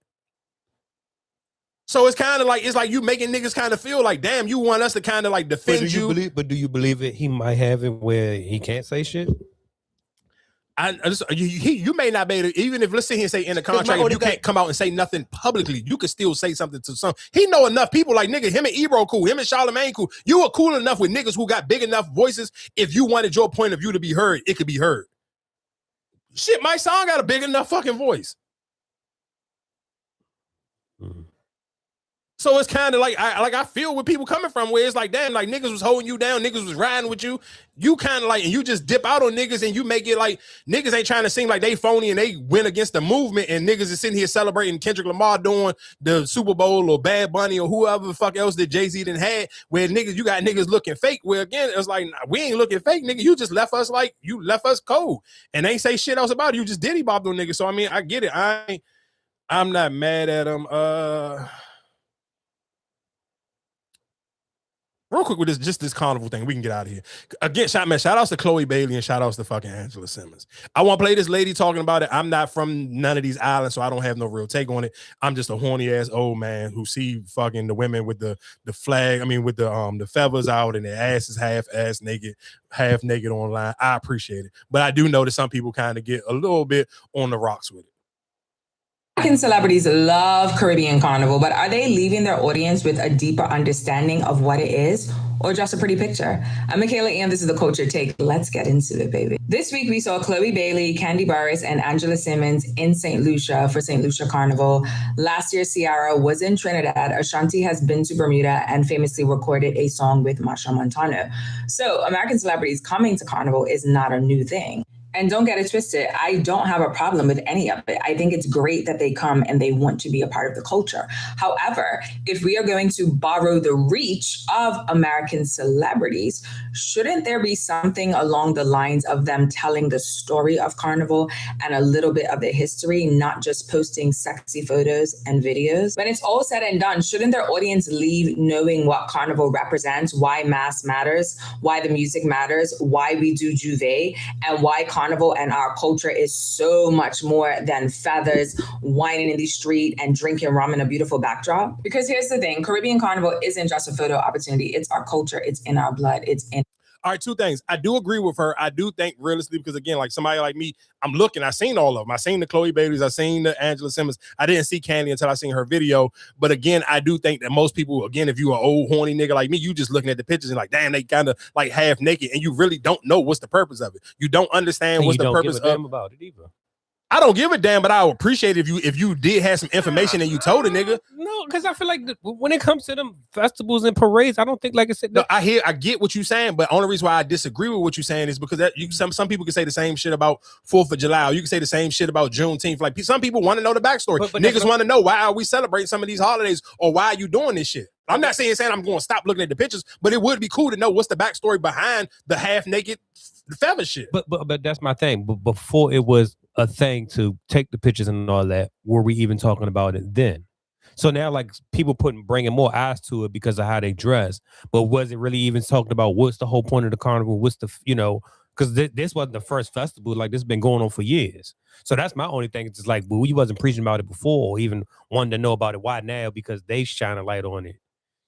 S1: So it's kind of like you making niggas kind of feel like, damn, you want us to kind of like defend you.
S2: Do you believe it? He might have it where he can't say shit.
S1: You may not be able to, even if let's sit here and say in the contract, if you can't come out and say nothing publicly, you can still say something to some. He know enough people like nigga, him and Ebro cool, him and Charlamagne cool. You are cool enough with niggas who got big enough voices. If you wanted your point of view to be heard, it could be heard. Shit, my song got a big enough fucking voice. So it's kind of like I feel where people coming from, where it's like, damn, like niggas was holding you down, niggas was riding with you. You kind of like, and you just dip out on niggas and you make it like niggas ain't trying to seem like they phony and they went against the movement, and niggas is sitting here celebrating Kendrick Lamar doing the Super Bowl or Bad Bunny or whoever the fuck else that Jay-Z didn't had, where niggas, you got niggas looking fake. Where again, it's like, nah, we ain't looking fake, nigga. You just left us like, you left us cold and ain't say shit else about it. You just diddy bopped on niggas. So I mean, I get it. I'm not mad at them. Real quick with this carnival thing, we can get out of here. Again, shout outs to Chloe Bailey and shout outs to fucking Angela Simmons. I want to play this lady talking about it. I'm not from none of these islands, so I don't have no real take on it. I'm just a horny ass old man who see fucking the women with the flag, I mean with the feathers out and their asses half naked online. I appreciate it. But I do know that some people kind of get a little bit on the rocks with it.
S13: American celebrities love Caribbean Carnival, but are they leaving their audience with a deeper understanding of what it is, or just a pretty picture? I'm Michaela and this is the Culture Take. Let's get into it, baby. This week we saw Chloe Bailey, Candy Burris, and Angela Simmons in St. Lucia for St. Lucia Carnival. Last year, Ciara was in Trinidad. Ashanti has been to Bermuda and famously recorded a song with Masha Montano. So American celebrities coming to Carnival is not a new thing. And don't get it twisted, I don't have a problem with any of it. I think it's great that they come and they want to be a part of the culture. However, if we are going to borrow the reach of American celebrities, shouldn't there be something along the lines of them telling the story of Carnival and a little bit of the history, not just posting sexy photos and videos? When it's all said and done, shouldn't their audience leave knowing what Carnival represents, why mass matters, why the music matters, why we do Juve, and why Carnival and our culture is so much more than feathers, whining in the street, and drinking rum in a beautiful backdrop? Because here's the thing, Caribbean Carnival isn't just a photo opportunity. It's our culture. It's in our blood. It's in.
S1: All right, two things. I do agree with her. I do think realistically, because again, like somebody like me, I'm looking, I seen all of them. I seen the Chloe Baileys, I seen the Angela Simmons. I didn't see Candy until I seen her video. But again, I do think that most people, again, if you an old horny nigga like me, you just looking at the pictures and like, damn, they kind of like half naked, and you really don't know what's the purpose of it. You don't understand what's the purpose of
S2: about it either.
S1: I don't give a damn, but I would appreciate it if you did have some information and you told a nigga.
S2: No, because I feel like when it comes to them festivals and parades, I don't think, like I said.
S1: No, I get what you're saying, but only reason why I disagree with what you're saying is because some people can say the same shit about 4th of July, or you can say the same shit about Juneteenth. Like some people want to know the backstory. But niggas want to know, why are we celebrating some of these holidays, or why are you doing this shit? I'm not saying I'm going to stop looking at the pictures, but it would be cool to know what's the backstory behind the half naked feather shit.
S2: But that's my thing. But before it was a thing to take the pictures and all that, were we even talking about it then? So now, like, people bringing more eyes to it because of how they dress. But was it really even talking about what's the whole point of the carnival? What's the, because this wasn't the first festival. Like, this has been going on for years. So that's my only thing. It's just like, well, you wasn't preaching about it before, or even wanting to know about it. Why now? Because they shine a light on it.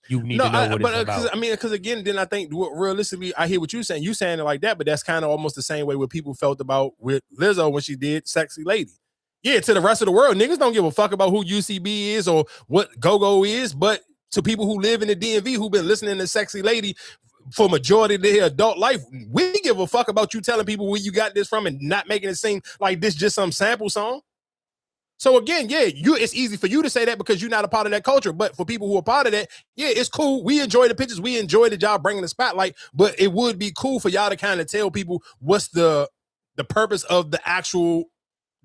S2: You need to know what it's about.
S1: Because again, then I think realistically, I hear what you're saying. You saying it like that, but that's kind of almost the same way what people felt about with Lizzo when she did Sexy Lady. Yeah, to the rest of the world, niggas don't give a fuck about who UCB is or what Go-Go is, but to people who live in the DMV who've been listening to Sexy Lady for majority of their adult life, we give a fuck about you telling people where you got this from and not making it seem like this just some sample song. So again, yeah, it's easy for you to say that because you're not a part of that culture. But for people who are part of that, yeah, it's cool. We enjoy the pictures. We enjoy the job bringing the spotlight. But it would be cool for y'all to kind of tell people what's the purpose of the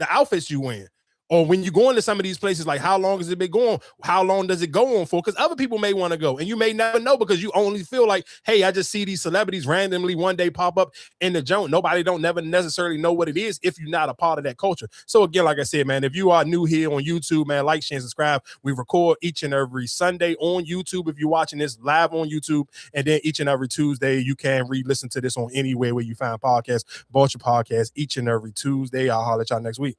S1: outfits you wear. Or when you go into some of these places, like how long has it been going? How long does it go on for? Because other people may want to go and you may never know because you only feel like, hey, I just see these celebrities randomly one day pop up in the joint. Nobody don't never necessarily know what it is if you're not a part of that culture. So again, like I said, man, if you are new here on YouTube, man, like, share, and subscribe. We record each and every Sunday on YouTube if you're watching this live on YouTube. And then each and every Tuesday, you can re-listen to this on anywhere where you find podcasts. Bulture Podcast each and every Tuesday. I'll holler at y'all next week.